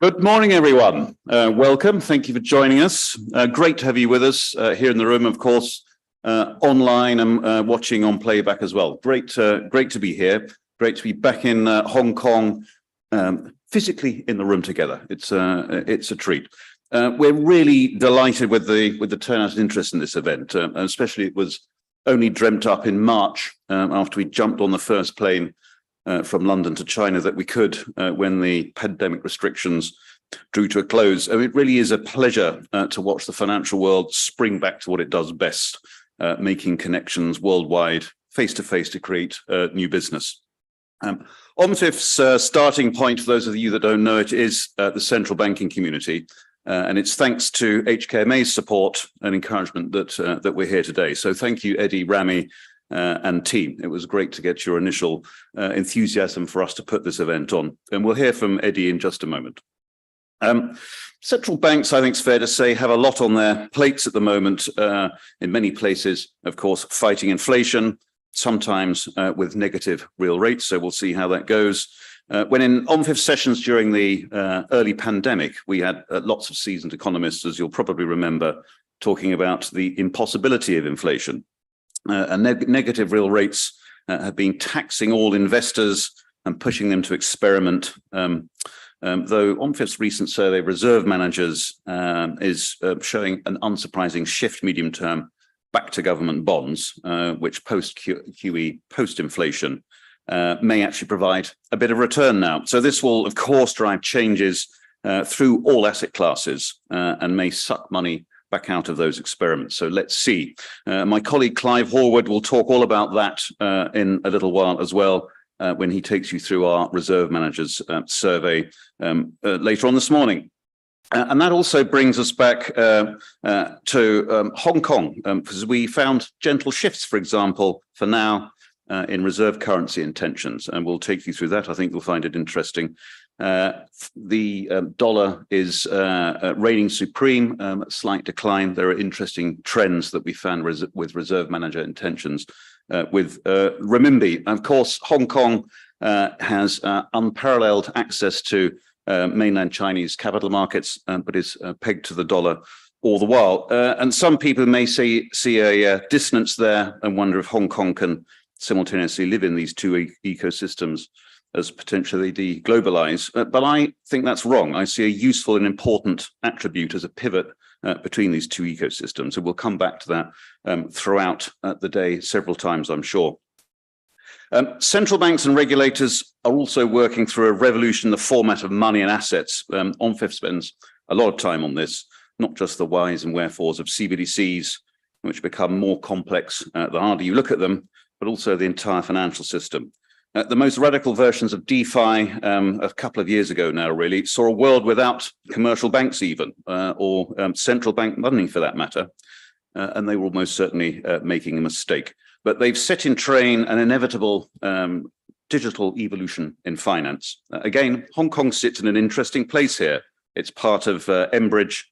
Good morning, everyone. Welcome. Thank you for joining us. Great to have you with us here in the room, of course, online and watching on playback as well. Great to be here. Great to be back in Hong Kong, physically in the room together. It's a treat. We're really delighted with the turnout and interest in this event, especially it was only dreamt up in March after we jumped on the first plane from London to China that we could when the pandemic restrictions drew to a close. It really is a pleasure to watch the financial world spring back to what it does best, making connections worldwide, face-to-face to create new business. OMFIF's starting point, for those of you that don't know it, is the central banking community. And it's thanks to HKMA's support and encouragement that we're here today. So thank you, Eddie, Rami, and team. It was great to get your initial enthusiasm for us to put this event on. And we'll hear from Eddie in just a moment. Central banks, I think it's fair to say, have a lot on their plates at the moment, in many places, of course, fighting inflation, sometimes with negative real rates. So we'll see how that goes. When in OMFIF sessions during the early pandemic, we had lots of seasoned economists, as you'll probably remember, talking about the impossibility of inflation. And negative real rates have been taxing all investors and pushing them to experiment. Though OMFIF's recent survey of reserve managers is showing an unsurprising shift medium term back to government bonds, which post-QE, post-inflation, may actually provide a bit of return now. So this will, of course, drive changes through all asset classes and may suck money back out of those experiments. So let's see. My colleague Clive Horwood will talk all about that in a little while as well, when he takes you through our reserve managers survey later on this morning. And that also brings us back to Hong Kong, because we found gentle shifts, for example, for now, in reserve currency intentions, and we'll take you through that. I think you'll find it interesting. The dollar is reigning supreme, slight decline. There are interesting trends that we found with reserve manager intentions with renminbi. Of course, Hong Kong has unparalleled access to mainland Chinese capital markets, but is pegged to the dollar all the while. And some people may see a dissonance there and wonder if Hong Kong can simultaneously live in these two ecosystems as potentially de-globalize. But I think that's wrong. I see a useful and important attribute as a pivot between these two ecosystems. And we'll come back to that throughout the day several times, I'm sure. Central banks and regulators are also working through a revolution in the format of money and assets. OMFIF spends a lot of time on this, not just the whys and wherefores of CBDCs, which become more complex the harder you look at them, but also the entire financial system. The most radical versions of DeFi a couple of years ago now really saw a world without commercial banks even, or central bank money for that matter, and they were almost certainly making a mistake. But they've set in train an inevitable digital evolution in finance. Again, Hong Kong sits in an interesting place here. It's part of Enbridge,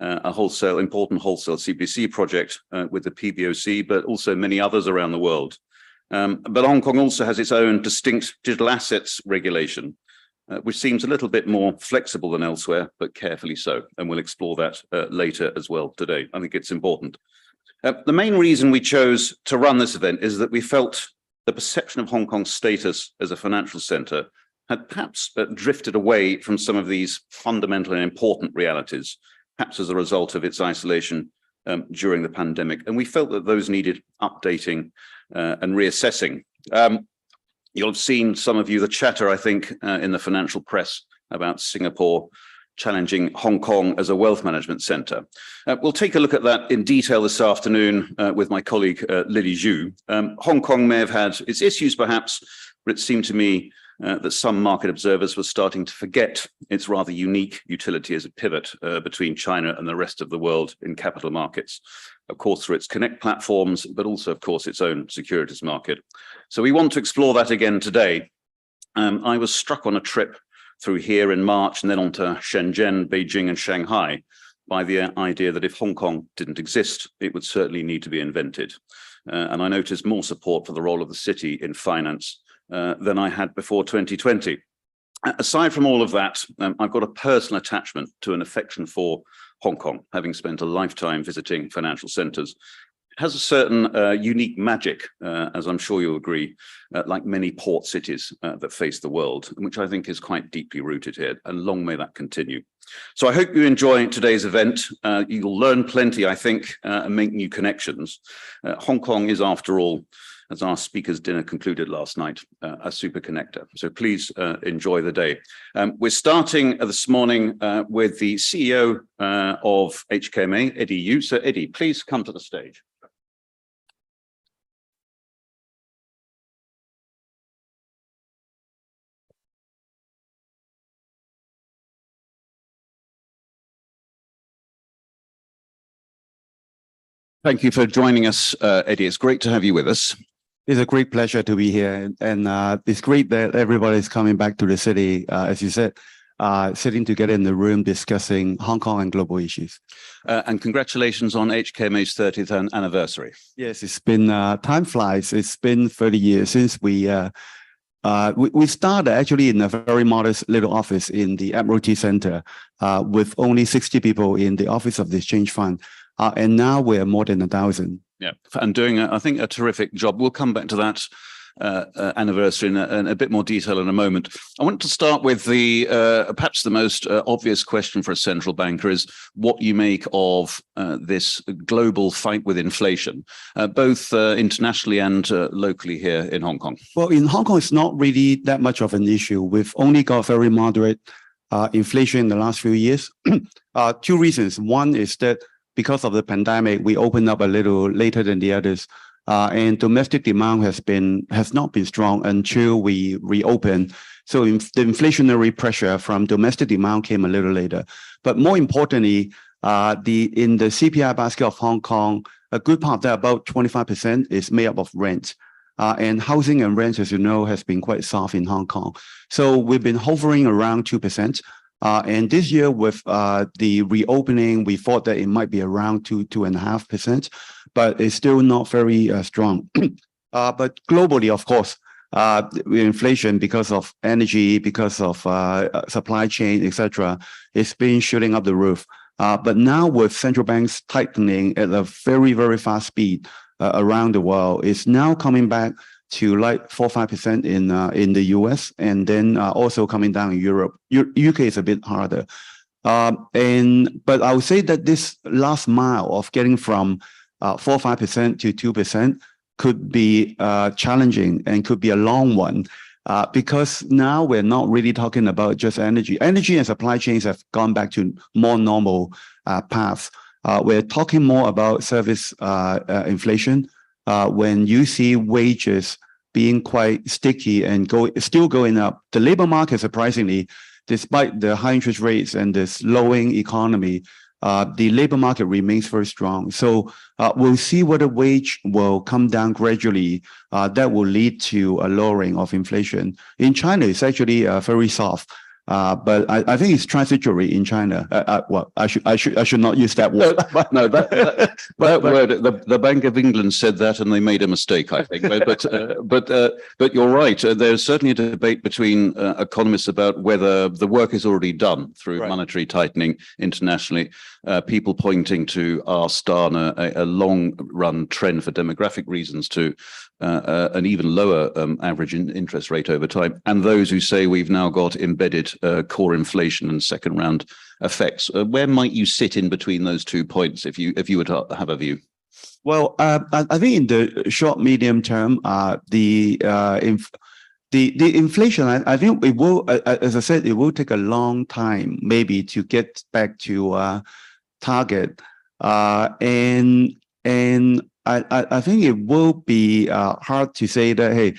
a important wholesale CBDC project with the PBOC, but also many others around the world. But Hong Kong also has its own distinct digital assets regulation, which seems a little bit more flexible than elsewhere, but carefully so. And we'll explore that later as well today. I think it's important. The main reason we chose to run this event is that we felt the perception of Hong Kong's status as a financial centre had perhaps drifted away from some of these fundamental and important realities, perhaps as a result of its isolation during the pandemic. And we felt that those needed updating and reassessing. You'll have seen, some of you, the chatter, I think, in the financial press about Singapore challenging Hong Kong as a wealth management centre. We'll take a look at that in detail this afternoon with my colleague Lily Zhu. Hong Kong may have had its issues perhaps, but it seemed to me that some market observers were starting to forget its rather unique utility as a pivot between China and the rest of the world in capital markets, of course, through its Connect platforms, but also, of course, its own securities market. So we want to explore that again today. I was struck on a trip through here in March and then on to Shenzhen, Beijing, and Shanghai by the idea that if Hong Kong didn't exist, it would certainly need to be invented. And I noticed more support for the role of the city in finance than I had before 2020. Aside from all of that, I've got a personal attachment to an affection for Hong Kong, having spent a lifetime visiting financial centres. Has a certain unique magic, as I'm sure you'll agree, like many port cities that face the world, which I think is quite deeply rooted here, and long may that continue. So I hope you enjoy today's event. You'll learn plenty, I think, and make new connections. Hong Kong is, after all, as our speaker's dinner concluded last night, a super connector. So please enjoy the day. We're starting this morning with the CEO of HKMA, Eddie Yu. So Eddie, please come to the stage. Thank you for joining us, Eddie. It's great to have you with us. It's a great pleasure to be here, and it's great that everybody's coming back to the city, as you said, sitting together in the room discussing Hong Kong and global issues. And congratulations on HKMA's 30th anniversary. Yes, it's been, time flies. It's been 30 years since we started actually in a very modest little office in the Admiralty Centre with only 60 people in the Office of the Exchange Fund. And now we're more than 1,000. Yeah, and doing, I think, a terrific job. We'll come back to that anniversary in a bit more detail in a moment. I want to start with the perhaps the most obvious question for a central banker is what you make of this global fight with inflation, both internationally and locally here in Hong Kong. Well, in Hong Kong, it's not really that much of an issue. We've only got very moderate inflation in the last few years. Two reasons. One is that because of the pandemic, we opened up a little later than the others, and domestic demand has not been strong until we reopened. So the inflationary pressure from domestic demand came a little later. But more importantly, in the CPI basket of Hong Kong, a good part of that, about 25%, is made up of rent. And housing and rent, as you know, has been quite soft in Hong Kong. So we've been hovering around 2%. And this year with the reopening, we thought that it might be around 2.5%, but it's still not very strong. But globally, of course, inflation, because of energy, because of supply chain, etc., it's been shooting up the roof. But now with central banks tightening at a very, very fast speed around the world, it's now coming back to like 4-5% in the US, and then also coming down in Europe. UK is a bit harder. But I would say that this last mile of getting from 4-5% to 2% could be challenging and could be a long one, because now we're not really talking about just energy. Energy and supply chains have gone back to more normal paths. We're talking more about service inflation. When you see wages being quite sticky and still going up, the labor market, surprisingly, despite the high interest rates and the slowing economy, the labor market remains very strong. So we'll see whether wage will come down gradually. That will lead to a lowering of inflation. In China, it's actually very soft. But I think it's transitory in China. Well, I should not use that word. No, that word. The Bank of England said that, and they made a mistake, I think. But you're right. There's certainly a debate between economists about whether the work is already done through monetary tightening internationally. People pointing to our star and a long-run trend for demographic reasons to an even lower average interest rate over time, and those who say we've now got embedded core inflation and second-round effects. Where might you sit in between those 2 points if you were to have a view? Well, I think in the short, medium term, the inflation, I think it will, as I said, it will take a long time maybe to get back to target, and I think it will be hard to say that, hey,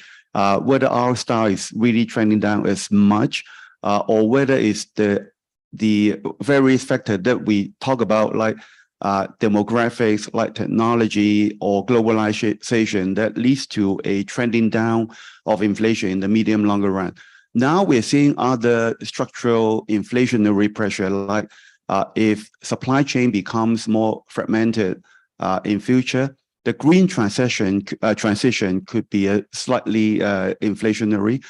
whether our style is really trending down as much, or whether it's the various factors that we talk about, like demographics, like technology or globalization, that leads to a trending down of inflation in the medium longer run. Now we're seeing other structural inflationary pressure, like if supply chain becomes more fragmented in future, the green transition could be a slightly inflationary.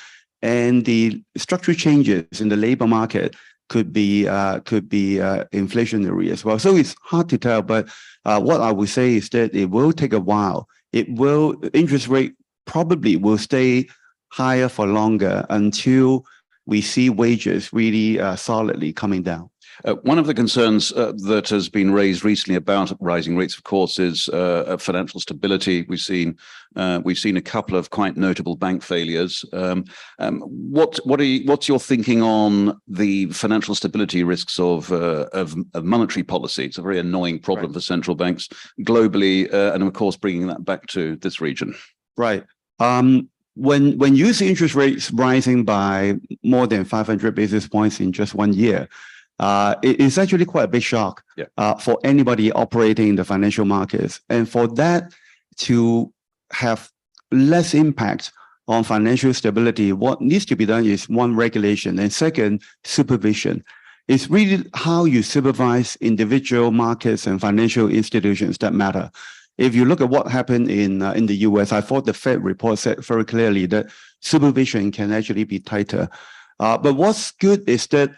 and the structural changes in the labor market could be inflationary as well. So it's hard to tell, but what I would say is that it will take a while. Interest rate probably will stay higher for longer until we see wages really solidly coming down. One of the concerns that has been raised recently about rising rates, of course, is financial stability. We've seen a couple of quite notable bank failures. What's your thinking on the financial stability risks of monetary policy? It's a very annoying problem for central banks globally, and of course, bringing that back to this region. Right. When you see interest rates rising by more than 500 basis points in just 1 year, it's actually quite a big shock for anybody operating in the financial markets. And for that to have less impact on financial stability, what needs to be done is one, regulation, and second, supervision. It's really how you supervise individual markets and financial institutions that matter. If you look at what happened in the US, I thought the Fed report said very clearly that supervision can actually be tighter. But what's good is that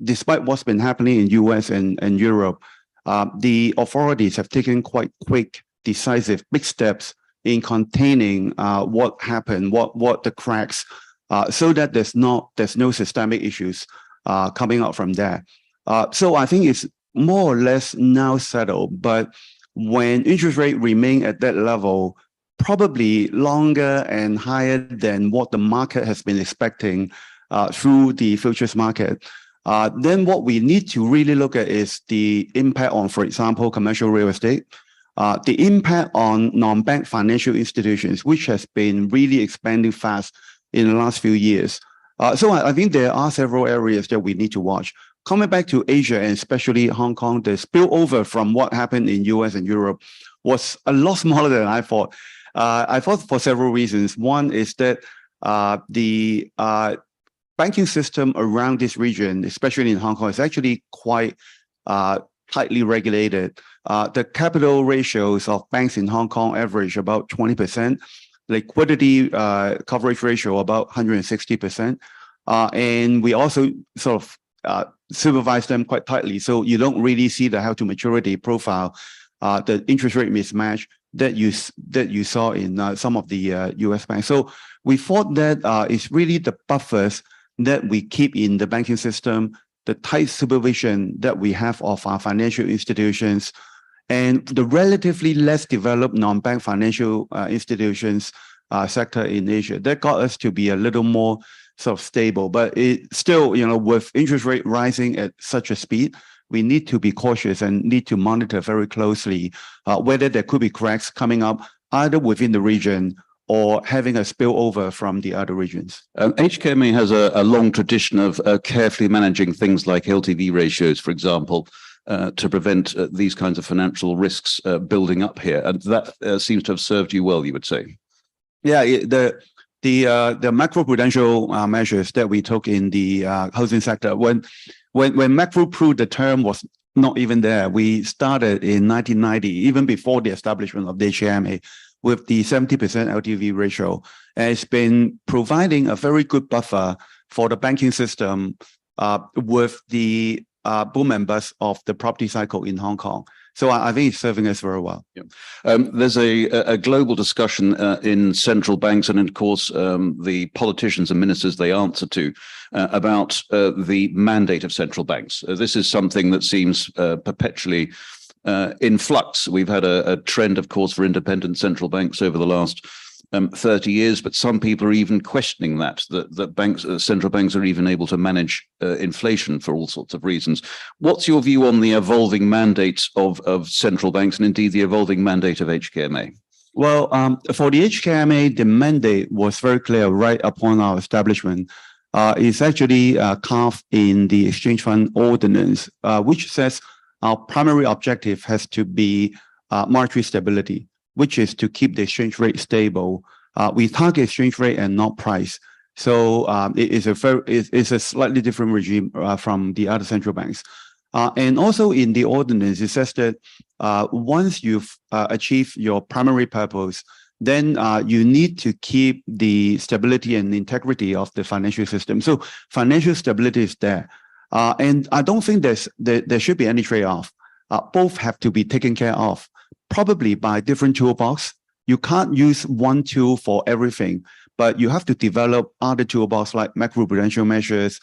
despite what's been happening in US and Europe, the authorities have taken quite quick, decisive, big steps in containing what happened, what the cracks, so that there's no systemic issues coming out from there. So I think it's more or less now settled, but when interest rates remain at that level, probably longer and higher than what the market has been expecting through the futures market, then what we need to really look at is the impact on, for example, commercial real estate, the impact on non-bank financial institutions, which has been really expanding fast in the last few years. So I think there are several areas that we need to watch. Coming back to Asia and especially Hong Kong, the spillover from what happened in US and Europe was a lot smaller than I thought. I thought for several reasons. One is that the banking system around this region, especially in Hong Kong, is actually quite tightly regulated. The capital ratios of banks in Hong Kong average about 20%, liquidity coverage ratio about 160%. And we also sort of supervise them quite tightly. So you don't really see the held-to-maturity profile, the interest rate mismatch that you saw in some of the US banks. So we thought that it's really the buffers that we keep in the banking system, the tight supervision that we have of our financial institutions, and the relatively less developed non-bank financial institutions sector in Asia. That got us to be a little more sort of stable, but it still, with interest rate rising at such a speed, we need to be cautious and need to monitor very closely whether there could be cracks coming up either within the region or having a spillover from the other regions. HKMA has a long tradition of carefully managing things like LTV ratios, for example, to prevent these kinds of financial risks building up here. And that seems to have served you well, you would say. Yeah, the macro-prudential measures that we took in the housing sector, when macro-pru, the term was not even there. We started in 1990, even before the establishment of the HKMA, with the 70% LTV ratio. And it's been providing a very good buffer for the banking system with the boom and bust of the property cycle in Hong Kong. So I think it's serving us very well. Yeah. There's a global discussion in central banks and, of course, the politicians and ministers they answer to about the mandate of central banks. This is something that seems perpetually in flux. We've had a trend, of course, for independent central banks over the last 30 years, but some people are even questioning that banks, central banks are even able to manage inflation for all sorts of reasons. What's your view on the evolving mandate of central banks and indeed the evolving mandate of HKMA? Well, for the HKMA, the mandate was very clear right upon our establishment. It's actually carved in the Exchange Fund Ordinance, which says our primary objective has to be monetary stability, which is to keep the exchange rate stable. We target exchange rate and not price. So it's a slightly different regime from the other central banks. And also in the ordinance, it says that once you've achieved your primary purpose, then you need to keep the stability and integrity of the financial system. So financial stability is there. And I don't think there should be any trade-off. Both have to be taken care of, probably by different toolbox. You can't use one tool for everything, but you have to develop other toolbox like macroprudential measures,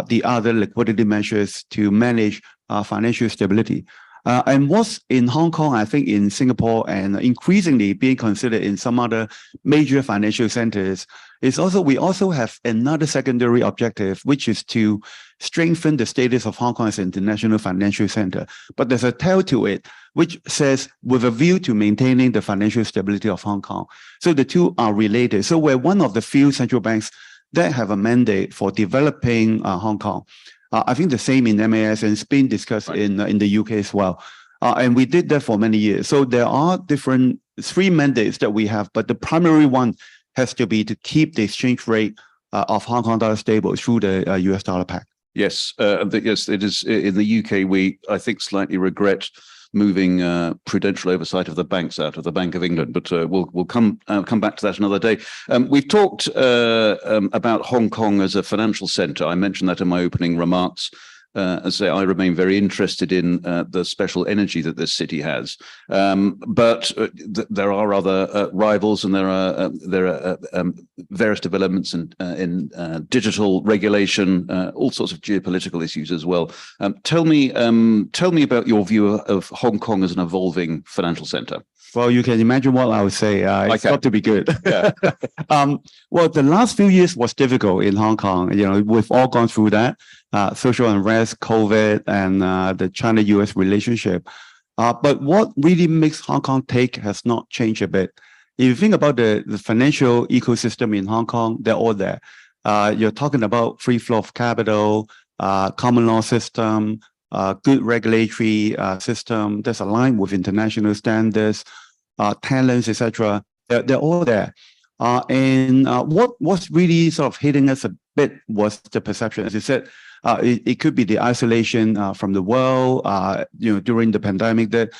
the other liquidity measures to manage financial stability. And what's in Hong Kong, I think in Singapore and increasingly being considered in some other major financial centers is also, we also have another secondary objective, which is to strengthen the status of Hong Kong as an international financial center. But there's a tail to it, which says with a view to maintaining the financial stability of Hong Kong. So the two are related. So we're one of the few central banks that have a mandate for developing Hong Kong. I think the same in MAS, and it's been discussed in the UK as well. And we did that for many years. So there are different three mandates that we have, but the primary one has to be to keep the exchange rate of Hong Kong dollar stable through the US dollar pact. Yes, yes, it is. In the UK, we, I think, slightly regret moving prudential oversight of the banks out of the Bank of England, but we'll come back to that another day. We've talked about Hong Kong as a financial centre. I mentioned that in my opening remarks. As I say, I remain very interested in the special energy that this city has, but there are other rivals, and there are various developments in digital regulation, all sorts of geopolitical issues as well. Tell me about your view of Hong Kong as an evolving financial centre. Well, you can imagine what I would say. It's got to be good. Yeah. Well, the last few years was difficult in Hong Kong. You know, we've all gone through that. Social unrest, COVID, and the China-US relationship. But what really makes Hong Kong tick has not changed a bit. If you think about the financial ecosystem in Hong Kong, they're all there. You're talking about free flow of capital, common law system, good regulatory system that's aligned with international standards, talents, etc. They're all there. And what's really sort of hitting us a bit was the perception. As you said, it could be the isolation from the world. During the pandemic, that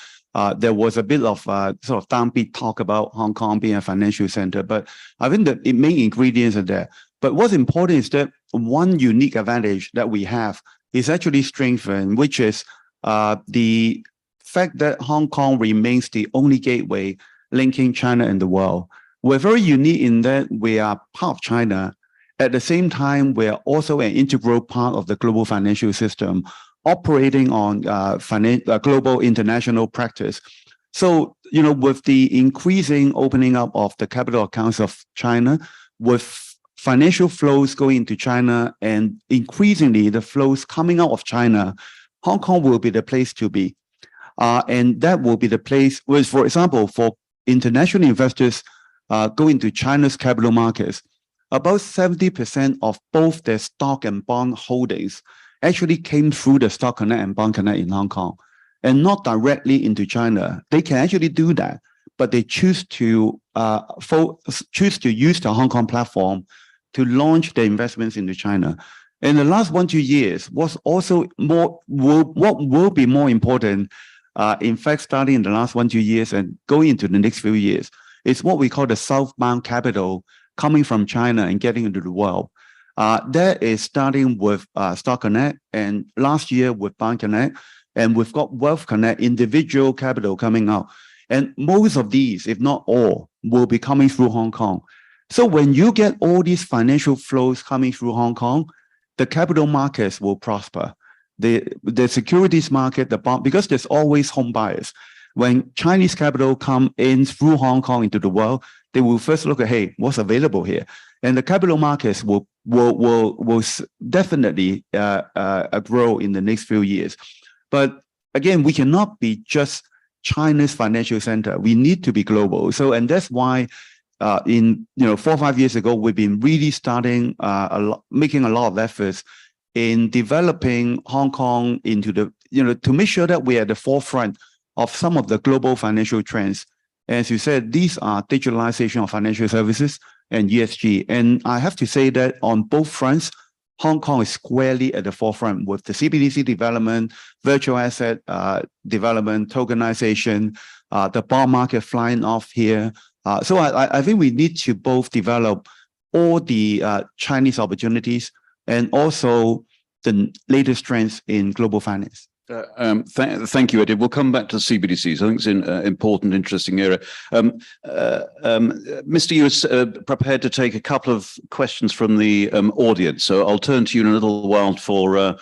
there was a bit of sort of downbeat talk about Hong Kong being a financial center. But I think the main ingredients are there. But what's important is that one unique advantage that we have is actually strengthened, which is the fact that Hong Kong remains the only gateway linking China and the world. We're very unique in that we are part of China. At the same time, we are also an integral part of the global financial system, operating on global international practice. So, with the increasing opening up of the capital accounts of China, with financial flows going into China and increasingly the flows coming out of China, Hong Kong will be the place to be. And that will be the place where, for example, for international investors going to China's capital markets, about 70% of both their stock and bond holdings actually came through the Stock Connect and Bond Connect in Hong Kong, and not directly into China. They can actually do that, but they choose to use the Hong Kong platform to launch their investments into China. In the last 1-2 years, what will be more important, in fact, starting in the last 1-2 years and going into the next few years, is what we call the southbound capital coming from China and getting into the world. That is starting with Stock Connect, and last year with Bond Connect, and we've got Wealth Connect, individual capital coming out. And most of these, if not all, will be coming through Hong Kong. So when you get all these financial flows coming through Hong Kong, the capital markets will prosper. The securities market, the bond, because there's always home buyers. When Chinese capital come in through Hong Kong into the world, they will first look at, hey, what's available here? And the capital markets will definitely grow in the next few years. But again, we cannot be just China's financial center. We need to be global. So, and that's why 4 or 5 years ago, we've been really starting making a lot of efforts in developing Hong Kong into the, to make sure that we're at the forefront of some of the global financial trends. As you said, these are digitalization of financial services and ESG. And I have to say that on both fronts, Hong Kong is squarely at the forefront with the CBDC development, virtual asset development, tokenization, the bond market flying off here, So I think we need to both develop all the Chinese opportunities and also the latest trends in global finance. Thank you, Eddie. We'll come back to CBDCs. I think it's an important, interesting area. Mr. Yu is prepared to take a couple of questions from the audience, so I'll turn to you in a little while for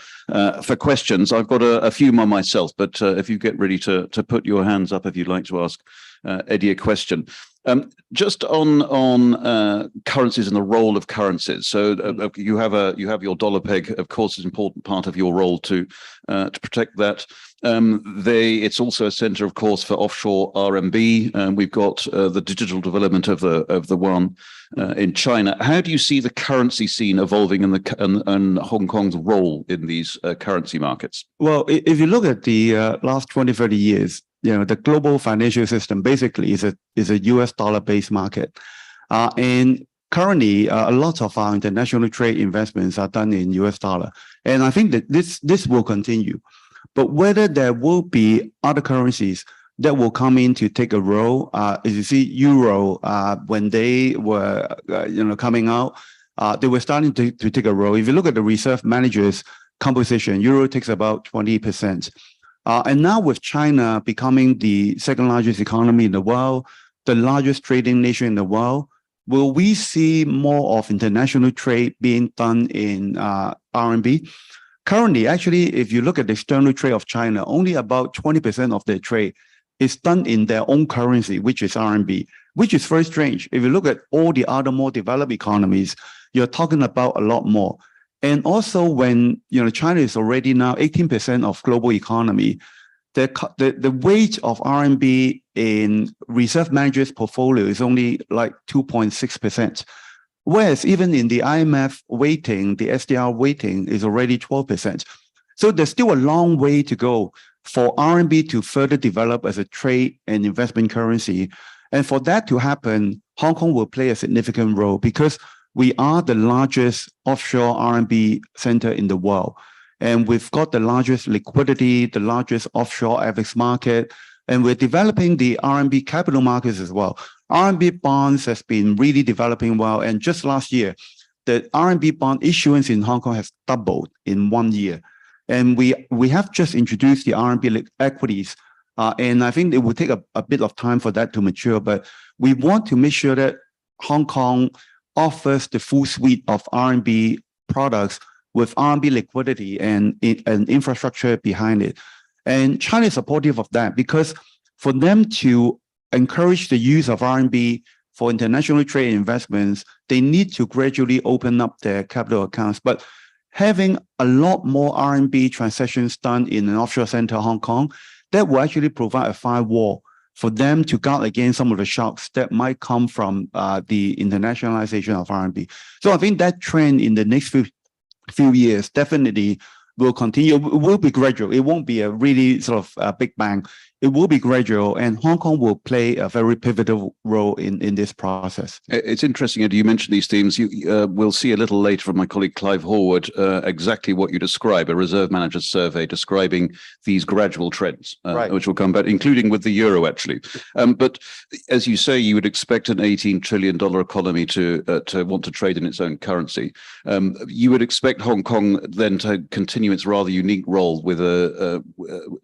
questions. I've got a few more myself, but if you get ready to put your hands up if you'd like to ask Eddie a question. Just on currencies and the role of currencies. So you have your dollar peg. Of course, is an important part of your role to protect that. It's also a centre, of course, for offshore RMB. We've got the digital development of the yuan in China. How do you see the currency scene evolving and Hong Kong's role in these currency markets? Well, if you look at the last 20, 30 years, the global financial system basically is a US dollar-based market. And currently, a lot of our international trade investments are done in US dollar. And I think that this will continue. But whether there will be other currencies that will come in to take a role, as you see, Euro, when they were coming out, they were starting to take a role. If you look at the reserve managers composition, Euro takes about 20%. And now with China becoming the second largest economy in the world, the largest trading nation in the world, will we see more of international trade being done in RMB? Currently, actually, if you look at the external trade of China, only about 20% of their trade is done in their own currency, which is RMB, which is very strange. If you look at all the other more developed economies, you're talking about a lot more. And also when China is already now 18% of global economy, the weight of RMB in reserve managers' portfolio is only like 2.6%. Whereas even in the IMF weighting, the SDR weighting is already 12%. So there's still a long way to go for RMB to further develop as a trade and investment currency. And for that to happen, Hong Kong will play a significant role because we are the largest offshore RMB center in the world. And we've got the largest liquidity, the largest offshore FX market, and we're developing the RMB capital markets as well. RMB bonds has been really developing well. And just last year, the RMB bond issuance in Hong Kong has doubled in 1 year. And we have just introduced the RMB equities. And I think it will take a bit of time for that to mature. But we want to make sure that Hong Kong offers the full suite of RMB products with RMB liquidity and infrastructure behind it. And China is supportive of that because for them to encourage the use of RMB for international trade investments, they need to gradually open up their capital accounts. But having a lot more RMB transactions done in an offshore center, Hong Kong, that will actually provide a firewall for them to guard against some of the shocks that might come from the internationalization of RMB. So I think that trend in the next few years definitely will continue. It will be gradual. It won't be a really sort of big bang. It will be gradual, and Hong Kong will play a very pivotal role in this process. It's interesting, Eddie, you mentioned these themes. We'll see a little later from my colleague Clive Horwood exactly what you describe, a reserve manager's survey describing these gradual trends, right, which will come back, including with the euro, actually. But as you say, you would expect an $18 trillion economy to want to trade in its own currency. You would expect Hong Kong then to continue its rather unique role with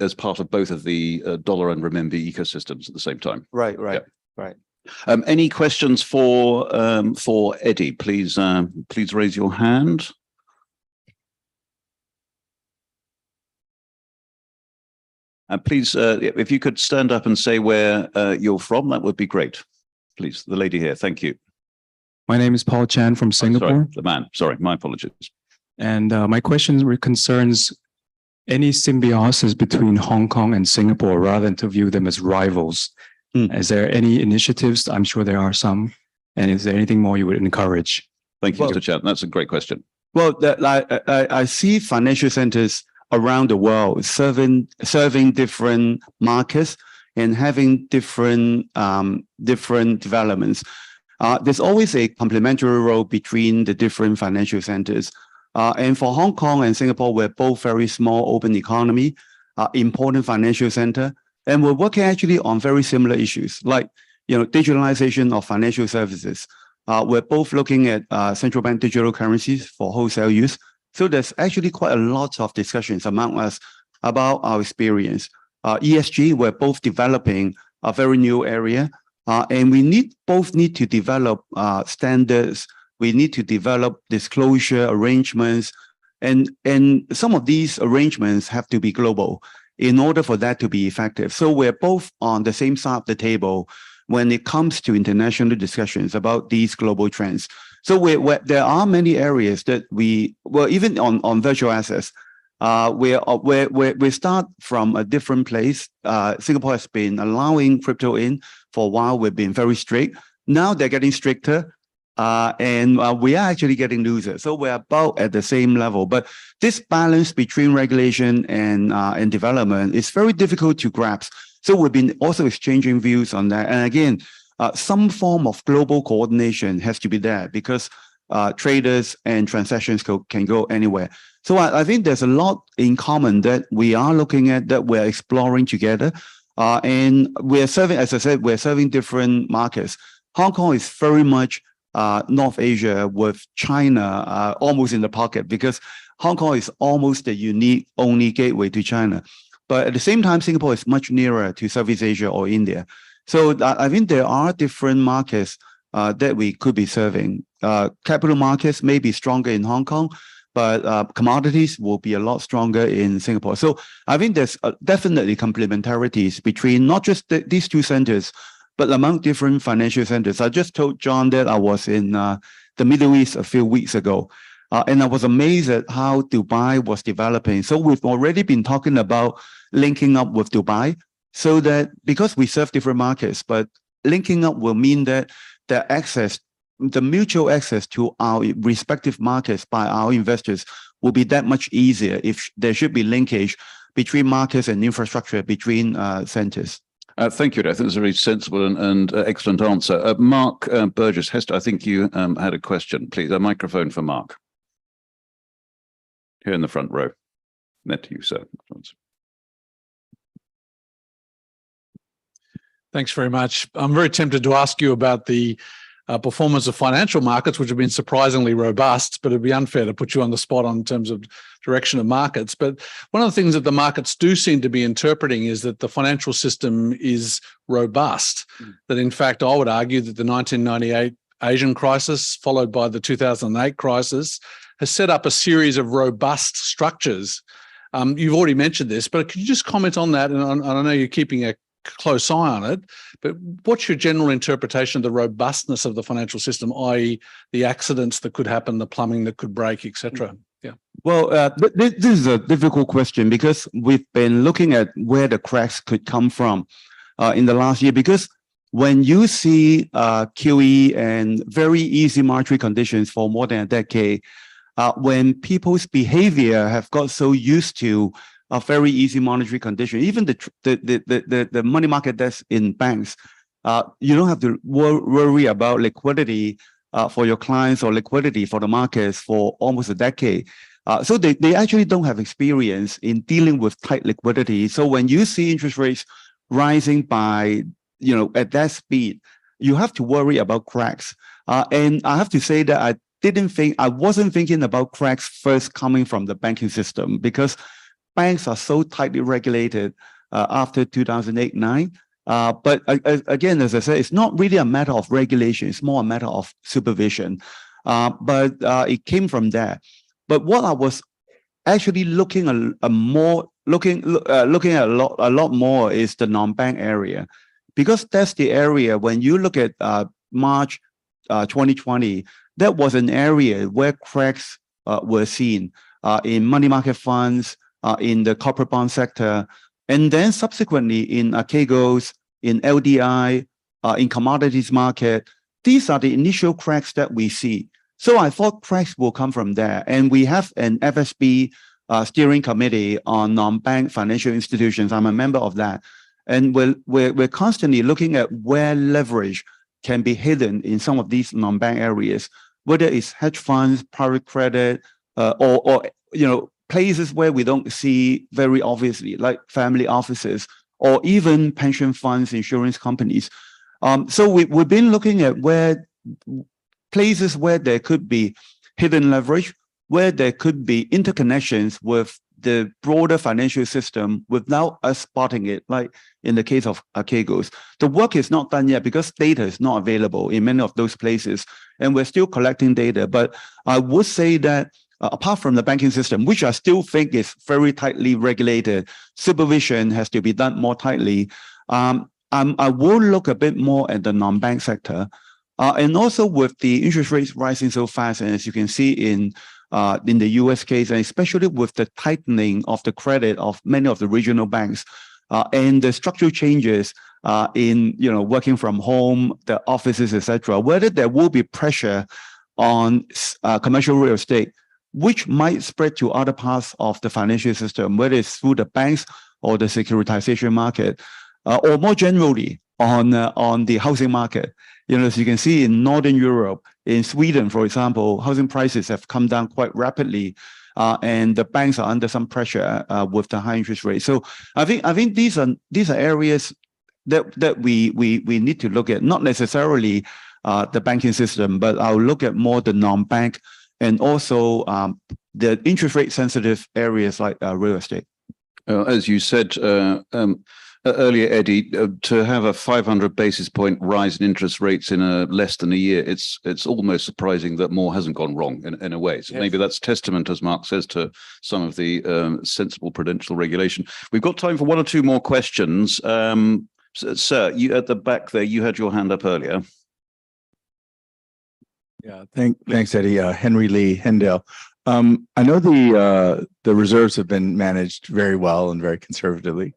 as part of both of the dollar and renminbi ecosystems at the same time. Right. Any questions for Eddie? Please raise your hand. And please, if you could stand up and say where you're from, that would be great. Please, the lady here. Thank you. My name is Paul Chan from Singapore. Sorry, the man. Sorry, my apologies. And my question concerns any symbiosis between Hong Kong and Singapore rather than to view them as rivals. Is there any initiatives? I'm sure there are some. And is there anything more you would encourage? Thank you, Mr. Chan. That's a great question. Well, I see financial centers around the world serving different markets and having different developments. There's always a complementary role between the different financial centers. And for Hong Kong and Singapore, we're both very small, open economy, important financial center. And we're working actually on very similar issues. Like digitalization of financial services. We're both looking at central bank digital currencies for wholesale use. So there's actually quite a lot of discussions among us about our experience. ESG, we're both developing a very new area, and we both need to develop standards. We need to develop disclosure arrangements, and some of these arrangements have to be global in order for that to be effective. So we're both on the same side of the table when it comes to international discussions about these global trends. So there are many areas that even on virtual assets, we start from a different place. Singapore has been allowing crypto in for a while. We've been very strict. Now they're getting stricter, and we are actually getting looser. So we're about at the same level. But this balance between regulation and development is very difficult to grasp. So we've been also exchanging views on that. And again, some form of global coordination has to be there because traders and transactions can go anywhere. So I think there's a lot in common that we are looking at, that we're exploring together. And we're serving, as I said, we're serving different markets. Hong Kong is very much North Asia, with China almost in the pocket, because Hong Kong is almost the unique only gateway to China. But at the same time, Singapore is much nearer to Southeast Asia or India. So I think there are different markets that we could be serving. Capital markets may be stronger in Hong Kong, but commodities will be a lot stronger in Singapore. So I think there's definitely complementarities between not just these two centers, but among different financial centers. I just told John that I was in the Middle East a few weeks ago, and I was amazed at how Dubai was developing. So we've already been talking about linking up with Dubai, so that because we serve different markets, but linking up will mean that the mutual access to our respective markets by our investors will be that much easier if there should be linkage between markets and infrastructure between centers. Thank you. I think it's a very sensible and excellent answer. Mark Burgess Hester, I think you had a question, please. A microphone for Mark. Here in the front row. Net to you, sir. Thanks very much. I'm very tempted to ask you about the performance of financial markets, which have been surprisingly robust, but it'd be unfair to put you on the spot in terms of direction of markets. But one of the things that the markets do seem to be interpreting is that the financial system is robust, that in fact, I would argue that the 1998 Asian crisis, followed by the 2008 crisis, has set up a series of robust structures. You've already mentioned this, but could you just comment on that? And I know you're keeping a close eye on it, but what's your general interpretation of the robustness of the financial system, i.e. the accidents that could happen, the plumbing that could break, etc.? Yeah. Well, this is a difficult question because we've been looking at where the cracks could come from in the last year, because when you see QE and very easy monetary conditions for more than a decade, when people's behavior have got so used to a very easy monetary condition, even the money market that's in banks, you don't have to worry about liquidity for your clients or liquidity for the markets for almost a decade. So they actually don't have experience in dealing with tight liquidity. So when you see interest rates rising by, at that speed, you have to worry about cracks. And I have to say that I wasn't thinking about cracks first coming from the banking system, because banks are so tightly regulated after 2008-9. But again, as I said, it's not really a matter of regulation. It's more a matter of supervision. But it came from there. But what I was actually looking at a lot more is the non-bank area, because that's the area when you look at March 2020, that was an area where cracks were seen in money market funds, in the corporate bond sector, and then subsequently in Archegos, in LDI, in commodities market. These are the initial cracks that we see. So I thought cracks will come from there. And we have an FSB steering committee on non-bank financial institutions. I'm a member of that. And we're constantly looking at where leverage can be hidden in some of these non-bank areas, whether it's hedge funds, private credit, or places where we don't see very obviously, like family offices or even pension funds, insurance companies. So we've been looking at places where there could be hidden leverage, where there could be interconnections with the broader financial system without us spotting it, like in the case of Archegos. The work is not done yet because data is not available in many of those places, and we're still collecting data. But I would say that apart from the banking system, which I still think is very tightly regulated, supervision has to be done more tightly. I will look a bit more at the non-bank sector. And also with the interest rates rising so fast, and as you can see in the US case, and especially with the tightening of the credit of many of the regional banks, and the structural changes in working from home, the offices, etc., whether there will be pressure on commercial real estate, which might spread to other parts of the financial system, whether it's through the banks or the securitization market, or more generally on the housing market. As you can see in Northern Europe, in Sweden, for example, housing prices have come down quite rapidly, and the banks are under some pressure with the high interest rate. So I think these are areas that we need to look at, not necessarily the banking system, but I'll look at more the non-bank and also the interest rate sensitive areas like real estate. As you said earlier, Eddie, to have a 500 basis point rise in interest rates in less than a year, it's almost surprising that more hasn't gone wrong in a way. So yes, maybe that's testament, as Mark says, to some of the sensible prudential regulation. We've got time for one or two more questions. Sir, you at the back there, you had your hand up earlier. Yeah, thanks, Eddie. Henry Lee, Hendale. I know the reserves have been managed very well and very conservatively.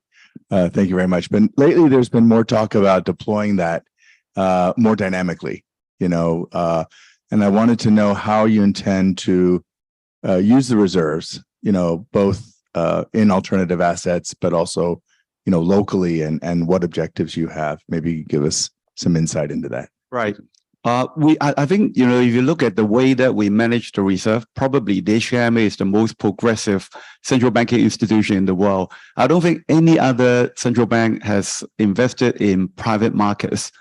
Thank you very much. But lately, there's been more talk about deploying that more dynamically, and I wanted to know how you intend to use the reserves, both in alternative assets, but also, locally, and what objectives you have. Maybe give us some insight into that. Right. I think, if you look at the way that we manage the reserve, probably the HKMA is the most progressive central banking institution in the world. I don't think any other central bank has invested in private markets.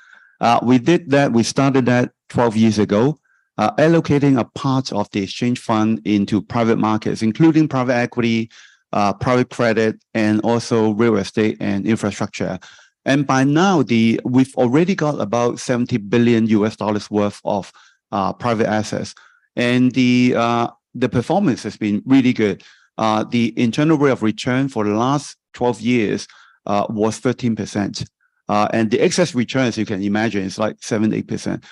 We did that. We started that 12 years ago, allocating a part of the exchange fund into private markets, including private equity, private credit, and also real estate and infrastructure. And by now, we've already got about $70 billion worth of private assets, and the performance has been really good. The internal rate of return for the last 12 years was 13%, and the excess return, as you can imagine, is like 7-8%.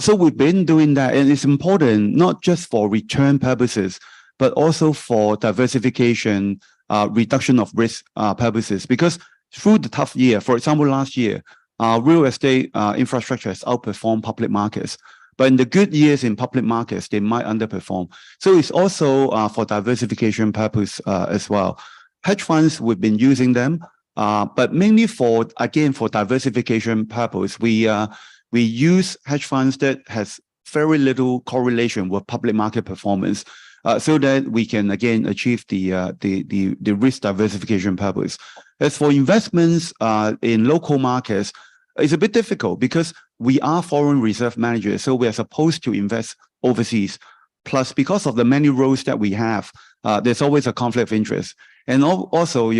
So we've been doing that, and it's important not just for return purposes, but also for diversification, reduction of risk purposes, because through the tough year, for example, last year, real estate infrastructure has outperformed public markets. But in the good years in public markets, they might underperform. So it's also for diversification purpose as well. Hedge funds, we've been using them, but mainly for diversification purpose. We use hedge funds that has very little correlation with public market performance, so that we can again achieve the risk diversification purpose. As for investments in local markets, it's a bit difficult because we are foreign reserve managers, so we are supposed to invest overseas. Plus, because of the many roles that we have, there's always a conflict of interest. And also,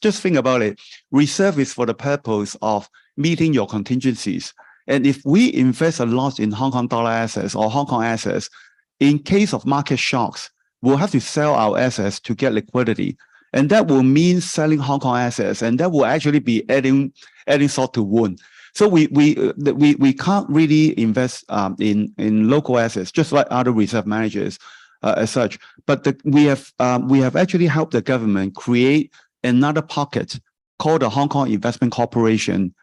just think about it. Reserve is for the purpose of meeting your contingencies. And if we invest a lot in Hong Kong dollar assets or Hong Kong assets, in case of market shocks, we'll have to sell our assets to get liquidity. And that will mean selling Hong Kong assets, and that will actually be adding salt to wound. So we can't really invest in local assets, just like other reserve managers as such. But we have actually helped the government create another pocket called the Hong Kong Investment Corporation,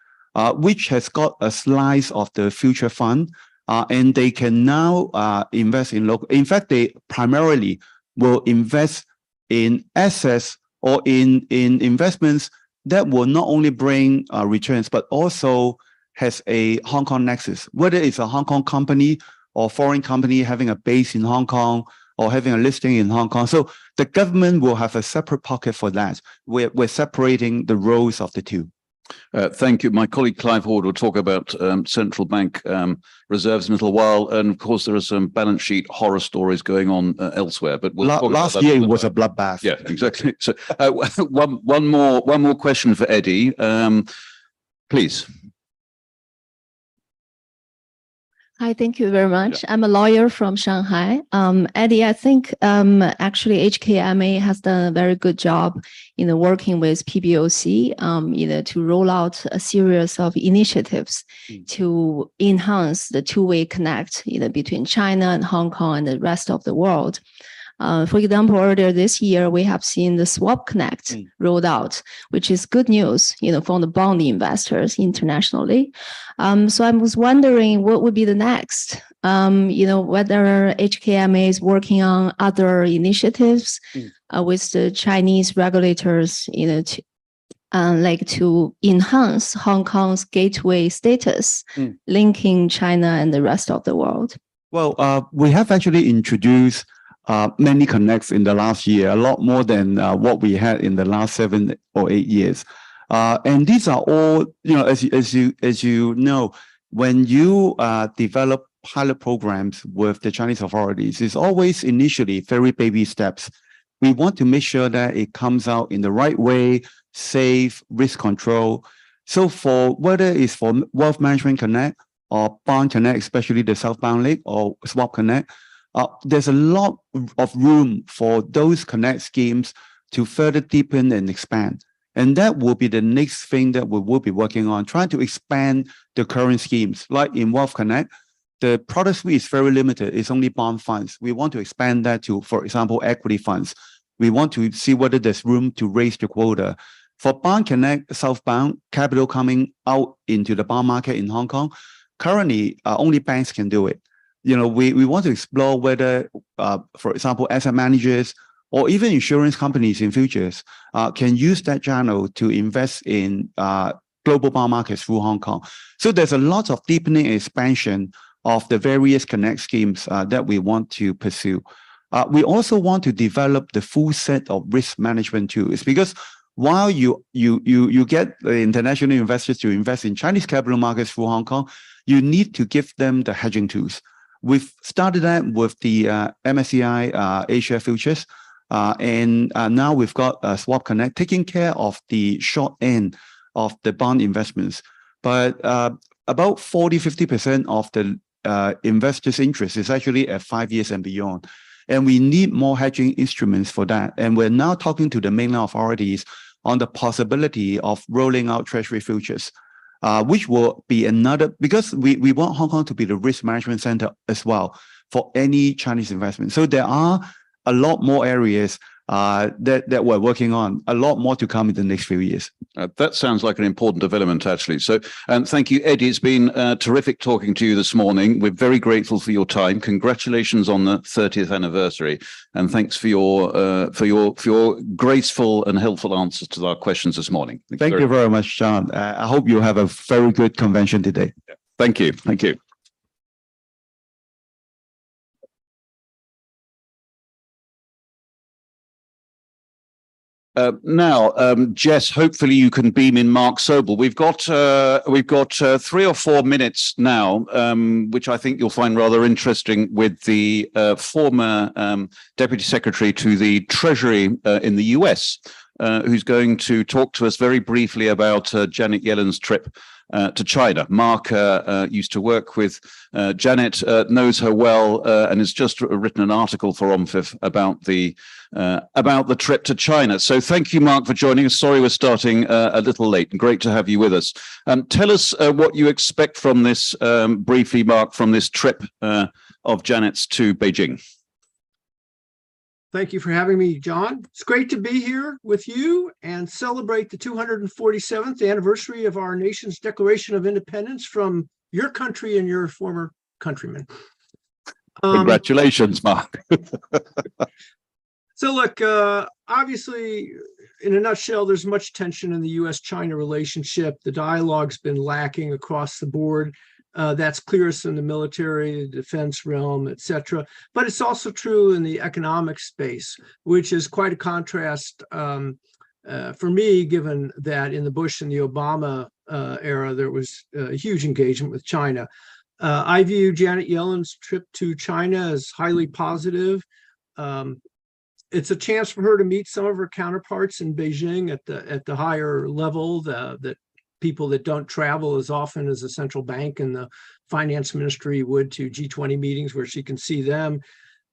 which has got a slice of the future fund, and they can now invest in local. In fact, they primarily will invest in assets or in investments that will not only bring returns, but also has a Hong Kong nexus, whether it's a Hong Kong company or foreign company having a base in Hong Kong or having a listing in Hong Kong. So the government will have a separate pocket for that. We're separating the roles of the two. Thank you. My colleague Clive Hord will talk about central bank reserves in a little while. And of course, there are some balance sheet horror stories going on elsewhere. But we'll talk about last that year it was a bloodbath. Yeah, exactly. So one more question for Eddie, please. Hi, thank you very much. I'm a lawyer from Shanghai. Eddie, I think actually HKMA has done a very good job in working with PBOC to roll out a series of initiatives to enhance the two-way connect between China and Hong Kong and the rest of the world. For example, earlier this year, we have seen the Swap Connect rolled out, which is good news, for the bond investors internationally. So I was wondering what would be the next, whether HKMA is working on other initiatives with the Chinese regulators, to enhance Hong Kong's gateway status, linking China and the rest of the world. Well, we have actually introduced many connects in the last year, a lot more than what we had in the last 7 or 8 years. And these are all, as you know, when you develop pilot programs with the Chinese authorities, it's always initially very baby steps. We want to make sure that it comes out in the right way, safe, risk control. So for whether it's for Wealth Management Connect or Bond Connect, especially the Southbound Link or Swap Connect, there's a lot of room for those connect schemes to further deepen and expand. And that will be the next thing that we will be working on, trying to expand the current schemes. Like in Wealth Connect, the product suite is very limited. It's only bond funds. We want to expand that to, for example, equity funds. We want to see whether there's room to raise the quota. For Bond Connect, Southbound, capital coming out into the bond market in Hong Kong, currently only banks can do it. We want to explore whether, for example, asset managers or even insurance companies in futures can use that channel to invest in global bond markets through Hong Kong. So there's a lot of deepening and expansion of the various connect schemes that we want to pursue. We also want to develop the full set of risk management tools, because while you get the international investors to invest in Chinese capital markets through Hong Kong, you need to give them the hedging tools. We've started that with the MSCI Asia futures, and now we've got Swap Connect taking care of the short end of the bond investments. But about 40–50% of the investors' interest is actually at 5 years and beyond. And we need more hedging instruments for that. And we're now talking to the mainland authorities on the possibility of rolling out Treasury futures, which will be another, because we want Hong Kong to be the risk management center as well for any Chinese investment. So there are a lot more areas that we're working on, a lot more to come in the next few years. That sounds like an important development, actually. So, thank you, Eddie. It's been terrific talking to you this morning. We're very grateful for your time. Congratulations on the 30th anniversary, and thanks for your graceful and helpful answers to our questions this morning. Thank you very much, John. I hope you have a very good convention today. Thank you. Thank you. Now, Jess, hopefully you can beam in Mark Sobel. We've got 3 or 4 minutes now, which I think you'll find rather interesting, with the former Deputy Secretary to the Treasury in the US, who's going to talk to us very briefly about Janet Yellen's trip to China. Mark used to work with Janet, knows her well, and has just written an article for OMFIF about the trip to China. So thank you, Mark, for joining us. Sorry we're starting a little late, and great to have you with us. Tell us what you expect from this, briefly, Mark, from this trip of Janet's to Beijing. Thank you for having me, John. It's great to be here with you and celebrate the 247th anniversary of our nation's Declaration of Independence from your country and your former countrymen. Congratulations, Mark. So look, obviously, in a nutshell, there's much tension in the U.S.-China relationship. The dialogue's been lacking across the board. That's clearest in the military, the defense realm, et cetera. But it's also true in the economic space, which is quite a contrast for me, given that in the Bush and the Obama era, there was huge engagement with China. I view Janet Yellen's trip to China as highly positive. It's a chance for her to meet some of her counterparts in Beijing at the higher level, that people that don't travel as often as the central bank and the finance ministry would to G20 meetings where she can see them.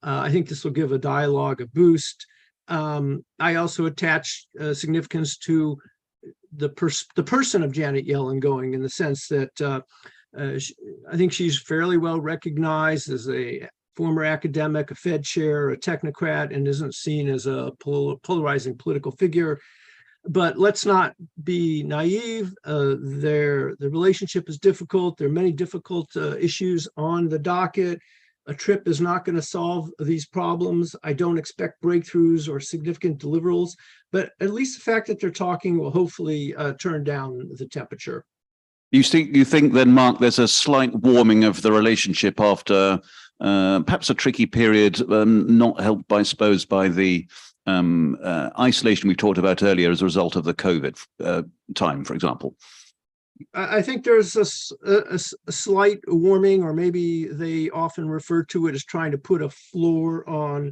I think this will give a dialogue a boost. I also attach significance to the person of Janet Yellen going, in the sense that I think she's fairly well recognized as a former academic, a Fed chair, a technocrat, and isn't seen as a polarizing political figure. But let's not be naive. The relationship is difficult. There are many difficult issues on the docket. A trip is not going to solve these problems. I don't expect breakthroughs or significant deliverables, but at least the fact that they're talking will hopefully turn down the temperature. You think then, Mark, there's a slight warming of the relationship after perhaps a tricky period, not helped, I suppose, by the isolation we talked about earlier as a result of the COVID time, for example? I think there's a slight warming, or maybe they often refer to it as trying to put a floor on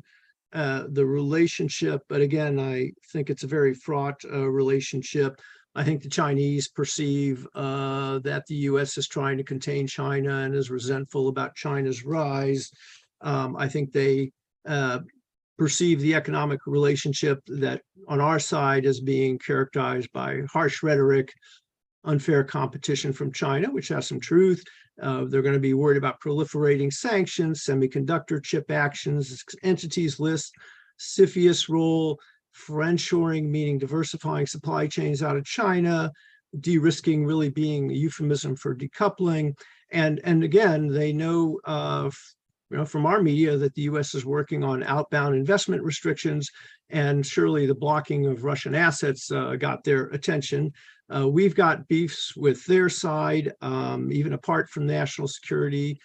the relationship. But again, I think it's a very fraught relationship. I think the Chinese perceive that the U.S. is trying to contain China and is resentful about China's rise. I think they perceive the economic relationship that on our side as being characterized by harsh rhetoric, unfair competition from China, which has some truth. They're going to be worried about proliferating sanctions, semiconductor chip actions, entities list, CFIUS role, friendshoring, meaning diversifying supply chains out of China, de-risking really being a euphemism for decoupling. And again, they know from our media that the U.S. is working on outbound investment restrictions, and surely the blocking of Russian assets got their attention. We've got beefs with their side, even apart from national security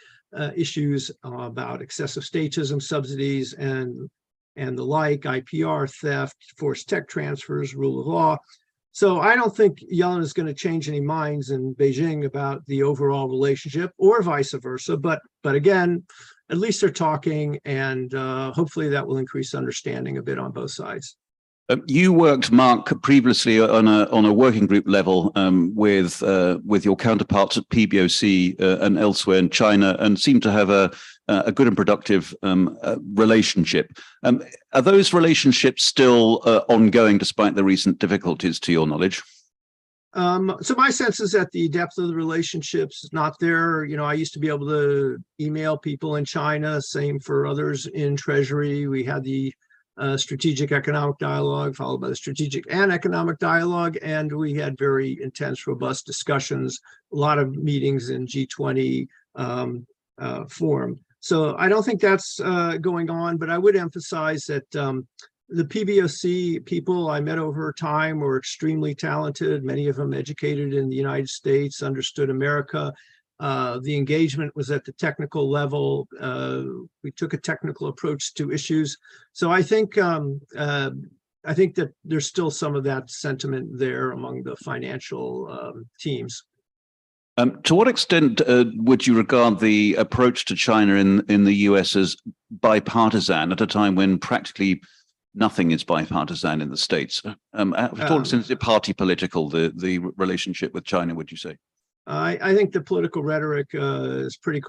issues about excessive statism, subsidies, and the like, IPR theft, forced tech transfers, rule of law. So I don't think Yellen is going to change any minds in Beijing about the overall relationship, or vice versa. But again, at least they're talking, and hopefully that will increase understanding a bit on both sides. You worked, Mark, previously on a working group level with your counterparts at PBOC and elsewhere in China, and seem to have a good and productive relationship. Are those relationships still ongoing despite the recent difficulties, to your knowledge? So my sense is that the depth of the relationships is not there. I used to be able to email people in China, same for others in Treasury. We had the strategic economic dialogue, followed by the strategic and economic dialogue. And we had very intense, robust discussions, a lot of meetings in G20 forum. So I don't think that's going on, but I would emphasize that the PBOC people I met over time were extremely talented, many of them educated in the United States, understood America. The engagement was at the technical level. We took a technical approach to issues. So I think that there's still some of that sentiment there among the financial teams. To what extent would you regard the approach to China in the US as bipartisan at a time when practically nothing is bipartisan in the States? To what extent is it party political, the relationship with China, would you say? I think the political rhetoric is pretty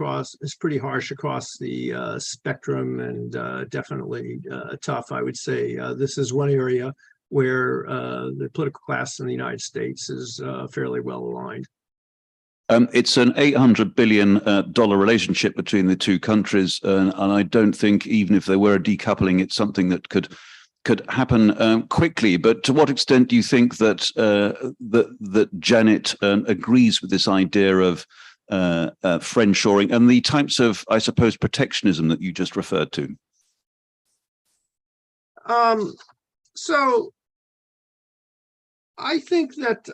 harsh across the spectrum, and definitely tough. I would say this is one area where the political class in the United States is fairly well aligned. It's an $800 billion relationship between the two countries, and I don't think, even if there were a decoupling, it's something that could happen quickly. But to what extent do you think that that Janet agrees with this idea of friendshoring and the types of, I suppose, protectionism that you just referred to? So I think that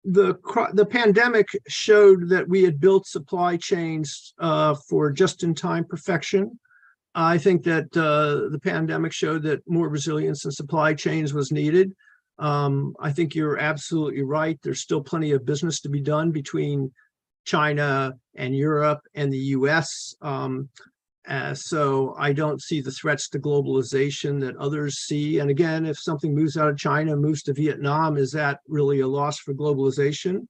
the pandemic showed that we had built supply chains for just-in-time perfection. I think that the pandemic showed that more resilience in supply chains was needed. I think you're absolutely right. There's still plenty of business to be done between China and Europe and the US. So I don't see the threats to globalization that others see. And again, if something moves out of China, moves to Vietnam, is that really a loss for globalization?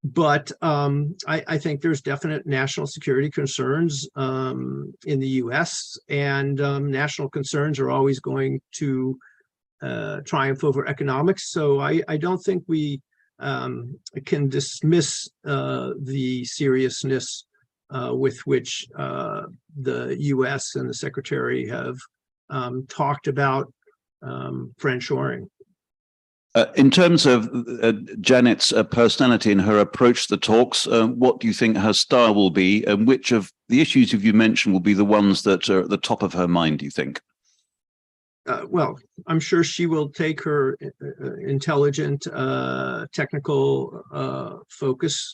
But I think there's definite national security concerns in the US, and national concerns are always going to triumph over economics. So I don't think we can dismiss the seriousness with which the US and the Secretary have talked about friendshoring. In terms of Janet's personality and her approach to the talks, what do you think her style will be, and which of the issues you mentioned will be the ones that are at the top of her mind, do you think? Well, I'm sure she will take her intelligent, technical focus.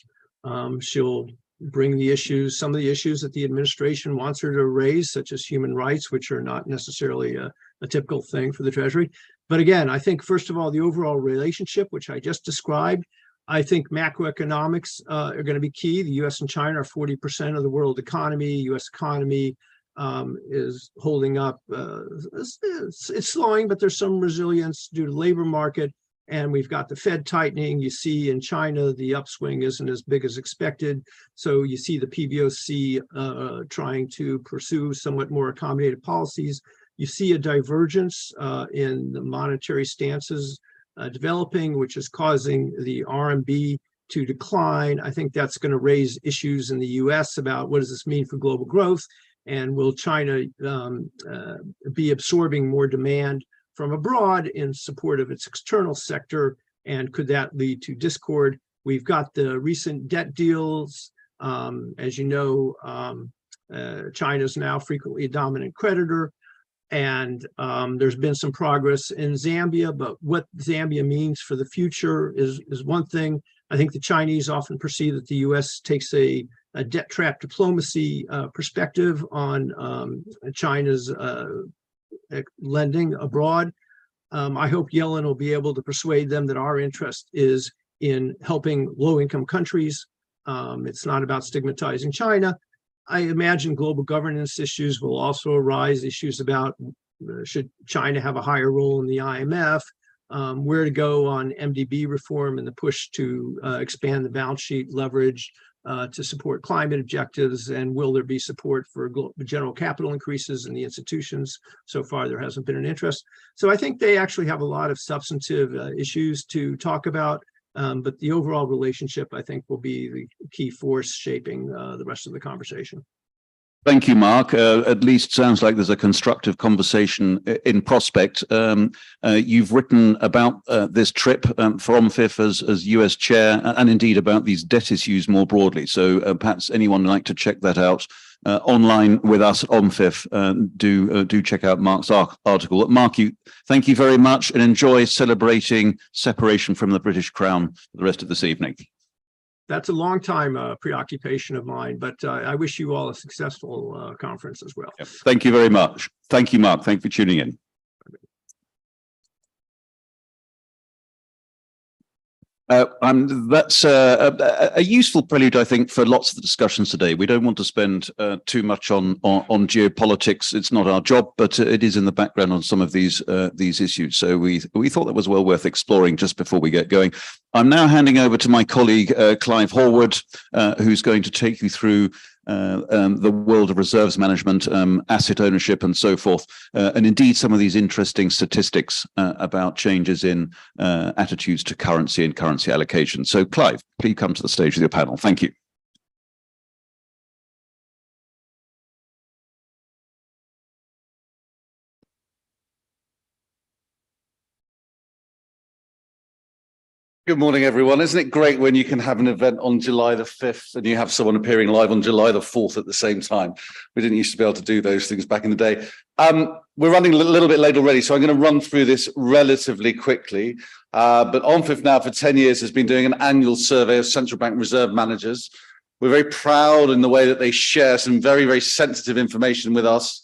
She'll bring the issues, some of the issues that the administration wants her to raise, such as human rights, which are not necessarily a typical thing for the Treasury. But again, I think, first of all, the overall relationship, which I just described, I think macroeconomics are going to be key. The US and China are 40% of the world economy. US economy is holding up. It's slowing, but there's some resilience due to labor market. And we've got the Fed tightening. You see in China, the upswing isn't as big as expected. So you see the PBOC trying to pursue somewhat more accommodative policies. You see a divergence in the monetary stances developing, which is causing the RMB to decline. I think that's going to raise issues in the US about what does this mean for global growth, and will China be absorbing more demand from abroad in support of its external sector, and could that lead to discord? We've got the recent debt deals. As you know, China is now frequently a dominant creditor. And there's been some progress in Zambia, but what Zambia means for the future is one thing. I think the Chinese often perceive that the US takes a debt trap diplomacy perspective on China's lending abroad. I hope Yellen will be able to persuade them that our interest is in helping low-income countries. It's not about stigmatizing China. I imagine global governance issues will also arise, issues about should China have a higher role in the IMF, where to go on MDB reform and the push to expand the balance sheet leverage to support climate objectives, and will there be support for general capital increases in the institutions? So far, there hasn't been an interest. So I think they actually have a lot of substantive issues to talk about. But the overall relationship, I think, will be the key force shaping the rest of the conversation. Thank you, Mark. At least sounds like there's a constructive conversation in prospect. You've written about this trip for OMFIF as US chair, and indeed about these debt issues more broadly. So perhaps anyone would like to check that out online with us at OMFIF, do check out Mark's article. Mark, thank you very much, and enjoy celebrating separation from the British Crown for the rest of this evening. That's a long time preoccupation of mine, but I wish you all a successful conference as well. Yep. Thank you very much. Thank you, Mark. Thank you for tuning in. That's a useful prelude, I think, for lots of the discussions today. We don't want to spend too much on geopolitics. It's not our job, but it is in the background on some of these issues. So we thought that was well worth exploring just before we get going. I'm now handing over to my colleague Clive Horwood, who's going to take you through the world of reserves management, asset ownership, and so forth, and indeed some of these interesting statistics about changes in attitudes to currency and currency allocation. So, Clive, please come to the stage with your panel. Thank you. Good morning, everyone. Isn't it great when you can have an event on July the 5th and you have someone appearing live on July the 4th at the same time? We didn't used to be able to do those things back in the day. We're running a little bit late already, so I'm going to run through this relatively quickly. But OMFIF now for 10 years has been doing an annual survey of central bank reserve managers. We're very proud in the way that they share some very, very sensitive information with us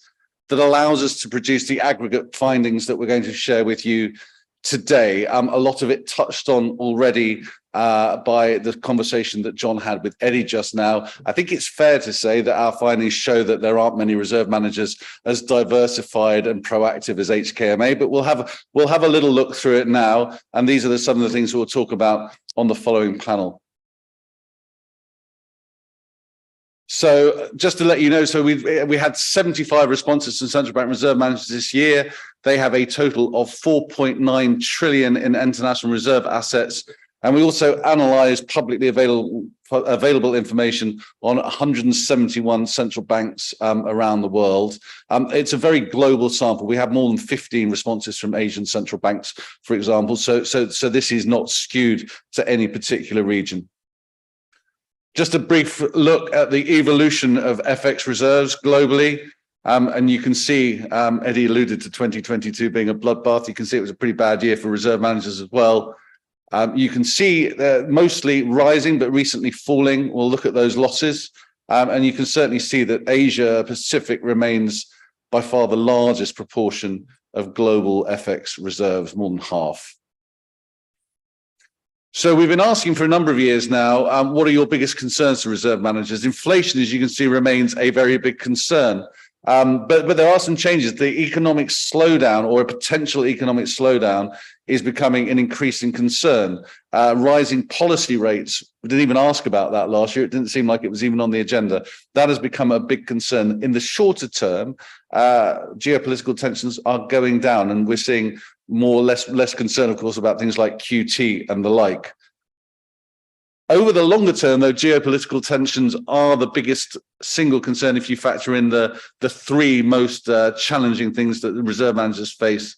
that allows us to produce the aggregate findings that we're going to share with you today. A lot of it touched on already by the conversation that John had with Eddie just now. I think it's fair to say that our findings show that there aren't many reserve managers as diversified and proactive as HKMA, but we'll have a little look through it now. And these are some of the things we'll talk about on the following panel. So just to let you know, so we had 75 responses from central bank reserve managers this year. They have a total of 4.9 trillion in international reserve assets. And we also analysed publicly available information on 171 central banks around the world. It's a very global sample. We have more than 15 responses from Asian central banks, for example. So this is not skewed to any particular region. Just a brief look at the evolution of FX reserves globally. And you can see, Eddie alluded to 2022 being a bloodbath. You can see it was a pretty bad year for reserve managers as well. You can see mostly rising, but recently falling. We'll look at those losses. And you can certainly see that Asia Pacific remains by far the largest proportion of global FX reserves, more than half. So we've been asking for a number of years now, what are your biggest concerns to reserve managers? Inflation, as you can see, remains a very big concern. But there are some changes. The economic slowdown or a potential economic slowdown is becoming an increasing concern. Rising policy rates, we didn't even ask about that last year. It didn't seem like it was even on the agenda. That has become a big concern. In the shorter term, geopolitical tensions are going down, and we're seeing less concern, of course, about things like QT and the like. Over the longer term, though, geopolitical tensions are the biggest single concern if you factor in the three most challenging things that the reserve managers face.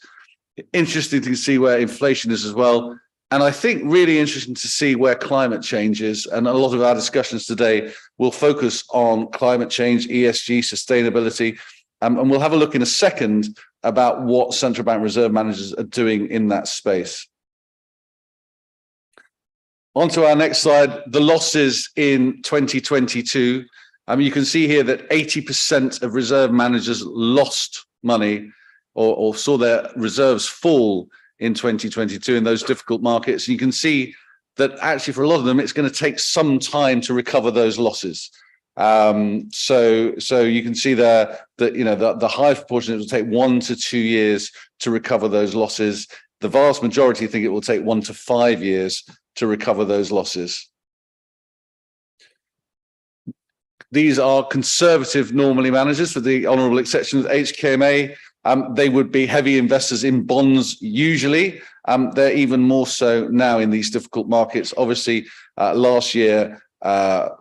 Interesting to see where inflation is as well. And I think really interesting to see where climate change is. And a lot of our discussions today will focus on climate change, ESG, sustainability. And we'll have a look in a second about what central bank reserve managers are doing in that space. On to our next slide, the losses in 2022. You can see here that 80% of reserve managers lost money or saw their reserves fall in 2022 in those difficult markets. And you can see that actually for a lot of them, it's going to take some time to recover those losses. So you can see there that, the high proportion, it will take 1 to 2 years to recover those losses. The vast majority think it will take 1 to 5 years to recover those losses. These are conservative normally managers, with the honourable exception of HKMA. They would be heavy investors in bonds usually. They're even more so now in these difficult markets. Obviously, last year, the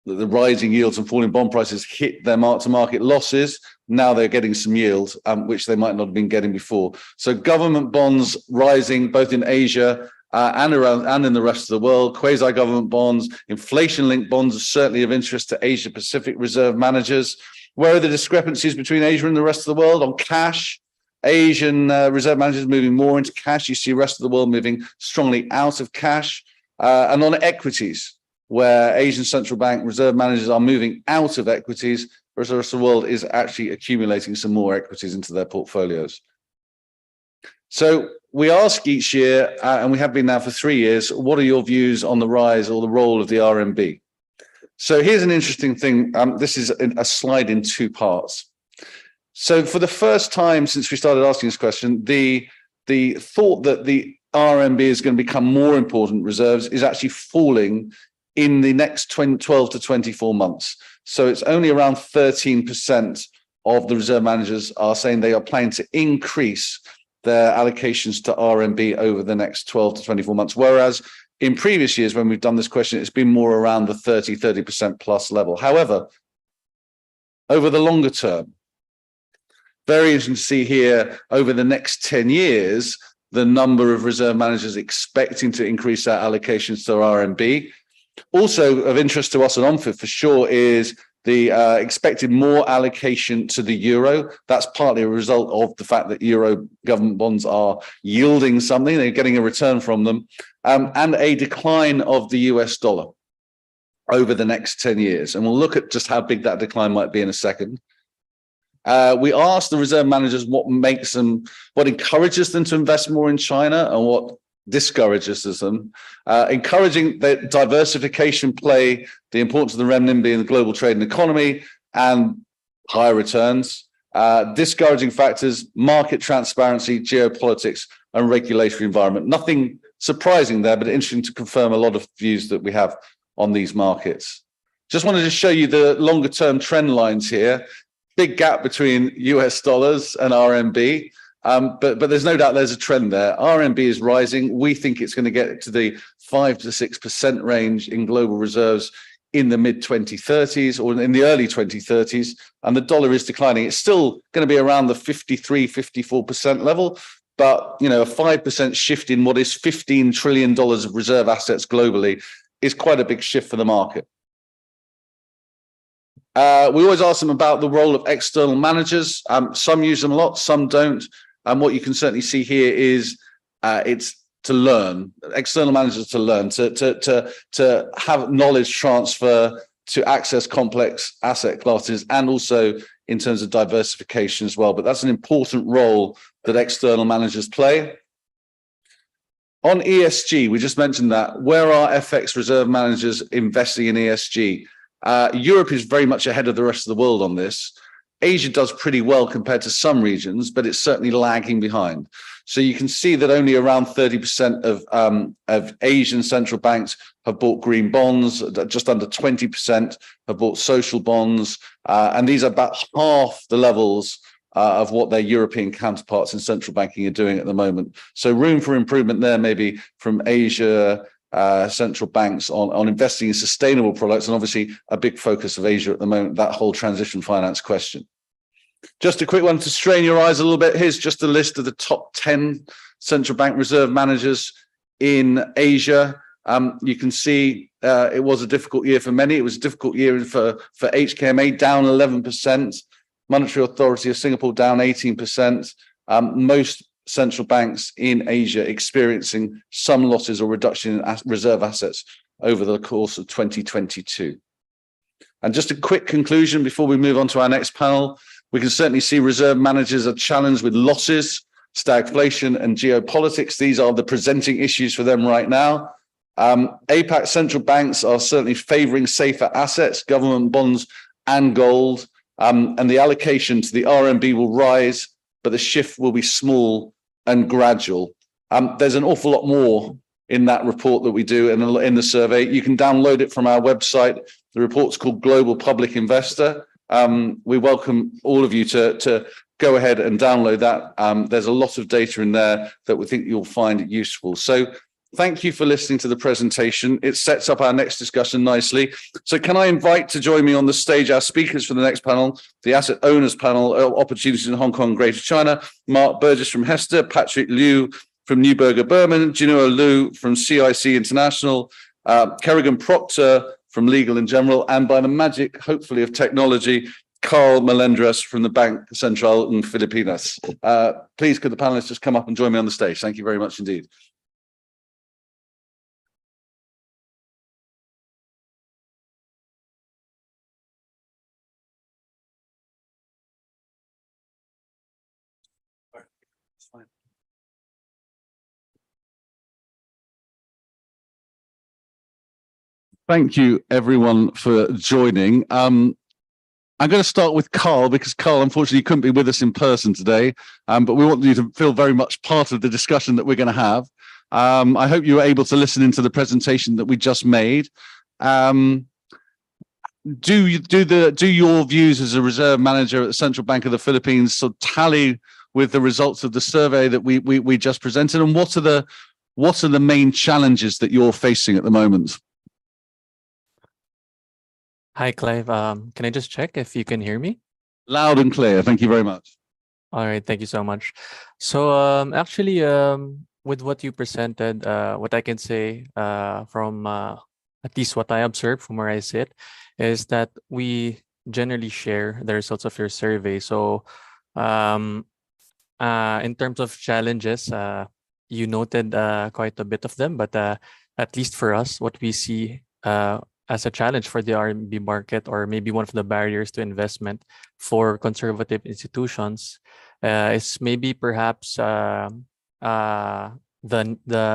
rising yields and falling bond prices hit their mark-to-market losses. Now they're getting some yield, which they might not have been getting before. So government bonds rising both in Asia and in the rest of the world. Quasi-government bonds, inflation-linked bonds are certainly of interest to Asia Pacific reserve managers. Where are the discrepancies between Asia and the rest of the world? On cash, Asian reserve managers moving more into cash. You see the rest of the world moving strongly out of cash. And on equities, where Asian central bank reserve managers are moving out of equities, whereas the rest of the world is actually accumulating some more equities into their portfolios. So we ask each year, and we have been now for 3 years, what are your views on the rise or the role of the RMB? So here's an interesting thing. This is a slide in 2 parts. So for the first time since we started asking this question, the thought that the RMB is going to become more important reserves is actually falling in the next 12 to 24 months. So it's only around 13% of the reserve managers are saying they are planning to increase their allocations to RMB over the next 12 to 24 months. Whereas in previous years, when we've done this question, it's been more around the 30% plus level. However, over the longer term, very interesting to see here over the next 10 years, the number of reserve managers expecting to increase their allocations to RMB. Also of interest to us at OMFIF for sure is the expected more allocation to the euro. That's partly a result of the fact that euro government bonds are yielding something, they're getting a return from them, and a decline of the US dollar. over the next 10 years. And we'll look at just how big that decline might be in a second. We asked the reserve managers what encourages them to invest more in China and what discourages them. Encouraging the diversification play, the importance of the renminbi in the global trade and economy, and higher returns. Discouraging factors, market transparency, geopolitics, and regulatory environment. Nothing surprising there, but interesting to confirm a lot of views that we have on these markets. Just wanted to show you the longer term trend lines here. Big gap between US dollars and RMB, but there's no doubt there's a trend there. RMB is rising. We think it's going to get to the 5 to 6% range in global reserves in the mid 2030s or in the early 2030s, and the dollar is declining. It's still going to be around the 53, 54% level, but you know, a 5% shift in what is $15 trillion of reserve assets globally is quite a big shift for the market. We always ask them about the role of external managers. Some use them a lot, some don't. And what you can certainly see here is it's to learn, external managers to learn, to have knowledge transfer, to access complex asset classes, and also in terms of diversification as well. But that's an important role that external managers play. On ESG, we just mentioned that. Where are FX reserve managers investing in ESG? Europe is very much ahead of the rest of the world on this. Asia does pretty well compared to some regions, but it's certainly lagging behind. So you can see that only around 30% of Asian central banks have bought green bonds, just under 20% have bought social bonds, and these are about half the levels of what their European counterparts in central banking are doing at the moment. So room for improvement there, maybe from Asia, central banks on investing in sustainable products, and obviously a big focus of Asia at the moment, that whole transition finance question. Just a quick one to strain your eyes a little bit. Here's just a list of the top 10 central bank reserve managers in Asia. You can see it was a difficult year for many. It was a difficult year for HKMA, down 11%. Monetary Authority of Singapore down 18%. Most central banks in Asia experiencing some losses or reduction in reserve assets over the course of 2022. And just a quick conclusion before we move on to our next panel. We can certainly see reserve managers are challenged with losses, stagflation, and geopolitics. These are the presenting issues for them right now. APAC central banks are certainly favoring safer assets, government bonds, and gold. And the allocation to the RMB will rise, but the shift will be small and gradual. There's an awful lot more in that report that we do in the survey. You can download it from our website. The report's called Global Public Investor. We welcome all of you to go ahead and download that. There's a lot of data in there that we think you'll find useful. So thank you for listening to the presentation. It sets up our next discussion nicely. So can I invite to join me on the stage our speakers for the next panel, the Asset Owners Panel, Opportunities in Hong Kong and Greater China, Mark Burgess from Hester, Patrick Liu from Neuberger Berman, Jinua Liu from CIC International, Kerrigan Proctor from Legal in General, and by the magic, hopefully, of technology, Carl Melendres from the Bank Central in Filipinas. Please, could the panelists just come up and join me on the stage? Thank you very much indeed. Thank you, everyone, for joining. I'm going to start with Carl, because Carl, unfortunately, couldn't be with us in person today, but we want you to feel very much part of the discussion that we're going to have. I hope you were able to listen into the presentation that we just made. Do your views as a reserve manager at the Central Bank of the Philippines sort of tally with the results of the survey that we just presented? And what are the main challenges that you're facing at the moment? Hi, Clive. Can I just check if you can hear me? Loud and clear. Thank you very much. All right. Thank you so much. So actually, with what you presented, what I can say from at least what I observed from where I sit is that we generally share the results of your survey. So in terms of challenges, you noted quite a bit of them, but at least for us, what we see as a challenge for the RMB market, or maybe one of the barriers to investment for conservative institutions, is maybe perhaps the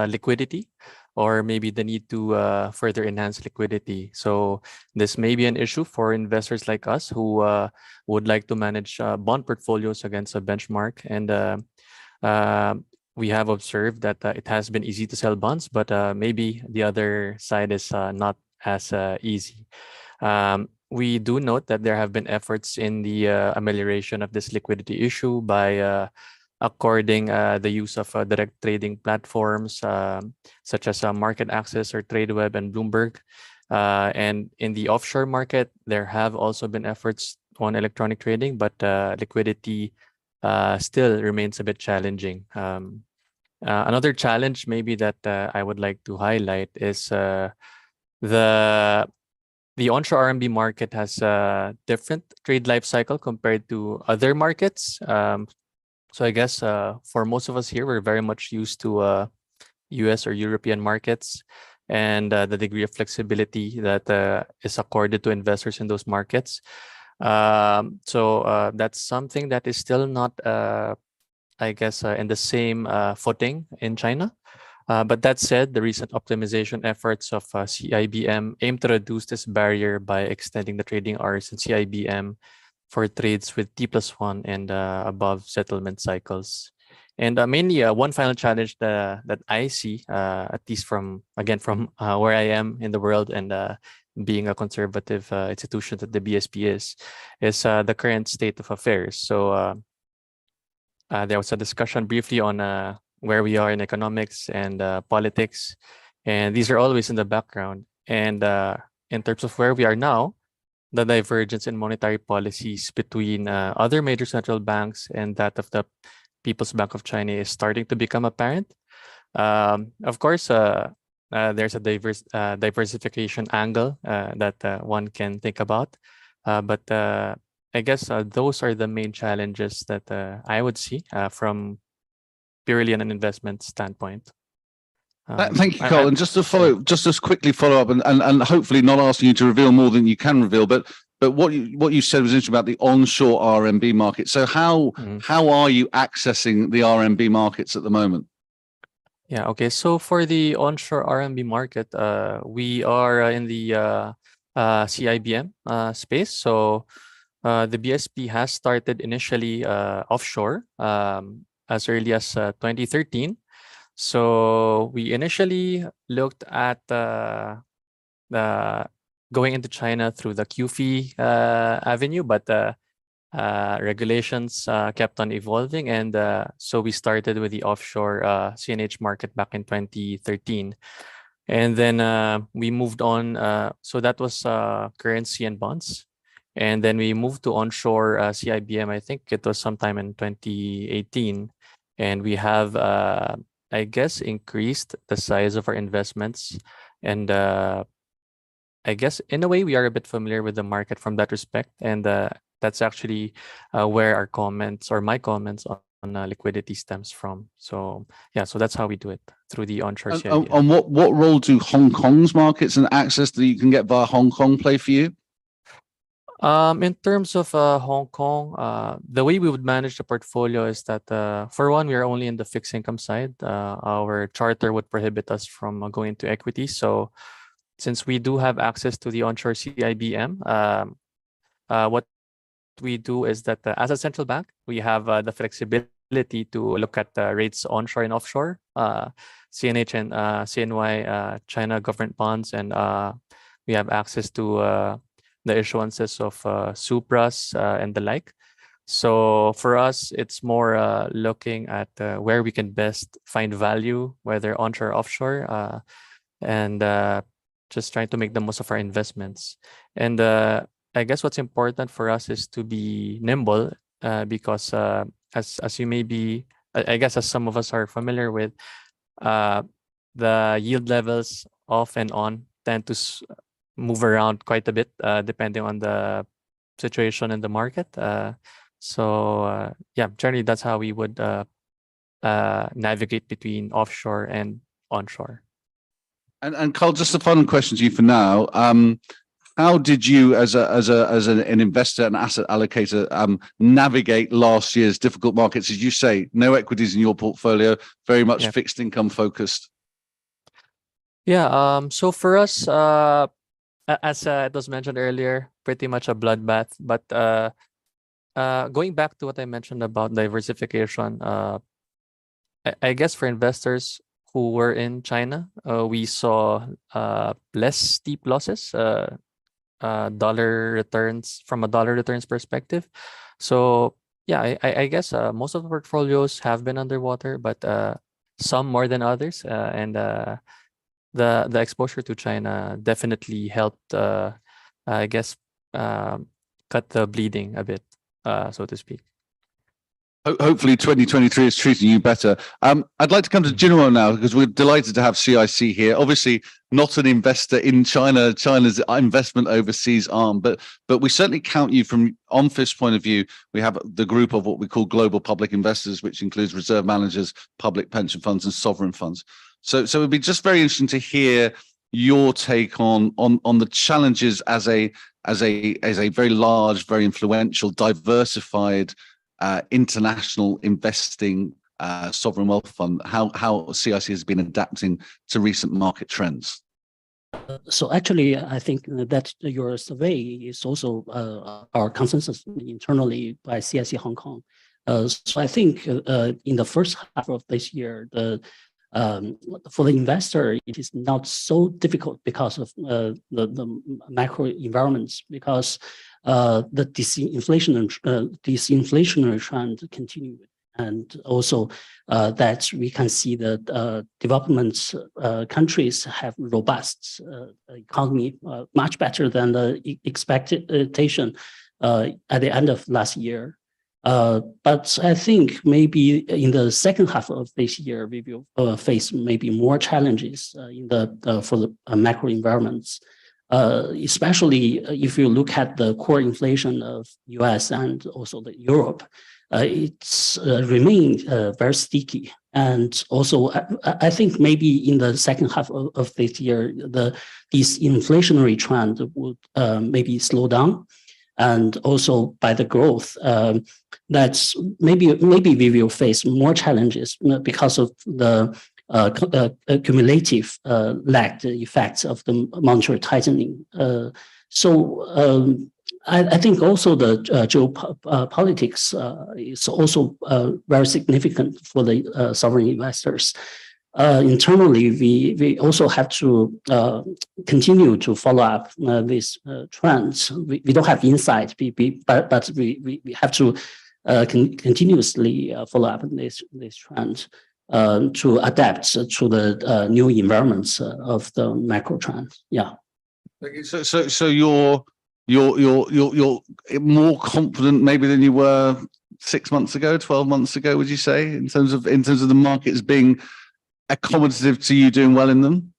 liquidity, or maybe the need to further enhance liquidity. So this may be an issue for investors like us who would like to manage bond portfolios against a benchmark. And we have observed that it has been easy to sell bonds, but maybe the other side is not as easy. We do note that there have been efforts in the amelioration of this liquidity issue by according the use of direct trading platforms such as Market Access or TradeWeb and Bloomberg. And in the offshore market, there have also been efforts on electronic trading, but liquidity still remains a bit challenging. Another challenge maybe that I would like to highlight is the onshore RMB market has a different trade life cycle compared to other markets. So I guess for most of us here, we're very much used to US or European markets, and the degree of flexibility that is accorded to investors in those markets. So that's something that is still not, I guess, in the same footing in China. But that said, the recent optimization efforts of CIBM aim to reduce this barrier by extending the trading hours in CIBM for trades with T+1 and above settlement cycles. And mainly one final challenge that I see, at least from where I am in the world and being a conservative institution that the BSP is the current state of affairs. So there was a discussion briefly on where we are in economics and politics, and these are always in the background. And in terms of where we are now, the divergence in monetary policies between other major central banks and that of the People's Bank of China is starting to become apparent. Of course, there's a diversification angle that one can think about, but I guess those are the main challenges that I would see from purely an investment standpoint. Thank you, Colin. Just to quickly follow up, and hopefully not asking you to reveal more than you can reveal, but what you said was interesting about the onshore RMB market. So how are you accessing the RMB markets at the moment? Yeah. Okay. So for the onshore RMB market, we are in the CIBM space. So the BSP has started initially offshore as early as 2013. So we initially looked at going into China through the QFII avenue, but regulations kept on evolving, and so we started with the offshore CNH market back in 2013. And then we moved on. So that was currency and bonds. And then we moved to onshore CIBM, I think it was sometime in 2018. And we have, I guess, increased the size of our investments. And I guess in a way, we are a bit familiar with the market from that respect. And that's actually where our comments, or my comments on liquidity stems from. So yeah, so that's how we do it, through the onshore CIBM. And what role do Hong Kong's markets and access that you can get via Hong Kong play for you? In terms of Hong Kong, the way we would manage the portfolio is that, for one, we are only in the fixed income side. Our charter would prohibit us from going into equity. So since we do have access to the onshore CIBM, what we do is that as a central bank, we have the flexibility to look at rates onshore and offshore, CNH and CNY, China government bonds, and we have access to the issuances of Supras and the like. So for us, it's more looking at where we can best find value, whether onshore or offshore, and just trying to make the most of our investments. And I guess what's important for us is to be nimble, because as you may be, I guess as some of us are familiar with, the yield levels off and on tend to move around quite a bit depending on the situation in the market. So yeah, generally that's how we would navigate between offshore and onshore. And Carl, just a final question to you for now. How did you, as an investor and asset allocator, navigate last year's difficult markets? As you say, no equities in your portfolio, very much fixed income focused. Yeah. So for us, as it was mentioned earlier, pretty much a bloodbath. But going back to what I mentioned about diversification, I guess for investors who were in China, we saw less steep losses. Dollar returns from a dollar returns perspective. So yeah, I guess most of the portfolios have been underwater, but some more than others. And the exposure to China definitely helped, I guess, cut the bleeding a bit, so to speak. Hopefully 2023 is treating you better. I'd like to come to Jinwo now, because we're delighted to have CIC here. Obviously not an investor in China, China's investment overseas arm, but we certainly count you from OMFIF's point of view. We have the group of what we call global public investors, which includes reserve managers, public pension funds and sovereign funds. So it'd be just very interesting to hear your take on the challenges as a very large, very influential, diversified international investing sovereign wealth fund, how CIC has been adapting to recent market trends. So actually, I think that your survey is also our consensus internally by CIC Hong Kong. So I think in the first half of this year, for the investor, it is not so difficult because of the macro environments, because the disinflationary trend continued, and also that we can see that development countries have robust economy, much better than the expectation at the end of last year. But I think maybe in the second half of this year, we will face maybe more challenges for the macro environments. Especially if you look at the core inflation of US and also the Europe, it's remained very sticky. And also, I think maybe in the second half of this year, this inflationary trend would maybe slow down. And also by the growth, that's maybe we will face more challenges because of the cumulative lagged effects of the monetary tightening. I think also the geopolitics is also very significant for the sovereign investors. Internally, we also have to continue to follow up these trends. We don't have insight, but we have to continuously follow up these trends. To adapt to the new environments of the macro trends. Yeah. So you're more confident maybe than you were 6 months ago, 12 months ago, would you say, in terms of the markets being accommodative to you doing well in them?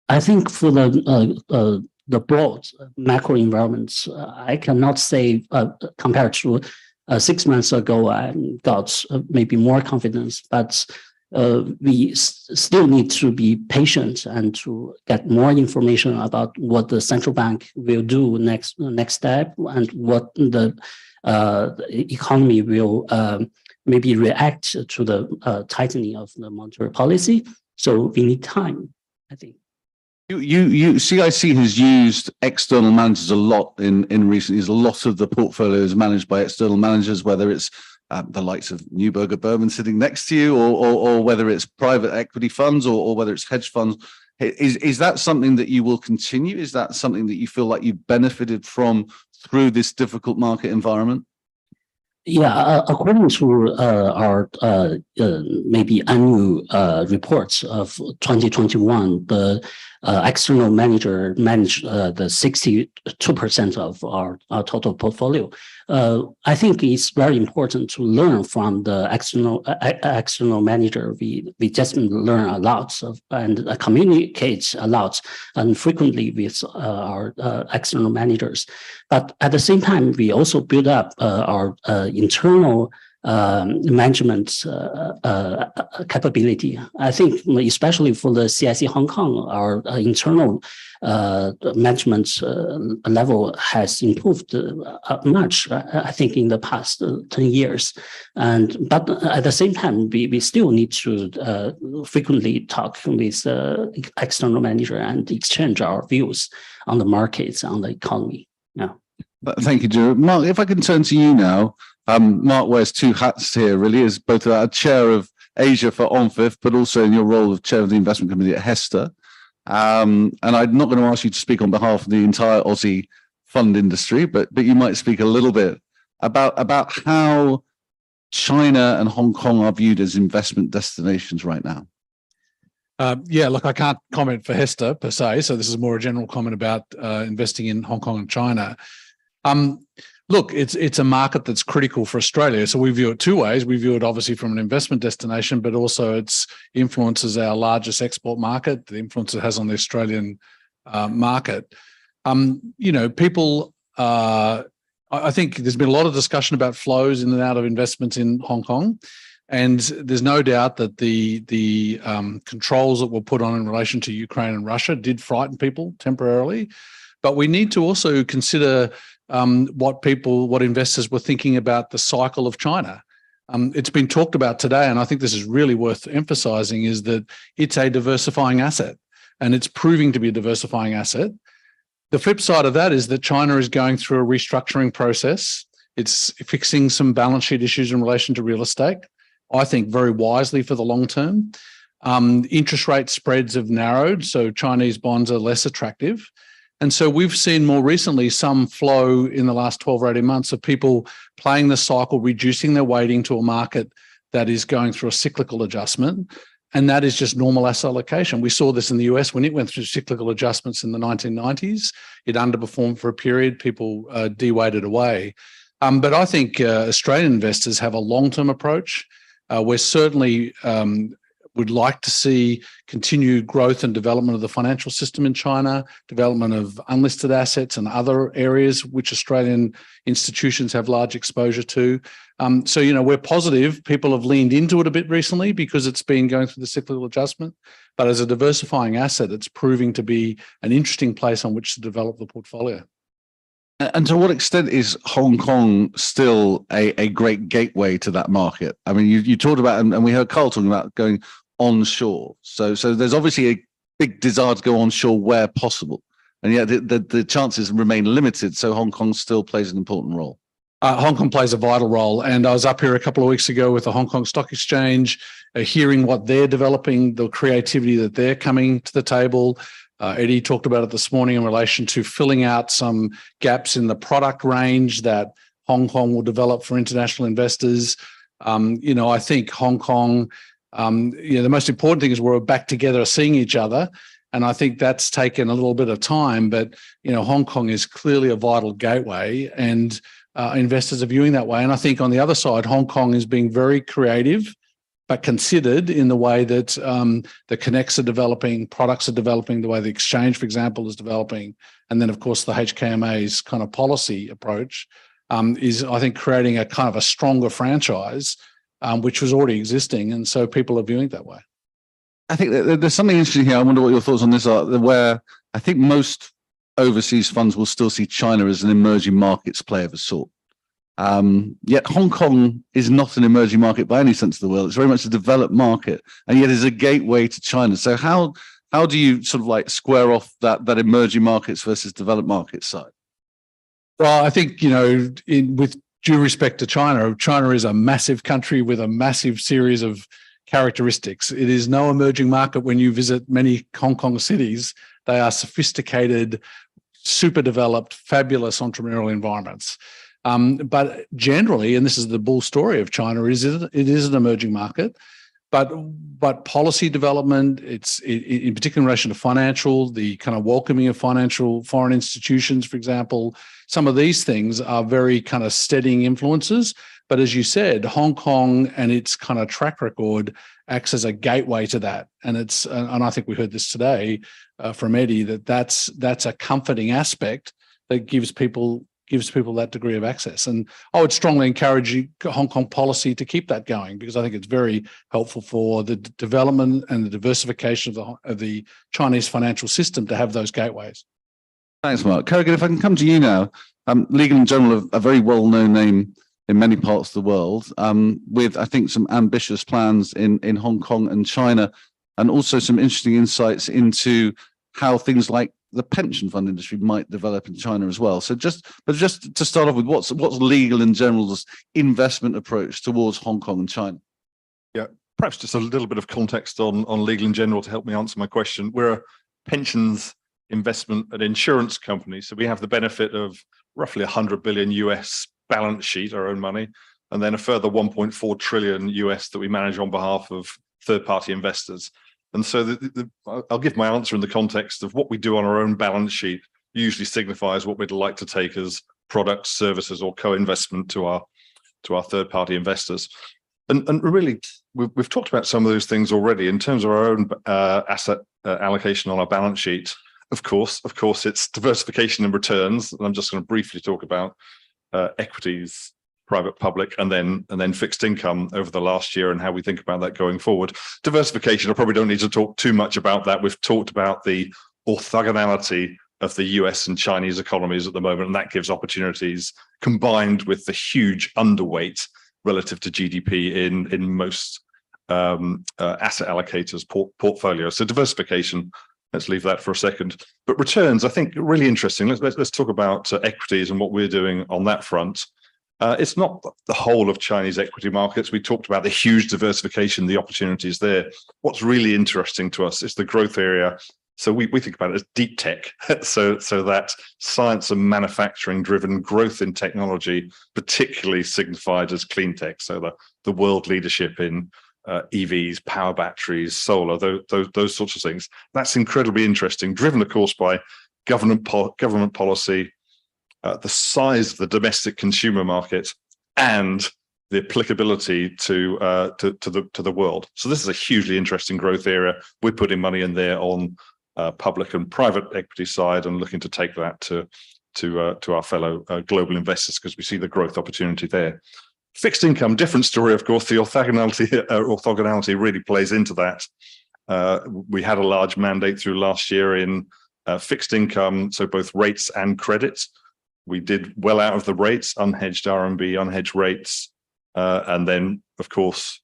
I think for the broad macro environments, I cannot say compared to 6 months ago, I got maybe more confidence, but we still need to be patient and to get more information about what the central bank will do next step, and what the economy will maybe react to the tightening of the monetary policy. So we need time, I think. CIC has used external managers a lot in recent years. A lot of the portfolio is managed by external managers, whether it's the likes of Neuberger Berman sitting next to you, or whether it's private equity funds, or whether it's hedge funds. Is that something that you will continue? Is that something that you feel like you've benefited from through this difficult market environment? Yeah, according to our maybe annual reports of 2021, the external manager managed the 62% of our total portfolio. I think it's very important to learn from the external manager. We just learn a lot and communicate a lot and frequently with our external managers. But at the same time, we also build up our internal management capability. I think especially for the CIC Hong Kong, our internal management level has improved much, I think, in the past 10 years. But at the same time, we still need to frequently talk with external manager and exchange our views on the markets, on the economy. Yeah. Thank you, Drew. Mark, if I can turn to you now. Mark wears two hats here, really, as both a chair of Asia for OMFIF, but also in your role of chair of the investment committee at Hester. And I'm not going to ask you to speak on behalf of the entire Aussie fund industry, but you might speak a little bit about how China and Hong Kong are viewed as investment destinations right now. Yeah, look, I can't comment for Hester per se, so this is more a general comment about investing in Hong Kong and China. Look, it's a market that's critical for Australia. So we view it two ways. We view it obviously from an investment destination, but also its influences our largest export market, the influence it has on the Australian market. People, I think there's been a lot of discussion about flows in and out of investments in Hong Kong. And there's no doubt that the controls that were put on in relation to Ukraine and Russia did frighten people temporarily. But we need to also consider what investors were thinking about the cycle of China. It's been talked about today, and I think this is really worth emphasizing, is that it's a diversifying asset, and it's proving to be a diversifying asset. The flip side of that is that China is going through a restructuring process. It's fixing some balance sheet issues in relation to real estate, I think very wisely for the long term. Interest rate spreads have narrowed, so Chinese bonds are less attractive. And so we've seen more recently some flow in the last 12 or 18 months of people playing the cycle, reducing their weighting to a market that is going through a cyclical adjustment. And that is just normal asset allocation. We saw this in the US when it went through cyclical adjustments in the 1990s. It underperformed for a period. People de-weighted away. But I think Australian investors have a long-term approach. We're certainly would like to see continued growth and development of the financial system in China, development of unlisted assets and other areas which Australian institutions have large exposure to. So, we're positive. People have leaned into it a bit recently because it's been going through the cyclical adjustment. But as a diversifying asset, it's proving to be an interesting place on which to develop the portfolio. And to what extent is Hong Kong still a great gateway to that market? I mean, you talked about, and we heard Carl talking about going onshore. So there's obviously a big desire to go onshore where possible. And yet the chances remain limited. So Hong Kong still plays an important role. Hong Kong plays a vital role. And I was up here a couple of weeks ago with the Hong Kong Stock Exchange, hearing what they're developing, the creativity that they're coming to the table. Eddie talked about it this morning in relation to filling out some gaps in the product range that Hong Kong will develop for international investors. I think Hong Kong, the most important thing is we're back together seeing each other. And I think that's taken a little bit of time, but, Hong Kong is clearly a vital gateway and investors are viewing that way. And I think on the other side, Hong Kong is being very creative, but considered in the way that the connects are developing, products are developing, the way the exchange, for example, is developing. And then, of course, the HKMA's kind of policy approach is, I think, creating a kind of a stronger franchise, which was already existing. And so people are viewing it that way. I think there's something interesting here. I wonder what your thoughts on this are, where I think most overseas funds will still see China as an emerging markets play of a sort. Yet Hong Kong is not an emerging market by any sense of the word. It's very much a developed market, and yet is a gateway to China. So how do you sort of like square off that emerging markets versus developed markets side? Well, I think, with due respect to China, China is a massive country with a massive series of characteristics. It is no emerging market when you visit many Hong Kong cities. They are sophisticated, super developed, fabulous entrepreneurial environments. But generally, and this is the bull story of China, it is an emerging market. But policy development, it's in particular in relation to financial, the kind of welcoming of financial foreign institutions, for example, some of these things are very kind of steadying influences. But as you said, Hong Kong and its kind of track record acts as a gateway to that. And I think we heard this today from Eddie, that's a comforting aspect that gives people gives people that degree of access. And I would strongly encourage Hong Kong policy to keep that going, because I think it's very helpful for the development and the diversification of the Chinese financial system to have those gateways. Thanks, Mark. Kerrigan, if I can come to you now. Legal & General, a very well-known name in many parts of the world, with, I think, some ambitious plans in Hong Kong and China, and also some interesting insights into how things like the pension fund industry might develop in China as well. So just to start off with, what's Legal & General's investment approach towards Hong Kong and China? Yeah, perhaps just a little bit of context on Legal & General to help me answer my question. We're a pensions investment and insurance company, so we have the benefit of roughly 100 billion US balance sheet, our own money, and then a further 1.4 trillion US that we manage on behalf of third-party investors. And so I'll give my answer in the context of what we do on our own balance sheet usually signifies what we'd like to take as products, services, or co-investment to our third-party investors. And really, we've talked about some of those things already in terms of our own asset allocation on our balance sheet. Of course, it's diversification and returns. And I'm just going to briefly talk about equities, private, public, and then fixed income over the last year and how we think about that going forward. Diversification, I probably don't need to talk too much about that. We've talked about the orthogonality of the US and Chinese economies at the moment, and that gives opportunities combined with the huge underweight relative to GDP in most asset allocators' portfolios. So diversification, let's leave that for a second. But returns, I think, really interesting. Let's talk about equities and what we're doing on that front. It's not the whole of Chinese equity markets. We talked about the huge diversification, the opportunities there. What's really interesting to us is the growth area. So we think about it as deep tech. so that science and manufacturing driven growth in technology, particularly signified as clean tech. So the world leadership in EVs, power batteries, solar, those sorts of things. That's incredibly interesting, driven, of course, by government policy, the size of the domestic consumer market, and the applicability to the world. So this is a hugely interesting growth area. We're putting money in there on public and private equity side, and looking to take that to our fellow global investors because we see the growth opportunity there. Fixed income, different story, of course. The orthogonality really plays into that. We had a large mandate through last year in fixed income, so both rates and credits. We did well out of the rates, unhedged RMB, unhedged rates, and then, of course,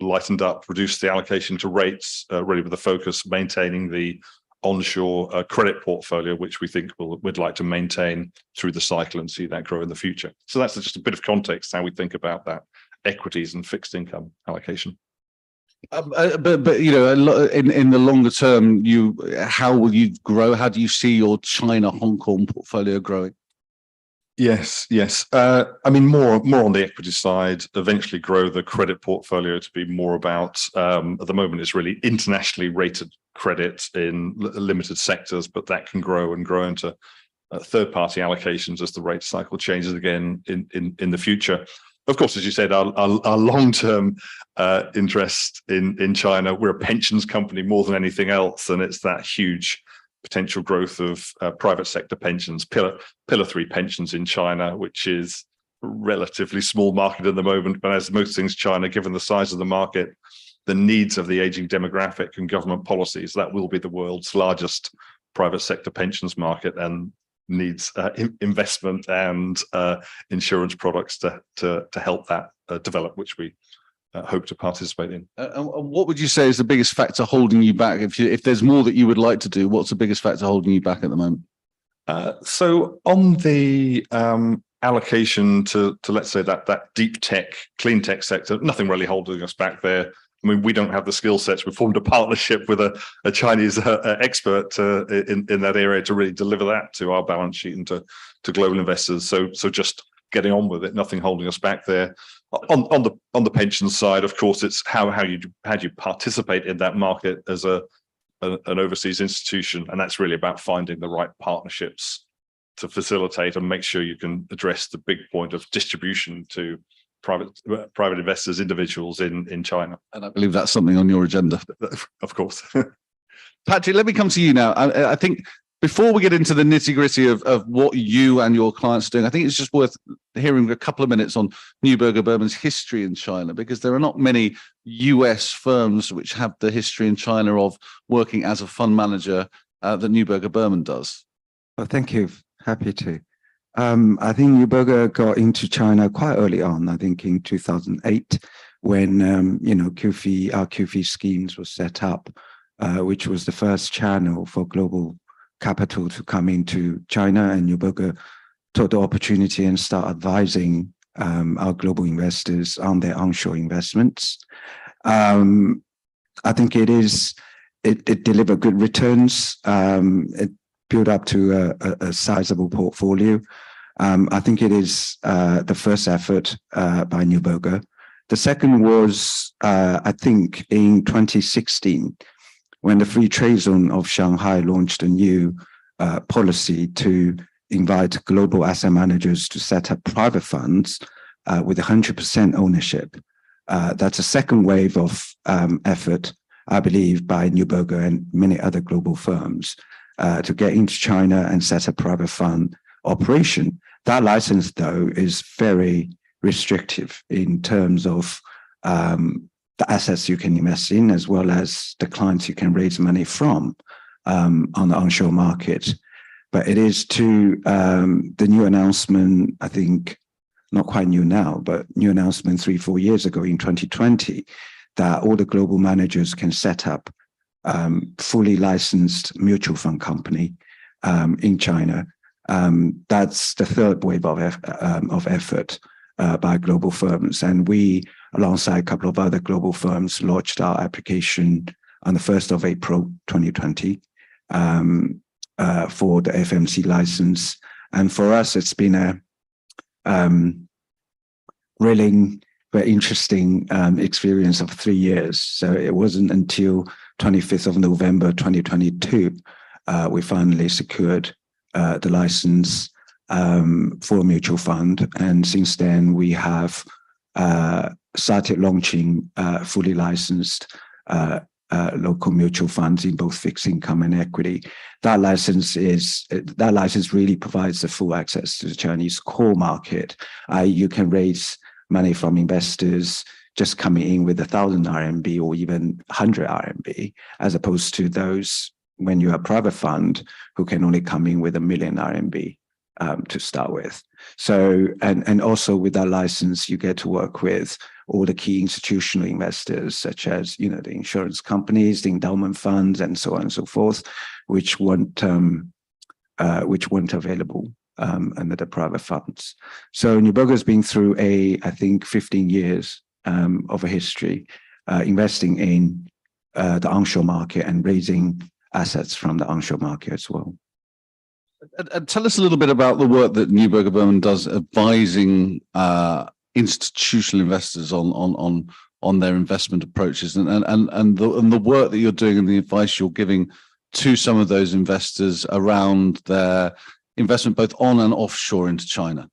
lightened up, reduced the allocation to rates, really with the focus maintaining the onshore credit portfolio, which we think we'd like to maintain through the cycle and see that grow in the future. So that's just a bit of context how we think about that equities and fixed income allocation. But you know, in the longer term, how will you grow? How do you see your China Hong Kong portfolio growing? Yes. I mean, more on the equity side, eventually grow the credit portfolio to be more about, at the moment, it's really internationally rated credit in limited sectors, but that can grow into third-party allocations as the rate cycle changes again in the future. Of course, as you said, our long-term interest in China, we're a pensions company more than anything else, and it's that huge potential growth of private sector pensions, pillar 3 pensions in China, which is a relatively small market at the moment. But as most things China, given the size of the market, the needs of the aging demographic and government policies, that will be the world's largest private sector pensions market, and needs investment and insurance products to help that develop, which we hope to participate in. What would you say is the biggest factor holding you back? If there's more that you would like to do, what's the biggest factor holding you back at the moment? So on the allocation to let's say that deep tech, clean tech sector, nothing really holding us back there. I mean, we don't have the skill sets. We formed a partnership with a Chinese expert in that area to really deliver that to our balance sheet and to global investors. So just getting on with it, nothing holding us back there. On the pension side, of course, it's how you participate in that market as an overseas institution, and that's really about finding the right partnerships to facilitate and make sure you can address the big point of distribution to private investors, individuals in China. And I believe that's something on your agenda. Of course. Patrick, let me come to you now. I think before we get into the nitty-gritty of what you and your clients are doing, I think it's just worth hearing a couple of minutes on Neuberger Berman's history in China, because there are not many US firms which have the history in China of working as a fund manager that Neuberger Berman does. Well, thank you. Happy to. I think Neuberger got into China quite early on, I think in 2008, when, our QFII schemes were set up, which was the first channel for global capital to come into China, and Neuberger took the opportunity and start advising our global investors on their onshore investments. I think it delivered good returns. It built up to a sizable portfolio. I think it is the first effort by Neuberger. The second was, I think, in 2016, when the Free Trade Zone of Shanghai launched a new policy to invite global asset managers to set up private funds with 100% ownership. That's a second wave of effort, I believe, by Neuberger and many other global firms to get into China and set up private fund operation. That license, though, is very restrictive in terms of the assets you can invest in, as well as the clients you can raise money from on the onshore market. But it is to the new announcement, I think, not quite new now, but new announcement 3-4 years ago in 2020, that all the global managers can set up fully licensed mutual fund company in China. That's the third wave of effort by global firms. And we, alongside a couple of other global firms, launched our application on the 1st of April 2020 for the FMC license. And for us, it's been a really very interesting experience of 3 years. So it wasn't until 25th of November 2022 we finally secured the license for a mutual fund. And since then, we have started launching fully licensed local mutual funds in both fixed income and equity. That license really provides the full access to the Chinese core market. You can raise money from investors just coming in with 1,000 RMB or even 100 RMB, as opposed to those when you're a private fund who can only come in with 1 million RMB to start with. So, and also with that license, you get to work with all the key institutional investors, such as, the insurance companies, the endowment funds, and so on and so forth, which weren't available under the private funds. So Neuberger has been through I think 15 years of a history investing in the onshore market and raising assets from the onshore market as well. Tell us a little bit about the work that Neuberger Berman does advising institutional investors on their investment approaches and the work that you're doing and the advice you're giving to some of those investors around their investment both on and offshore into China.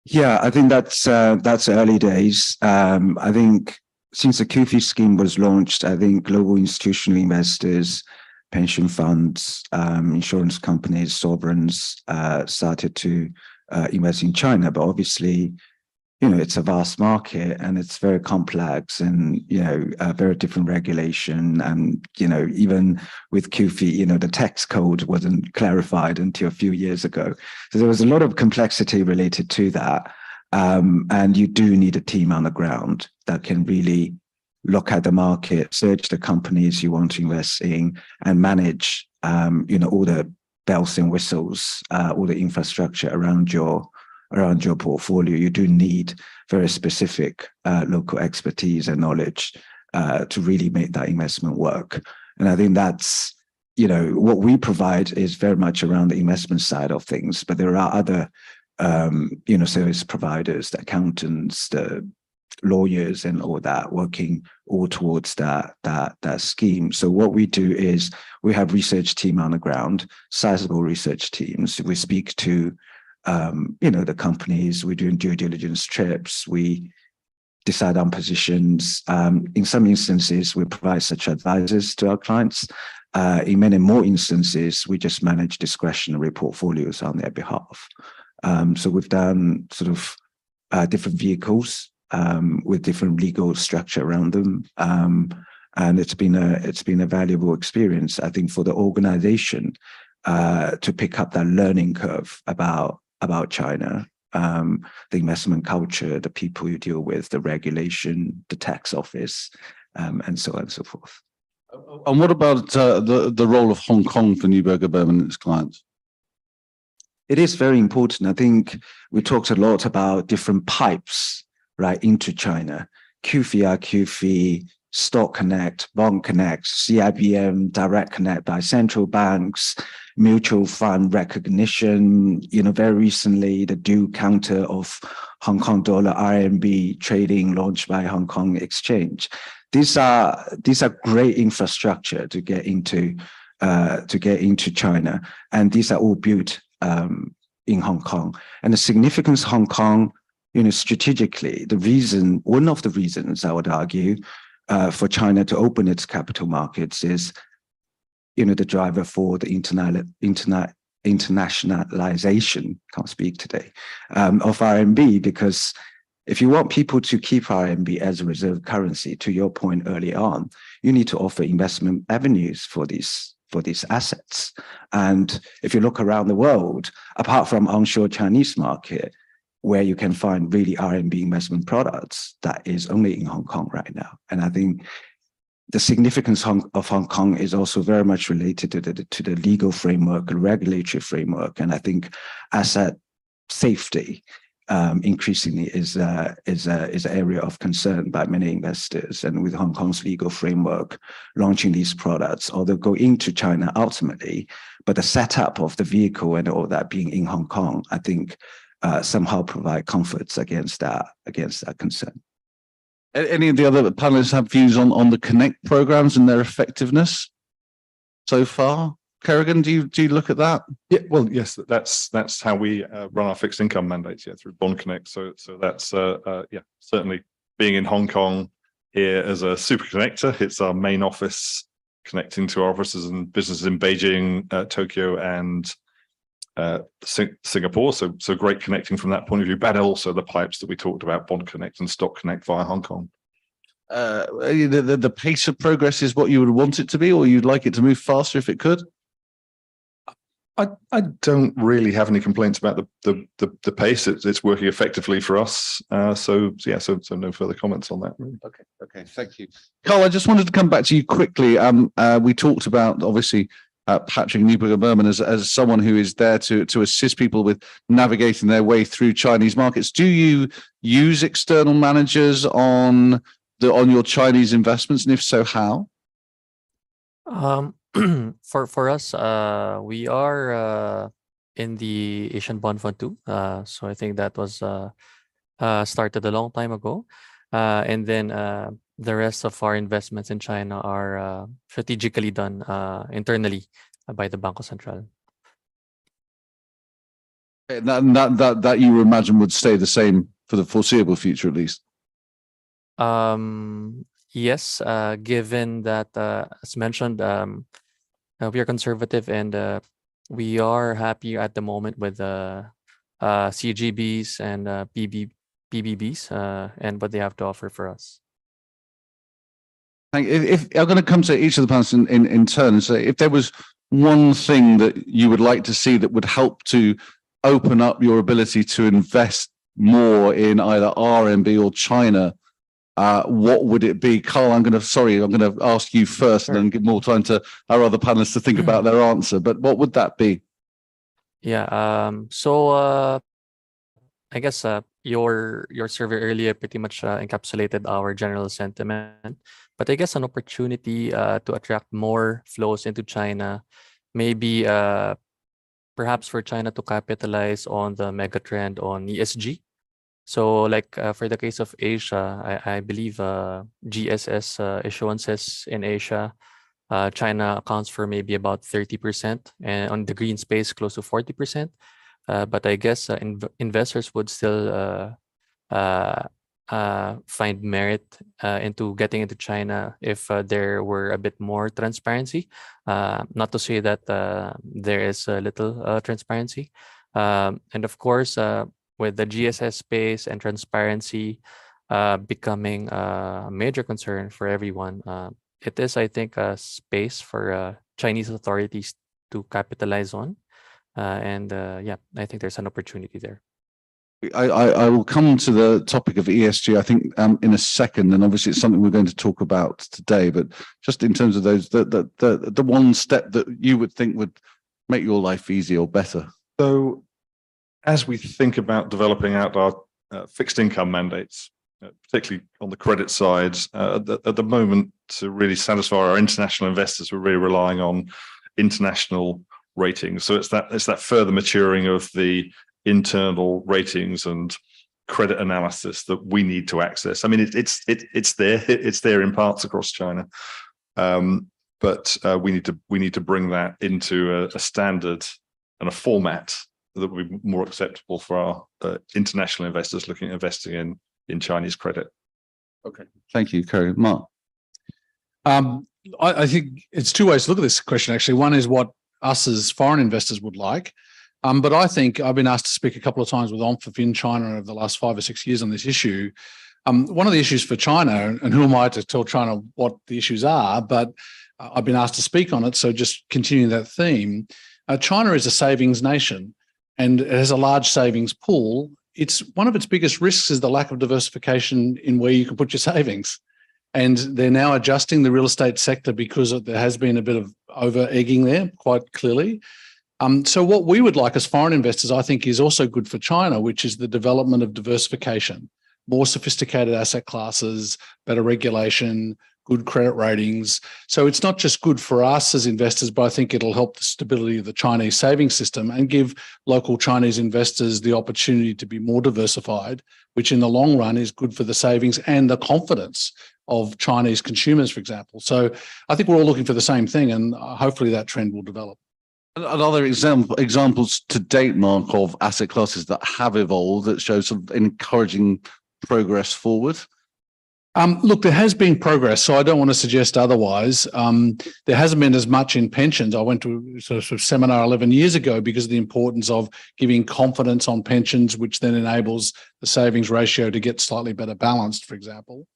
Yeah, I think that's early days. I think since the QFII scheme was launched, I think global institutional investors, pension funds, insurance companies, sovereigns started to invest in China. But obviously, it's a vast market and it's very complex and, a very different regulation. And, even with QFII, the tax code wasn't clarified until a few years ago. So there was a lot of complexity related to that. And you do need a team on the ground that can really look at the market, search the companies you want to invest in, and manage, all the bells and whistles, all the infrastructure around your portfolio. You do need very specific local expertise and knowledge to really make that investment work. And I think that's, what we provide is very much around the investment side of things. But there are other, service providers, the accountants, the lawyers and all that, working all towards that scheme. So what we do is we have research team on the ground, sizable research teams. We speak to the companies, we're doing due diligence trips, we decide on positions. In some instances, we provide such advisors to our clients. In many more instances, we just manage discretionary portfolios on their behalf. So we've done sort of different vehicles with different legal structure around them. And it's been a valuable experience, I think, for the organization to pick up that learning curve about China, the investment culture, the people you deal with, the regulation, the tax office, and so on and so forth. And what about the role of Hong Kong for Neuberger Berman and its clients? It is very important. I think we talked a lot about different pipes, right, into China. QFII, RQFI, Stock Connect, Bond Connect, CIBM, Direct Connect by central banks, mutual fund recognition. Very recently, the dual counter of Hong Kong dollar RMB trading launched by Hong Kong Exchange. These are great infrastructure to get into China, and these are all built in Hong Kong. And the significance of Hong Kong, strategically, one of the reasons I would argue for China to open its capital markets is, the driver for the internationalization, can't speak today, of RMB, because if you want people to keep RMB as a reserve currency, to your point early on, you need to offer investment avenues for these assets. And if you look around the world, apart from onshore Chinese market, where you can find really RMB investment products, that is only in Hong Kong right now. And I think the significance of Hong Kong is also very much related to the legal framework, the regulatory framework. And I think asset safety increasingly is an area of concern by many investors. And with Hong Kong's legal framework launching these products, although go into China ultimately, but the setup of the vehicle and all that being in Hong Kong, I think somehow provide comforts against that concern. Any of the other panelists have views on the Connect programs and their effectiveness so far? Kerrigan, do you look at that? Yeah, well, yes, that's how we run our fixed income mandates, through Bond Connect. So that's certainly being in Hong Kong here as a super connector. It's our main office connecting to our offices and businesses in Beijing, Tokyo, and Singapore. So great connecting from that point of view, but also the pipes that we talked about, Bond Connect and Stock Connect via Hong Kong. The pace of progress is what you would want it to be, or you'd like it to move faster if it could? I don't really have any complaints about the pace. It's working effectively for us. So no further comments on that. Really. Okay, thank you, Carl. I just wanted to come back to you quickly. We talked about obviously Patrick Neuberger Berman as someone who is there to assist people with navigating their way through Chinese markets. Do you use external managers on your Chinese investments, and if so, how? For us, we are in the Asian Bond Fund too. So I think that was started a long time ago. And then the rest of our investments in China are strategically done internally by the Banco Central. That you imagine would stay the same for the foreseeable future, at least. Yes, given that, as mentioned, we are conservative and we are happy at the moment with CGBs and PBBs and what they have to offer for us. If I'm going to come to each of the panelists in turn and say, if there was one thing that you would like to see that would help to open up your ability to invest more in either RMB or China, what would it be? Carl, I'm going to ask you first. Sure. And then give more time to our other panelists to think about their answer. But what would that be? Yeah. I guess your survey earlier pretty much encapsulated our general sentiment. But I guess an opportunity to attract more flows into China, maybe perhaps for China to capitalize on the mega trend on ESG. So like for the case of Asia, I believe GSS issuances in Asia, China accounts for maybe about 30%, and on the green space close to 40%. But I guess investors would still find merit into getting into China if there were a bit more transparency. Not to say that there is a little transparency. And of course, with the GSS space and transparency becoming a major concern for everyone, it is, I think, a space for Chinese authorities to capitalize on. And yeah, I think there's an opportunity there. I will come to the topic of ESG, I think, in a second, and obviously it's something we're going to talk about today. But just in terms of those, the one step that you would think would make your life easier or better. So, as we think about developing out our fixed income mandates, particularly on the credit side, at the moment, to really satisfy our international investors, we're really relying on international ratings. So it's that further maturing of the internal ratings and credit analysis that we need to access. I mean, it's there in parts across China, but we need to bring that into a standard and a format that will be more acceptable for our international investors looking at investing in Chinese credit. Okay, thank you, Kerry. Mark. I think it's two ways to look at this question, actually. One is what us as foreign investors would like. But I think I've been asked to speak a couple of times with OMFIF in China over the last 5 or 6 years on this issue. One of the issues for China, and who am I to tell China what the issues are, but I've been asked to speak on it, so just continuing that theme. China is a savings nation, and it has a large savings pool. It's one of its biggest risks is the lack of diversification in where you can put your savings. And they're now adjusting the real estate sector because there has been a bit of over-egging there, quite clearly. So what we would like as foreign investors, I think, is also good for China, which is the development of diversification, more sophisticated asset classes, better regulation, good credit ratings. So it's not just good for us as investors, but I think it'll help the stability of the Chinese savings system and give local Chinese investors the opportunity to be more diversified, which in the long run is good for the savings and the confidence of Chinese consumers, for example. So I think we're all looking for the same thing, and hopefully that trend will develop. And other examples to date, Mark, of asset classes that have evolved that show some encouraging progress forward? Look, there has been progress, so I don't want to suggest otherwise. There hasn't been as much in pensions. I went to a sort of seminar 11 years ago because of the importance of giving confidence on pensions, which then enables the savings ratio to get slightly better balanced, for example.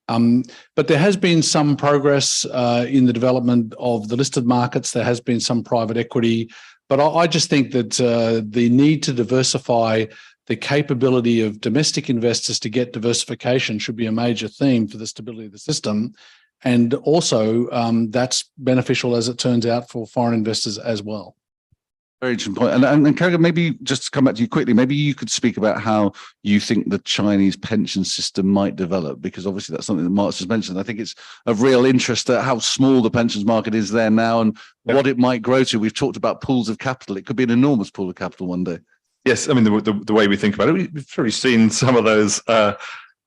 But there has been some progress in the development of the listed markets. There has been some private equity, but I just think that the need to diversify the capability of domestic investors to get diversification should be a major theme for the stability of the system. And also that's beneficial, as it turns out, for foreign investors as well. Very interesting point. And Kerrigan, maybe just to come back to you quickly, maybe you could speak about how you think the Chinese pension system might develop, because obviously that's something that Mark's just mentioned. I think it's of real interest at how small the pensions market is there now and what it might grow to. We've talked about pools of capital. It could be an enormous pool of capital one day. Yes, I mean, the way we think about it, we've already seen some of those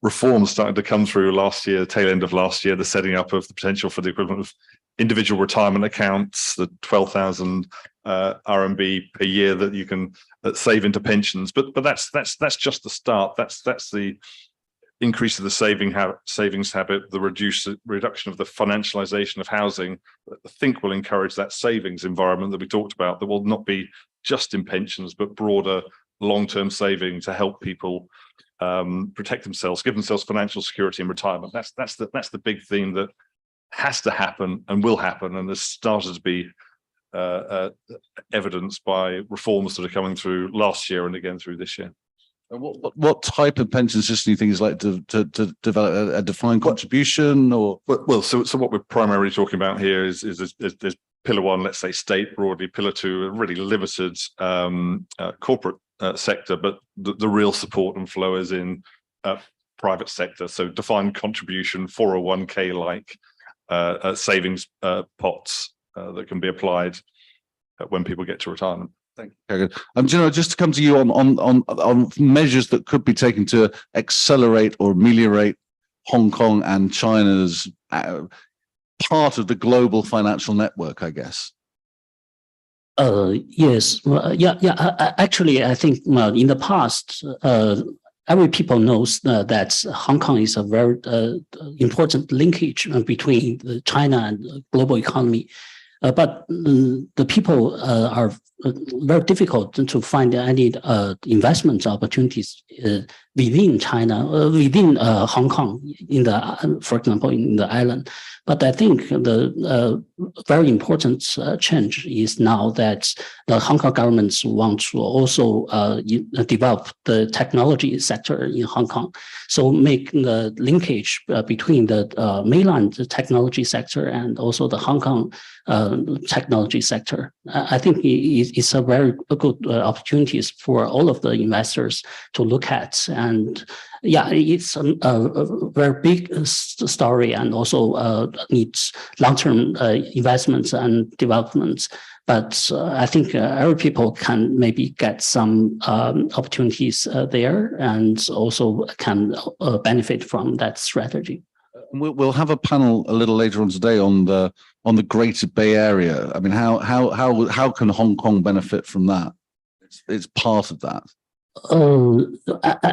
reforms starting to come through last year, tail end of last year, the setting up of the potential for the equivalent of individual retirement accounts, the 12,000 RMB per year that you can save into pensions. But that's just the start. That's the increase of the savings habit, the reduction of the financialization of housing. I think will encourage that savings environment that we talked about, that will not be just in pensions, but broader long-term saving to help people protect themselves, give themselves financial security in retirement. That's the big theme that has to happen and will happen, and has started to be evidenced by reforms that are coming through last year and again through this year. And what type of pension system do you think is like to develop a defined contribution, or? Well, so what we're primarily talking about here is Pillar 1, let's say state broadly, Pillar 2, a really limited corporate sector, but the real support and flow is in private sector. So defined contribution, 401k like savings pots that can be applied when people get to retirement. Thank you. Just to come to you on measures that could be taken to accelerate or ameliorate Hong Kong and China's part of the global financial network, I guess. Yes. Actually, I think in the past, every people knows that Hong Kong is a very important linkage between China and the global economy. But the people are very difficult to find any investment opportunities within China, within Hong Kong, for example, in the island. But I think the very important change is now that the Hong Kong governments want to also develop the technology sector in Hong Kong. So make the linkage between the mainland technology sector and also the Hong Kong technology sector. I think it's a very good opportunities for all of the investors to look at. And yeah, it's a very big story and also needs long-term investments and developments. But I think every people can maybe get some opportunities there and also can benefit from that strategy. We'll have a panel a little later on today on the Greater Bay Area. I mean, how can Hong Kong benefit from that? It's part of that.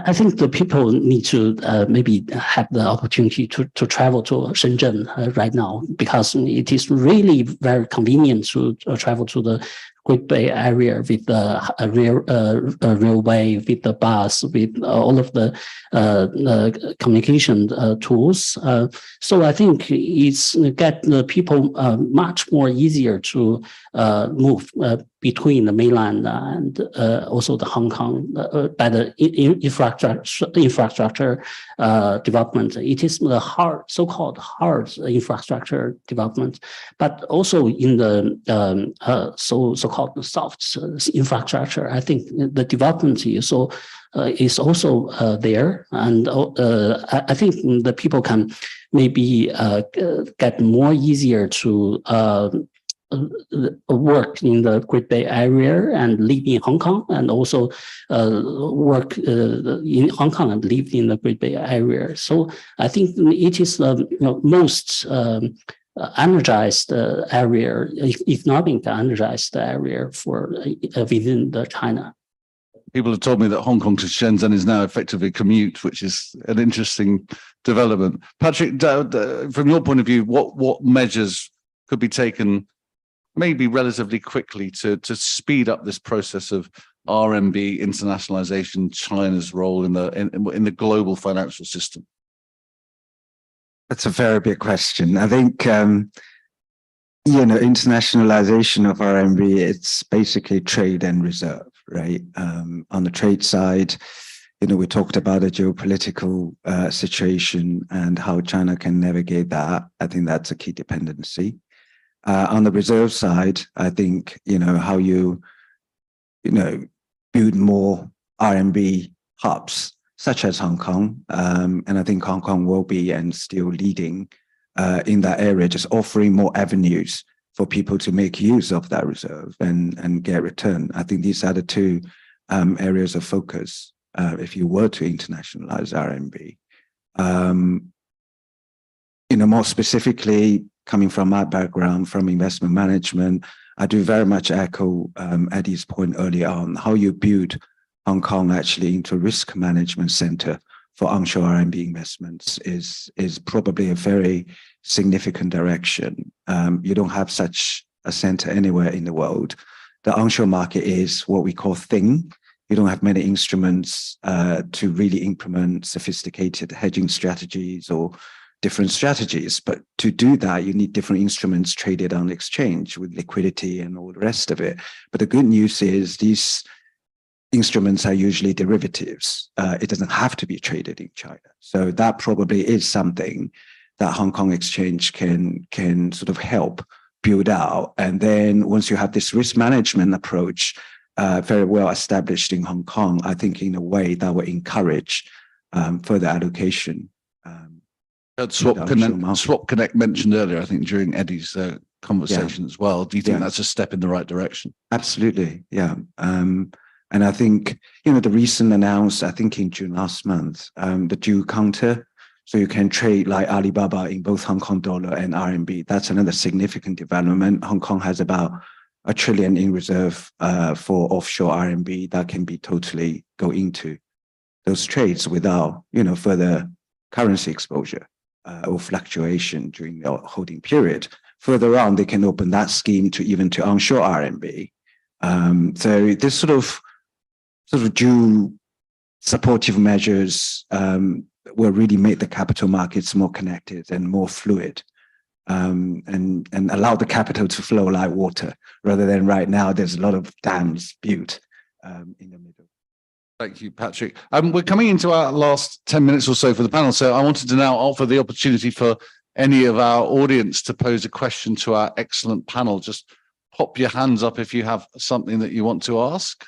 I think the people need to maybe have the opportunity to travel to Shenzhen right now, because it is really very convenient to travel to the Great Bay Area with the railway, with the bus, with all of the communication tools. So I think it's get the people much more easier to move between the mainland and also the Hong Kong by the infrastructure development. It is the so-called hard infrastructure development, but also in the so-called soft infrastructure. I think the development is also there, and I think the people can maybe get more easier to work in the Great Bay Area and live in Hong Kong, and also work in Hong Kong and live in the Great Bay Area. So I think it is the most energized area, economic energized area for within the China. People have told me that Hong Kong to Shenzhen is now effectively a commute, which is an interesting development. Patrick, from your point of view, what measures could be taken maybe relatively quickly to speed up this process of RMB internationalization, China's role in the global financial system? That's a very big question. I think, internationalization of RMB, it's basically trade and reserve, right? On the trade side, we talked about the geopolitical situation and how China can navigate that. I think that's a key dependency. On the reserve side, I think, how you build more RMB hubs, such as Hong Kong. And I think Hong Kong will be and still leading in that area, just offering more avenues for people to make use of that reserve and get return. I think these are the two areas of focus if you were to internationalize RMB. More specifically, coming from my background, from investment management, I do very much echo Eddie's point earlier on, how you build Hong Kong actually into a risk management center for onshore RMB investments is probably a very significant direction. You don't have such a center anywhere in the world. The onshore market is what we call thin. You don't have many instruments to really implement sophisticated hedging strategies or different strategies. But to do that, you need different instruments traded on the exchange with liquidity and all the rest of it. But the good news is these instruments are usually derivatives. It doesn't have to be traded in China. So that probably is something that Hong Kong Exchange can sort of help build out. And then once you have this risk management approach very well established in Hong Kong, I think in a way that will encourage further allocation. Swap Connect mentioned earlier, I think, during Eddie's conversation as well. Do you think that's a step in the right direction? Absolutely, yeah. And I think, the recent announced, I think in June last month, the dual counter, so you can trade like Alibaba in both Hong Kong dollar and RMB. That's another significant development. Hong Kong has about $1 trillion in reserve for offshore RMB that can be totally go into those trades without, further currency exposure or fluctuation during the holding period. Further on, they can open that scheme to onshore RMB. So this sort of dual supportive measures will really make the capital markets more connected and more fluid, and allow the capital to flow like water, rather than right now there's a lot of dams built in the middle. Thank you, Patrick. We're coming into our last 10 minutes or so for the panel, so I wanted to now offer the opportunity for any of our audience to pose a question to our excellent panel. Just pop your hands up if you have something that you want to ask.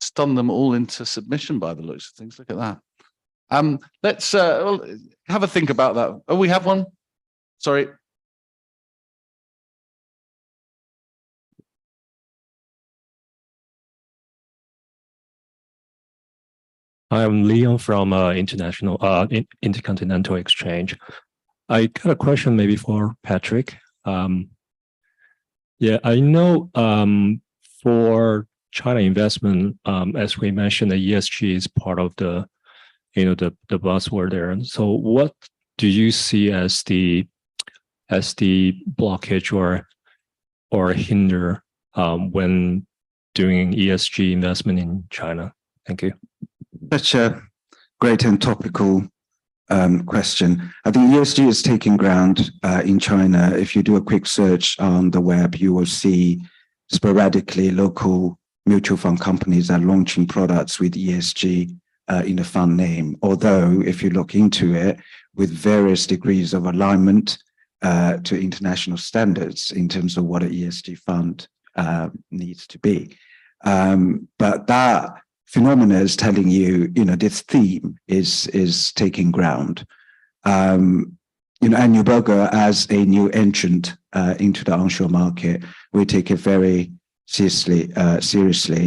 Stun them all into submission by the looks of things. Look at that. Let's have a think about that. Oh, we have one. Sorry. I'm Leon from Intercontinental Exchange. I got a question maybe for Patrick. Yeah, I know for China investment, as we mentioned, the ESG is part of the buzzword there. So what do you see as the blockage or hinder when doing ESG investment in China? Thank you. Such a great and topical question. I think ESG is taking ground in China. If you do a quick search on the web, you will see sporadically local mutual fund companies are launching products with ESG in the fund name. Although, if you look into it, with various degrees of alignment to international standards in terms of what an ESG fund needs to be. But that phenomena is telling you, this theme is taking ground. And Neuberger, as a new entrant into the onshore market, we take it very seriously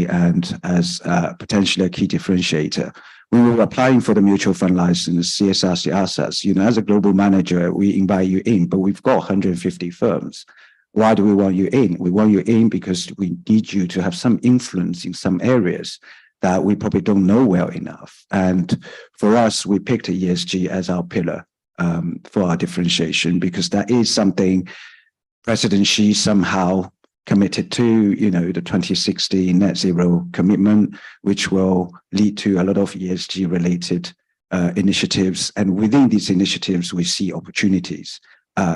and as potentially a key differentiator. We were applying for the mutual fund license, CSRC assets. As a global manager, we invite you in, but we've got 150 firms. Why do we want you in? We want you in because we need you to have some influence in some areas that we probably don't know well enough. And for us, we picked ESG as our pillar for our differentiation, because that is something President Xi somehow committed to, the 2060 net zero commitment, which will lead to a lot of ESG related initiatives. And within these initiatives, we see opportunities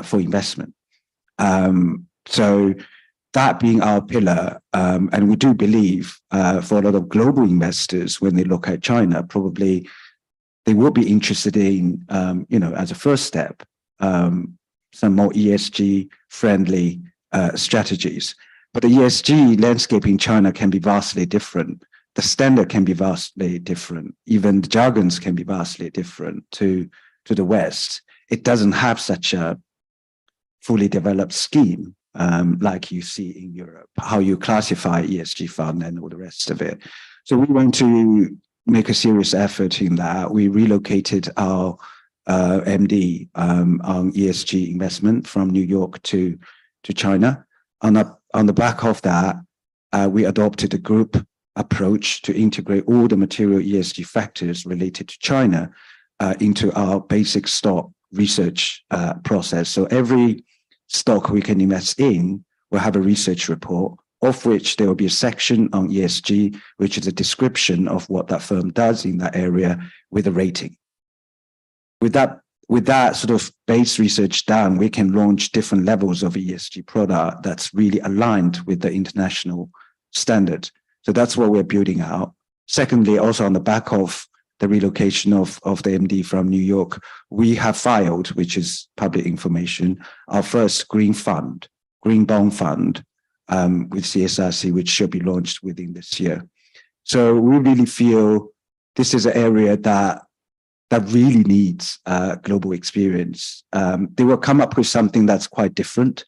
for investment. So that being our pillar, and we do believe for a lot of global investors, when they look at China, probably they will be interested in, as a first step, some more ESG friendly strategies. But the ESG landscape in China can be vastly different. The standard can be vastly different. Even the jargons can be vastly different to the West. It doesn't have such a fully developed scheme like you see in Europe, how you classify ESG fund and all the rest of it. So we want to make a serious effort in that. We relocated our MD on ESG investment from New York to China. On the back of that, we adopted a group approach to integrate all the material ESG factors related to China into our basic stock research process. So every stock we can invest in will have a research report, of which there will be a section on ESG, which is a description of what that firm does in that area with a rating. With that sort of base research done, we can launch different levels of ESG product that's really aligned with the international standard. So that's what we're building out. Secondly, also on the back of the relocation of the MD from New York, we have filed, which is public information, our first green bond fund with CSRC, which should be launched within this year. So we really feel this is an area that really needs global experience. They will come up with something that's quite different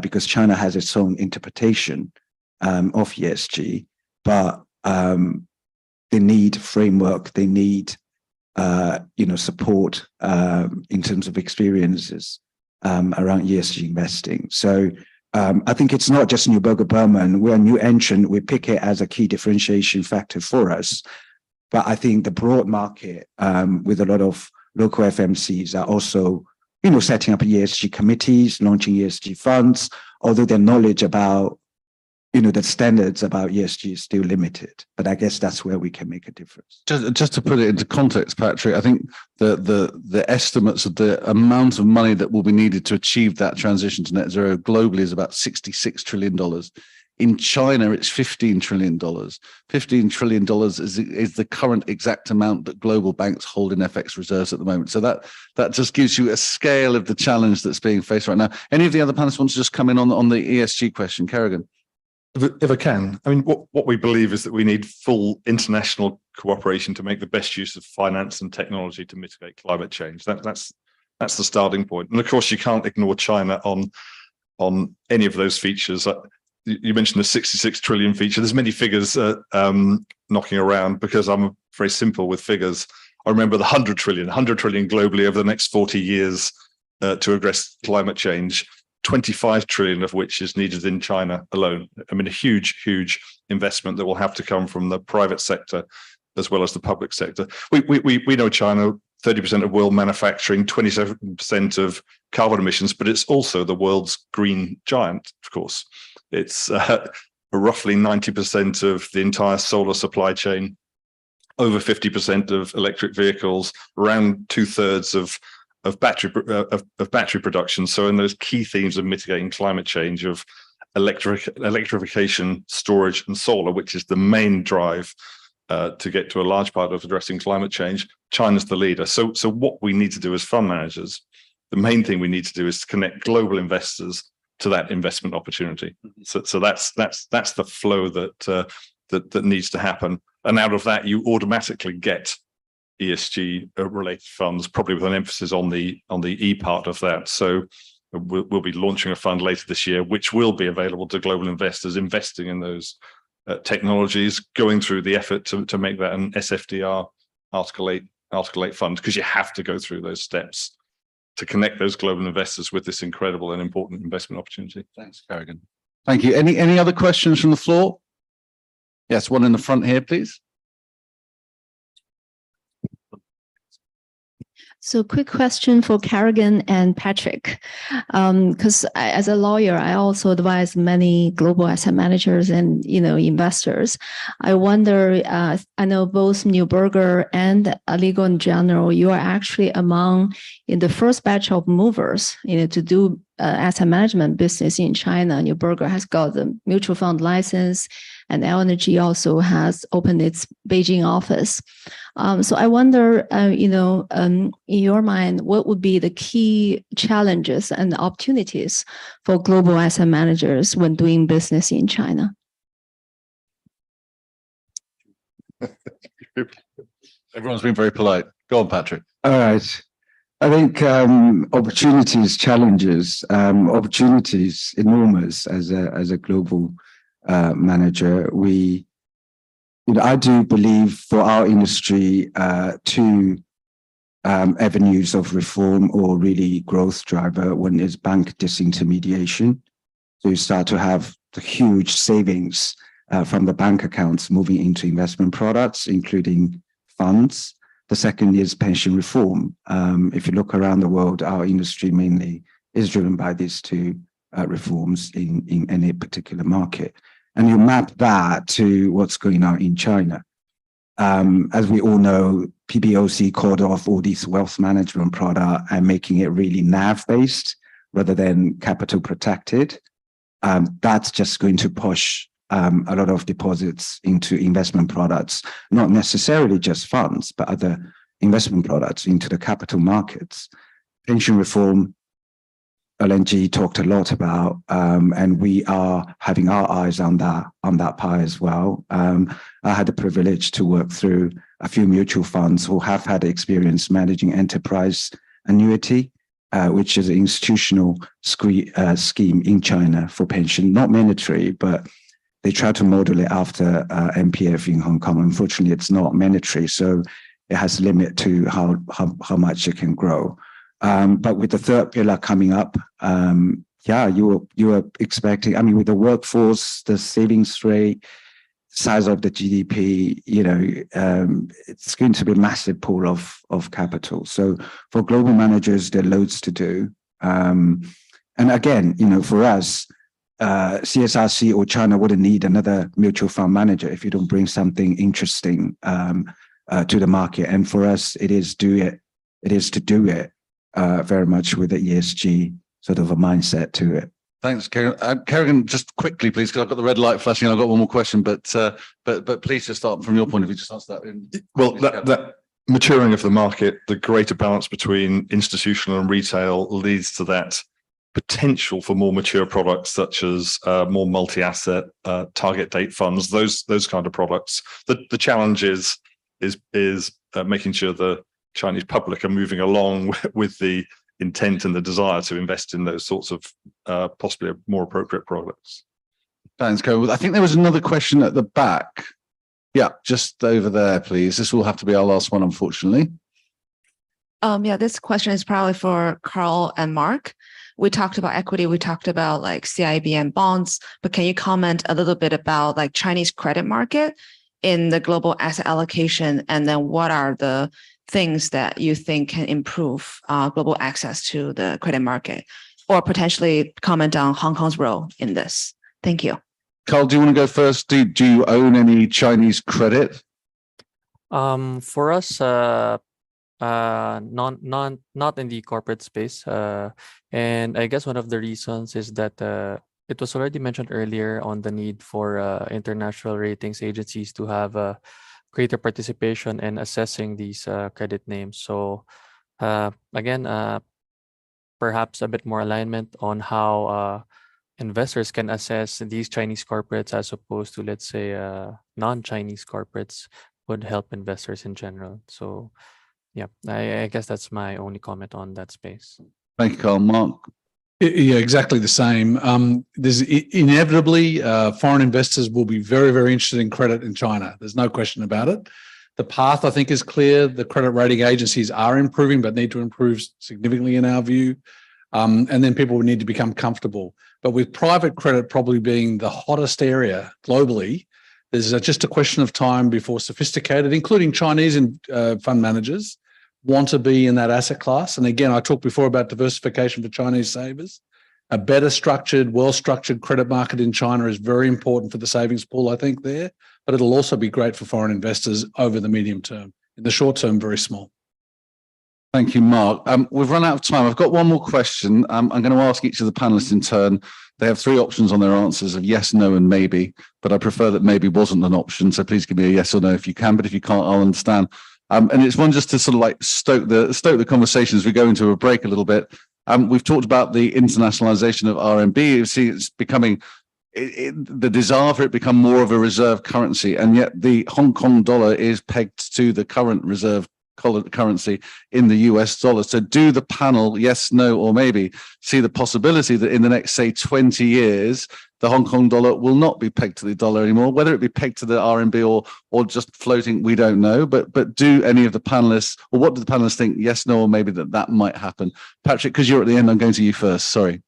because China has its own interpretation of ESG, but they need framework, they need support in terms of experiences around ESG investing. So I think it's not just Neuberger Berman. We're a new entrant. We pick it as a key differentiation factor for us. But I think the broad market, with a lot of local FMCs, are also, setting up ESG committees, launching ESG funds, although their knowledge about, the standards about ESG is still limited. But I guess that's where we can make a difference. Just to put it into context, Patrick, I think the estimates of the amount of money that will be needed to achieve that transition to net zero globally is about $66 trillion. In China, it's $15 trillion. $15 trillion is the current exact amount that global banks hold in FX reserves at the moment. So that just gives you a scale of the challenge that's being faced right now. Any of the other panelists want to just come in on the ESG question? Kerrigan. If I can, I mean, what we believe is that we need full international cooperation to make the best use of finance and technology to mitigate climate change. That's the starting point. And of course, you can't ignore China on any of those features. You mentioned the 66 trillion feature. There's many figures knocking around because I'm very simple with figures. I remember the 100 trillion globally over the next 40 years to address climate change. 25 trillion of which is needed in China alone. I mean, a huge, huge investment that will have to come from the private sector as well as the public sector. We know China, 30% of world manufacturing, 27% of carbon emissions, but it's also the world's green giant, of course. It's roughly 90% of the entire solar supply chain, over 50% of electric vehicles, around 2/3 of battery production. So in those key themes of mitigating climate change, of electrification, storage, and solar, which is the main drive to get to a large part of addressing climate change, China's the leader. So what we need to do as fund managers, the main thing we need to do is to connect global investors to that investment opportunity. So that's the flow that needs to happen. And out of that, you automatically get ESG related funds, probably with an emphasis on the E part of that. So we'll be launching a fund later this year, which will be available to global investors investing in those technologies, going through the effort to make that an SFDR Article 8 fund, because you have to go through those steps to connect those global investors with this incredible and important investment opportunity. Thanks, Kerrigan. Thank you. Any other questions from the floor? Yes, one in the front here, please. So quick question for Kerrigan and Patrick, because as a lawyer, I also advise many global asset managers and investors. I wonder, I know both Neuberger and Legal & General, you are actually among in the first batch of movers, to do asset management business in China. Neuberger has got the mutual fund license, and LNG also has opened its Beijing office. So I wonder, in your mind, what would be the key challenges and opportunities for global asset managers when doing business in China? Everyone's been very polite. Go on, Patrick. All right. I think opportunities, challenges, opportunities enormous as a global manager. I do believe for our industry, two avenues of reform or really growth driver. One is bank disintermediation. So you start to have the huge savings from the bank accounts moving into investment products, including funds. The second is pension reform. If you look around the world, our industry mainly is driven by these two reforms in any particular market. And you map that to what's going on in China. As we all know, PBOC called off all these wealth management products and making it really NAV-based rather than capital protected. That's just going to push a lot of deposits into investment products, not necessarily just funds, but other investment products into the capital markets. Pension reform, LNG talked a lot about, and we are having our eyes on that pie as well. I had the privilege to work through a few mutual funds who have had experience managing enterprise annuity, which is an institutional scheme in China for pension, not mandatory, but they try to model it after MPF in Hong Kong. Unfortunately, it's not mandatory, so it has a limit to how much it can grow. But with the third pillar coming up, you are expecting, with the workforce, the savings rate, size of the GDP, it's going to be a massive pool of capital. So for global managers, there are loads to do. And again, for us, CSRC or China wouldn't need another mutual fund manager if you don't bring something interesting to the market. And for us, it is to do it very much with the ESG sort of a mindset to it. Thanks, Kerrigan. Kerrigan, just quickly, please, because I've got the red light flashing. I've got one more question, but please just start from your point of view. Just answer that. Well, that maturing of the market, the greater balance between institutional and retail leads to that potential for more mature products, such as more multi-asset, target date funds, those kind of products. The challenge is making sure the Chinese public are moving along with the intent and the desire to invest in those sorts of possibly more appropriate products. Thanks, Kerrigan. I think there was another question at the back. Yeah, just over there, please. This will have to be our last one, unfortunately. Yeah, this question is probably for Carl and Mark. We talked about equity, we talked about like CIB and bonds, but can you comment a little bit about like Chinese credit market in the global asset allocation? And then what are the things that you think can improve global access to the credit market, or potentially comment on Hong Kong's role in this? Thank you. Carl, do you want to go first? Do you own any Chinese credit? For us, not in the corporate space. And I guess one of the reasons is that it was already mentioned earlier on the need for international ratings agencies to have a greater participation in assessing these credit names. So again, perhaps a bit more alignment on how investors can assess these Chinese corporates as opposed to, let's say, non-Chinese corporates would help investors in general. So yeah, I guess that's my only comment on that space. Thank you, Carl. Mark? Yeah, exactly the same. There's inevitably foreign investors will be very, very interested in credit in China. There's no question about it. The path, I think, is clear. The credit rating agencies are improving, but need to improve significantly in our view. And then people would need to become comfortable. But with private credit probably being the hottest area globally, there's just a question of time before sophisticated, including Chinese fund managers, want to be in that asset class. And again, I talked before about diversification for Chinese savers. A better structured, well-structured credit market in China is very important for the savings pool, I think, there. But it'll also be great for foreign investors over the medium term. In the short term, very small. Thank you, Mark. We've run out of time. I've got one more question. I'm going to ask each of the panelists in turn. They have three options on their answers of yes, no, and maybe. But I prefer that maybe wasn't an option. So please give me a yes or no if you can. But if you can't, I'll understand. And it's one just to sort of like stoke the conversation as we go into a break a little bit. We've talked about the internationalization of RMB. You see, it's becoming the desire for it become more of a reserve currency, and yet the Hong Kong dollar is pegged to the current reserve currency in the US dollar. So do the panel, yes, no, or maybe, see the possibility that in the next, say, 20 years, the Hong Kong dollar will not be pegged to the dollar anymore? Whether it be pegged to the RMB or just floating, we don't know. But do any of the panelists, or what do the panelists think, yes, no, or maybe that might happen? Patrick, because you're at the end, I'm going to you first. Sorry.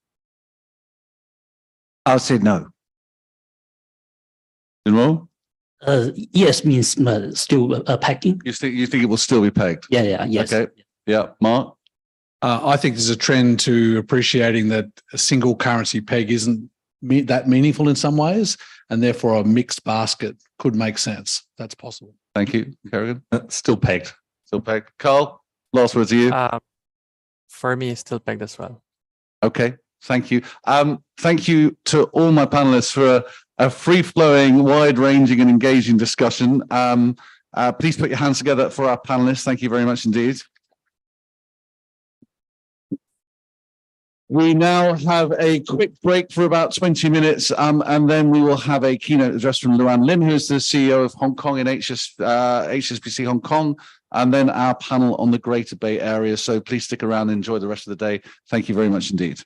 I'll say no. General? Yes means still pegging. You think it will still be pegged? Yeah, yes. Okay. Yeah, Mark? I think there's a trend to appreciating that a single currency peg isn't that meaningful in some ways, and therefore a mixed basket could make sense. That's possible. Thank you, Kerrigan. Still pegged. Still pegged. Carl, last word to you. For me, still pegged as well. Okay. Thank you. Thank you to all my panelists for a free-flowing, wide-ranging and engaging discussion. Please put your hands together for our panelists. Thank you very much indeed. We now have a quick break for about 20 minutes, and then we will have a keynote address from Luan Lim, who is the CEO of Hong Kong and HSBC Hong Kong, and then our panel on the Greater Bay Area. So please stick around and enjoy the rest of the day. Thank you very much indeed.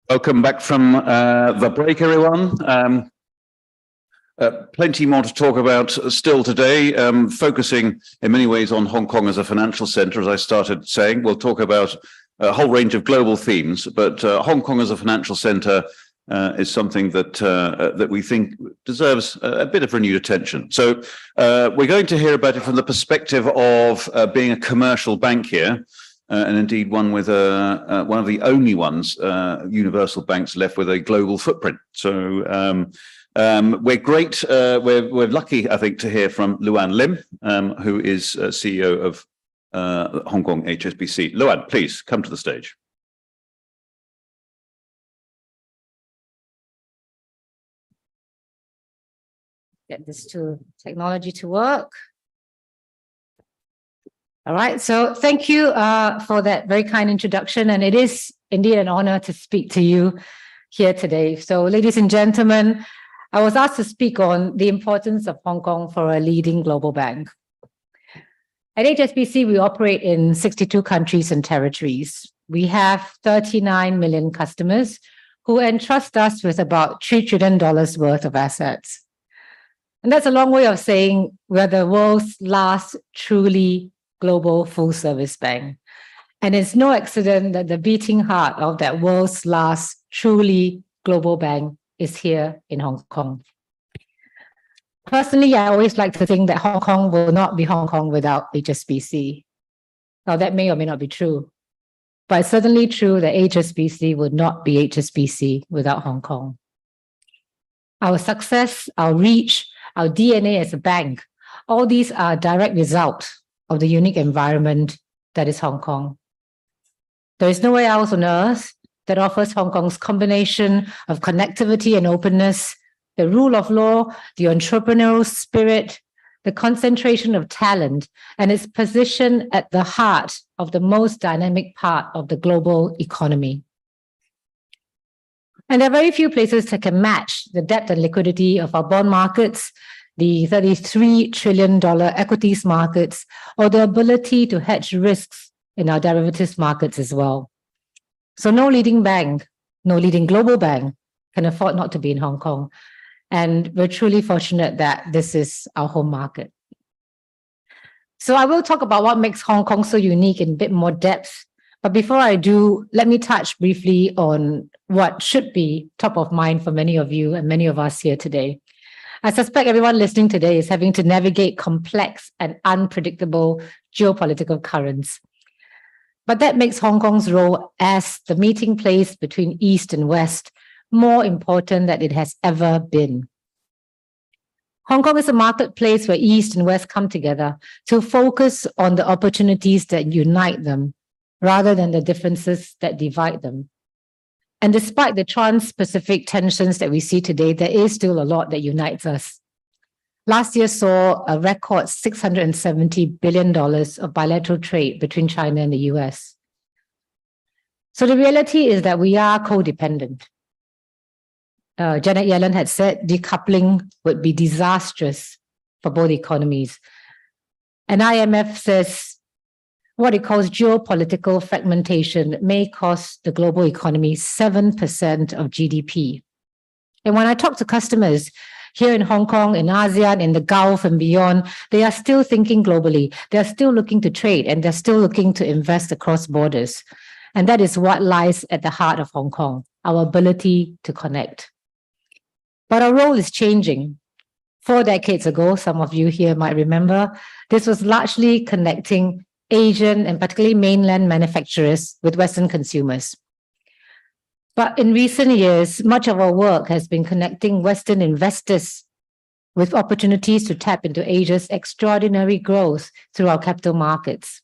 Welcome back from the break, everyone. Plenty more to talk about still today, focusing in many ways on Hong Kong as a financial centre. As I started saying, we'll talk about a whole range of global themes, but Hong Kong as a financial centre is something that that we think deserves a bit of renewed attention. So we're going to hear about it from the perspective of being a commercial bank here. And indeed, one with one of the only ones, universal banks left with a global footprint. So we're great. We're lucky, I think, to hear from Luan Lim, who is CEO of Hong Kong HSBC. Luan, please come to the stage. Get this technology to work. All right, so thank you for that very kind introduction, and it is indeed an honor to speak to you here today. So, ladies and gentlemen, I was asked to speak on the importance of Hong Kong for a leading global bank. At HSBC, we operate in 62 countries and territories. We have 39 million customers who entrust us with about $3 trillion worth of assets. And that's a long way of saying we're the world's last truly global full-service bank. And it's no accident that the beating heart of that world's last truly global bank is here in Hong Kong. Personally, I always like to think that Hong Kong will not be Hong Kong without HSBC. Now, that may or may not be true, but it's certainly true that HSBC would not be HSBC without Hong Kong. Our success, our reach, our DNA as a bank, all these are a direct result of the unique environment that is Hong Kong. There is nowhere else on earth that offers Hong Kong's combination of connectivity and openness, the rule of law, the entrepreneurial spirit, the concentration of talent, and its position at the heart of the most dynamic part of the global economy. And there are very few places that can match the depth and liquidity of our bond markets, the $33 trillion equities markets, or the ability to hedge risks in our derivatives markets as well. So no leading bank, no leading global bank can afford not to be in Hong Kong. And we're truly fortunate that this is our home market. So I will talk about what makes Hong Kong so unique in a bit more depth. But before I do, let me touch briefly on what should be top of mind for many of you and many of us here today. I suspect everyone listening today is having to navigate complex and unpredictable geopolitical currents. But that makes Hong Kong's role as the meeting place between East and West more important than it has ever been. Hong Kong is a marketplace where East and West come together to focus on the opportunities that unite them rather than the differences that divide them. And despite the trans-Pacific tensions that we see today, there is still a lot that unites us. Last year saw a record $670 billion of bilateral trade between China and the US. So the reality is that we are codependent. Janet Yellen had said decoupling would be disastrous for both economies. And IMF says what it calls geopolitical fragmentation may cost the global economy 7% of GDP. And when I talk to customers here in Hong Kong, in ASEAN, in the Gulf and beyond, they are still thinking globally. They're still looking to trade and they're still looking to invest across borders. And that is what lies at the heart of Hong Kong, our ability to connect. But our role is changing. 4 decades ago, some of you here might remember, this was largely connecting Asian and particularly mainland manufacturers with Western consumers. But in recent years, much of our work has been connecting Western investors with opportunities to tap into Asia's extraordinary growth through our capital markets.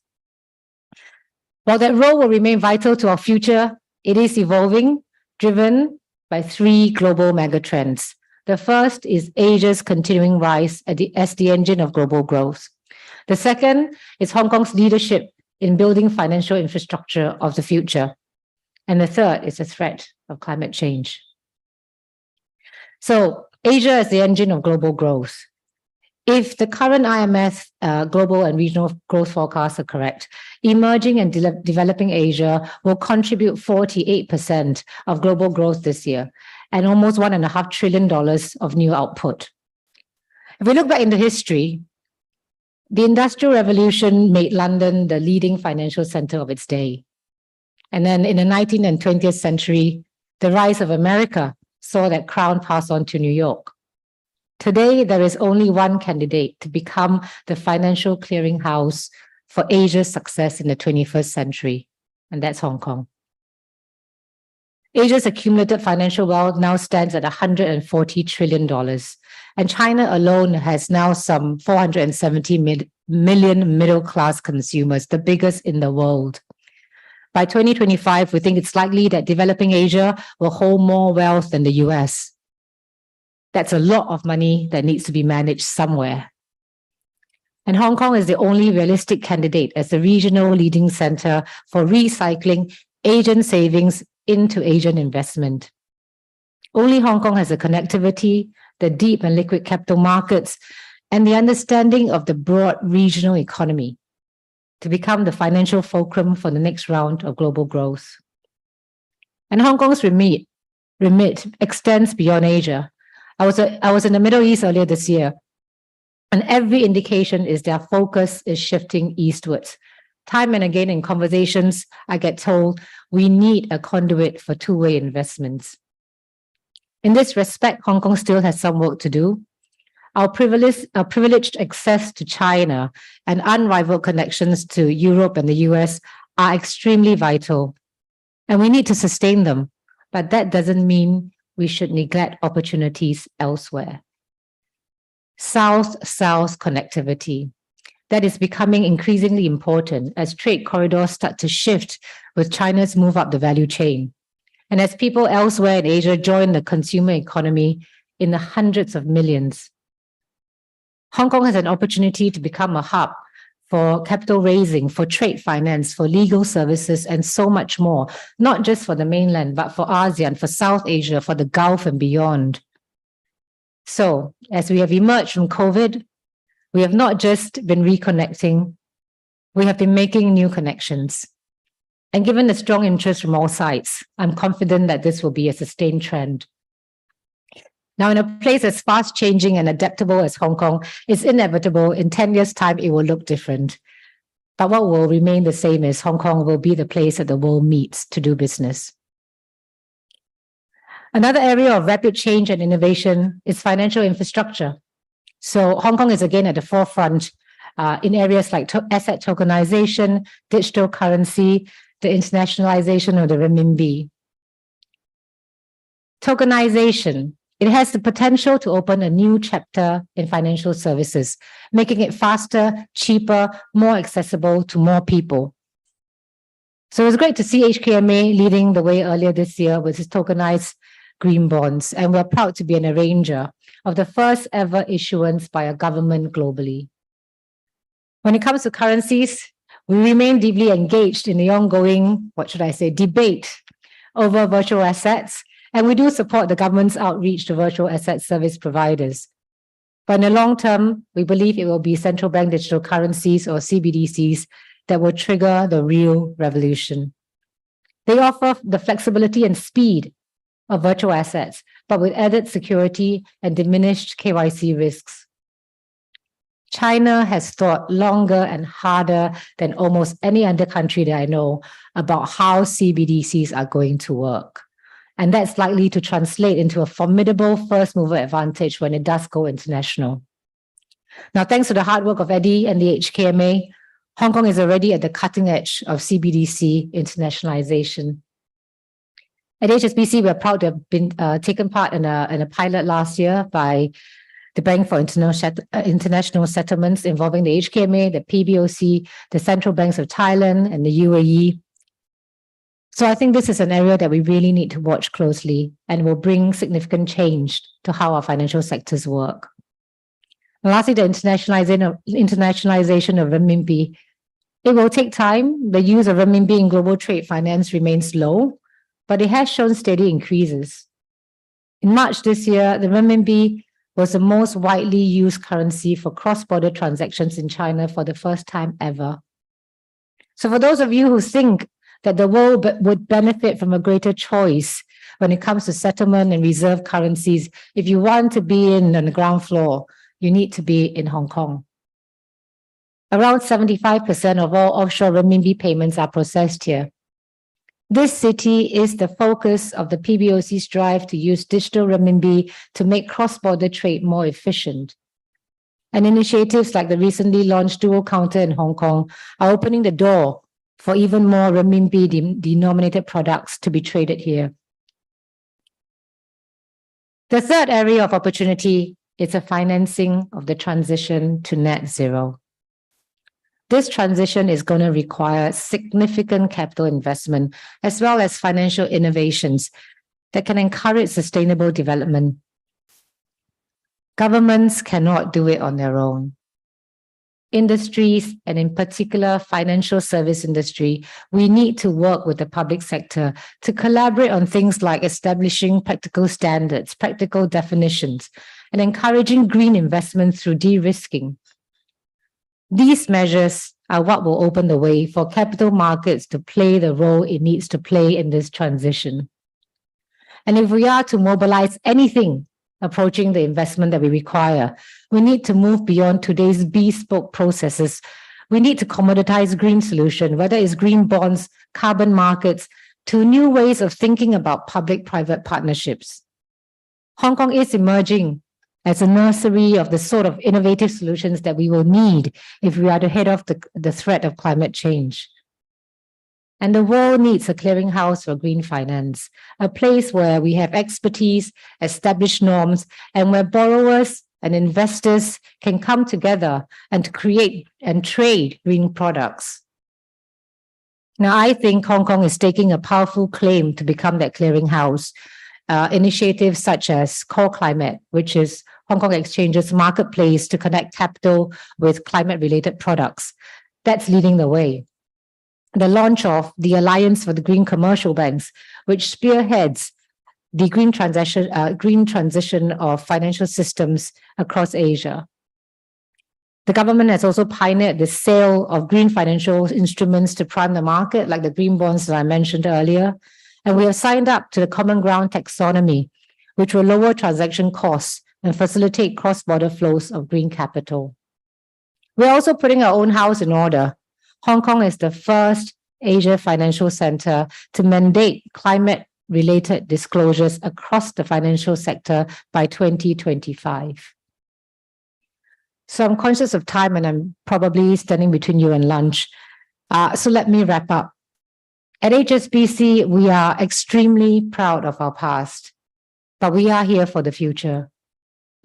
While that role will remain vital to our future, it is evolving, driven by 3 global megatrends. The first is Asia's continuing rise as the engine of global growth. The second is Hong Kong's leadership in building financial infrastructure of the future. And the third is the threat of climate change. So Asia is the engine of global growth. If the current IMF global and regional growth forecasts are correct, emerging and developing Asia will contribute 48% of global growth this year and almost $1.5 trillion of new output. If we look back into history, the Industrial Revolution made London the leading financial center of its day. And then in the 19th and 20th century, the rise of America saw that crown pass on to New York. Today, there is only one candidate to become the financial clearinghouse for Asia's success in the 21st century, and that's Hong Kong. Asia's accumulated financial wealth now stands at $140 trillion, and China alone has now some 470 million middle-class consumers, the biggest in the world. By 2025, we think it's likely that developing Asia will hold more wealth than the US. That's a lot of money that needs to be managed somewhere. And Hong Kong is the only realistic candidate as the regional leading center for recycling Asian savings into Asian investment. Only Hong Kong has the connectivity, the deep and liquid capital markets, and the understanding of the broad regional economy to become the financial fulcrum for the next round of global growth. And Hong Kong's remit extends beyond Asia. I was in the Middle East earlier this year, and every indication is their focus is shifting eastwards. Time and again in conversations, I get told we need a conduit for two-way investments. In this respect, Hong Kong still has some work to do. Our privileged access to China and unrivaled connections to Europe and the US are extremely vital, and we need to sustain them, but that doesn't mean we should neglect opportunities elsewhere. South-South connectivity. That is becoming increasingly important as trade corridors start to shift with China's move up the value chain. And as people elsewhere in Asia join the consumer economy in the hundreds of millions. Hong Kong has an opportunity to become a hub for capital raising, for trade finance, for legal services, and so much more, not just for the mainland, but for ASEAN, for South Asia, for the Gulf and beyond. So, as we have emerged from COVID, we have not just been reconnecting, we have been making new connections. And given the strong interest from all sides, I'm confident that this will be a sustained trend. Now, in a place as fast-changing and adaptable as Hong Kong, it's inevitable in 10 years' time it will look different. But what will remain the same is Hong Kong will be the place that the world meets to do business. Another area of rapid change and innovation is financial infrastructure. So Hong Kong is again at the forefront in areas like asset tokenization, digital currency, the internationalization of the renminbi. Tokenization. It has the potential to open a new chapter in financial services, making it faster, cheaper, more accessible to more people. So it's great to see HKMA leading the way earlier this year with its tokenized green bonds, and we're proud to be an arranger of the first ever issuance by a government globally. When it comes to currencies, we remain deeply engaged in the ongoing, debate over virtual assets. And we do support the government's outreach to virtual asset service providers. But in the long term, we believe it will be central bank digital currencies or CBDCs that will trigger the real revolution. They offer the flexibility and speed of virtual assets, but with added security and diminished KYC risks. China has thought longer and harder than almost any other country that I know about how CBDCs are going to work. And that's likely to translate into a formidable first mover advantage when it does go international. Now, thanks to the hard work of Eddie and the HKMA, Hong Kong is already at the cutting edge of CBDC internationalization. At HSBC, we're proud to have been taken part in a pilot last year by the Bank for International Settlements involving the HKMA, the PBOC, the central banks of Thailand and the UAE. So I think this is an area that we really need to watch closely and will bring significant change to how our financial sectors work. And lastly, the internationalization of renminbi. It will take time. The use of renminbi in global trade finance remains low, but it has shown steady increases. In March this year, the renminbi was the most widely used currency for cross-border transactions in China for the first time ever. So for those of you who think that the world would benefit from a greater choice when it comes to settlement and reserve currencies, if you want to be on the ground floor, you need to be in Hong Kong. Around 75% of all offshore renminbi payments are processed here. This city is the focus of the PBOC's drive to use digital renminbi to make cross-border trade more efficient. And initiatives like the recently launched dual counter in Hong Kong are opening the door for even more renminbi denominated products to be traded here. The third area of opportunity is the financing of the transition to net zero. This transition is going to require significant capital investment as well as financial innovations that can encourage sustainable development. Governments cannot do it on their own. Industries, and in particular financial service industry, we need to work with the public sector to collaborate on things like establishing practical standards, practical definitions, and encouraging green investment through de-risking. These measures are what will open the way for capital markets to play the role it needs to play in this transition. And if we are to mobilize anything approaching the investment that we require, we need to move beyond today's bespoke processes. We need to commoditize green solution, whether it's green bonds, carbon markets, to new ways of thinking about public-private partnerships. Hong Kong is emerging as a nursery of the sort of innovative solutions that we will need if we are to head off the threat of climate change. And the world needs a clearinghouse for green finance, a place where we have expertise, established norms, and where borrowers and investors can come together and to create and trade green products. Now, I think Hong Kong is taking a powerful claim to become that clearinghouse. Initiatives such as Core Climate, which is Hong Kong Exchange's marketplace to connect capital with climate-related products, that's leading the way. The launch of the Alliance for the Green Commercial Banks, which spearheads the green transition of financial systems across Asia. The government has also pioneered the sale of green financial instruments to prime the market, like the green bonds that I mentioned earlier. And we have signed up to the Common Ground taxonomy, which will lower transaction costs and facilitate cross-border flows of green capital. We're also putting our own house in order. Hong Kong is the first Asia financial center to mandate climate-related disclosures across the financial sector by 2025. So I'm conscious of time and I'm probably standing between you and lunch. So let me wrap up. At HSBC, we are extremely proud of our past, but we are here for the future.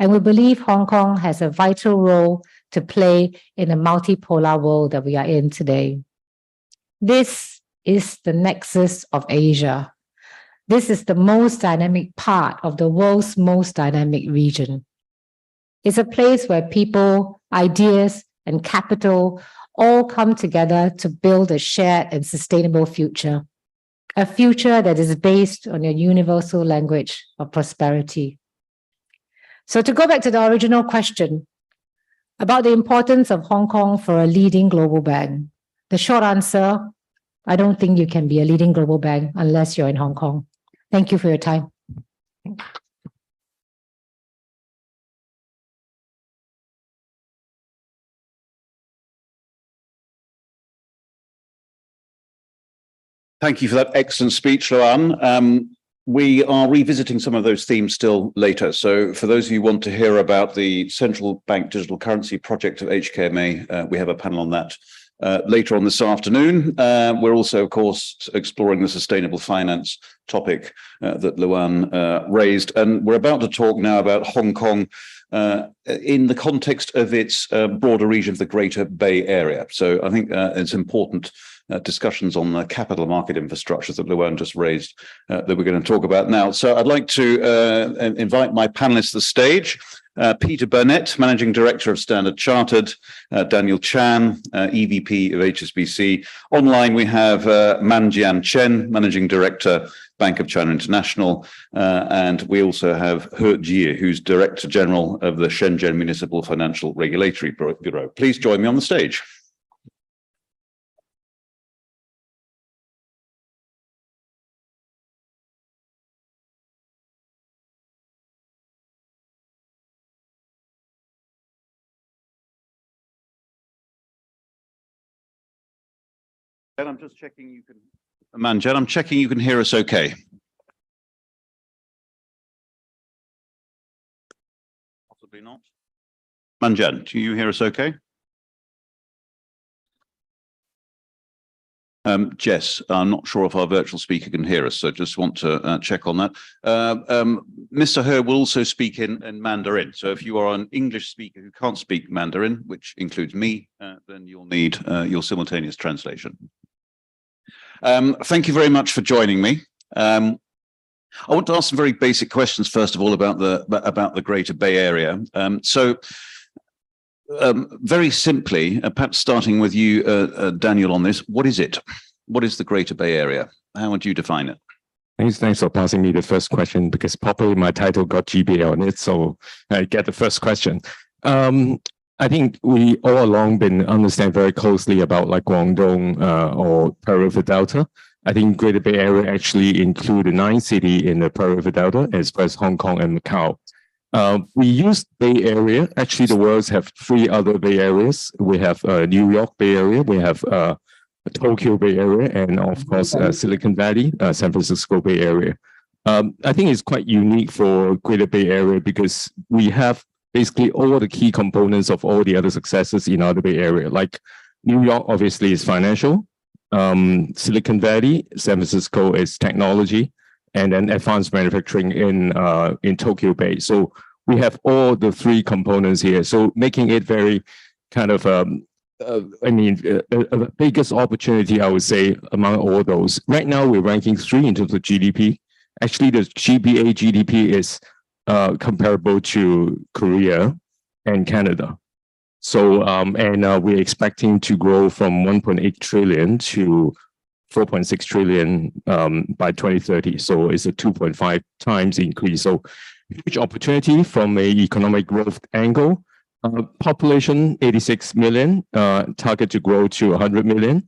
And we believe Hong Kong has a vital role to play in the multipolar world that we are in today. This is the nexus of Asia. This is the most dynamic part of the world's most dynamic region. It's a place where people, ideas, and capital all come together to build a shared and sustainable future, a future that is based on a universal language of prosperity. So to go back to the original question about the importance of Hong Kong for a leading global bank, the short answer, I don't think you can be a leading global bank unless you're in Hong Kong. Thank you for your time. Thank you for that excellent speech, Luan. We are revisiting some of those themes still later. So for those of you who want to hear about the Central Bank Digital Currency Project of HKMA, we have a panel on that later on this afternoon. We're also, of course, exploring the sustainable finance topic that Luan raised. And we're about to talk now about Hong Kong in the context of its broader region of the Greater Bay Area. So I think it's important discussions on the capital market infrastructure that Luan just raised that we're going to talk about now. So I'd like to invite my panelists to the stage. Peter Burnett, Managing Director of Standard Chartered, Daniel Chan, EVP of HSBC. Online, we have Manjian Chen, Managing Director, Bank of China International, and we also have He Jie, who's Director General of the Shenzhen Municipal Financial Regulatory Bureau. Please join me on the stage. And I'm just checking you can, Manjan, I'm checking you can hear us okay. Possibly not. Manjan, do you hear us okay? Jess, I'm not sure if our virtual speaker can hear us, so just want to check on that. Mr. He will also speak in Mandarin. So if you are an English speaker who can't speak Mandarin, which includes me, then you'll need your simultaneous translation. Thank you very much for joining me. I want to ask some very basic questions, first of all, about the Greater Bay Area. Very simply, perhaps starting with you, Daniel, on this, what is it? What is the Greater Bay Area? How would you define it? Thanks for passing me the first question, because probably my title got GBA on it, so I get the first question. I think we all along been understand very closely about like Guangdong or Pearl River Delta. I think Greater Bay Area actually include 9 cities in the Pearl River Delta, as well as Hong Kong and Macau. We use Bay Area. Actually, the world have 3 other Bay Areas. We have New York Bay Area, we have Tokyo Bay Area, and of course Silicon Valley, San Francisco Bay Area. I think it's quite unique for Greater Bay Area because we have basically all the key components of all the other successes in other Bay Area. Like New York, obviously, is financial. Silicon Valley, San Francisco is technology, and then advanced manufacturing in Tokyo Bay. So we have all the 3 components here. So making it very kind of, the biggest opportunity, I would say, among all those. Right now, we're ranking 3 in terms of GDP. Actually, the GBA GDP is comparable to Korea and Canada. So, we're expecting to grow from 1.8 trillion to 4.6 trillion by 2030. So it's a 2.5 times increase. So huge opportunity from an economic growth angle. Population 86 million, target to grow to 100 million.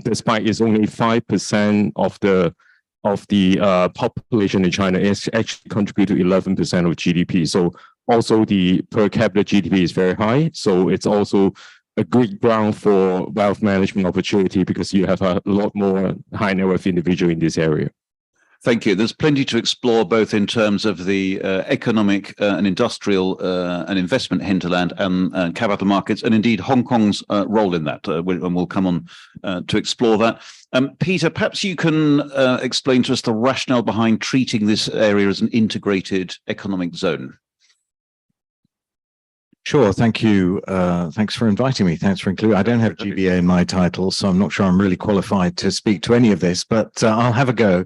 Despite it's only 5% of the population in China, is actually contribute to 11% of GDP. So also the per capita GDP is very high. So it's also a good ground for wealth management opportunity because you have a lot more high net worth individual in this area. Thank you. There's plenty to explore, both in terms of the economic and industrial and investment hinterland and capital markets, and indeed Hong Kong's role in that. And we'll come on to explore that. Peter, perhaps you can explain to us the rationale behind treating this area as an integrated economic zone. Sure. Thank you. Thanks for inviting me. Thanks for including. I don't have GBA in my title, so I'm not sure I'm really qualified to speak to any of this, but I'll have a go.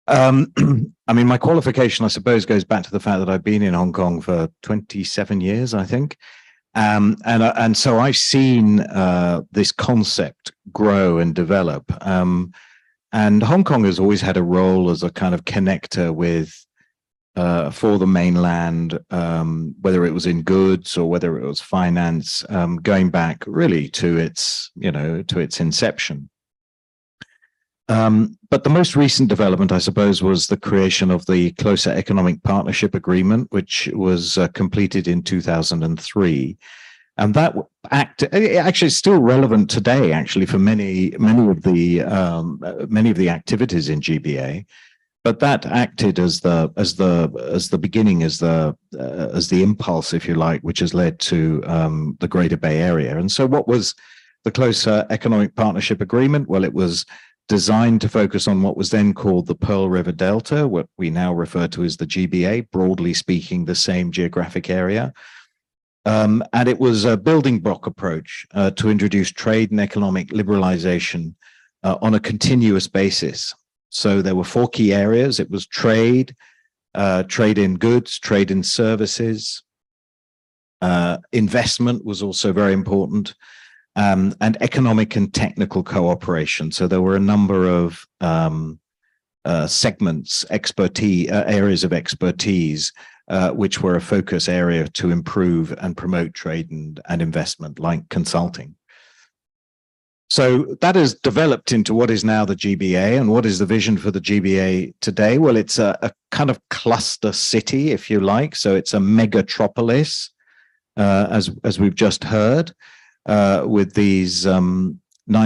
I mean, my qualification, I suppose, goes back to the fact that I've been in Hong Kong for 27 years, I think. And so I've seen this concept grow and develop. And Hong Kong has always had a role as a kind of connector with for the mainland, whether it was in goods or whether it was finance, going back really to its, to its inception. But the most recent development, I suppose, was the creation of the Closer Economic Partnership Agreement, which was completed in 2003. And that actually is still relevant today, actually, for many of the activities in GBA. But that acted as the beginning, as the impulse, if you like, which has led to the Greater Bay Area. And so, what was the Closer Economic Partnership Agreement? Well, it was designed to focus on what was then called the Pearl River Delta, what we now refer to as the GBA, broadly speaking, the same geographic area. And it was a building block approach to introduce trade and economic liberalization on a continuous basis. So there were 4 key areas. It was trade, trade in goods, trade in services, investment was also very important, and economic and technical cooperation. So there were a number of segments, areas of expertise, which were a focus area to improve and promote trade and investment, like consulting. So that has developed into what is now the GBA. And what is the vision for the GBA today? Well, it's a kind of cluster city, if you like. So it's a megatropolis, as we've just heard, with these 9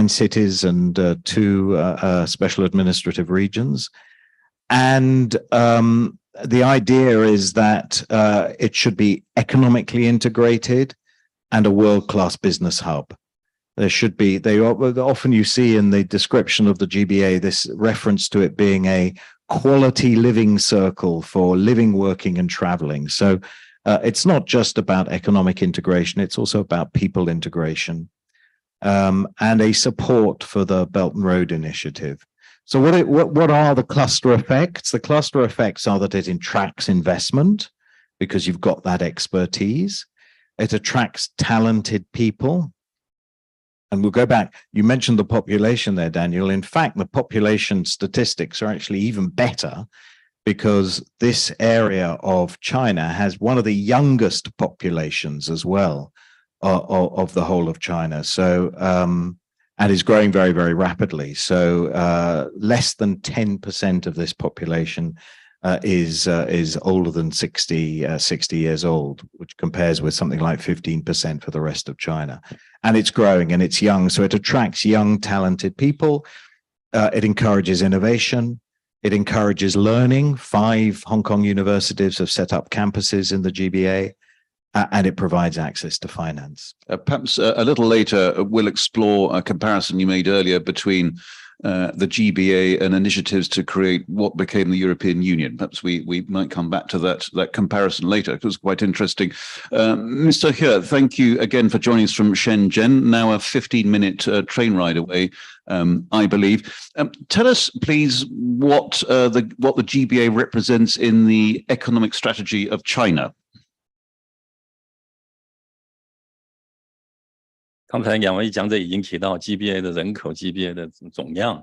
cities and 2 special administrative regions. And the idea is that it should be economically integrated and a world-class business hub. There should be, often you see in the description of the GBA, this reference to it being a quality living circle for living, working, and traveling. So it's not just about economic integration, it's also about people integration, and a support for the Belt and Road Initiative. So what are the cluster effects? The cluster effects are that it attracts investment because you've got that expertise. It attracts talented people. And we'll go back. You mentioned the population there, Daniel. In fact, the population statistics are actually even better because this area of China has one of the youngest populations as well of the whole of China. So, and is growing very, very rapidly. So less than 10% of this population is older than 60 years old, which compares with something like 15% for the rest of China. And it's growing and it's young. So it attracts young, talented people. It encourages innovation. It encourages learning. 5 Hong Kong universities have set up campuses in the GBA. And it provides access to finance. Perhaps a little later, we'll explore a comparison you made earlier between the GBA and initiatives to create what became the European Union. Perhaps we might come back to that comparison later. It was quite interesting. Mr. He, thank you again for joining us from Shenzhen, now a 15-minute train ride away, I believe. Tell us, please, what the GBA represents in the economic strategy of China. 刚才2位讲者已经提到 GBA 的人口 GBA 的总量，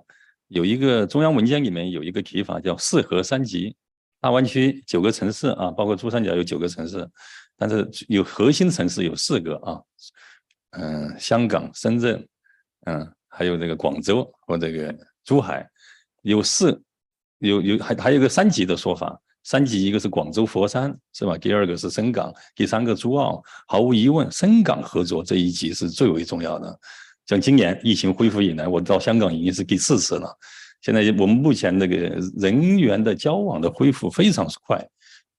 有一个中央文件里面有一个提法叫4核3级，大湾区9个城市啊，包括珠三角有9个城市，但是有核心城市有4个啊，香港、深圳，还有这个广州和这个珠海，还有一个3级的说法。 3级一个是广州佛山是吧？第2个是深港，第3个珠澳。毫无疑问，深港合作这一级是最为重要的。像今年疫情恢复以来，我到香港已经是第4次了。现在我们目前这个人员的交往的恢复非常快，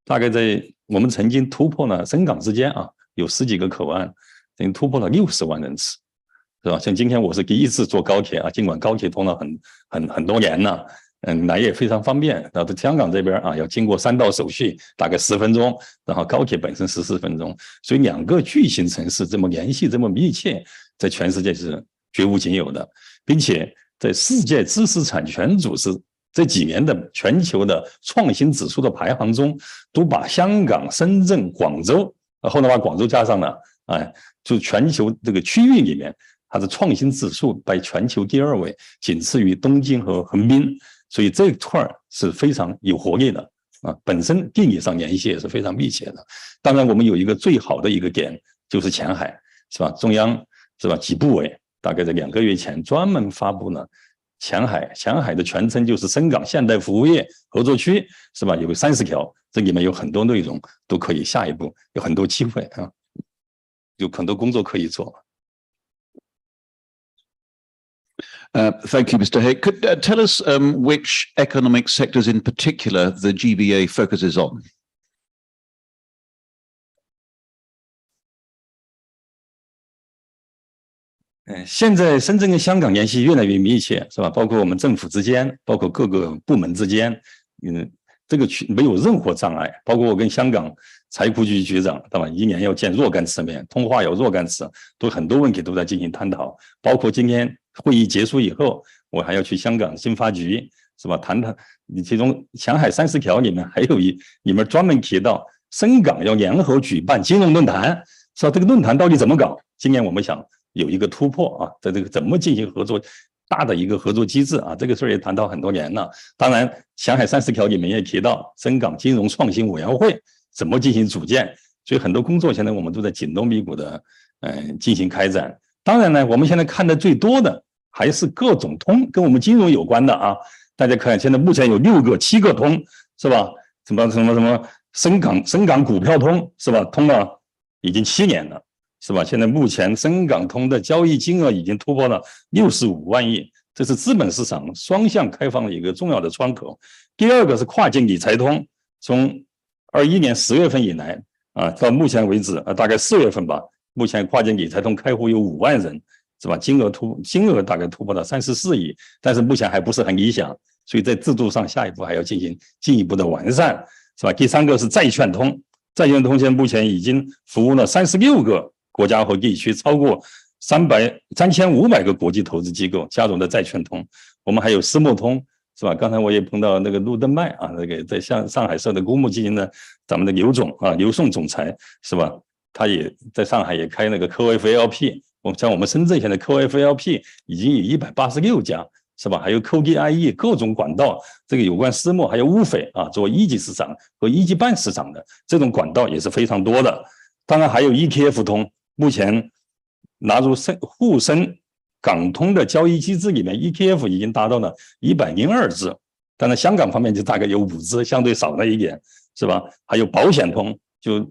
大概在我们曾经突破了深港之间啊，有10几个口岸，已经突破了60万人次，是吧？像今天我是第1次坐高铁啊，尽管高铁通了很多年了。 来也非常方便，然后香港这边啊要经过3道手续，大概10分钟，然后高铁本身14分钟，所以2个巨型城市这么联系这么密切，在全世界是绝无仅有的，并且在世界知识产权组织这几年的全球的创新指数的排行中，都把香港、深圳、广州，后来把广州加上了，就全球这个区域里面，它的创新指数在全球第2位，仅次于东京和横滨。 所以这一块是非常有活力的啊，本身地理上联系也是非常密切的。当然，我们有一个最好的一个点就是前海，是吧？中央是吧？几部委大概在2个月前专门发布了前海，前海的全称就是深港现代服务业合作区，是吧？有30条，这里面有很多内容都可以下一步有很多机会啊，有很多工作可以做。 Thank you, Mr. He. Could tell us which economic sectors in particular the GBA focuses on? 现在深圳跟香港联系越来越密切，是吧？包括我们政府之间，包括各个部门之间，这个没有任何障碍。包括我跟香港财库局局长，对吧？1年要见若干次面，通话有若干次，都很多问题都在进行探讨。包括今天会议结束以后，我还要去香港经发局，是吧？谈谈其中前海30条里面还有里面专门提到深港要联合举办金融论坛。是吧？这个论坛到底怎么搞？今年我们想有一个突破啊，在这个怎么进行合作，大的一个合作机制啊，这个事儿也谈到很多年了。当然，上海30条里面也提到深港金融创新委员会怎么进行组建，所以很多工作现在我们都在紧锣密鼓的进行开展。当然呢，我们现在看的最多的还是各种通，跟我们金融有关的啊。大家看，现在目前有6个、7个通，是吧？什么深港股票通，是吧？通了已经7年了，是吧？现在目前深港通的交易金额已经突破了65万亿，这是资本市场双向开放的一个重要的窗口。第二个是跨境理财通，从21年10月份以来啊，到目前为止大概4月份吧，目前跨境理财通开户有5万人。是吧？金额大概突破了34亿，但是目前还不是很理想，所以在制度上下一步还要进行进一步的完善，是吧？第3个是债券通，债券通现在目前已经服务了36个国家和地区，超过3500个国际投资机构加入了债券通。我们还有私募通，是吧？刚才我也碰到那个陆登迈啊，那个在上海设的公募基金的咱们的刘宋总裁，是吧？他也在上海也开那个科 FLP。像我们深圳现在科 FLP 已经有186家，是吧？还有 QDIE 各种管道，这个有关私募还有OMFIF啊，做一级市场和一级半市场的这种管道也是非常多的。当然还有 ETF 通，目前纳入沪深港通的交易机制里面 ，ETF 已经达到了102只，当然香港方面就大概有5只，相对少了一点，是吧？还有保险通，就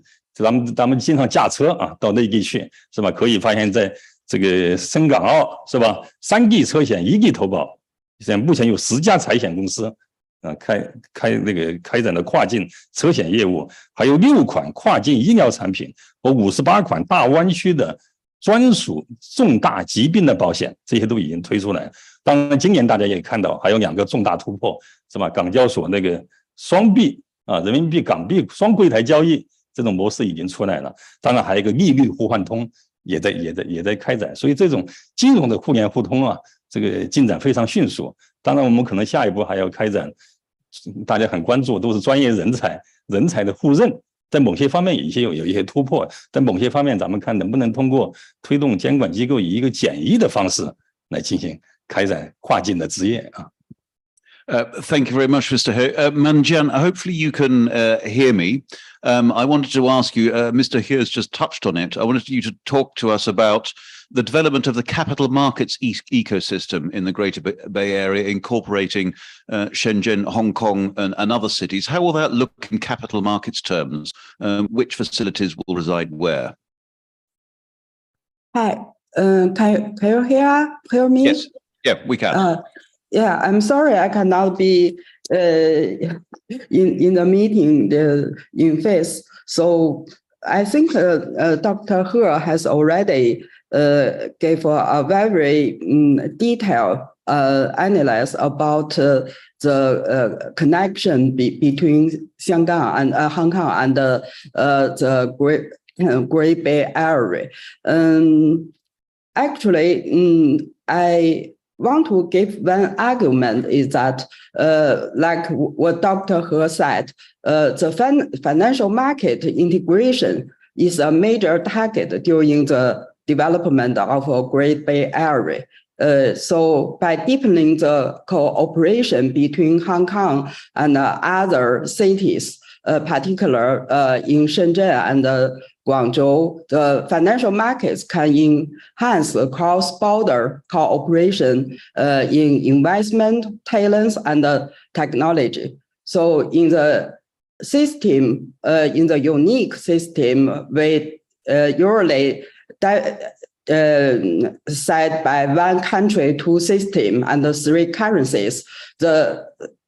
咱们经常驾车啊，到内地去，是吧？可以发现，在这个深港澳，是吧？3地车险1地投保，现在目前有10家财险公司啊，开展了跨境车险业务，还有6款跨境医疗产品和58款大湾区的专属重大疾病的保险，这些都已经推出来。当然，今年大家也看到，还有2个重大突破，是吧？港交所那个双币啊，人民币港币双柜台交易。这种模式已经出来了，当然还有一个利率互换通也在开展，所以这种金融的互联互通啊，这个进展非常迅速。当然，我们可能下一步还要开展，大家很关注都是专业人才的互认，在某些方面有一些突破，在某些方面咱们看能不能通过推动监管机构以一个简易的方式来进行开展跨境的职业啊。Thank you very much, Mr. He. Manjian, hopefully you can hear me. I wanted to ask you, Mr. He has just touched on it. I wanted you to talk to us about the development of the capital markets ecosystem in the Greater Bay Area, incorporating Shenzhen, Hong Kong, and other cities. How will that look in capital markets terms? Which facilities will reside where? Hi, can you hear me? Yes, yeah, we can. Yeah, I'm sorry I cannot be in the meeting in face. So I think Dr. He has already gave a very detailed analysis about the connection between Shanghai and Hong Kong and the Great Bay Area. Actually, I want to give one argument is that, like what Dr. He said, the financial market integration is a major target during the development of a Great Bay Area. So by deepening the cooperation between Hong Kong and other cities, particularly in Shenzhen and Guangzhou, the financial markets can enhance cross-border cooperation in investment, talents, and technology. So in the system, in the unique system, we usually set by one country, two system, and 3 currencies. The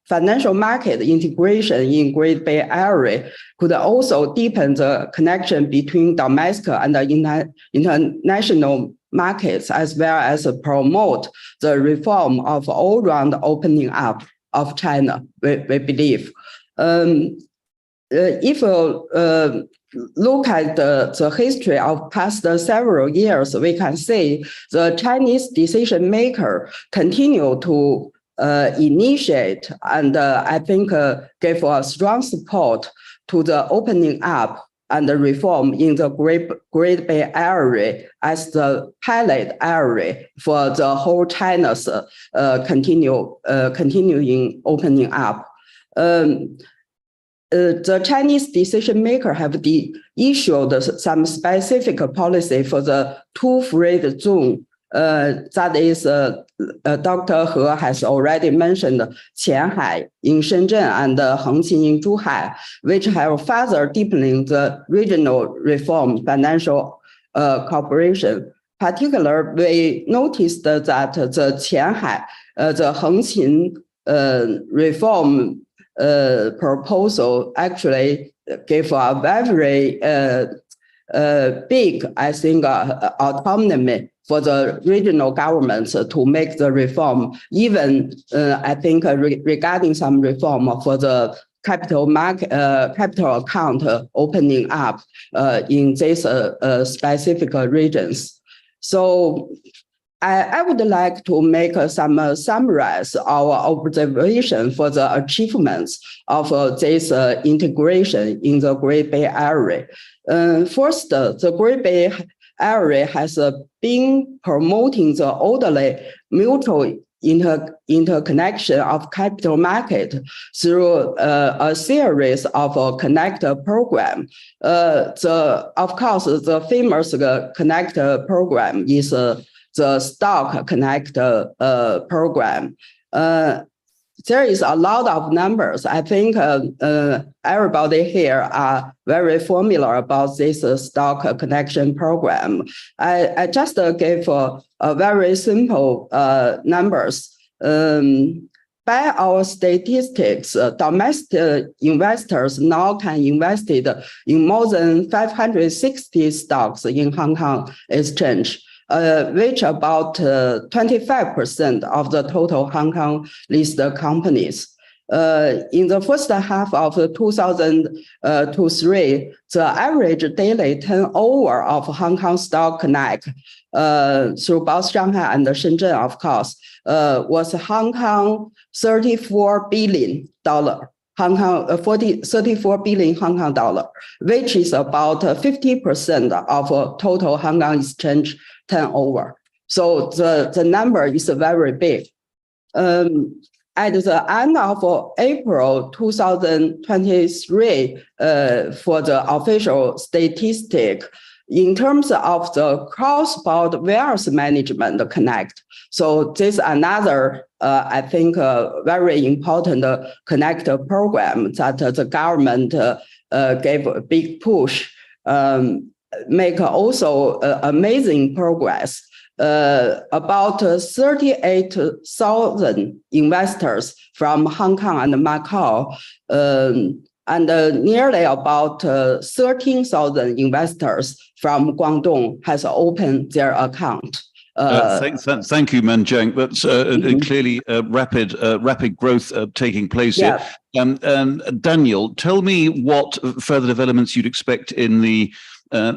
financial market integration in Great Bay Area could also deepen the connection between domestic and international markets, as well as promote the reform of all-round opening up of China, we believe. If you look at the history of past several years, we can see the Chinese decision maker continue to initiate and I think give a strong support to the opening up and reform in the Great Bay Area as the pilot area for the whole China's continuing opening up. The Chinese decision maker have issued some specific policy for the two-free zone. That is, Dr. He has already mentioned Qianhai in Shenzhen and Hengqin in Zhuhai, which have further deepening the regional reform financial cooperation. Particularly, we noticed that the Qianhai, the Hengqin reform proposal actually gave a very big, I think, autonomy for the regional governments to make the reform. Even I think regarding some reform for the capital market, capital account opening up in these specific regions. So I would like to make some summarize our observation for the achievements of this integration in the Great Bay Area. First, the Great Bay Area has been promoting the orderly mutual interconnection of capital market through a series of connector program. Of course, the famous connector program is the stock connector program. There is a lot of numbers. I think everybody here are very familiar about this stock connection program. I just gave a very simple numbers. By our statistics, domestic investors now can invest in more than 560 stocks in Hong Kong exchange, which about 25% of the total Hong Kong listed companies. In the first half of 2023, the average daily turnover of Hong Kong Stock Connect through both Shanghai and Shenzhen, of course, was Hong Kong $34 billion. 34 billion Hong Kong dollar, which is about 50% of total Hong Kong exchange turnover. So the number is very big. At the end of April 2023, for the official statistic, in terms of the cross-border wealth management connect, so this is another, I think, very important connector program that the government gave a big push, make also amazing progress. About 38,000 investors from Hong Kong and Macau, and nearly about 13,000 investors from Guangdong has opened their account. Thank you, Manjiang. That's clearly rapid growth taking place here. Daniel, tell me what further developments you'd expect in the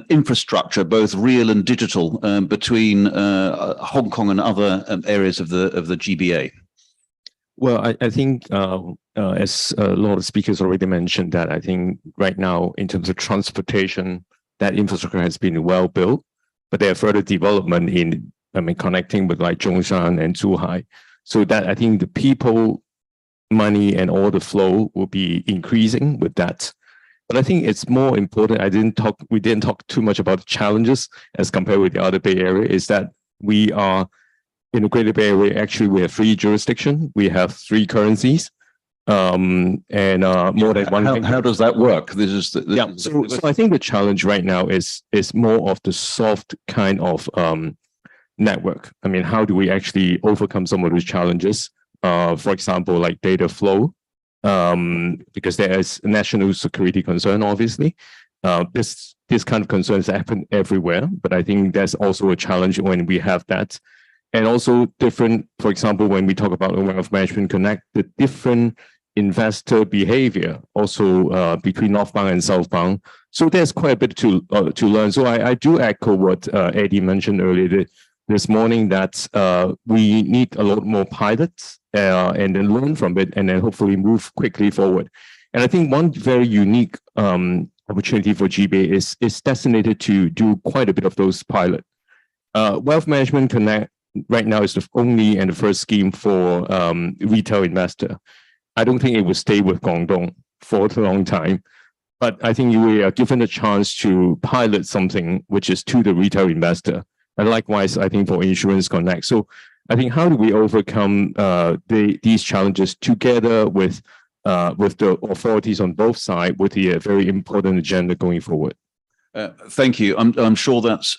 infrastructure, both real and digital, between Hong Kong and other areas of the GBA. Well, I think as a lot of speakers already mentioned, that I think right now in terms of transportation, that infrastructure has been well built, but there are further development in, connecting with like Zhongshan and Zhuhai. So that I think the people, money, and all the flow will be increasing with that. But I think it's more important. We didn't talk too much about the challenges as compared with the other Bay Area. Is that we are in the Greater Bay Area. Actually, we have 3 jurisdictions. We have 3 currencies, and more than one. How does that work? This is so I think the challenge right now is more of the soft kind of network. I mean, how do we actually overcome some of those challenges? For example, like data flow. Because there is a national security concern, obviously. This kind of concerns happen everywhere, but I think that's also a challenge when we have that. And also different, for example, when we talk about wealth management connect, the different investor behavior also between northbound and southbound. So there's quite a bit to learn. So I do echo what Eddie mentioned earlier this morning, that we need a lot more pilots and then learn from it, and then hopefully move quickly forward. And I think one very unique opportunity for GBA is designated to do quite a bit of those pilot. Wealth Management Connect right now is the only and the first scheme for retail investor. I don't think it will stay with Guangdong for a long time, but I think we are given a chance to pilot something which is to the retail investor. And likewise, I think for Insurance Connect. So I think how do we overcome these challenges together with the authorities on both sides with the very important agenda going forward? Thank you. I'm sure that's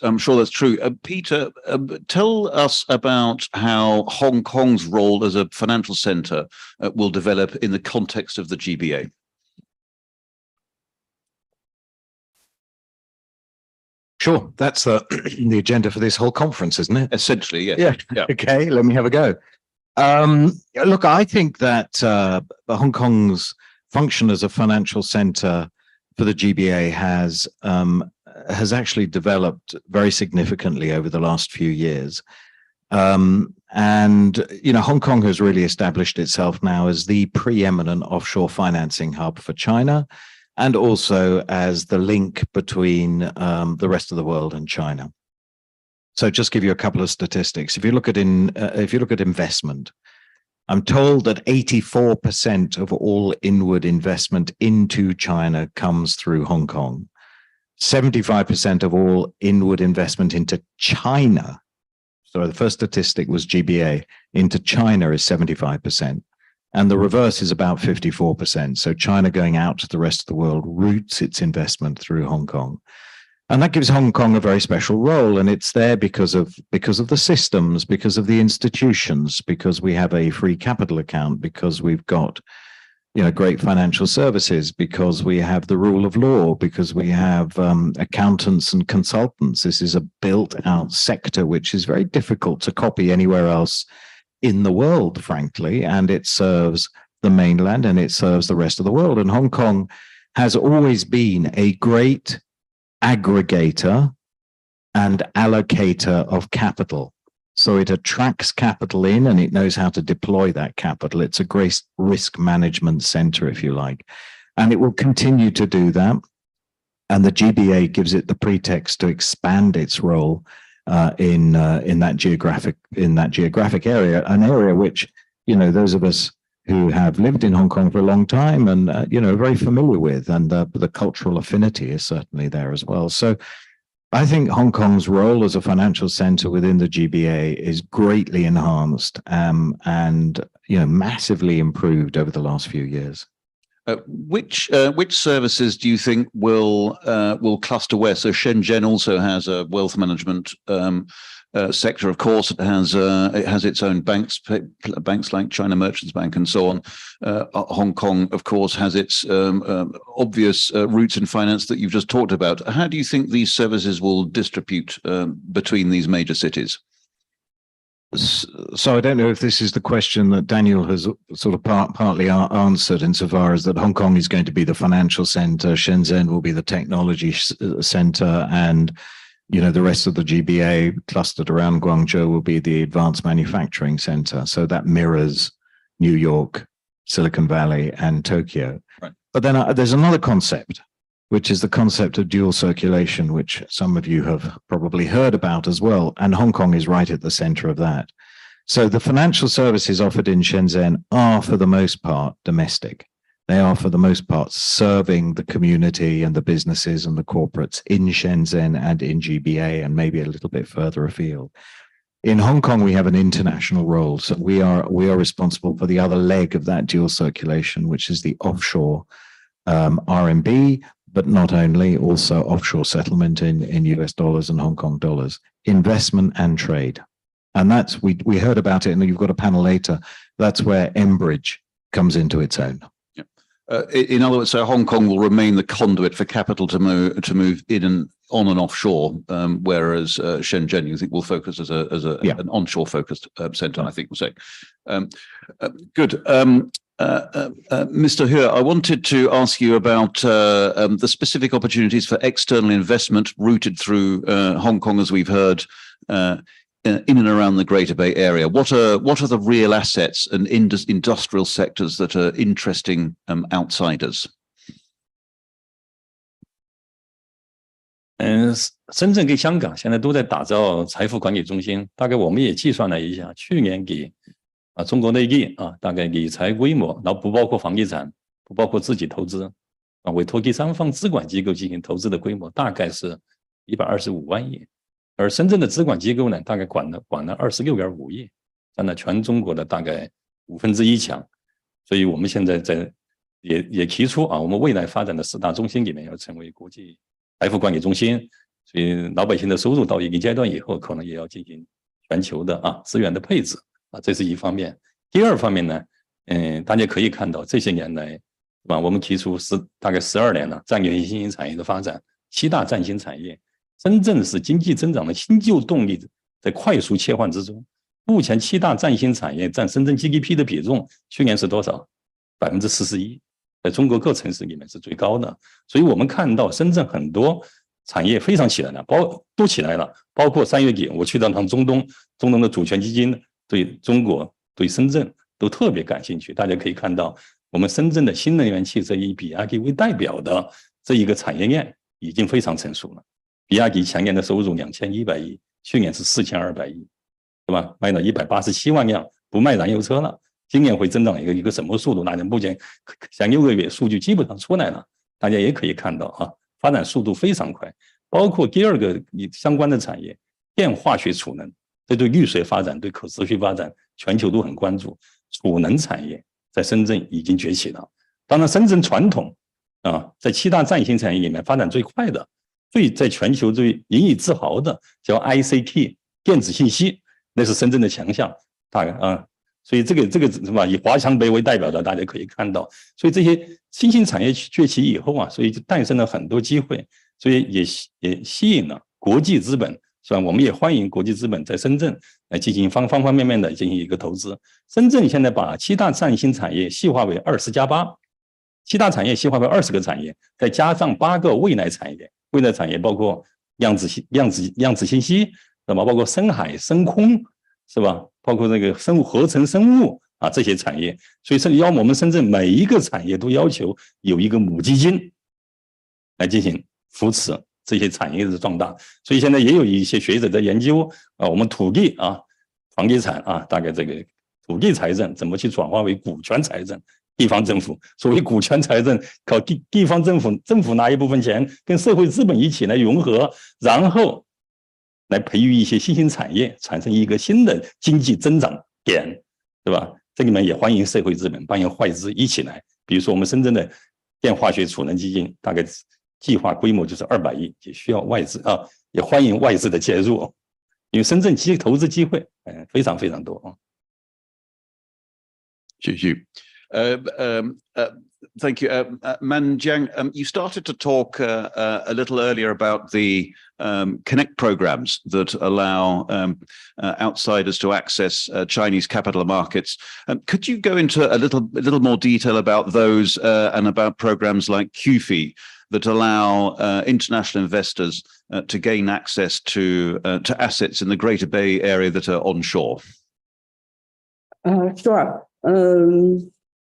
true. Peter, tell us about how Hong Kong's role as a financial centre will develop in the context of the GBA. Sure, that's the agenda for this whole conference, isn't it? Essentially, yes. Yeah. Okay, let me have a go. Look, I think that Hong Kong's function as a financial centre for the GBA has actually developed very significantly over the last few years. And, you know, Hong Kong has really established itself now as the preeminent offshore financing hub for China, and also as the link between the rest of the world and China. So just give you a couple of statistics. If you look at investment, I'm told that 84% of all inward investment into China comes through Hong Kong. 75% of all inward investment into China. So the first statistic was GBA. Into China is 75%. And the reverse is about 54%. So China going out to the rest of the world routes its investment through Hong Kong. And that gives Hong Kong a very special role. And it's there because of the systems, because of the institutions, because we have a free capital account, because we've got, you know, great financial services, because we have the rule of law, because we have accountants and consultants. This is a built out sector, which is very difficult to copy anywhere else in the world, frankly, and it serves the mainland and it serves the rest of the world. And Hong Kong has always been a great aggregator and allocator of capital. So it attracts capital in and it knows how to deploy that capital. It's a great risk management center, if you like, and it will continue to do that. And the GBA gives it the pretext to expand its role in that geographic area, an area which, you know, those of us who have lived in Hong Kong for a long time and you know, very familiar with, and the cultural affinity is certainly there as well. So I think Hong Kong's role as a financial center within the GBA is greatly enhanced and, you know, massively improved over the last few years. Which services do you think will cluster where? So Shenzhen also has a wealth management sector, of course. It has its own banks like China Merchants Bank and so on. Hong Kong, of course, has its obvious roots in finance that you've just talked about. How do you think these services will distribute between these major cities? So I don't know if this is the question that Daniel has sort of partly answered, insofar as that Hong Kong is going to be the financial center, Shenzhen will be the technology center, and, you know, the rest of the GBA clustered around Guangzhou will be the advanced manufacturing center. So that mirrors New York, Silicon Valley, and Tokyo. Right. But then there's another concept, which is the concept of dual circulation, which some of you have probably heard about as well. And Hong Kong is right at the center of that. So the financial services offered in Shenzhen are, for the most part, domestic. They are, for the most part, serving the community and the businesses and the corporates in Shenzhen and in GBA, and maybe a little bit further afield. In Hong Kong, we have an international role. So we are responsible for the other leg of that dual circulation, which is the offshore RMB, but not only, also offshore settlement in US dollars and Hong Kong dollars, investment and trade. And that's, we heard about it, and you've got a panel later. That's where Enbridge comes into its own. Yeah. In other words, so Hong Kong will remain the conduit for capital to move in and on and offshore, whereas Shenzhen, you think, will focus as an onshore focused center, I think we'll say. Good. Mr. Hu, I wanted to ask you about the specific opportunities for external investment routed through Hong Kong, as we've heard, in and around the Greater Bay Area. What are the real assets and industrial sectors that are interesting outsiders? 深圳跟香港现在都在打造财富管理中心，大概我们也计算了一下，去年给中国内地大概理财规模，然后不包括房地产，不包括自己投资委托第三方资管机构进行投资的规模大概是125万亿，而深圳的资管机构呢，大概管了26.5亿，占了全中国的大概1/5强。所以我们现在也提出我们未来发展的4大中心里面要成为国际财富管理中心，所以老百姓的收入到一定阶段以后，可能也要进行全球的资源的配置这是一方面。第二方面呢，大家可以看到这些年来，我们提出大概12年了，战略性新兴产业的发展，7大战新产业，真正是经济增长的新旧动力在快速切换之中。目前7大战新产业占深圳 GDP 的比重，去年是多少？41%，在中国各城市里面是最高的。所以我们看到深圳很多产业非常起来了，都起来了。包括3月底我去到中东的主权基金对中国对深圳都特别感兴趣。大家可以看到，我们深圳的新能源汽车以比亚迪为代表的这一个产业链已经非常成熟了。比亚迪前年的收入2100亿，去年是4200亿，对吧？卖了187万辆，不卖燃油车了。今年会增长一个什么速度？那目前像6个月数据基本上出来了，大家也可以看到发展速度非常快。包括第二个相关的产业，电化学储能，这对绿色发展、对可持续发展，全球都很关注。储能产业在深圳已经崛起了。当然，深圳传统在7大战新产业里面发展最快的、在全球最引以自豪的叫 ICT 电子信息，那是深圳的强项。大概所以这个什么以华强北为代表的，大家可以看到，所以这些新兴产业崛起以后所以就诞生了很多机会，所以也吸引了国际资本，是吧？我们也欢迎国际资本在深圳来进行方方面面的进行一个投资。深圳现在把7大战新产业细化为20+8，7大产业细化为20个产业，再加上8个未来产业。未来产业包括量子信息，是吧？包括深海、深空，是吧？包括这个合成生物这些产业。所以我们深圳每一个产业都要求有一个母基金来进行扶持这些产业的壮大。所以现在也有一些学者在研究我们土地房地产大概这个土地财政怎么去转化为股权财政。地方政府所谓股权财政，靠地方政府拿一部分钱跟社会资本一起来融合，然后来培育一些新兴产业，产生一个新的经济增长点，对吧？这里面也欢迎社会资本、欢迎外资一起来。比如说我们深圳的电化学储能基金，大概计划规模就是200亿，也需要外资也欢迎外资的介入，因为深圳投资机会非常非常多谢谢。Thank you. Man Jiang, you started to talk a little earlier about the Connect programs that allow outsiders to access Chinese capital markets. Could you go into a little more detail about those and about programs like QFI that allow international investors to gain access to assets in the Greater Bay Area that are onshore? Sure.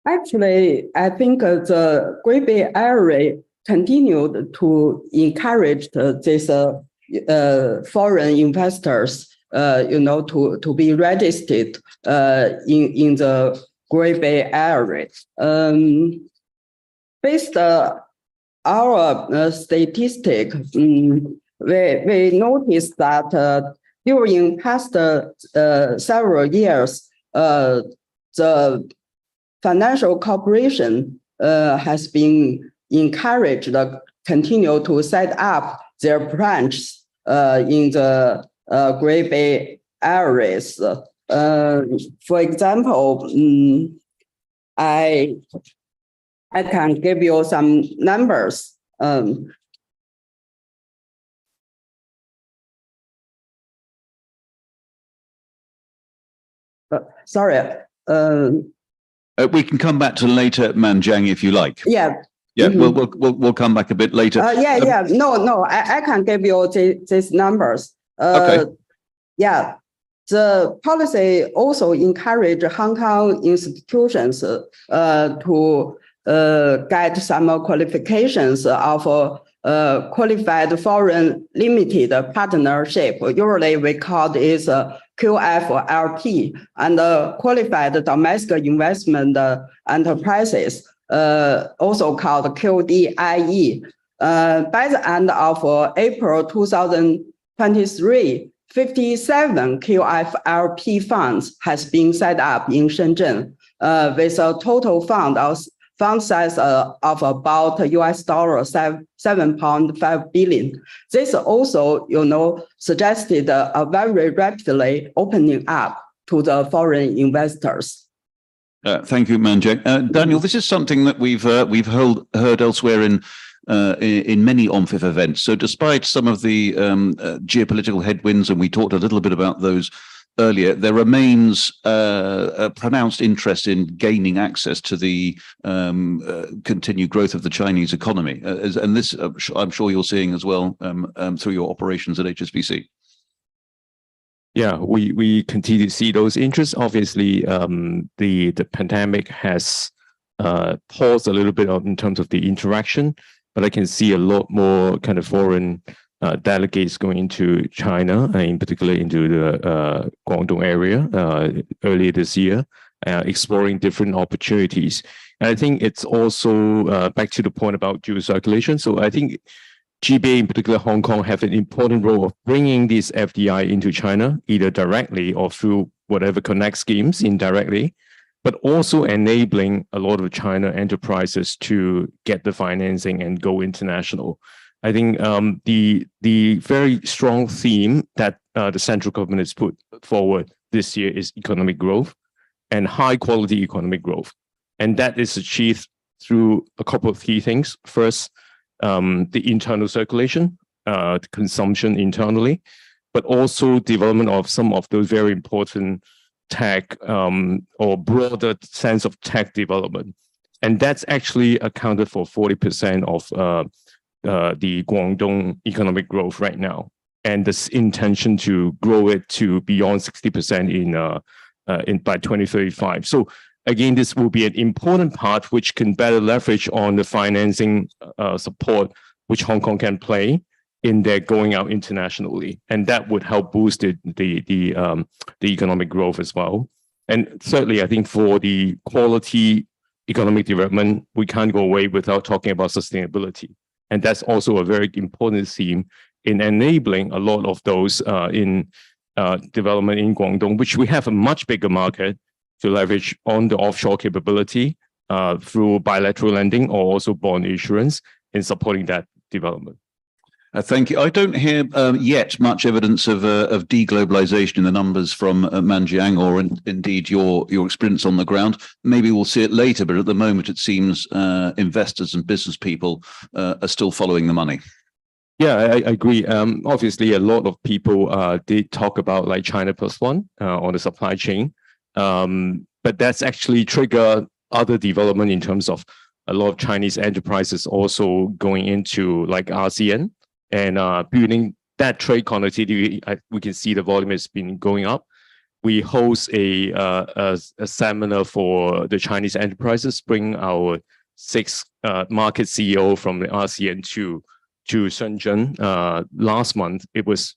Actually, I think the Great Bay Area continued to encourage these foreign investors, to be registered in the Great Bay Area. Based on our statistic, we noticed that during past several years, the financial corporation has been encouraged to continue to set up their branches in the Great Bay areas. For example, I can give you some numbers. Sorry. We can come back to later, Man Jiang, if you like. Yeah. Yeah, we'll come back a bit later. No, I can give you these numbers. Okay. Yeah, the policy also encourage Hong Kong institutions to get some qualifications of qualified foreign limited partnership. Usually we call it QFLP, and qualified domestic investment enterprises, also called QDIE. By the end of April 2023, 57 QFLP funds has been set up in Shenzhen, with a total fund size of about $7.5 billion. This also, suggested a very rapidly opening up to the foreign investors. Thank you, Manjak. Daniel, this is something that we've heard elsewhere in many OMFIF events. So despite some of the geopolitical headwinds, and we talked a little bit about those earlier, there remains a pronounced interest in gaining access to the continued growth of the Chinese economy. And this, I'm sure you're seeing as well through your operations at HSBC. Yeah, we continue to see those interests. Obviously, the pandemic has paused a little bit in terms of the interaction, but I can see a lot more kind of foreign delegates going into China, in particular into the Guangdong area earlier this year, exploring different opportunities. And I think it's also back to the point about dual circulation. So I think GBA, in particular Hong Kong, have an important role of bringing this FDI into China, either directly or through whatever connect schemes indirectly, but also enabling a lot of China enterprises to get the financing and go international. I think the very strong theme that the central government has put forward this year is economic growth and high quality economic growth. And that is achieved through a couple of key things. First, the internal circulation, the consumption internally, but also development of some of those very important tech or broader sense of tech development. And that's actually accounted for 40% of the Guangdong economic growth right now, and this intention to grow it to beyond 60% by 2035. So again, this will be an important part which can better leverage on the financing support which Hong Kong can play in their going out internationally, and that would help boost the economic growth as well. And certainly, I think for the quality economic development, we can't go away without talking about sustainability. And that's also a very important theme in enabling a lot of those in development in Guangdong, which we have a much bigger market to leverage on the offshore capability through bilateral lending or also bond issuance in supporting that development. Thank you. I don't hear yet much evidence of deglobalization in the numbers from Manjiang, or indeed your experience on the ground. Maybe we'll see it later, but at the moment it seems investors and business people are still following the money. Yeah, I agree. Obviously, a lot of people did talk about like China Plus One on the supply chain, but that's actually triggered other development in terms of a lot of Chinese enterprises also going into like ASEAN. And building that trade connectivity, we can see the volume has been going up. We host a seminar for the Chinese enterprises, bring our 6 market CEO from the ASEAN to Shenzhen last month. It was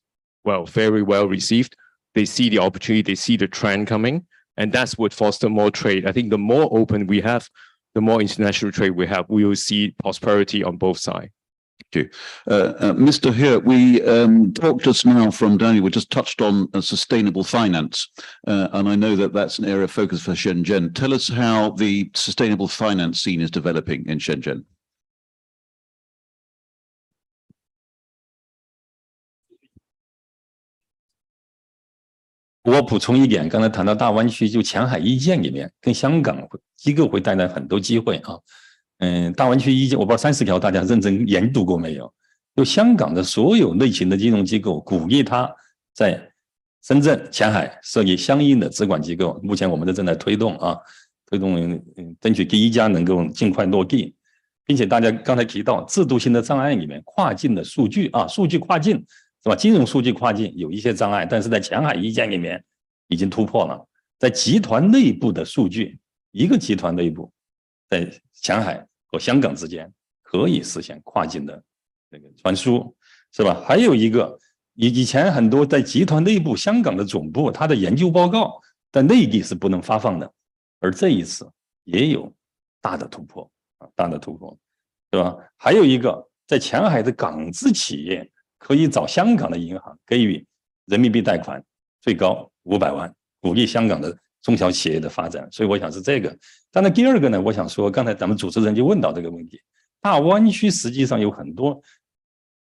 very well received. They see the opportunity, they see the trend coming, and that's what foster more trade. I think the more open we have, the more international trade we have, we will see prosperity on both sides. Thank you. Mr. He, we talked just now from Daniel, we just touched on sustainable finance, and I know that that's an area of focus for Shenzhen. Tell us how the sustainable finance scene is developing in Shenzhen.我补充一点，刚才谈到大湾区，就前海一建里面，跟香港机构会带来很多机会啊。大湾区一建，我不知道30条大家认真研读过没有？就香港的所有类型的金融机构，鼓励它在深圳、前海设立相应的资管机构。目前我们正在推动争取第一家能够尽快落地，并且大家刚才提到制度性的障碍里面，跨境的数据数据跨境是吧？金融数据跨境有一些障碍，但是在前海一建里面已经突破了，在集团内部的数据，一个集团内部在前海和香港之间可以实现跨境的这个传输，是吧？还有一个，以前很多在集团内部，香港的总部，它的研究报告在内地是不能发放的，而这一次也有大的突破啊，大的突破，是吧？还有一个，在前海的港资企业可以找香港的银行给予人民币贷款，最高500万，鼓励香港的中小企业的发展。所以我想是这个。当然，第二个呢，我想说，刚才咱们主持人就问到这个问题，大湾区实际上有很多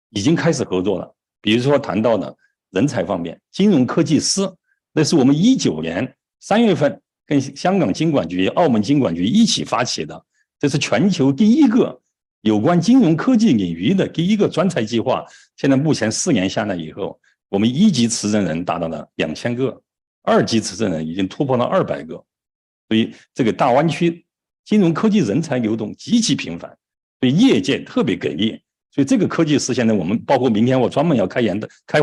已经开始合作了，比如说谈到的人才方面，金融科技师，那是我们19年3月份跟香港金管局、澳门金管局一起发起的，这是全球第一个有关金融科技领域的第一个专才计划。现在目前4年下来以后，我们1级持证人达到了2000个，2级持证人已经突破了200个，所以这个大湾区金融科技人才流动极其频繁，所以业界特别给力。所以这个科技是现在我们包括明天我专门要开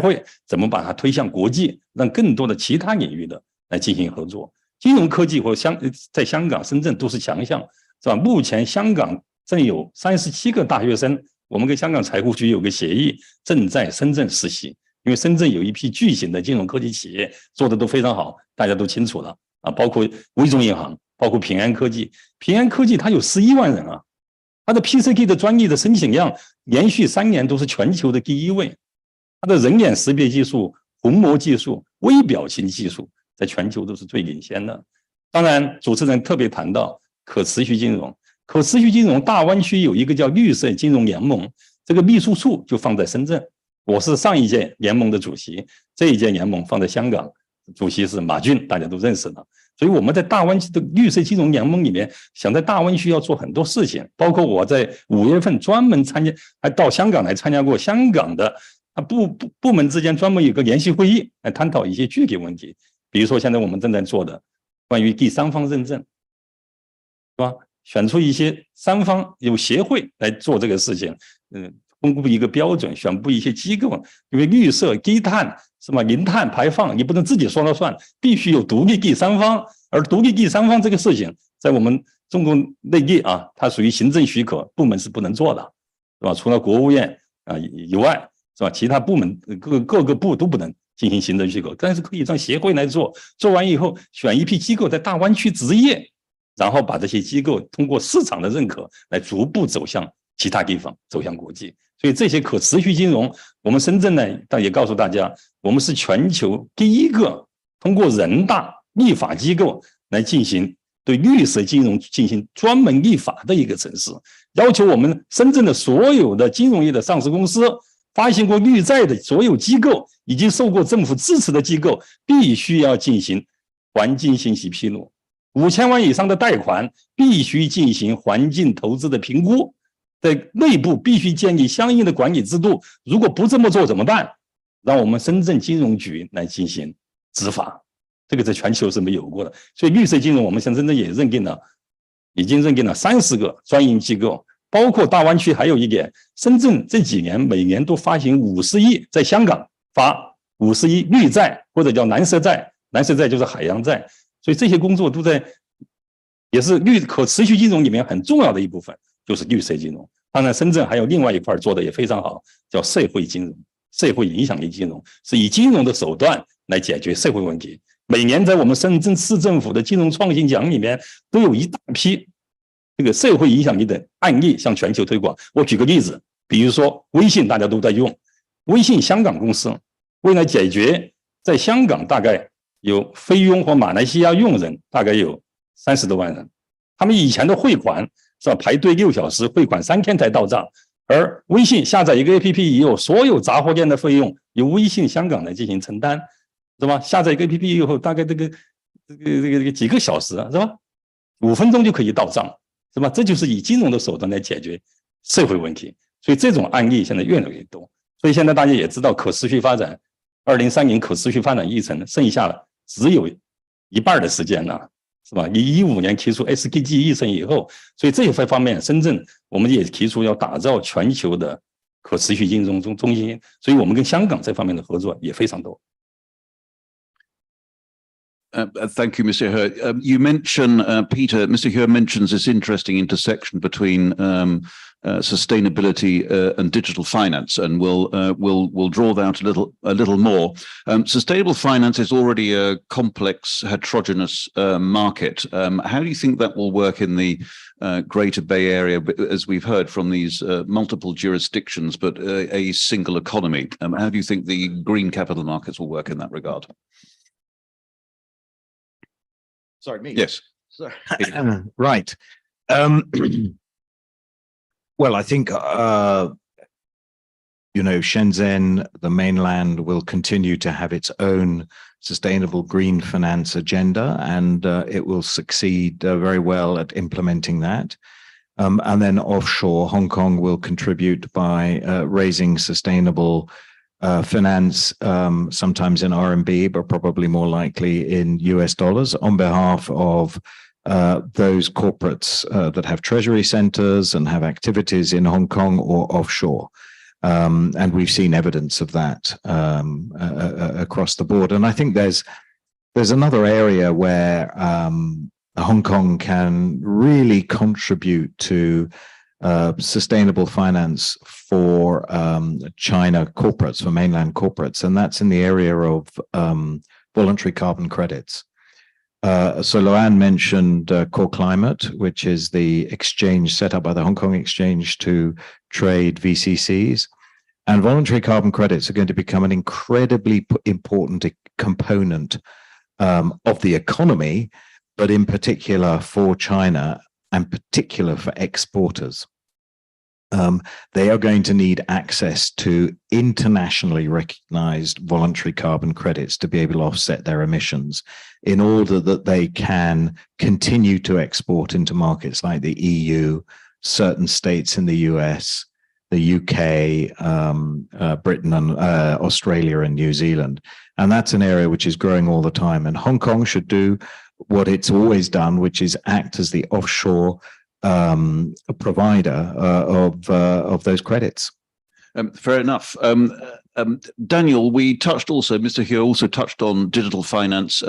会，怎么把它推向国际，让更多的其他领域的来进行合作。金融科技在香港、深圳都是强项，是吧？目前香港正有37个大学生，我们跟香港财务局有个协议，正在深圳实习。因为深圳有一批巨型的金融科技企业做的都非常好，大家都清楚了啊，包括微众银行，包括平安科技。平安科技它有11万人啊，它的 PCK 的专利的申请量连续3年都是全球的第1位，它的人脸识别技术、虹膜技术、微表情技术在全球都是最领先的。当然，主持人特别谈到可持续金融，可持续金融大湾区有一个叫绿色金融联盟，这个秘书处就放在深圳。我是上一届联盟的主席，这一届联盟放在香港，主席是马俊，大家都认识的。所以我们在大湾区的绿色金融联盟里面，想在大湾区要做很多事情，包括我在5月份专门还到香港来参加过香港的部门之间专门有个联席会议，来探讨一些具体问题。比如说现在我们正在做的关于第三方认证，是吧？选出一些3方有协会来做这个事情，公布一个标准，选布一些机构，因为绿色、低碳是吧？零碳排放你不能自己说了算，必须有独立第三方。而独立第三方这个事情，在我们中国内地啊，它属于行政许可部门是不能做的，是吧？除了国务院啊以外，是吧？其他部门各个部都不能进行行政许可，但是可以让协会来做。做完以后，选一批机构在大湾区执业，然后把这些机构通过市场的认可，来逐步走向其他地方，走向国际。所以这些可持续金融，我们深圳呢，也告诉大家，我们是全球第一个通过人大立法机构来进行对绿色金融进行专门立法的一个城市，要求我们深圳的所有的金融业的上市公司、发行过绿债的所有机构以及受过政府支持的机构，必须要进行环境信息披露，5000万以上的贷款必须进行环境投资的评估。在内部必须建立相应的管理制度，如果不这么做怎么办？让我们深圳金融局来进行执法，这个在全球是没有过的。所以绿色金融我们深圳也已经认定了30个专营机构，包括大湾区还有一点，深圳这几年每年都发行50亿，在香港发50亿绿债或者叫蓝色债，蓝色债就是海洋债，所以这些工作都在，也是可持续金融里面很重要的一部分。就是绿色金融，当然深圳还有另外一块做的也非常好，叫社会金融、社会影响力金融，是以金融的手段来解决社会问题。每年在我们深圳市政府的金融创新奖里面，都有一大批这个社会影响力的案例向全球推广。我举个例子，比如说微信大家都在用，微信香港公司为了解决在香港大概有菲佣或马来西亚佣人大概有30多万人，他们以前的汇款是吧？排队6小时，汇款3天才到账。而微信下载一个 APP 以后，所有杂货店的费用由微信香港来进行承担，是吧？下载一个 APP 以后，大概这个几个小时是吧？5分钟就可以到账，是吧？这就是以金融的手段来解决社会问题。所以这种案例现在越来越多。所以现在大家也知道，可持续发展2030可持续发展议程剩下了只有一半的时间了。是吧？15年提出 SDG 议程以后，所以这一方面，深圳我们也提出要打造全球的可持续金融中心，所以我们跟香港这方面的合作也非常多。Thank you, Mr. He. You mention, Peter, Mr. He mentions this interesting intersection between sustainability and digital finance, and we'll draw that a little more. Sustainable finance is already a complex, heterogeneous market. How do you think that will work in the Greater Bay Area, as we've heard from these multiple jurisdictions, but a single economy? How do you think the green capital markets will work in that regard? Sorry, me. Yes. Sorry. Right. Well, I think, Shenzhen, the mainland, will continue to have its own sustainable green finance agenda, and it will succeed very well at implementing that. And then offshore, Hong Kong will contribute by raising sustainable finance, sometimes in RMB, but probably more likely in US dollars, on behalf of those corporates that have treasury centers and have activities in Hong Kong or offshore. And we've seen evidence of that across the board. And I think there's another area where Hong Kong can really contribute to sustainable finance for China corporates, for mainland corporates, and that's in the area of voluntary carbon credits. So Loan mentioned Core Climate, which is the exchange set up by the Hong Kong Exchange to trade VCCs. And voluntary carbon credits are going to become an incredibly important component of the economy, but in particular for China and particular for exporters. They are going to need access to internationally recognized voluntary carbon credits to be able to offset their emissions in order that they can continue to export into markets like the EU, certain states in the US, the UK, Britain, and Australia and New Zealand. And that's an area which is growing all the time. And Hong Kong should do what it's always done, which is act as the offshore provider of those credits. Fair enough. Daniel, we touched also, Mr. Hugh also touched on digital finance.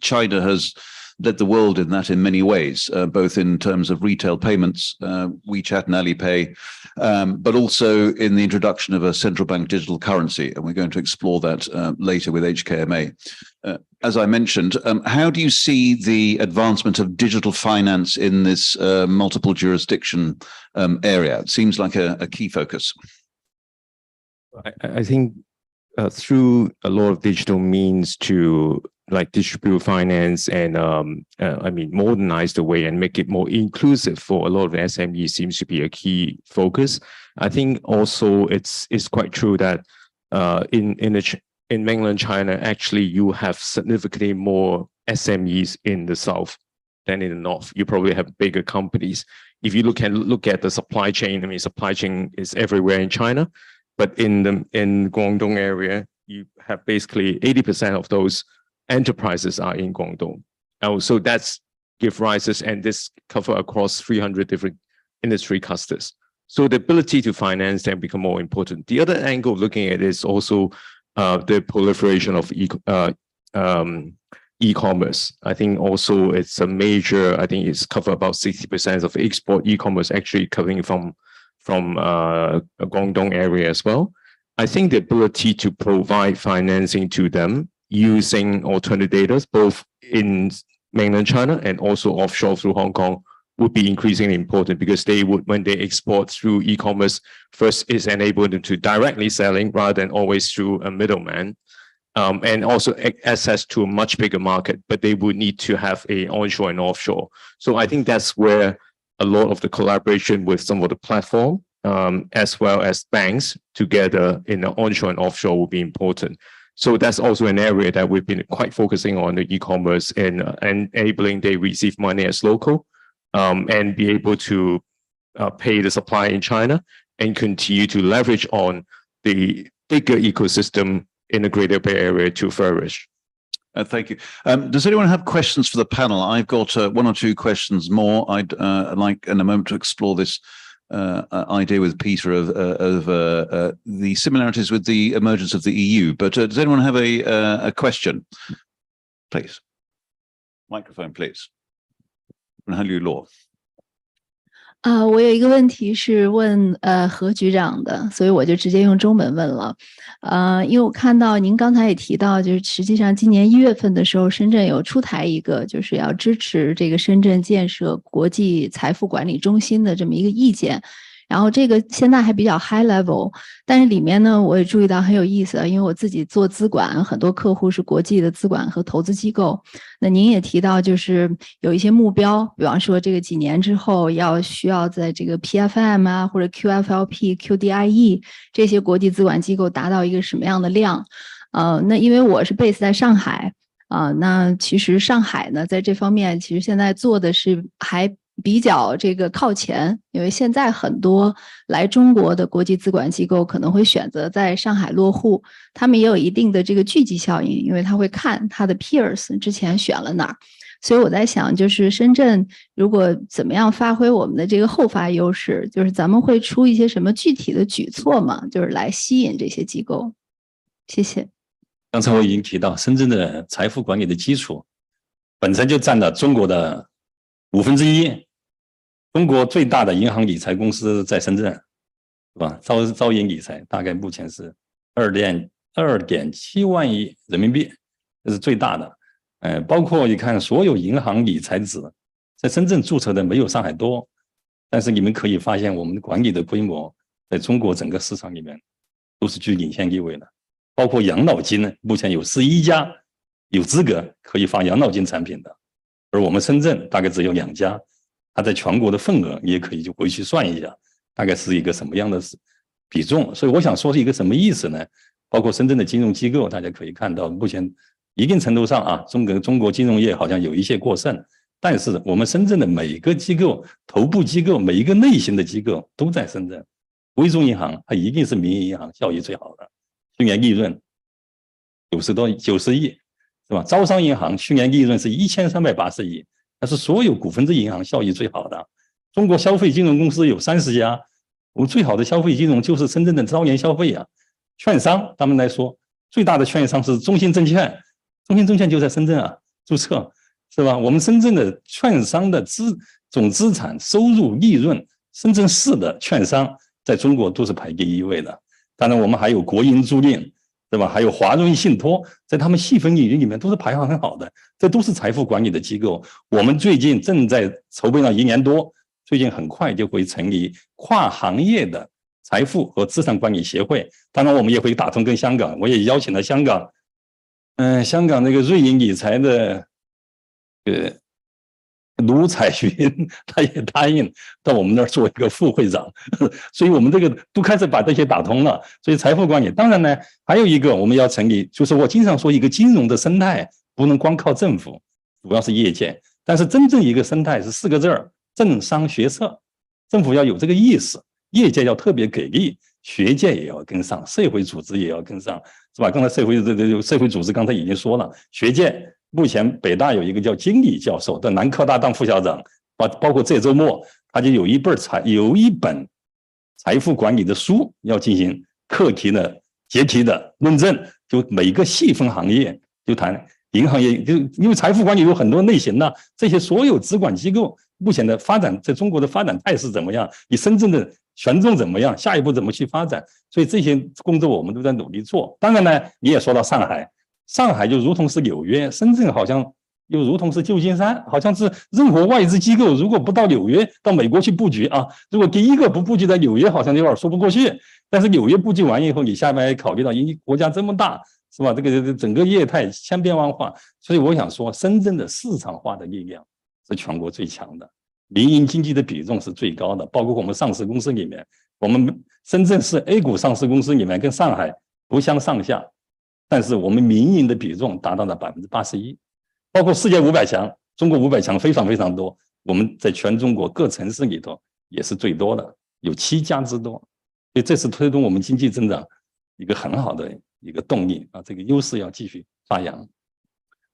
China has led the world in that in many ways, both in terms of retail payments, WeChat and Alipay, but also in the introduction of a central bank digital currency. And we're going to explore that later with HKMA. As I mentioned, how do you see the advancement of digital finance in this multiple jurisdiction area? It seems like a key focus. I think through a lot of digital means to distribute finance and modernize the way and make it more inclusive for a lot of SMEs seems to be a key focus. I think also it's quite true that in mainland China, actually you have significantly more SMEs in the south than in the north. You probably have bigger companies. If you look at the supply chain, supply chain is everywhere in China, but in Guangdong area, you have basically 80% of those enterprises are in Guangdong. So that's give rises, and this cover across 300 different industry clusters. So the ability to finance them become more important. The other angle of looking at is also the proliferation of e-commerce. I think also it's a major, I think it's cover about 60% of export e-commerce actually coming from Guangdong area as well. I think the ability to provide financing to them using alternative data, both in mainland China and also offshore through Hong Kong, would be increasingly important, because they would, when they export through e-commerce, first is enable them to directly selling rather than always through a middleman, and also access to a much bigger market, but they would need to have a onshore and offshore. So I think that's where a lot of the collaboration with some of the platform, as well as banks together in the onshore and offshore will be important. So that's also an area that we've been quite focusing on, the e-commerce and enabling they receive money as local, and be able to pay the supply in China and continue to leverage on the bigger ecosystem in the Greater Bay Area to flourish. Thank you. Does anyone have questions for the panel? I've got one or two questions more. I'd like in a moment to explore this idea with Peter of the similarities with the emergence of the EU. But does anyone have a question? Please. Microphone, please. Law. 我有一个问题是问何局长的，所以我就直接用中文问了。因为我看到您刚才也提到，就是实际上今年1月份的时候，深圳有出台一个就是要支持这个深圳建设国际财富管理中心的这么一个意见。然后这个现在还比较 high level， 但是里面呢，我也注意到很有意思，因为我自己做资管，很多客户是国际的资管和投资机构。那您也提到，就是有一些目标，比方说这个几年之后需要在这个 PFM 啊，或者 QFLP、QDIE 这些国际资管机构达到一个什么样的量？那因为我是 base 在上海那其实上海呢，在这方面其实现在做的是还比较这个靠前，因为现在很多来中国的国际资管机构可能会选择在上海落户，他们也有一定的这个聚集效应，因为他会看他的 peers 之前选了哪儿。所以我在想，就是深圳如果怎么样发挥我们的这个后发优势，就是咱们会出一些什么具体的举措吗？就是来吸引这些机构。谢谢。刚才我已经提到，深圳的财富管理的基础本身就占了中国的1/5。中国最大的银行理财公司在深圳，是吧？招银理财大概目前是2.7万亿人民币，这是最大的。包括你看，所有银行理财子在深圳注册的没有上海多，但是你们可以发现，我们管理的规模在中国整个市场里面都是居领先地位的。包括养老金呢，目前有11家有资格可以发养老金产品的，而我们深圳大概只有2家。它在全国的份额，你也可以就回去算一下，大概是一个什么样的比重。所以我想说是一个什么意思呢？包括深圳的金融机构，大家可以看到，目前一定程度上中国金融业好像有一些过剩，但是我们深圳的每个机构、头部机构、每一个类型的机构都在深圳。微众银行它一定是民营银行效益最好的，去年利润90亿，是吧？招商银行去年利润是1380亿。它是所有股份制银行效益最好的。中国消费金融公司有30家，我们最好的消费金融就是深圳的招联消费啊。券商他们来说，最大的券商是中信证券，中信证券就在深圳注册，是吧？我们深圳的券商的总资产收入利润，深圳市的券商在中国都是排第1位的。当然，我们还有国营租赁，对吧？还有华润信托，在他们细分领域里面都是排行很好的，这都是财富管理的机构。我们最近正在筹备了1年多，最近很快就会成立跨行业的财富和资产管理协会。当然，我们也会打通跟香港，我也邀请了香港那个瑞银理财的卢彩云，他也答应到我们那儿做一个副会长，所以我们这个都开始把这些打通了。所以财富管理，当然呢，还有一个我们要成立，就是我经常说一个金融的生态不能光靠政府，主要是业界，但是真正一个生态是4个字儿：政商学社。政府要有这个意识，业界要特别给力，学界也要跟上，社会组织也要跟上，是吧？刚才社会组织刚才已经说了，学界。目前北大有一个叫金理教授，在南科大当副校长，包括这周末他就有一本财富管理的书要进行课题的结题的论证，就每个细分行业就谈银行业，就因为财富管理有很多类型呢，这些所有资管机构目前的发展，在中国的发展态势怎么样？你深圳的权重怎么样？下一步怎么去发展？所以这些工作我们都在努力做。当然呢，你也说到上海。上海就如同是纽约，深圳好像又如同是旧金山，好像是任何外资机构如果不到纽约、到美国去布局如果第一个不布局在纽约，好像有点说不过去。但是纽约布局完以后，你下面还考虑到因为国家这么大，是吧？这个整个业态千变万化，所以我想说，深圳的市场化的力量是全国最强的，民营经济的比重是最高的，包括我们上市公司里面，我们深圳市 A 股上市公司里面跟上海不相上下。但是我们民营的比重达到了81%，包括世界500强，中国500强非常非常多，我们在全中国各城市里头也是最多的，有7家之多，所以这是推动我们经济增长一个很好的一个动力这个优势要继续发扬。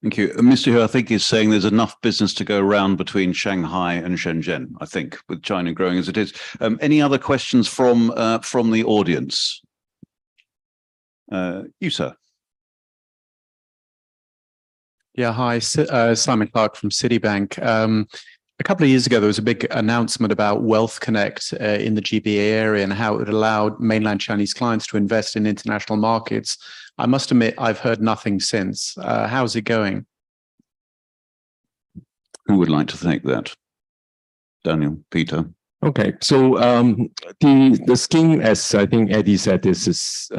Thank you. Mr. Hu, I think, is saying there's enough business to go around between Shanghai and Shenzhen, I think, with China growing as it is. Any other questions from the audience? You, sir. Yeah, hi, Simon Clark from Citibank. A couple of years ago, there was a big announcement about Wealth Connect in the GBA area and how it allowed mainland Chinese clients to invest in international markets. I must admit, I've heard nothing since. How's it going? Who would like to take that? Daniel, Peter. Okay, so the scheme, as I think Eddie said, this is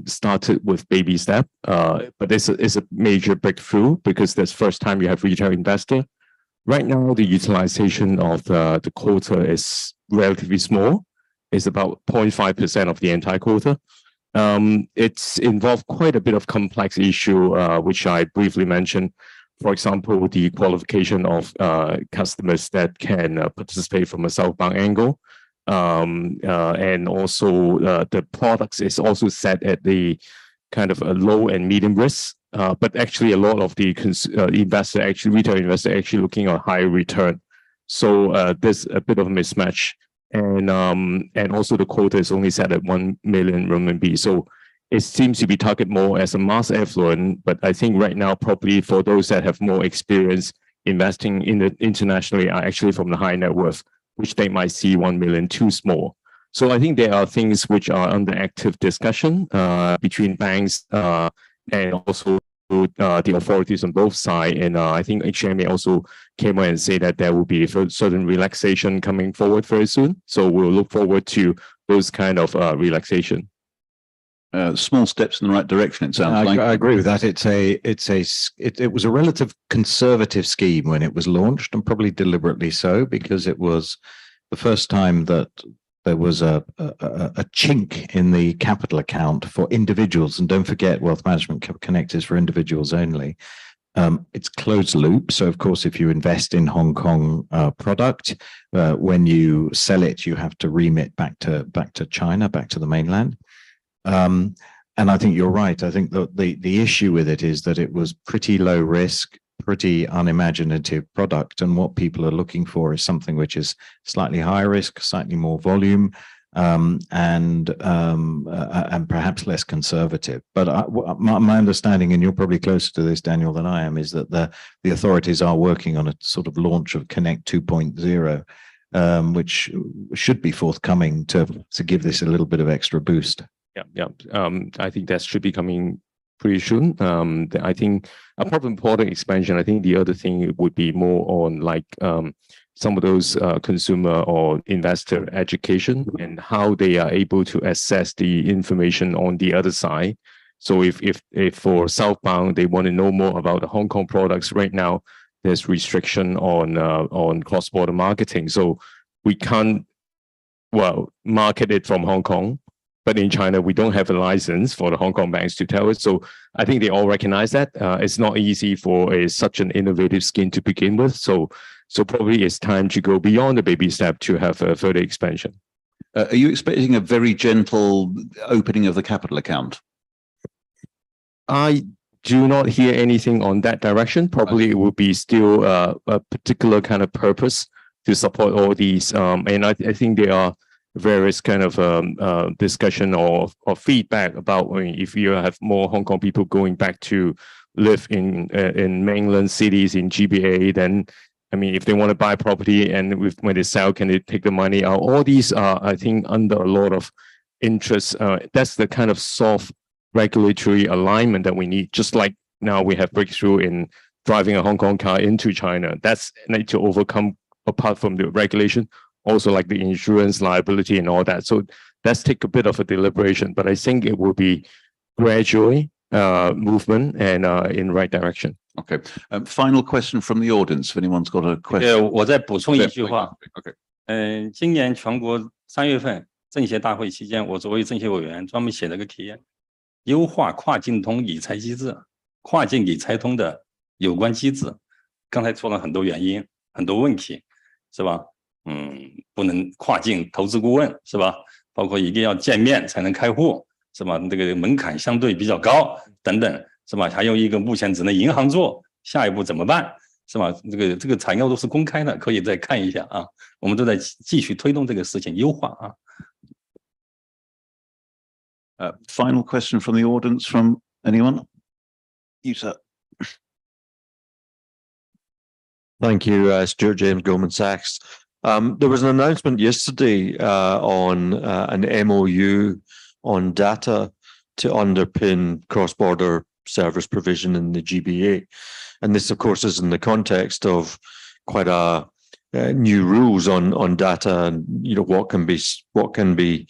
started with baby step, but it's a major breakthrough because that's first time you have retail investor. Right now, the utilization of the quota is relatively small. It's about 0.5% of the entire quota. It's involved quite a bit of complex issue, which I briefly mentioned. For example, the qualification of customers that can participate from a southbound angle. And also the products is also set at the kind of a low and medium risk. But actually a lot of the retail investor actually looking at higher return. So there's a bit of a mismatch. And also the quota is only set at 1 million RMB. So it seems to be targeted more as a mass affluent, but I think right now probably for those that have more experience investing in the internationally are actually from the high net worth, which they might see 1 million too small. So I think there are things which are under active discussion between banks and also the authorities on both sides. And I think HMA also came out and say that there will be certain relaxation coming forward very soon. So we'll look forward to those kind of relaxation. Small steps in the right direction, it sounds like. I agree with that. It was a relative conservative scheme when it was launched, and probably deliberately so, because it was the first time that there was a chink in the capital account for individuals. And don't forget, Wealth Management Connect is for individuals only. It's closed loop. So of course, if you invest in Hong Kong product, when you sell it, you have to remit back to China, back to the mainland. And I think you're right. I think the issue with it is that it was pretty low risk, pretty unimaginative product. And what people are looking for is something which is slightly higher risk, slightly more volume, and perhaps less conservative. But my understanding, and you're probably closer to this, Daniel, than I am, is that the authorities are working on a sort of launch of Connect 2.0, which should be forthcoming to give this a little bit of extra boost. Yeah. I think that should be coming pretty soon. I think apart from product expansion, I think the other thing would be more on like some of those consumer or investor education and how they are able to access the information on the other side. So if for southbound they want to know more about the Hong Kong products, right now there's restriction on cross-border marketing. So we can't market it from Hong Kong. But in China, we don't have a license for the Hong Kong banks to tell us. So I think they all recognize that. It's not easy for such an innovative scheme to begin with. So probably it's time to go beyond the baby step to have a further expansion. Are you expecting a very gentle opening of the capital account? I do not hear anything on that direction. Probably it will be still a particular kind of purpose to support all these. And I think there are various kind of discussion or feedback about if you have more Hong Kong people going back to live in mainland cities in GBA, then I mean, if they want to buy property and when they sell, can they take the money out? All these are, I think, under a lot of interest. That's the kind of soft regulatory alignment that we need. Just like now we have breakthrough in driving a Hong Kong car into China. That's need to overcome apart from the regulation. Also like the insurance liability and all that. So let's take a bit of a deliberation, but I think it will be gradually movement and in the right direction. Okay. Final question from the audience. If anyone's got a question. 我再补充一句话。 Okay. 今年全国3月份政协大会期间，我作为政协委员专门写了个提言，优化跨境通理财机制，跨境理财通的有关机制。刚才说了很多原因，很多问题，是吧？不能跨境投资顾问是吧？包括一定要见面才能开户是吧？这个门槛相对比较高等等是吧？还有一个目前只能银行做，下一步怎么办是吧？这个材料都是公开的，可以再看一下啊。我们都在继续推动这个事情优化啊。Final question from the audience from anyone? You, sir. Thank you, Stuart James, Goldman Sachs. There was an announcement yesterday on an MOU on data to underpin cross-border service provision in the GBA. And this, of course, is in the context of quite a new rules on data and what can be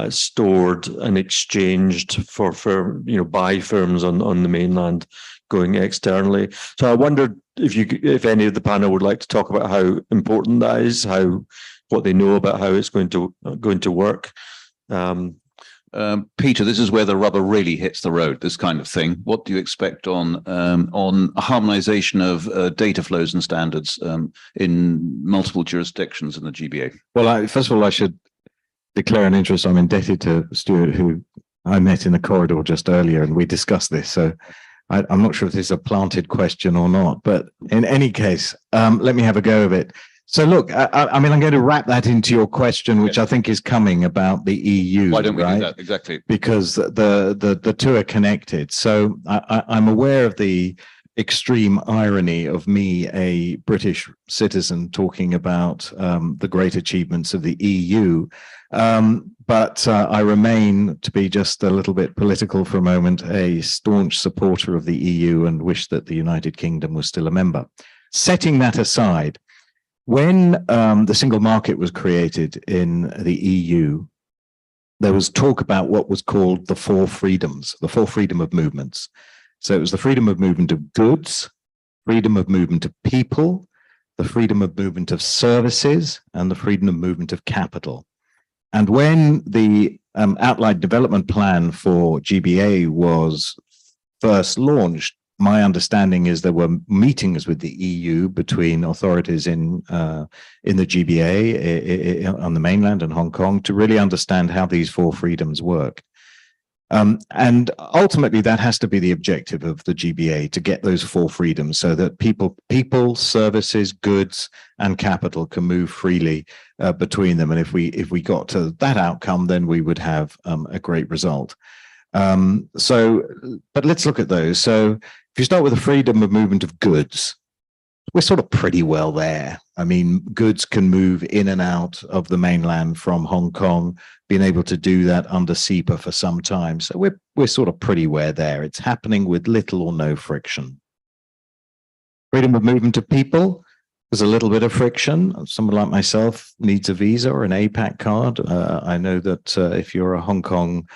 stored and exchanged by firms on the mainland going externally. So I wondered if any of the panel would like to talk about how important that is, what they know about how it's going to work. Peter, this is where the rubber really hits the road, this kind of thing. What do you expect on harmonization of data flows and standards in multiple jurisdictions in the GBA? Well, first of all, I should declare an interest. I'm indebted to Stuart, who I met in the corridor just earlier, and we discussed this. So I'm not sure if this is a planted question or not, but in any case, let me have a go of it. So look, I mean, I'm going to wrap that into your question, which I think is coming about the EU. Why don't we do that? Exactly. Because the two are connected. So I'm aware of the extreme irony of me, a British citizen, talking about the great achievements of the EU. But I remain, to be just a little bit political for a moment, a staunch supporter of the EU and wish that the United Kingdom was still a member. Setting that aside, when the single market was created in the EU, there was talk about what was called the four freedoms, the four freedom of movements. So it was the freedom of movement of goods, freedom of movement of people, the freedom of movement of services, and the freedom of movement of capital. And when the outline development plan for GBA was first launched, my understanding is there were meetings with the EU between authorities in the GBA on the mainland and Hong Kong to really understand how these four freedoms work. And ultimately, that has to be the objective of the GBA, to get those four freedoms so that people, services, goods, and capital can move freely between them. And if we got to that outcome, then we would have a great result. But let's look at those. So if you start with the freedom of movement of goods, we're sort of pretty well there. I mean, goods can move in and out of the mainland from Hong Kong, being able to do that under SEPA for some time. So we're sort of pretty well there. It's happening with little or no friction. Freedom of movement of people, there's a little bit of friction. Someone like myself needs a visa or an APAC card. I know that if you're a Hong Kong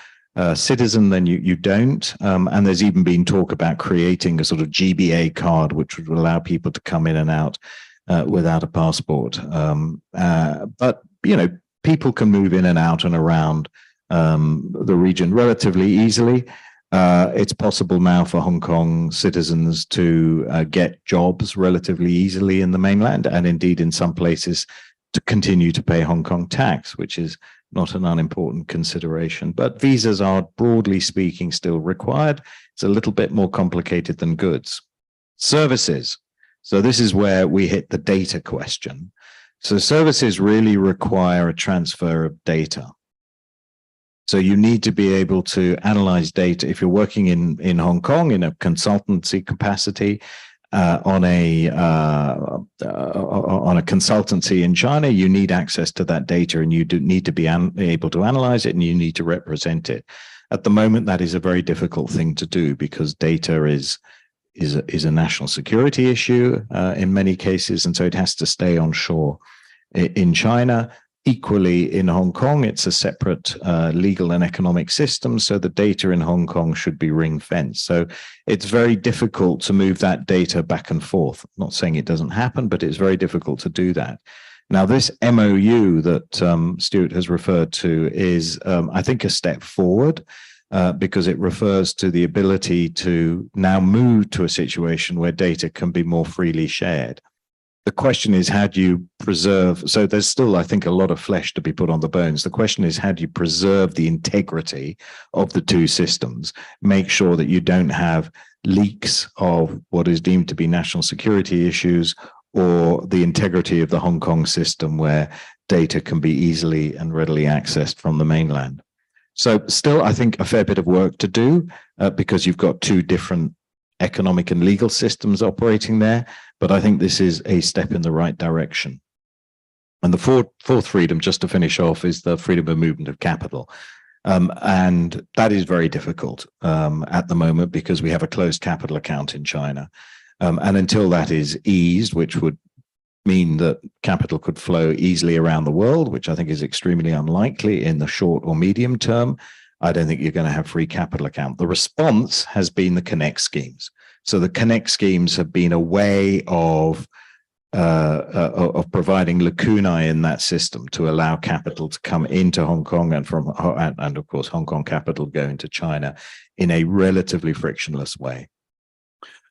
citizen, then you don't. And there's even been talk about creating a sort of GBA card, which would allow people to come in and out without a passport. But, people can move in and out and around the region relatively easily. It's possible now for Hong Kong citizens to get jobs relatively easily in the mainland, and indeed in some places to continue to pay Hong Kong tax, which is not an unimportant consideration. But visas are, broadly speaking, still required. It's a little bit more complicated than goods. Services. So this is where we hit the data question. So services really require a transfer of data. So you need to be able to analyze data. If you're working in Hong Kong in a consultancy capacity, on a consultancy in China, you need access to that data, and you do need to be able to analyze it, and you need to represent it. At the moment, that is a very difficult thing to do because data is a national security issue in many cases, and so it has to stay on shore in China. Equally, in Hong Kong, it's a separate legal and economic system, so the data in Hong Kong should be ring-fenced. So it's very difficult to move that data back and forth. I'm not saying it doesn't happen, but it's very difficult to do that. Now, this MOU that Stuart has referred to is, I think, a step forward because it refers to the ability to now move to a situation where data can be more freely shared. The question is, how do you preserve? So there's still, I think, a lot of flesh to be put on the bones. The question is, how do you preserve the integrity of the two systems? Make sure that you don't have leaks of what is deemed to be national security issues or the integrity of the Hong Kong system where data can be easily and readily accessed from the mainland. So still, I think, a fair bit of work to do because you've got two different economic and legal systems operating there. But I think this is a step in the right direction. And the fourth freedom, just to finish off, is the freedom of movement of capital. And that is very difficult at the moment because we have a closed capital account in China. And until that is eased, which would mean that capital could flow easily around the world, which I think is extremely unlikely in the short or medium term, I don't think you're going to have free capital account. The response has been the Connect schemes. So the Connect schemes have been a way of providing lacunae in that system to allow capital to come into Hong Kong and of course Hong Kong capital go into China in a relatively frictionless way.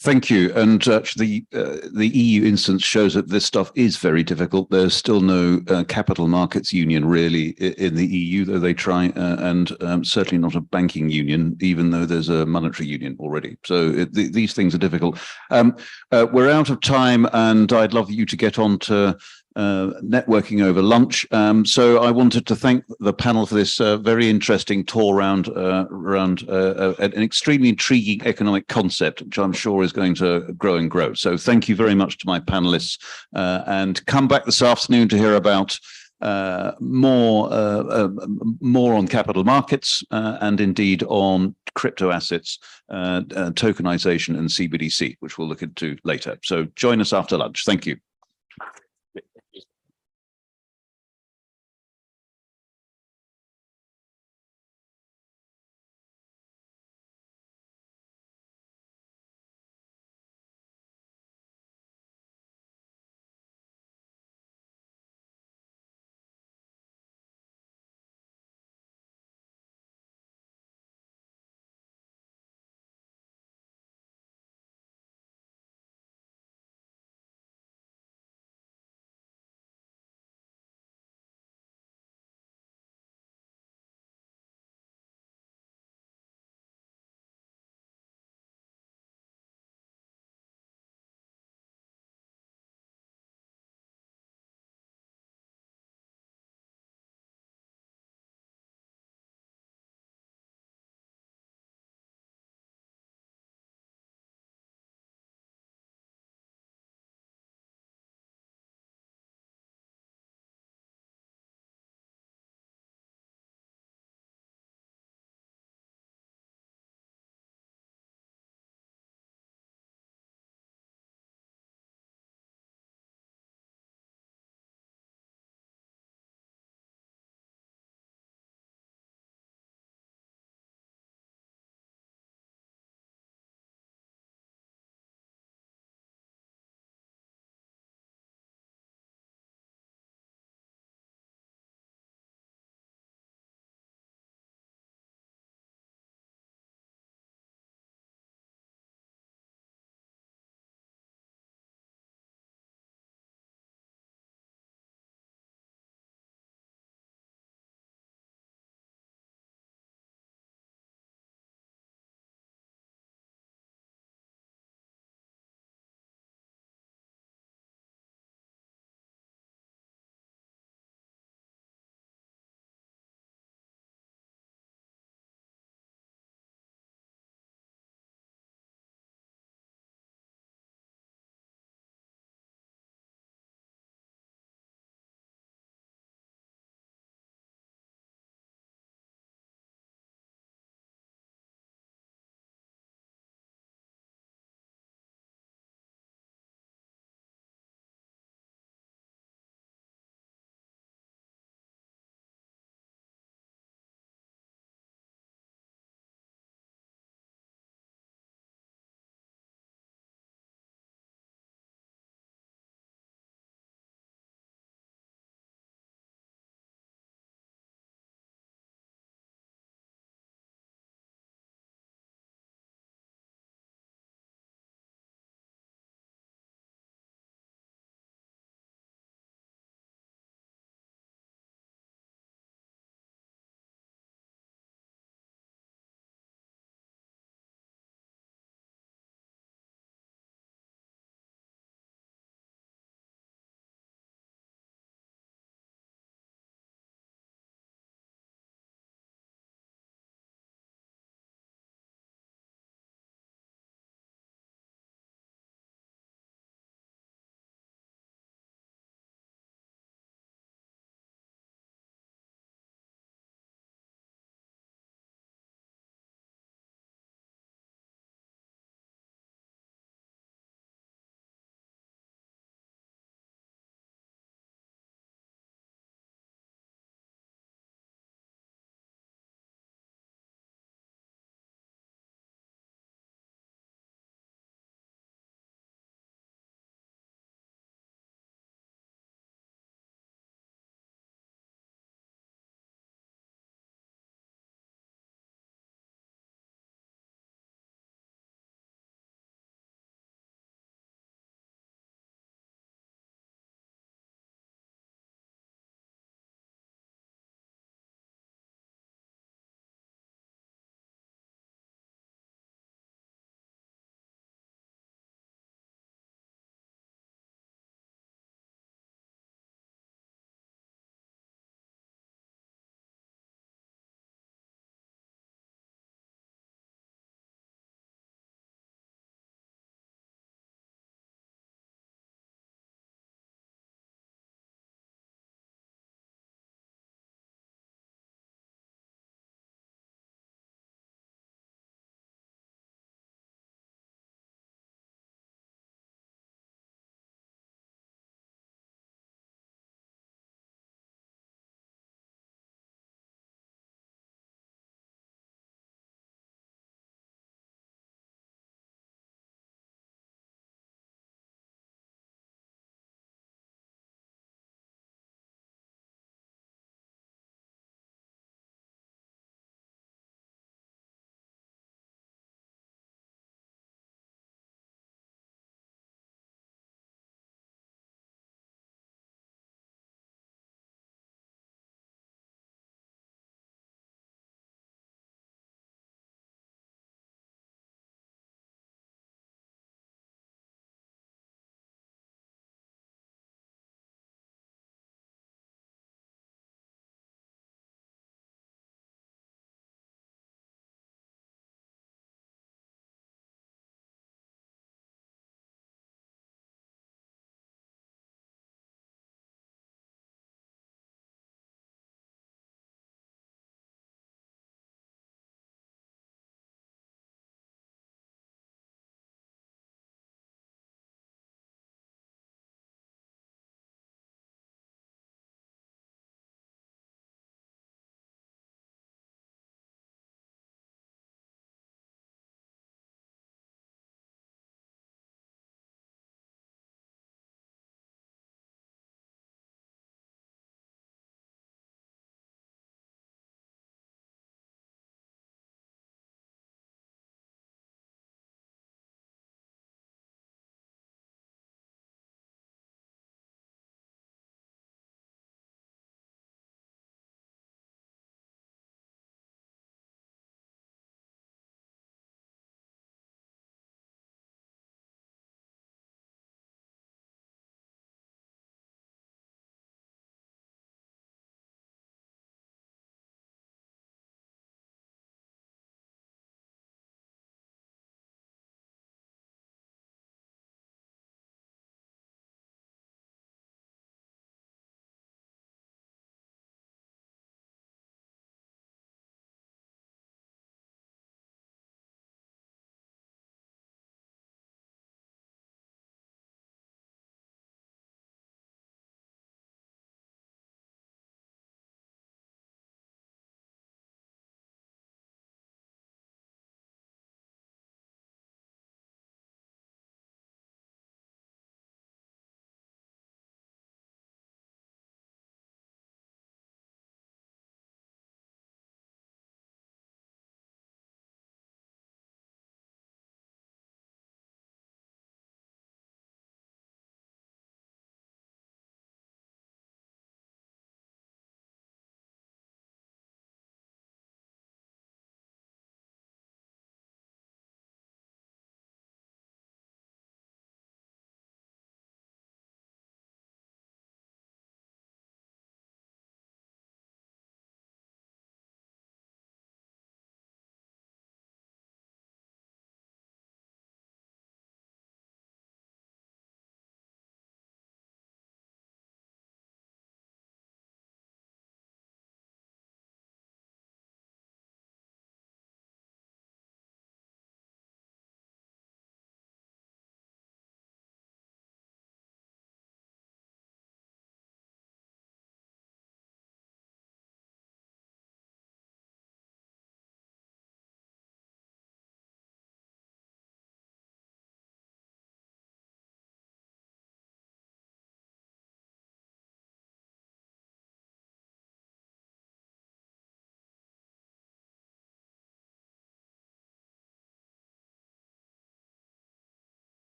Thank you. And the EU instance shows that this stuff is very difficult. There's still no capital markets union really in the EU, though they try, and certainly not a banking union, even though there's a monetary union already. So these things are difficult. We're out of time, and I'd love you to get on to networking over lunch. So I wanted to thank the panel for this very interesting tour around an extremely intriguing economic concept, which I'm sure is going to grow and grow. So thank you very much to my panelists, and come back this afternoon to hear about more on capital markets and indeed on crypto assets, tokenization and CBDC, which we'll look into later. So join us after lunch. Thank you.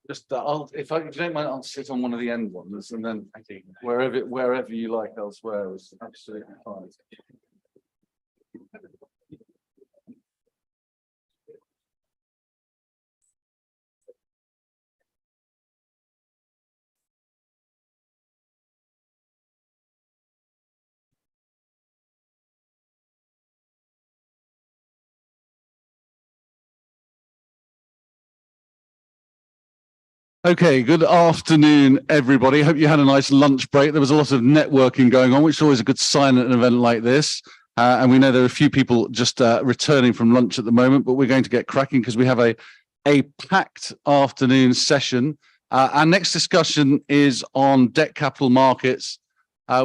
Just if you don't mind, I'll sit on one of the end ones, and then wherever you like elsewhere is absolutely fine. Okay, good afternoon, everybody. Hope you had a nice lunch break. There was a lot of networking going on, which is always a good sign at an event like this. And we know there are a few people just returning from lunch at the moment, but we're going to get cracking because we have a packed afternoon session. Our next discussion is on debt capital markets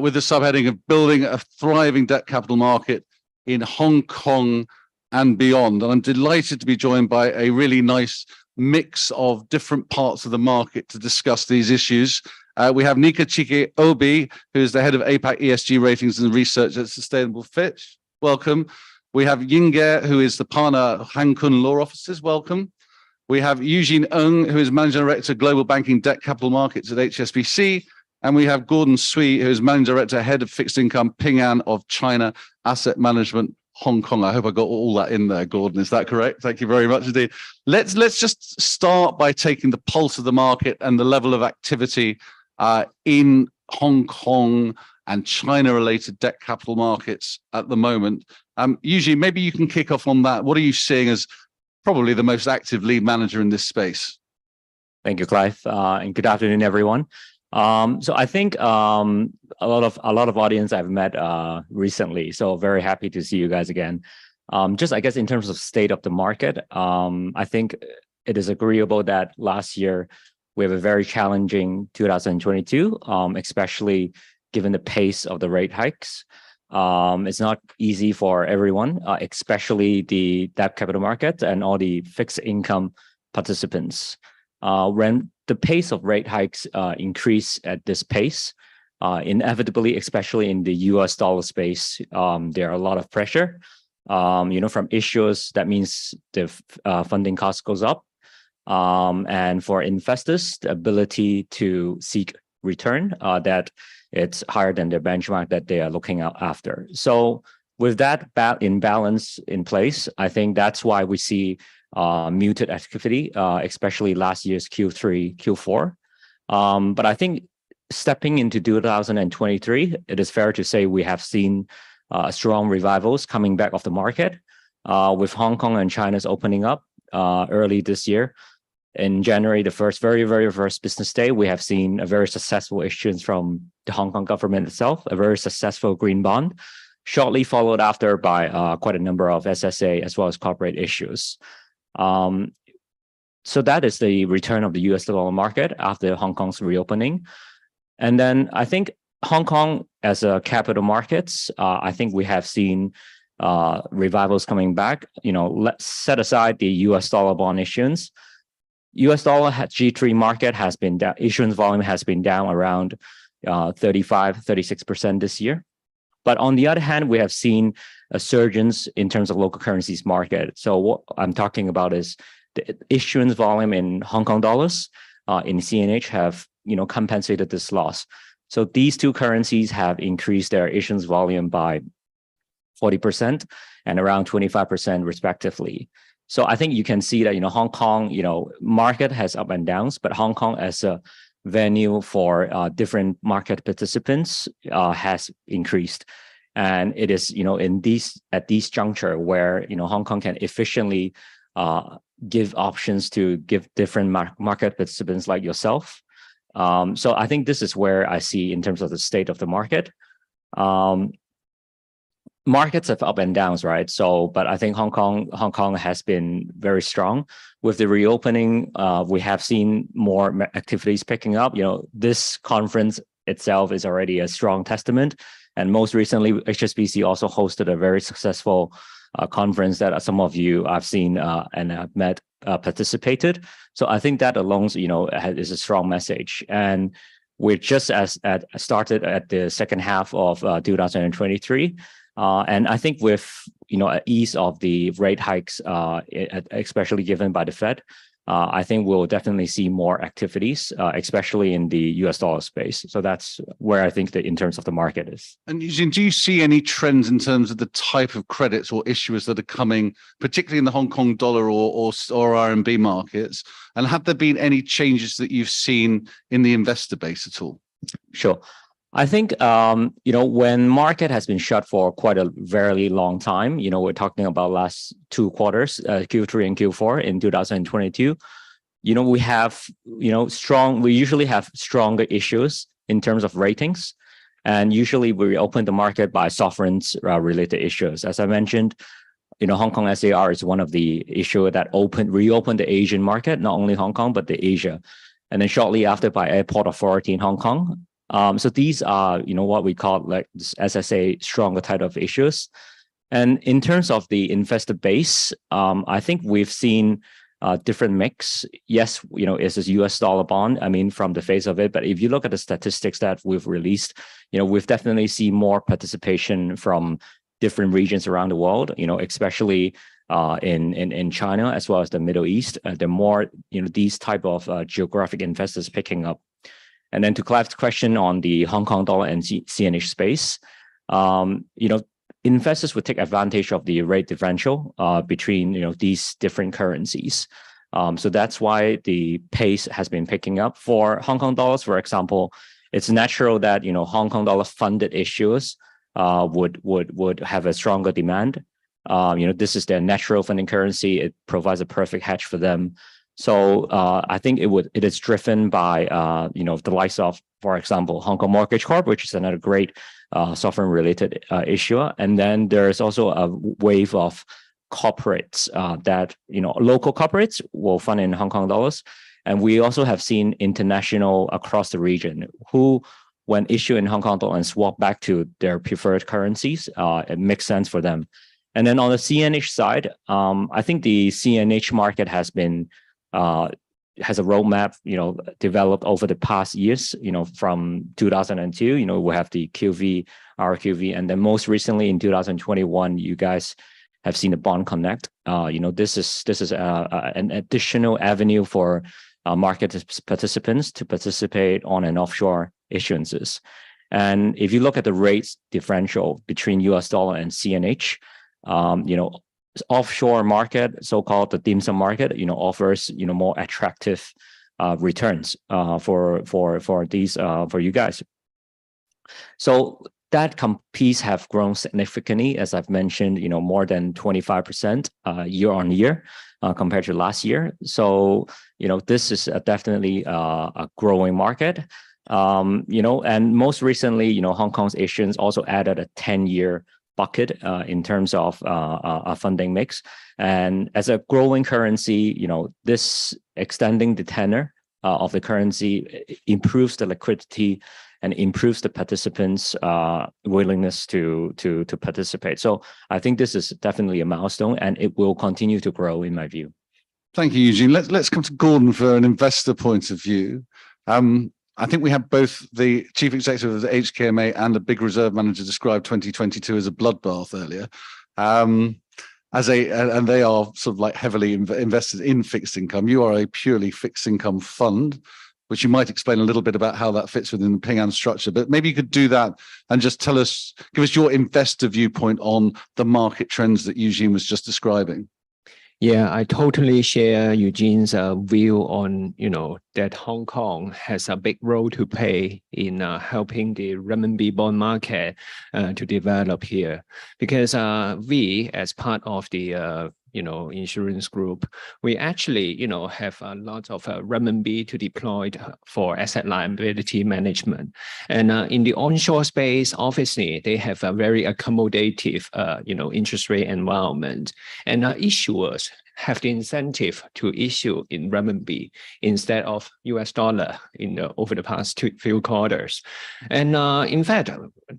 with the subheading of building a thriving debt capital market in Hong Kong and beyond. And I'm delighted to be joined by a really nice mix of different parts of the market to discuss these issues. We have Nika Chike Obi, who is the head of APAC ESG ratings and research at Sustainable Fitch. Welcome. We have Yingge, who is the partner of Han Kun Law Offices. Welcome. We have Eugene Ng, who is managing director global banking debt capital markets at HSBC. And we have Gordon Sui, who is managing director, head of fixed income, Ping An of China Asset Management Hong Kong. I hope I got all that in there, Gordon. Is that correct? Thank you very much indeed. Let's just start by taking the pulse of the market and the level of activity in Hong Kong and China-related debt capital markets at the moment. Usually, maybe you can kick off on that. What are you seeing as probably the most active lead manager in this space? Thank you, Clive, and good afternoon, everyone. So I think a lot of audience I've met recently, so very happy to see you guys again. Just I guess in terms of state of the market, I think it is agreeable that last year we have a very challenging 2022, especially given the pace of the rate hikes. It's not easy for everyone, especially the debt capital market and all the fixed income participants. When the pace of rate hikes increase at this pace, inevitably, especially in the US dollar space, there are a lot of pressure. From issuers, that means the funding cost goes up. And for investors, the ability to seek return, that it's higher than the benchmark that they are looking out after. So with that imbalance in place, I think that's why we see muted activity, especially last year's Q3, Q4. But I think stepping into 2023, it is fair to say we have seen strong revivals coming back of the market, with Hong Kong and China's opening up early this year. In January, the very first business day, we have seen a very successful issuance from the Hong Kong government itself, a very successful green bond, shortly followed after by quite a number of SSA as well as corporate issues. So that is the return of the US dollar market after Hong Kong's reopening. And then I think Hong Kong as a capital markets, I think we have seen revivals coming back. Let's set aside the US dollar bond issuance. US dollar G3 market has been down, issuance volume has been down around 35-36% this year. But on the other hand, we have seen a surge in terms of local currencies market. So what I'm talking about is the issuance volume in Hong Kong dollars, in CNH have compensated this loss. So these two currencies have increased their issuance volume by 40% and around 25% respectively. So I think you can see that Hong Kong market has up and downs, but Hong Kong as a venue for different market participants has increased. And it is at these juncture where Hong Kong can efficiently give options to give different market participants like yourself. So I think this is where I see in terms of the state of the market. Markets have up and downs, right? So, but I think Hong Kong has been very strong. With the reopening, we have seen more activities picking up. This conference itself is already a strong testament. And most recently, HSBC also hosted a very successful conference that some of you I've seen and have met participated. So I think that alone, is a strong message. And we're just started at the second half of 2023. And I think with ease of the rate hikes, especially given by the Fed, I think we'll definitely see more activities, especially in the US dollar space. So that's where I think that in terms of the market is. And Eugene, do you see any trends in terms of the type of credits or issuers that are coming, particularly in the Hong Kong dollar or RMB markets? And have there been any changes that you've seen in the investor base at all? Sure. I think, when market has been shut for quite a very long time, we're talking about last 2 quarters, Q3 and Q4 in 2022, we have, we usually have stronger issues in terms of ratings. And usually we open the market by sovereigns related issues. As I mentioned, Hong Kong SAR is one of the issues that reopened the Asian market, not only Hong Kong, but the Asia. And then shortly after by Airport Authority in Hong Kong. So these are, what we call like SSA stronger type of issues. And in terms of the investor base, I think we've seen different mix. Yes, it's a US dollar bond, from the face of it. But if you look at the statistics that we've released, we've definitely seen more participation from different regions around the world, especially in China as well as the Middle East. There are more, these type of geographic investors picking up. And then to Clive's question on the Hong Kong dollar and CNH space, investors would take advantage of the rate differential between these different currencies. So that's why the pace has been picking up. For Hong Kong dollars, for example, it's natural that Hong Kong dollar funded issuers would have a stronger demand. This is their natural funding currency. It provides a perfect hedge for them. So I think it is driven by the likes of, for example, Hong Kong Mortgage Corp, which is another great sovereign related issuer. And then there is also a wave of corporates that local corporates will fund in Hong Kong dollars, and we also have seen international across the region who, when issue in Hong Kong dollars, swap back to their preferred currencies. It makes sense for them. And then on the CNH side, I think the CNH market has a roadmap, developed over the past years, from 2002, we have the QV, RQV, and then most recently in 2021, you guys have seen the Bond Connect. This is an additional avenue for market participants to participate on and offshore issuances. And if you look at the rates differential between US dollar and CNH, offshore market, so-called the dim sum market, offers more attractive returns for these for you guys. So that piece have grown significantly, as I've mentioned, more than 25% year on year compared to last year. So this is definitely a growing market. And most recently, Hong Kong's issuance also added a 10-year bucket in terms of a funding mix. And as a growing currency, this extending the tenor of the currency improves the liquidity and improves the participants' willingness to participate. So I think this is definitely a milestone, and it will continue to grow in my view. Thank you, Eugene. Let's come to Gordon for an investor point of view. I think we have both the chief executive of the HKMA and the big reserve manager describe 2022 as a bloodbath earlier. And they are sort of like heavily invested in fixed income. You are a purely fixed income fund, which you might explain a little bit about how that fits within the Ping An structure. But maybe you could do that and just give us your investor viewpoint on the market trends that Eugene was just describing. Yeah, I totally share Eugene's view on, that Hong Kong has a big role to play in helping the renminbi bond market to develop here. Because we, as part of the insurance group, we actually, have a lot of renminbi to deploy for asset liability management. And in the onshore space, obviously, they have a very accommodative, interest rate environment. And issuers have the incentive to issue in renminbi instead of US dollar over the past few quarters. And in fact,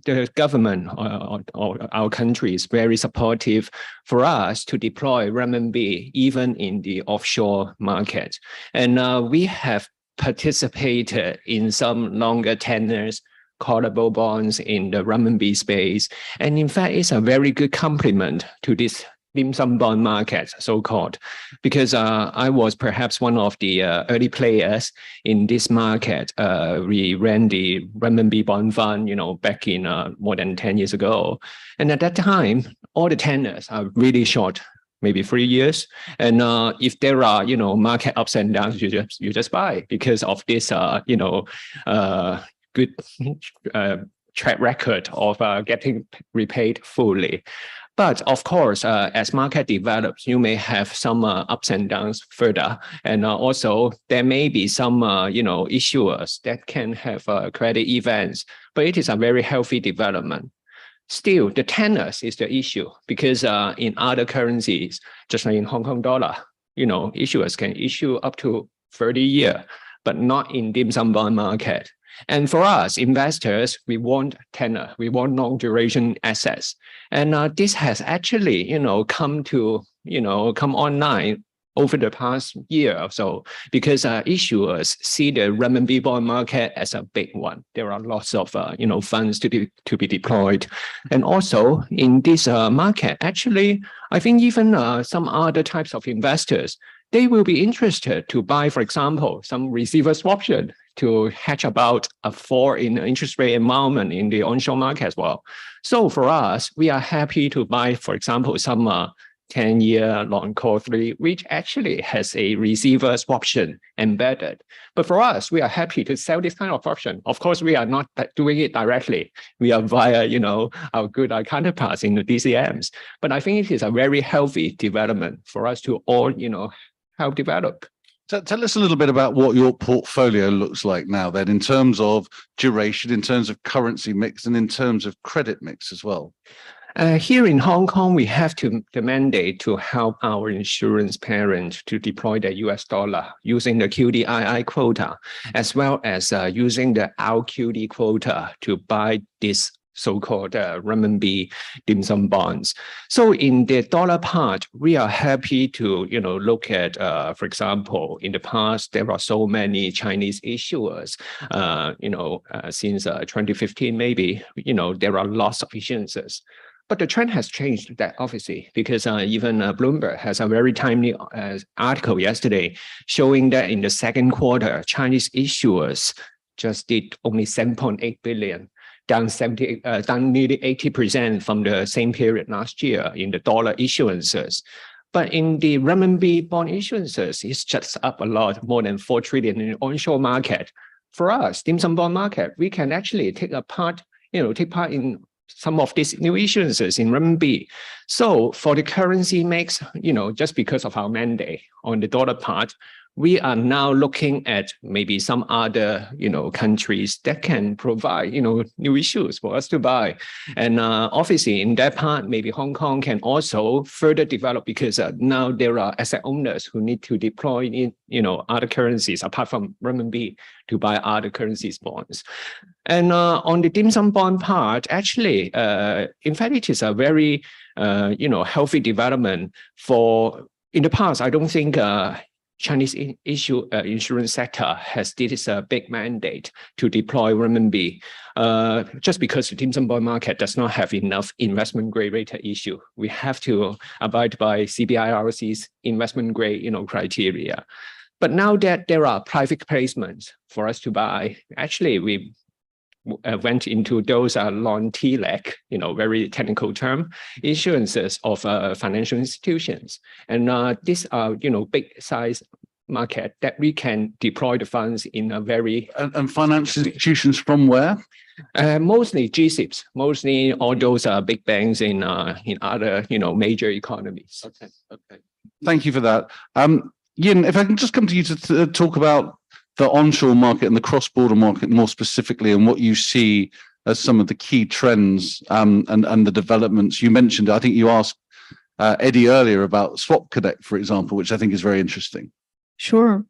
the government or our country is very supportive for us to deploy renminbi even in the offshore market. And we have participated in some longer tenors callable bonds in the renminbi space. And in fact, it's a very good complement to this dim sum bond market, so-called, because I was perhaps one of the early players in this market. We ran the renminbi bond fund, back in more than 10 years ago. And at that time, all the tenors are really short, maybe 3 years. And if there are, market ups and downs, you just buy because of this, good track record of getting repaid fully. But of course, as market develops, you may have some ups and downs further. And also there may be some, issuers that can have credit events, but it is a very healthy development. Still, the tenors is the issue because in other currencies, just like in Hong Kong dollar, issuers can issue up to 30 years, but not in dim sum bond market. And for us, investors, we want tenor, we want long duration assets. And this has actually, come online over the past year or so, because issuers see the renminbi bond market as a big one. There are lots of, funds to be deployed. And also in this market, actually, I think even some other types of investors, they will be interested to buy, for example, some receiver swaption to hedge about a fall in interest rate environment in the onshore market as well. So for us, we are happy to buy, for example, some 10-year long call 3, which actually has a receiver swaption embedded. But for us, we are happy to sell this kind of option. Of course, we are not doing it directly. We are via, our good counterparts in the DCMs. But I think it is a very healthy development for us to all, help develop. Tell us a little bit about what your portfolio looks like now then, in terms of duration, in terms of currency mix, and in terms of credit mix as well. Here in Hong Kong, we have the mandate to help our insurance parent to deploy the US dollar using the QDII quota, as well as using the RQD quota to buy this so-called renminbi dim sum bonds. So in the dollar part, we are happy to, look at, for example, in the past, there are so many Chinese issuers, since 2015, maybe, there are lots of issuances. But the trend has changed that obviously, because even Bloomberg has a very timely article yesterday showing that in the second quarter, Chinese issuers just did only 7.8 billion. Down nearly 80% from the same period last year in the dollar issuances. But in the renminbi bond issuances, it's just up a lot, more than 4 trillion in the onshore market. For us, dim sum bond market, we can actually take part in some of these new issuances in renminbi. So for the currency mix, just because of our mandate on the dollar part, we are now looking at maybe some other, countries that can provide, new issues for us to buy. And obviously in that part, maybe Hong Kong can also further develop because now there are asset owners who need to deploy in, other currencies apart from renminbi to buy other currencies bonds. And on the dim sum bond part, actually, in fact, it is a very, healthy development for, in the past, I don't think Chinese insurance sector has this big mandate to deploy renminbi, just because the dim sum bond market does not have enough investment grade rated issue. We have to abide by CBIRC's investment grade, criteria. But now that there are private placements for us to buy, actually we went into those long TLAC, very technical term, issuances of financial institutions. And these are, big size market that we can deploy the funds in a very... And financial institutions from where? Mostly GSIBs, mostly all those big banks in other, major economies. Okay. Thank you for that. Yin, if I can just come to you to talk about the onshore market and the cross-border market more specifically, and what you see as some of the key trends and the developments. You mentioned, I think you asked Eddie earlier about Swap Connect, for example, which I think is very interesting. Sure.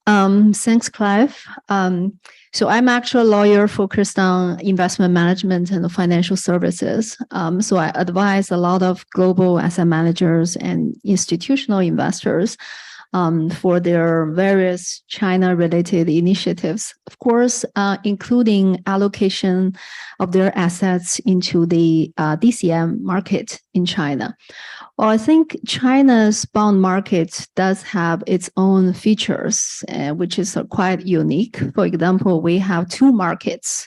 Thanks, Clive. So I'm actually a lawyer focused on investment management and financial services. So I advise a lot of global asset managers and institutional investors for their various China-related initiatives, of course, including allocation of their assets into the DCM market in China. Well, I think China's bond market does have its own features, which is quite unique. For example, we have two markets,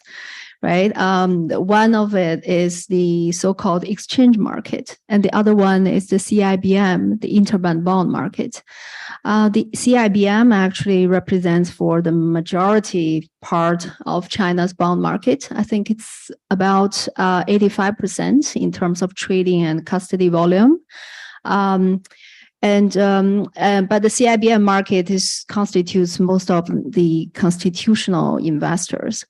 right? One of it is the so-called exchange market, and the other one is the CIBM, the interbank bond market. The CIBM actually represents for the majority part of China's bond market. I think it's about 85% in terms of trading and custody volume. But the CIBM market constitutes most of the constitutional investors.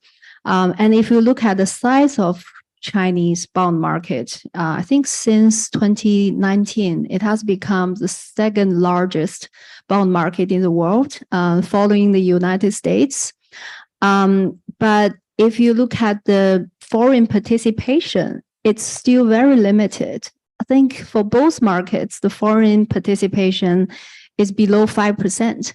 And if you look at the size of Chinese bond market, I think since 2019, it has become the second largest bond market in the world, following the United States. But if you look at the foreign participation, it's still very limited. I think for both markets, the foreign participation is below 5%.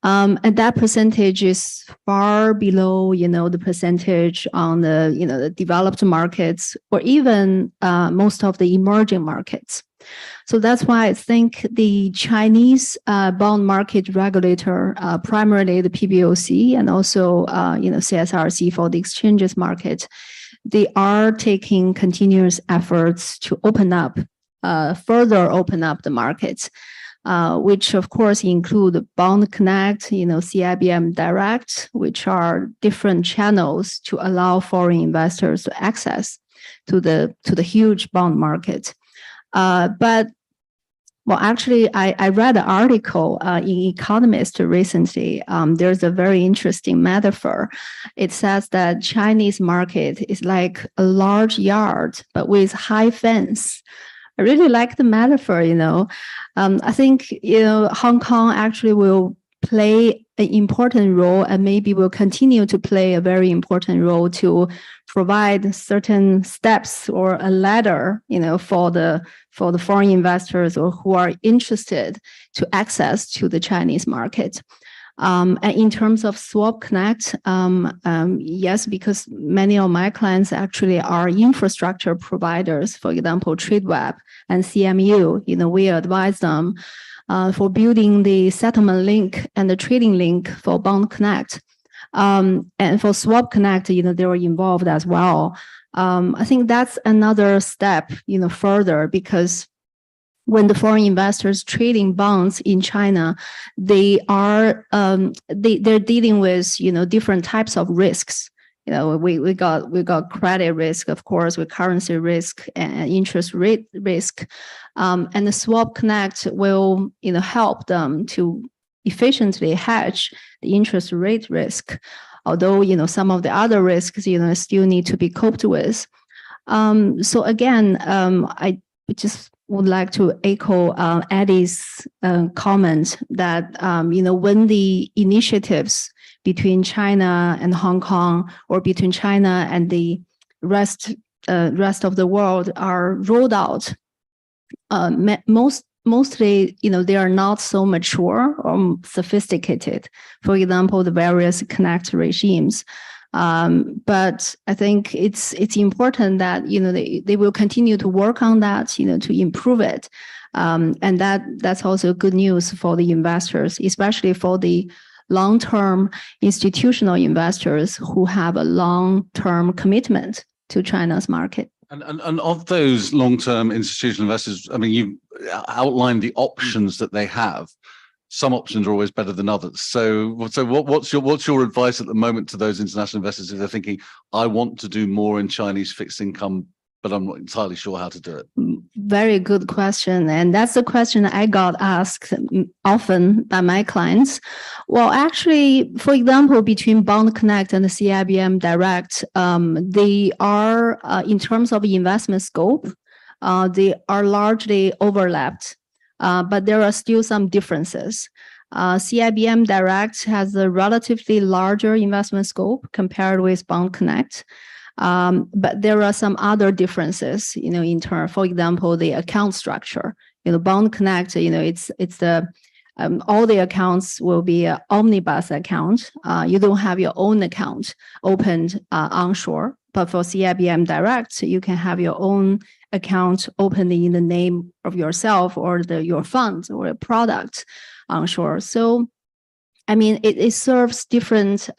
And that percentage is far below, the percentage on the developed markets or even most of the emerging markets. So that's why I think the Chinese bond market regulator, primarily the PBOC and also CSRC for the exchanges market, they are taking continuous efforts to further open up the markets. Which of course include Bond Connect, CIBM Direct, which are different channels to allow foreign investors to access to the huge bond market. Actually, I read an article in Economist recently. There's a very interesting metaphor. It says that Chinese market is like a large yard, but with high fence. I really like the metaphor, I think, Hong Kong actually will play an important role and maybe will continue to play a very important role to provide certain steps or a ladder, for the foreign investors or who are interested to access to the Chinese market. And in terms of Swap Connect, yes, because many of my clients actually are infrastructure providers, for example, TradeWeb and CMU, we advise them for building the settlement link and the trading link for Bond Connect. And for Swap Connect, they were involved as well. I think that's another step, further, because when the foreign investors trading bonds in China, they're dealing with different types of risks. We got credit risk, of course, with currency risk and interest rate risk, and the Swap Connect will help them to efficiently hedge the interest rate risk. Although some of the other risks still need to be coped with. So again, I just would like to echo Eddie's comment that when the initiatives between China and Hong Kong or between China and the rest of the world are rolled out, mostly they are not so mature or sophisticated. For example, the various Connect regimes. But I think it's important that they will continue to work on that, to improve it, and that's also good news for the investors, especially for the long-term institutional investors who have a long-term commitment to China's market. And of those long-term institutional investors, I mean, you outlined the options that they have. Some options are always better than others. So what's your advice at the moment to those international investors if they're thinking, I want to do more in Chinese fixed income, but I'm not entirely sure how to do it? Very good question. And that's the question I got asked often by my clients. Well, actually, for example, between Bond Connect and the CIBM Direct, they are, in terms of investment scope, they are largely overlapped. But there are still some differences. CIBM Direct has a relatively larger investment scope compared with Bond Connect. But there are some other differences, in terms, for example, the account structure. Bond Connect, it's the all the accounts will be an omnibus account. You don't have your own account opened onshore. But for CIBM Direct, you can have your own account opened in the name of yourself or your fund or a product onshore. So, I mean, it serves different,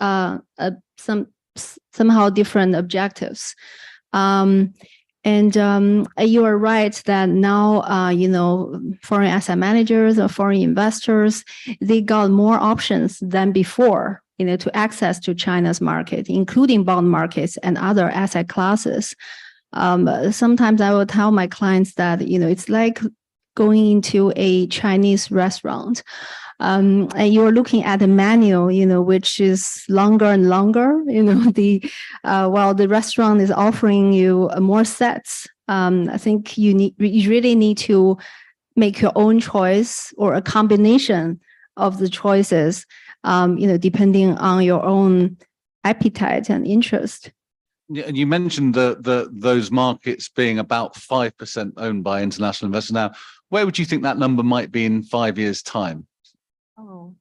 somehow different objectives. And you are right that now, you know, foreign asset managers or foreign investors, they got more options than before, you know, to access to China's market, including bond markets and other asset classes. Sometimes I will tell my clients that, you know, it's like going into a Chinese restaurant. And you're looking at the menu, you know, which is longer and longer, you know, while the restaurant is offering you more sets. I think you really need to make your own choice or a combination of the choices, you know, depending on your own appetite and interest. Yeah, and you mentioned those markets being about 5% owned by international investors. Now, where would you think that number might be in 5 years' time? Oh,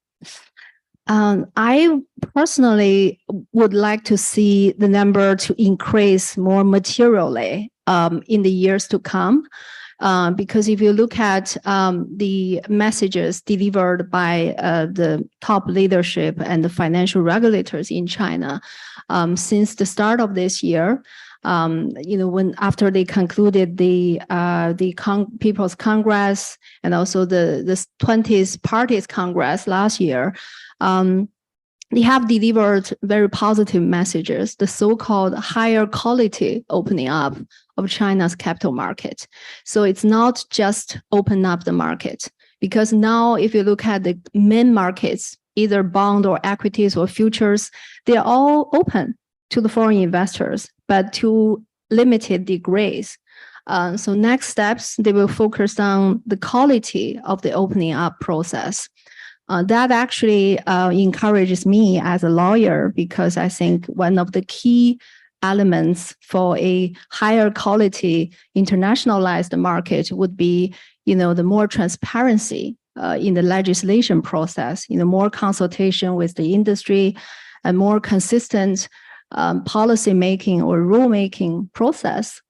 I personally would like to see the number to increase more materially in the years to come. Because if you look at the messages delivered by the top leadership and the financial regulators in China since the start of this year, you know, after they concluded the People's Congress and also the 20th Parties Congress last year, they have delivered very positive messages, the so-called higher quality opening up of China's capital market. So it's not just open up the market, because now if you look at the main markets, either bond or equities or futures, they're all open to the foreign investors, but to limited degrees. So next steps, they will focus on the quality of the opening up process. That actually encourages me as a lawyer, because I think one of the key elements for a higher quality internationalized market would be, you know, the more transparency in the legislation process, you know, more consultation with the industry and more consistent policy making or rulemaking process.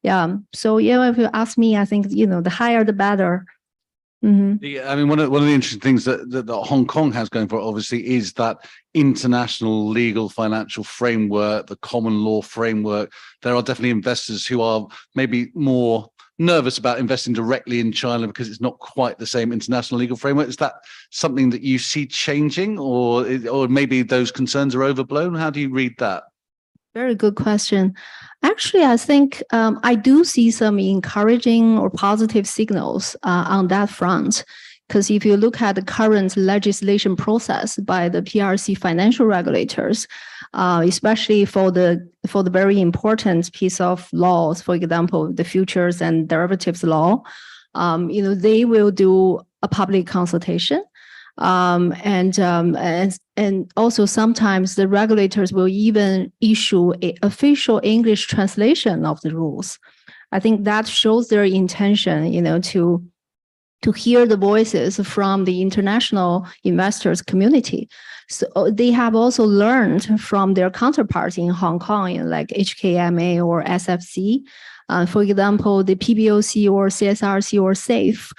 Yeah. So, yeah, if you ask me, I think, you know, the higher the better. Yeah, I mean, one of the interesting things that Hong Kong has going for it, obviously, is that international legal financial framework, the common law framework. There are definitely investors who are maybe more nervous about investing directly in China because it's not quite the same international legal framework. Is that something that you see changing, or maybe those concerns are overblown? How do you read that? Very good question. Actually, I think I do see some encouraging or positive signals on that front. Because if you look at the current legislation process by the PRC financial regulators, especially for the very important piece of laws, for example, the futures and derivatives law, you know, they will do a public consultation. And also sometimes the regulators will even issue an official English translation of the rules. I think that shows their intention, you know, to hear the voices from the international investors community. So they have also learned from their counterparts in Hong Kong, like HKMA or SFC. For example, the PBOC or CSRC or SAFE.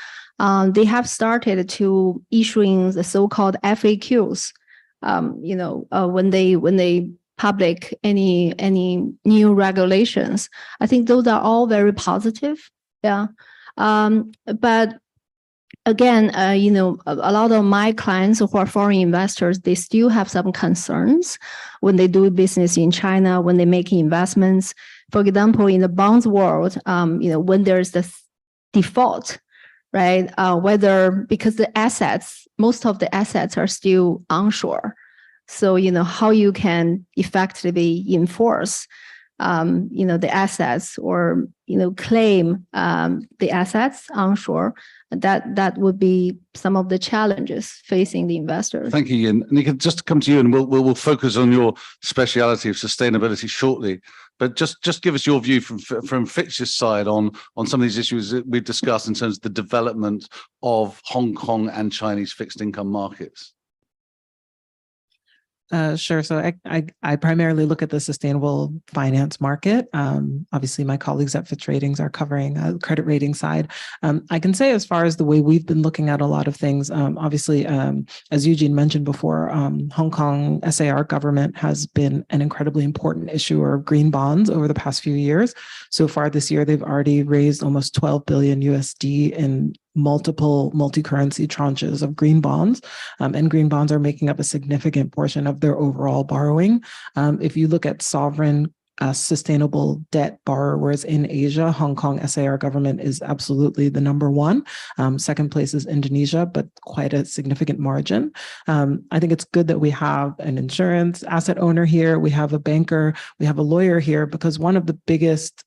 They have started to issuing the so-called FAQs, you know, when they public any new regulations. I think those are all very positive. Yeah. But again, you know, a lot of my clients who are foreign investors, they still have some concerns when they do business in China, when they make investments. For example, in the bonds world, you know, when there's the default, right? Whether because the assets, most of the assets are still onshore. So, you know, how you can effectively enforce the assets or, claim the assets onshore, that would be some of the challenges facing the investors. Thank you, Ian. And can just come to you, and we'll focus on your speciality of sustainability shortly. But just give us your view from Fitch's side on some of these issues that we've discussed in terms of the development of Hong Kong and Chinese fixed income markets. Sure. So I primarily look at the sustainable finance market. Obviously, my colleagues at Fitch Ratings are covering credit rating side. I can say as far as the way we've been looking at a lot of things, obviously, as Eugene mentioned before, Hong Kong SAR government has been an incredibly important issuer of green bonds over the past few years. So far this year, they've already raised almost 12 billion USD in multiple multi-currency tranches of green bonds, and green bonds are making up a significant portion of their overall borrowing. If you look at sovereign sustainable debt borrowers in Asia, Hong Kong SAR government is absolutely the number one. Second place is Indonesia, but quite a significant margin. I think it's good that we have an insurance asset owner here, we have a banker, we have a lawyer here, because one of the biggest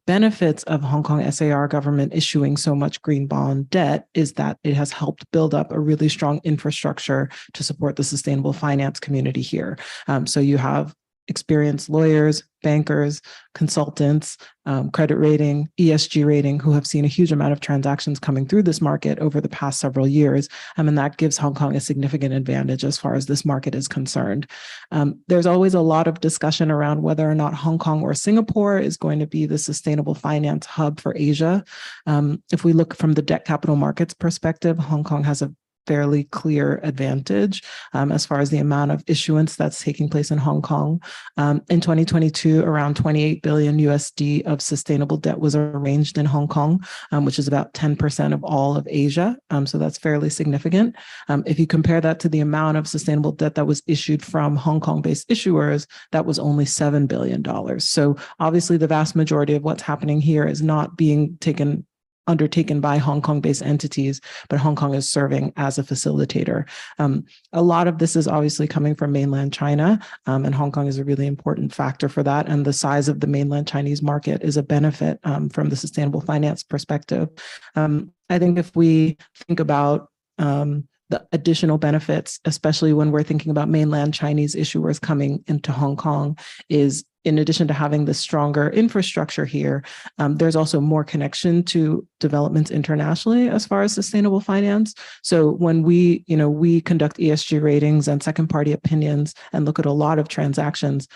benefits of Hong Kong SAR government issuing so much green bond debt is that it has helped build up a really strong infrastructure to support the sustainable finance community here. So you have experienced lawyers, bankers, consultants, credit rating, ESG rating, who have seen a huge amount of transactions coming through this market over the past several years. And that gives Hong Kong a significant advantage as far as this market is concerned. There's always a lot of discussion around whether or not Hong Kong or Singapore is going to be the sustainable finance hub for Asia. If we look from the debt capital markets perspective, Hong Kong has a fairly clear advantage as far as the amount of issuance that's taking place in Hong Kong. In 2022, around 28 billion USD of sustainable debt was arranged in Hong Kong, which is about 10% of all of Asia. So that's fairly significant. If you compare that to the amount of sustainable debt that was issued from Hong Kong-based issuers, that was only $7 billion. So obviously the vast majority of what's happening here is not being undertaken by Hong Kong-based entities, but Hong Kong is serving as a facilitator. A lot of this is obviously coming from mainland China, and Hong Kong is a really important factor for that. And the size of the mainland Chinese market is a benefit from the sustainable finance perspective. I think if we think about the additional benefits, especially when we're thinking about mainland Chinese issuers coming into Hong Kong, is in addition to having the stronger infrastructure here, there's also more connection to developments internationally as far as sustainable finance. So when we conduct ESG ratings and second party opinions and look at a lot of transactions,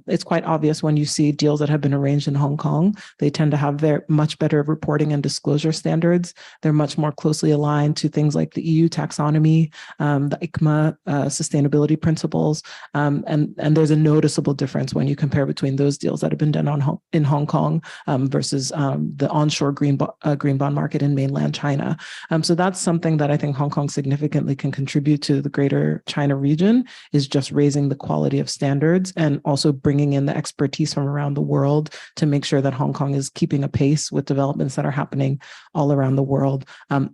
it's quite obvious when you see deals that have been arranged in Hong Kong, they tend to have very much better reporting and disclosure standards. They're much more closely aligned to things like the EU taxonomy, the ICMA sustainability principles, and there's a noticeable difference when you compare between those deals that have been done in Hong Kong versus the onshore green bond market in mainland China. So that's something that I think Hong Kong significantly can contribute to the greater China region, is just raising the quality of standards and also bringing in the expertise from around the world to make sure that Hong Kong is keeping a pace with developments that are happening all around the world.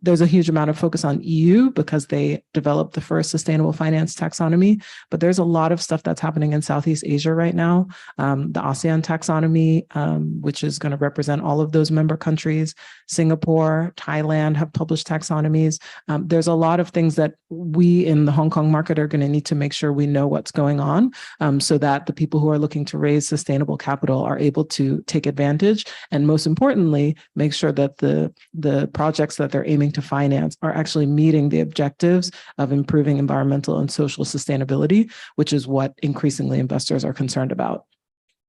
There's a huge amount of focus on EU because they developed the first sustainable finance taxonomy, but there's a lot of stuff that's happening in Southeast Asia right now. The ASEAN taxonomy, which is going to represent all of those member countries. Singapore, Thailand have published taxonomies. There's a lot of things that we in the Hong Kong market are going to need to make sure we know what's going on, so that the people who are looking to raise sustainable capital are able to take advantage, and most importantly, make sure that the projects that they're aiming to finance are actually meeting the objectives of improving environmental and social sustainability, which is what increasingly investors are concerned about.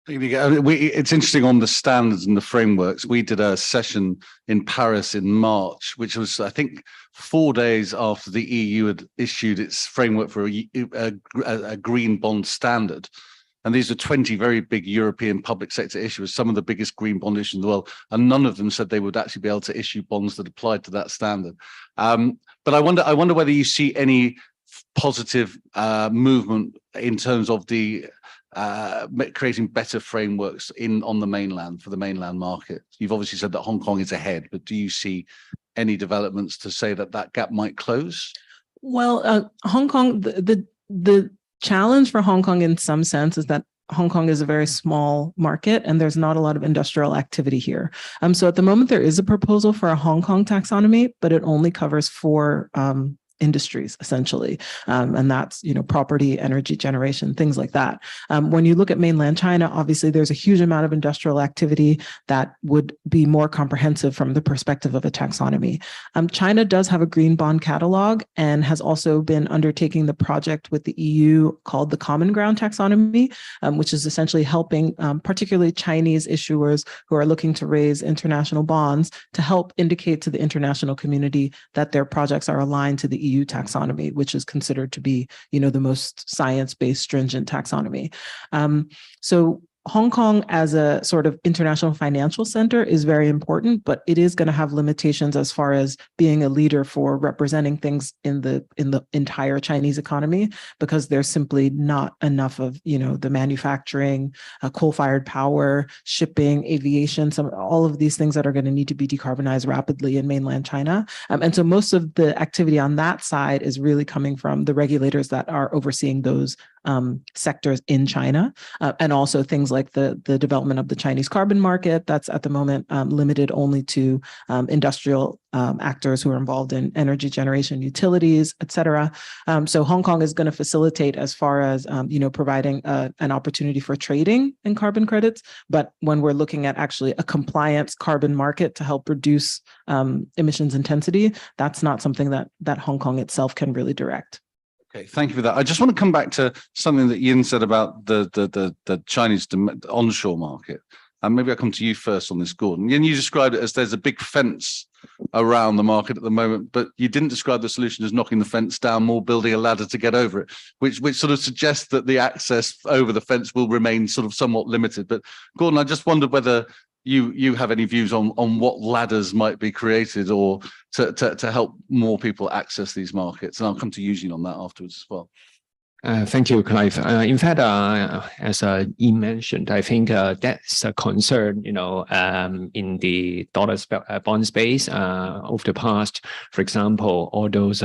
It's interesting on the standards and the frameworks. We did a session in Paris in March, which was, I think, 4 days after the EU had issued its framework for a green bond standard. And these are 20 very big European public sector issuers, some of the biggest green bond issuers in the world, and none of them said they would actually be able to issue bonds that applied to that standard. But I wonder whether you see any positive movement in terms of the creating better frameworks on the mainland for the mainland market. You've obviously said that Hong Kong is ahead, but do you see any developments to say that gap might close? Well, Hong Kong, the challenge for Hong Kong in some sense is that Hong Kong is a very small market and there's not a lot of industrial activity here. So at the moment, there is a proposal for a Hong Kong taxonomy, but it only covers 4 industries essentially, and that's property, energy generation, things like that. When you look at mainland China, obviously there's a huge amount of industrial activity that would be more comprehensive from the perspective of a taxonomy. China does have a green bond catalog and has also been undertaking the project with the EU called the Common Ground Taxonomy, which is essentially helping particularly Chinese issuers who are looking to raise international bonds to help indicate to the international community that their projects are aligned to the EU taxonomy, which is considered to be, the most science-based stringent taxonomy. So Hong Kong as a sort of international financial center is very important, but it is going to have limitations as far as being a leader for representing things in the entire Chinese economy, because there's simply not enough of the manufacturing, coal-fired power, shipping, aviation, all of these things that are going to need to be decarbonized rapidly in mainland China. And so most of the activity on that side is really coming from the regulators that are overseeing those sectors in China, and also things like the development of the Chinese carbon market that's at the moment limited only to industrial actors who are involved in energy generation, utilities, et cetera. So Hong Kong is going to facilitate as far as providing an opportunity for trading in carbon credits. But when we're looking at actually a compliance carbon market to help reduce emissions intensity, that's not something that Hong Kong itself can really direct. Okay, thank you for that. I just want to come back to something that Yin said about the Chinese onshore market. And maybe I'll come to you first on this, Gordon. Yin, you described it as there's a big fence around the market at the moment, but you didn't describe the solution as knocking the fence down, more building a ladder to get over it, which sort of suggests that the access over the fence will remain sort of somewhat limited. But Gordon, I just wondered whether you have any views on what ladders might be created or to help more people access these markets. And I'll come to Eugene on that afterwards as well. Thank you, Clive. In fact, as Ian mentioned, I think that's a concern, in the dollar bond space over the past. For example, all those,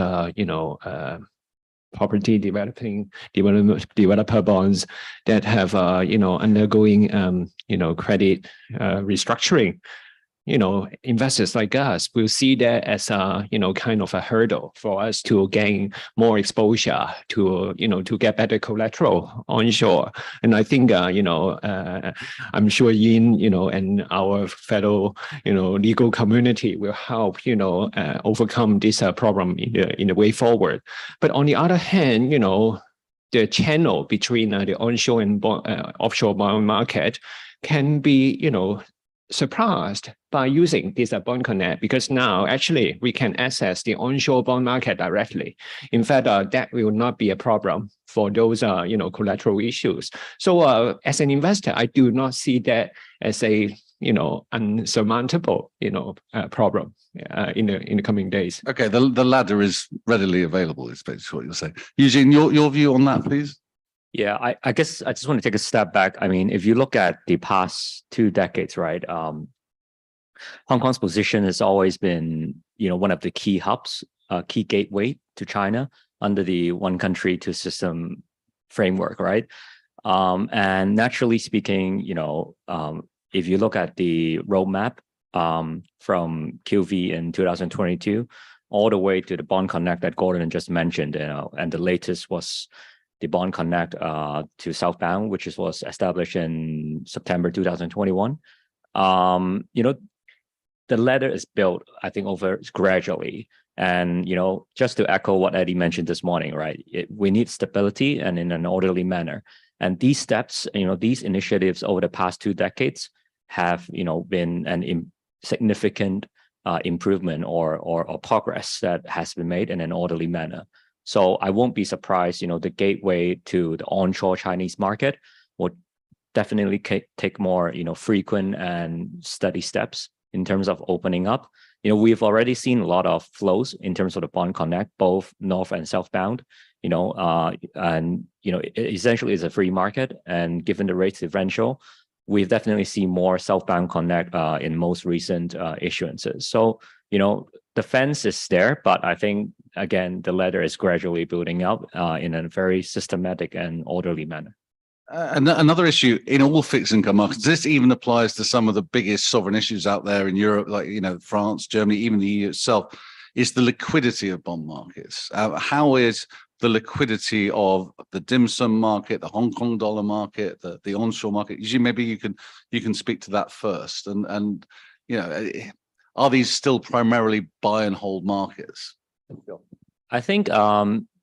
property developer bonds that have, undergoing, credit restructuring. Investors like us will see that as a, kind of a hurdle for us to gain more exposure to, to get better collateral onshore. And I think, I'm sure Yin, and our fellow, legal community will help, overcome this problem in the way forward. But on the other hand, the channel between the onshore and offshore bond market can be, surpassed by using this Bond Connect, because now actually we can access the onshore bond market directly. In fact, that will not be a problem for those collateral issues. So as an investor, I do not see that as a unsurmountable problem in the coming days. Okay, the ladder is readily available, is basically what you're saying. Eugene, your view on that, please. Yeah, I guess I just want to take a step back. I mean, if you look at the past 2 decades, right, Hong Kong's position has always been, one of the key hubs, key gateway to China under the one country, two system framework, right? And naturally speaking, if you look at the roadmap from QV in 2022, all the way to the Bond Connect that Gordon just mentioned, and the latest was the Bond Connect to southbound, which was established in September 2021. The ladder is built, I think, over gradually. And, just to echo what Eddie mentioned this morning, right? We need stability and in an orderly manner. And these steps, these initiatives over the past 2 decades have, been an significant improvement or progress that has been made in an orderly manner. So I won't be surprised, the gateway to the onshore Chinese market will definitely take more, frequent and steady steps in terms of opening up. We've already seen a lot of flows in terms of the Bond Connect, both north and southbound, essentially it's a free market. And given the rates differential, we've definitely seen more southbound connect in most recent issuances. So, the fence is there, but I think, again, the ladder is gradually building up in a very systematic and orderly manner. Another issue in all fixed income markets, this even applies to some of the biggest sovereign issues out there in Europe, like, France, Germany, even the EU itself, is the liquidity of bond markets. How is the liquidity of the dim sum market, the Hong Kong dollar market, the onshore market? Maybe you can speak to that first. And are these still primarily buy and hold markets? I think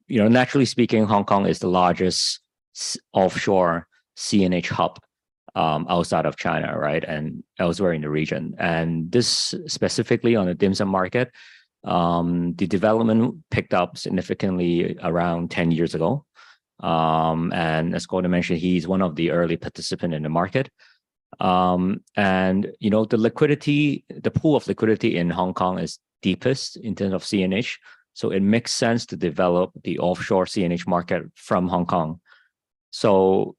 naturally speaking, Hong Kong is the largest offshore CNH hub outside of China, right, and elsewhere in the region. And this specifically on the dim sum market, the development picked up significantly around 10 years ago. And as Gordon mentioned, he's one of the early participants in the market. And the liquidity, the pool of liquidity in Hong Kong is deepest in terms of CNH. So it makes sense to develop the offshore CNH market from Hong Kong. So,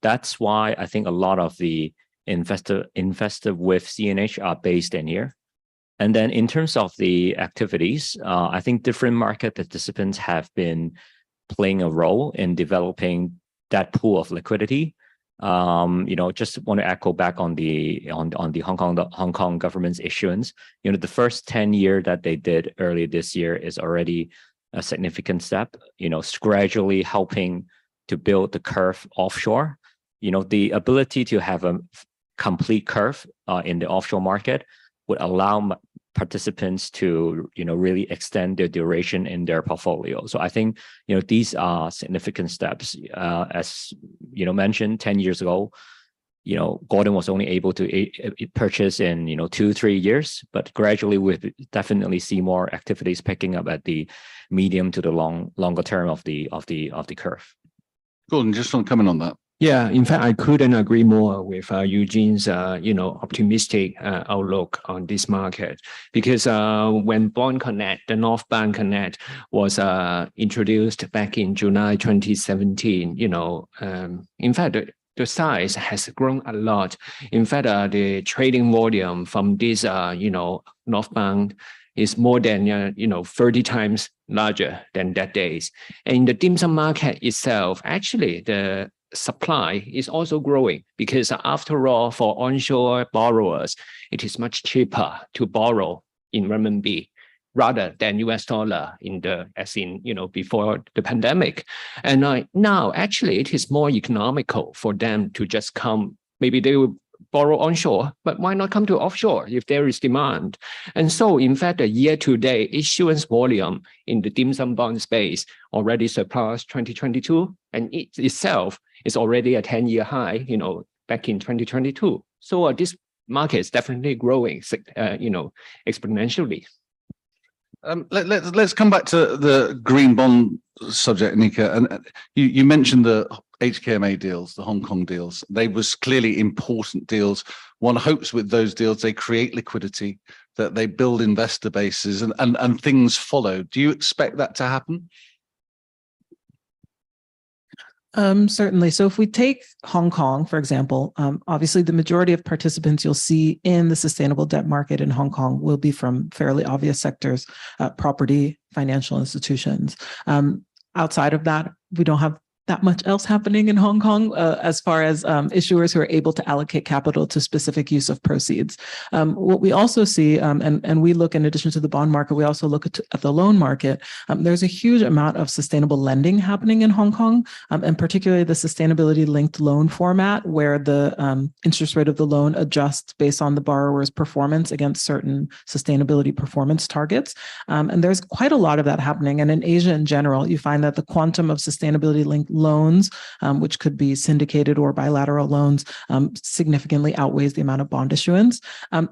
that's why I think a lot of the investor with CNH are based in here. And then in terms of the activities, I think different market participants have been playing a role in developing that pool of liquidity. Just want to echo back on the Hong Kong government's issuance. The first 10 year that they did early this year is already a significant step. Gradually helping to build the curve offshore. The ability to have a complete curve in the offshore market would allow participants to really extend their duration in their portfolio. So I think these are significant steps. As mentioned 10 years ago, Gordon was only able to purchase in 2-3 years, but gradually we definitely see more activities picking up at the medium to the longer term of the curve. Gordon, just want to comment on that. Yeah, in fact, I couldn't agree more with Eugene's, optimistic outlook on this market, because when Bond Connect, the North Bank Connect, was introduced back in July 2017, in fact, the size has grown a lot. In fact, the trading volume from this, North Bank is more than 30 times larger than that days. And in the dim sum market itself, actually the supply is also growing, because after all, for onshore borrowers, it is much cheaper to borrow in renminbi rather than US dollar before the pandemic. And now actually it is more economical for them to just come. Maybe they will borrow onshore, but why not come to offshore if there is demand? And so, in fact, the year-to-date issuance volume in the dim sum bond space already surpassed 2022, and it itself is already a 10-year high, back in 2022. So this market is definitely growing, exponentially. Let's come back to the green bond subject, Nika. And you mentioned the HKMA deals, the Hong Kong deals. They was clearly important deals. One hopes with those deals they create liquidity, that they build investor bases, and things follow. Do you expect that to happen? Certainly. So if we take Hong Kong, for example, obviously the majority of participants you'll see in the sustainable debt market in Hong Kong will be from fairly obvious sectors, property, financial institutions. Outside of that, we don't have that much else happening in Hong Kong as far as issuers who are able to allocate capital to specific use of proceeds. What we also see, and we look in addition to the bond market, we also look at the loan market. There's a huge amount of sustainable lending happening in Hong Kong, and particularly the sustainability linked loan format, where the interest rate of the loan adjusts based on the borrower's performance against certain sustainability performance targets. And there's quite a lot of that happening. And in Asia in general, you find that the quantum of sustainability linked loans, which could be syndicated or bilateral loans, significantly outweighs the amount of bond issuance.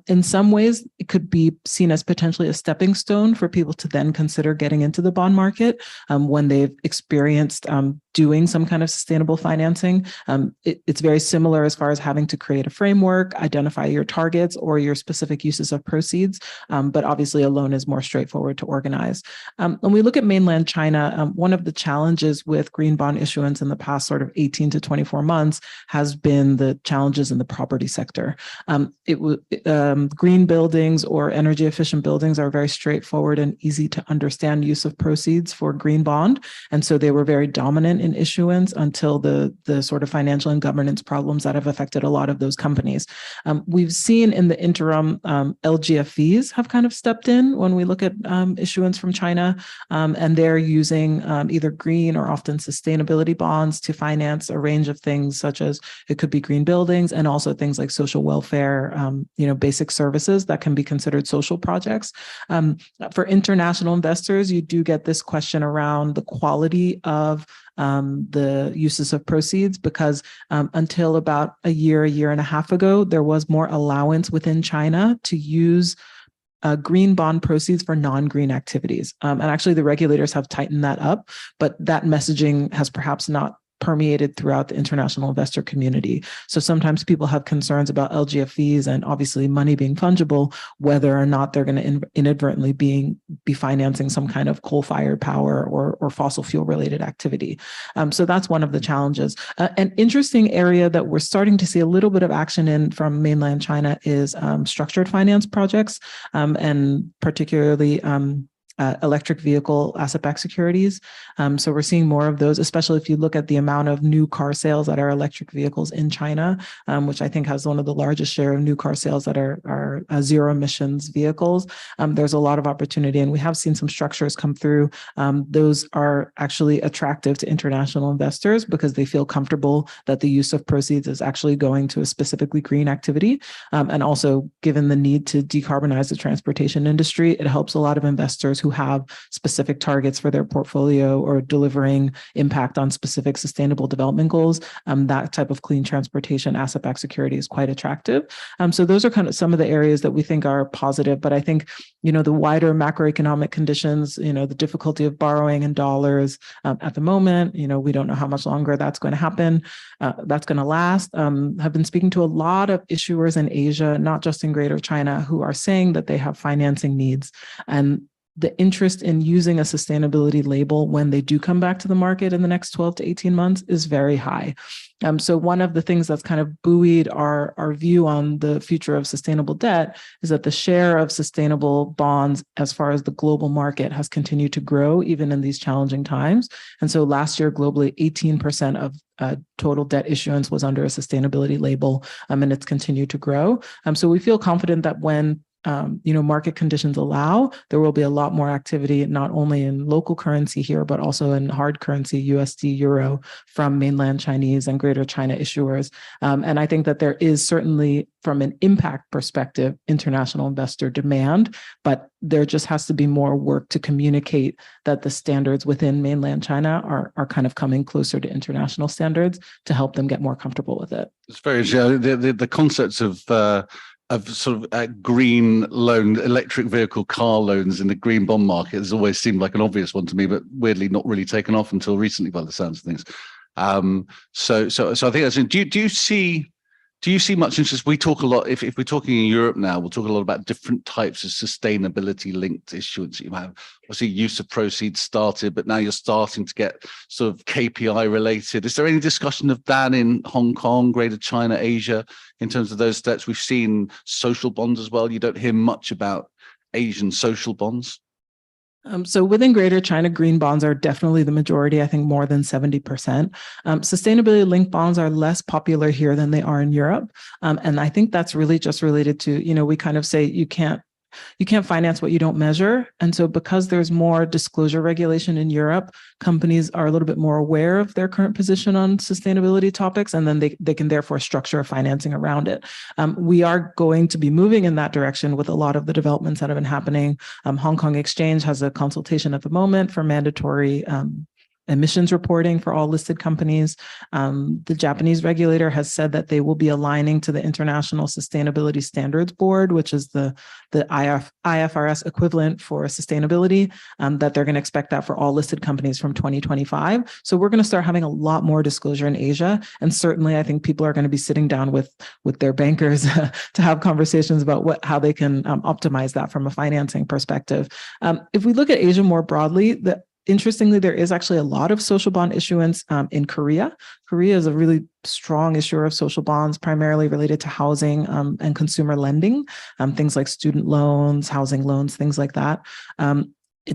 In some ways, it could be seen as potentially a stepping stone for people to then consider getting into the bond market when they've experienced doing some kind of sustainable financing. It's very similar as far as having to create a framework, identify your targets or your specific uses of proceeds. But obviously a loan is more straightforward to organize. When we look at mainland China, one of the challenges with green bond issuance issuance in the past sort of 18 to 24 months has been the challenges in the property sector. Green buildings or energy efficient buildings are very straightforward and easy to understand use of proceeds for green bond. And so they were very dominant in issuance until the sort of financial and governance problems that have affected a lot of those companies. We've seen in the interim, LGFVs have kind of stepped in when we look at issuance from China, and they're using either green or often sustainability bonds to finance a range of things, such as it could be green buildings and also things like social welfare, basic services that can be considered social projects. For international investors, you do get this question around the quality of the uses of proceeds, because until about a year and a half ago, there was more allowance within China to use green bond proceeds for non-green activities. And actually the regulators have tightened that up, but that messaging has perhaps not permeated throughout the international investor community. So sometimes people have concerns about LGFVs and obviously money being fungible, whether or not they're going to inadvertently be financing some kind of coal-fired power or fossil fuel related activity. So that's one of the challenges. An interesting area that we're starting to see a little bit of action in from mainland China is structured finance projects, and particularly electric vehicle asset-backed securities. So we're seeing more of those, especially if you look at the amount of new car sales that are electric vehicles in China, which I think has one of the largest share of new car sales that are zero emissions vehicles. There's a lot of opportunity, and we have seen some structures come through. Those are actually attractive to international investors because they feel comfortable that the use of proceeds is actually going to a specifically green activity. And also, given the need to decarbonize the transportation industry, it helps a lot of investors who have specific targets for their portfolio or delivering impact on specific sustainable development goals. That type of clean transportation asset-backed security is quite attractive. So those are kind of some of the areas that we think are positive. But I think, the wider macroeconomic conditions, the difficulty of borrowing in dollars at the moment, we don't know how much longer that's going to happen, that's going to last. Have been speaking to a lot of issuers in Asia, not just in Greater China, who are saying that they have financing needs. And the interest in using a sustainability label when they do come back to the market in the next 12 to 18 months is very high. So one of the things that's kind of buoyed our view on the future of sustainable debt is that the share of sustainable bonds as far as the global market has continued to grow even in these challenging times. And so last year, globally, 18% of total debt issuance was under a sustainability label, and it's continued to grow. So we feel confident that when market conditions allow, there will be a lot more activity, not only in local currency here, but also in hard currency, USD, Euro, from mainland Chinese and Greater China issuers. And I think that there is certainly, from an impact perspective, international investor demand, but there just has to be more work to communicate that the standards within mainland China are kind of coming closer to international standards to help them get more comfortable with it. It's very the concepts of sort of green loan, electric vehicle car loans in the green bond market has always seemed like an obvious one to me, but weirdly not really taken off until recently by the sounds of things. So I think that's, do you see much interest? We talk a lot, if we're talking in Europe now, we'll talk a lot about different types of sustainability linked issuance. You have obviously use of proceeds started, but now you're starting to get sort of KPI related. Is there any discussion of that in Hong Kong, Greater China, Asia, in terms of those steps? We've seen social bonds as well. You don't hear much about Asian social bonds. So within Greater China, green bonds are definitely the majority, I think more than 70%. Sustainability linked bonds are less popular here than they are in Europe. And I think that's really just related to, we kind of say you can't finance what you don't measure. And so because there's more disclosure regulation in Europe, companies are a little bit more aware of their current position on sustainability topics, and then they can therefore structure financing around it. We are going to be moving in that direction with a lot of the developments that have been happening. Hong Kong Exchange has a consultation at the moment for mandatory emissions reporting for all listed companies. The Japanese regulator has said that they will be aligning to the International Sustainability Standards Board, which is the IFRS equivalent for sustainability, that they're going to expect that for all listed companies from 2025. So we're going to start having a lot more disclosure in Asia. And certainly I think people are going to be sitting down with their bankers to have conversations about how they can optimize that from a financing perspective. If we look at Asia more broadly, Interestingly, there is actually a lot of social bond issuance in Korea. Korea is a really strong issuer of social bonds, primarily related to housing and consumer lending, things like student loans, housing loans, things like that.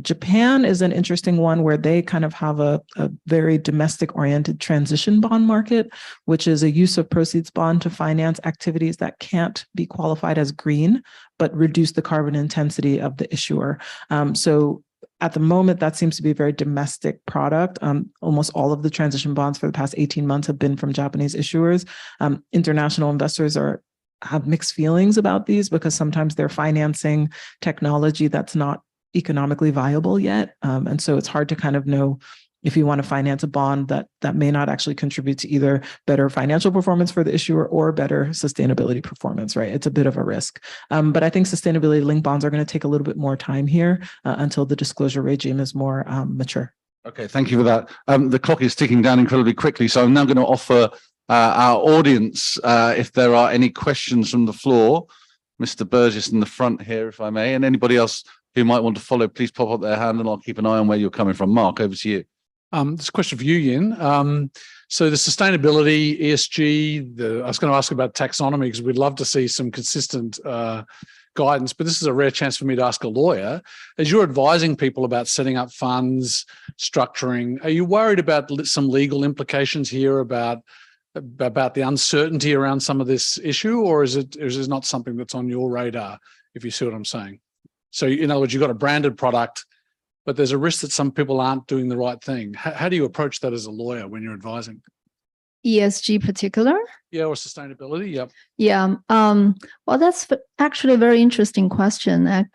Japan is an interesting one where they kind of have a very domestic-oriented transition bond market, which is a use of proceeds bond to finance activities that can't be qualified as green, but reduce the carbon intensity of the issuer. So at the moment, that seems to be a very domestic product. Almost all of the transition bonds for the past 18 months have been from Japanese issuers. International investors have mixed feelings about these because sometimes they're financing technology that's not economically viable yet. And so it's hard to kind of know if you want to finance a bond that may not actually contribute to either better financial performance for the issuer or better sustainability performance, right? It's a bit of a risk. But I think sustainability linked bonds are going to take a little bit more time here until the disclosure regime is more mature. Okay, thank you for that. The clock is ticking down incredibly quickly, so I'm now going to offer our audience, if there are any questions from the floor. Mr. Burgess in the front here, if I may, and anybody else who might want to follow, please pop up their hand and I'll keep an eye on where you're coming from. Mark, over to you. This question for you, Yin. So the sustainability, ESG, I was going to ask about taxonomy because we'd love to see some consistent guidance, but this is a rare chance for me to ask a lawyer. As you're advising people about setting up funds, structuring, are you worried about some legal implications here about the uncertainty around some of this issue, or is it not something that's on your radar, if you see what I'm saying? So in other words, you've got a branded product, but there's a risk that some people aren't doing the right thing. How do you approach that as a lawyer when you're advising? ESG particular? Yeah, or sustainability, yep. Yeah, well, that's actually a very interesting question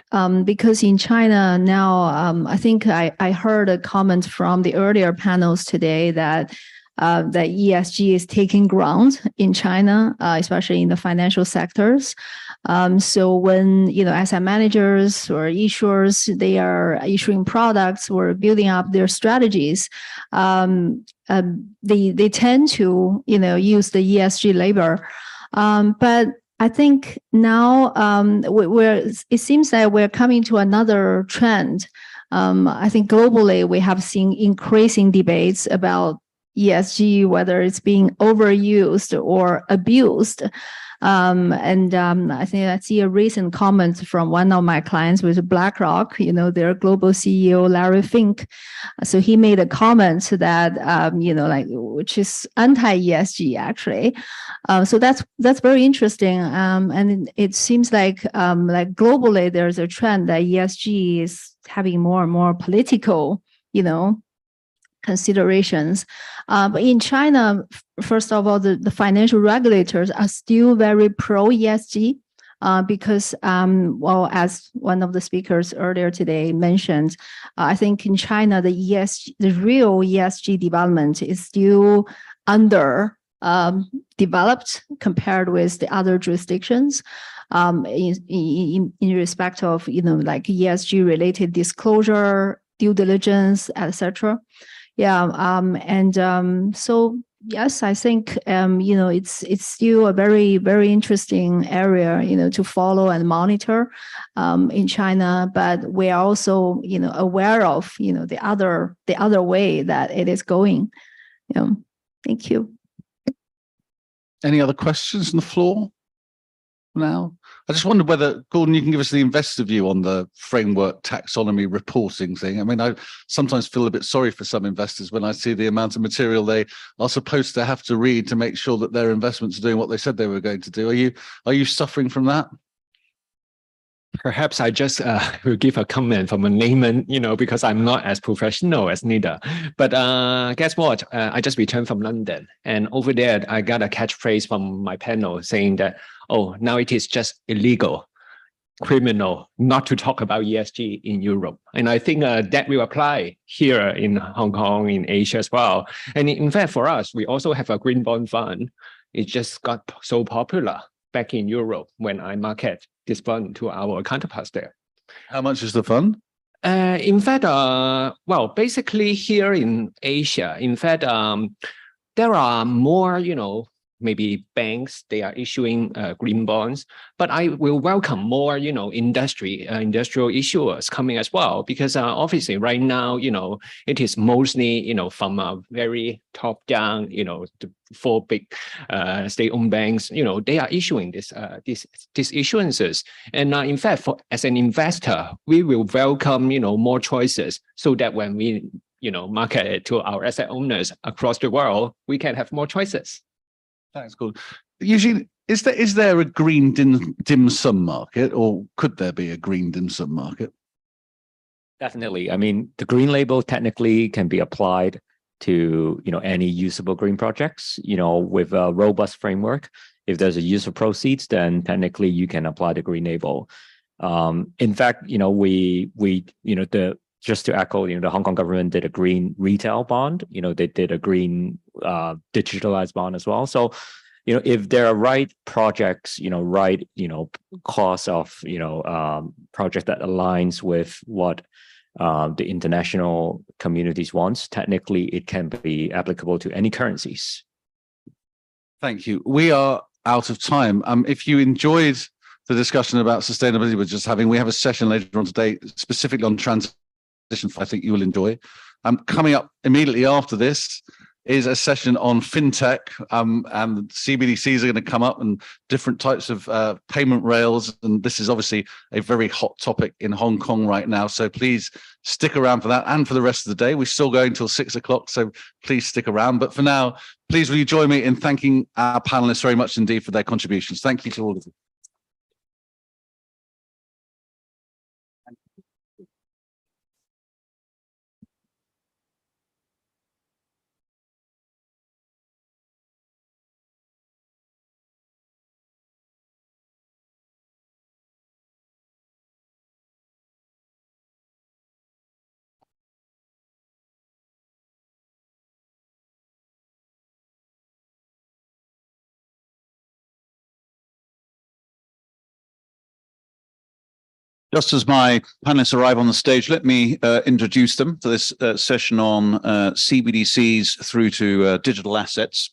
because in China now, I think I heard a comment from the earlier panels today that ESG is taking ground in China, especially in the financial sectors. So when, asset managers or issuers, they are issuing products or building up their strategies, they tend to, use the ESG label. But I think now it seems that we're coming to another trend. I think globally we have seen increasing debates about ESG, whether it's being overused or abused. I think I see a recent comment from one of my clients with BlackRock, their global CEO, Larry Fink. So he made a comment that, which is anti-ESG actually. So that's very interesting. And it seems like globally there's a trend that ESG is having more and more political, considerations. But in China, first of all, the financial regulators are still very pro-ESG because, as one of the speakers earlier today mentioned, I think in China, the real ESG development is still under developed compared with the other jurisdictions. In respect of, like ESG related disclosure, due diligence, etc. So yes, I think it's still a very, very interesting area to follow and monitor in China. But we are also aware of the other way that it is going. Thank you. Any other questions on the floor now? I just wondered whether, Gordon, you can give us the investor view on the framework taxonomy reporting thing. I mean, I sometimes feel a bit sorry for some investors when I see the amount of material they are supposed to have to read to make sure that their investments are doing what they said they were going to do. Are you suffering from that? Perhaps I just will give a comment from a layman, because I'm not as professional as Nida. But guess what? I just returned from London, and over there I got a catchphrase from my panel saying that, oh, now it is just illegal, criminal, not to talk about ESG in Europe. And I think that will apply here in Hong Kong, in Asia as well. And in fact, for us, we also have a green bond fund. It just got so popular back in Europe when I market this fund to our counterparts there. How much is the fund? In fact, basically here in Asia, in fact, there are more, maybe banks, they are issuing green bonds, but I will welcome more, industrial issuers coming as well, because obviously right now, it is mostly, from a very top down, the four big state-owned banks, they are issuing these issuances. And in fact, as an investor, we will welcome, more choices, so that when we, market it to our asset owners across the world, we can have more choices. Thanks, Gordon. Usually, is there a green dim sum market, or could there be a green dim sum market? Definitely. I mean, the green label technically can be applied to any usable green projects. With a robust framework, if there's a use of proceeds, then technically you can apply the green label. In fact, just to echo, the Hong Kong government did a green retail bond. They did a green digitalized bond as well. So, if there are right projects, right, cost of, project that aligns with what the international communities wants, technically it can be applicable to any currencies. Thank you. We are out of time. If you enjoyed the discussion about sustainability we're just having, we have a session later on today specifically on transition. I think you will enjoy. Coming up immediately after this is a session on fintech, and CBDCs are going to come up and different types of payment rails. And this is obviously a very hot topic in Hong Kong right now. So please stick around for that and for the rest of the day. We're still going till 6 o'clock, so please stick around. But for now, please will you join me in thanking our panelists very much indeed for their contributions. Thank you to all of you. Just as my panelists arrive on the stage, let me introduce them to this session on CBDCs through to digital assets.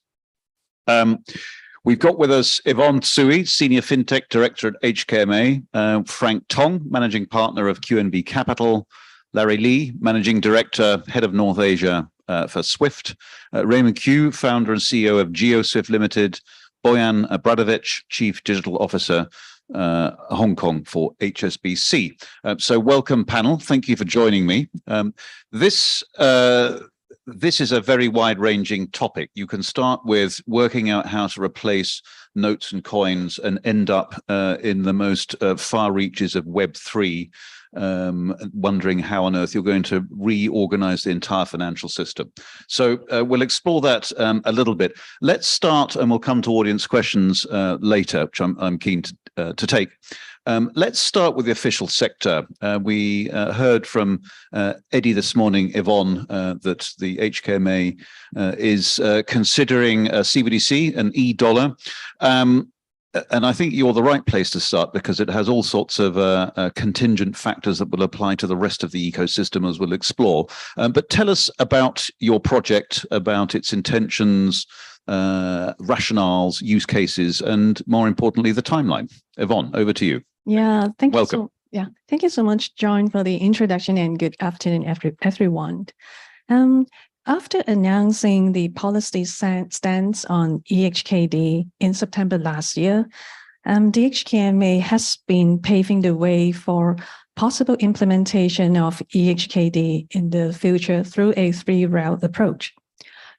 We've got with us Yvonne Tsui, Senior FinTech Director at HKMA, Frank Tong, Managing Partner of QNB Capital, Larry Lee, Managing Director, Head of North Asia for SWIFT, Raymond Q, Founder and CEO of GeoSwift Limited, Boyan Bradovic, Chief Digital Officer, Hong Kong for HSBC. So welcome, panel. Thank you for joining me. This is a very wide-ranging topic. You can start with working out how to replace notes and coins and end up in the most far reaches of Web3, wondering how on earth you're going to reorganize the entire financial system. So we'll explore that a little bit. Let's start, and we'll come to audience questions later, which I'm keen to take. Let's start with the official sector. We heard from Eddie this morning, Yvonne, that the HKMA is considering a CBDC, an e-dollar. And I think you're the right place to start, because it has all sorts of contingent factors that will apply to the rest of the ecosystem, as we'll explore. But tell us about your project, about its intentions, rationales, use cases, and more importantly, the timeline. Yvonne, over to you. Yeah, Welcome. Thank you so much, John, for the introduction, and good afternoon, everyone. After announcing the policy stance on EHKD in September last year, the HKMA has been paving the way for possible implementation of EHKD in the future through a three-rail approach.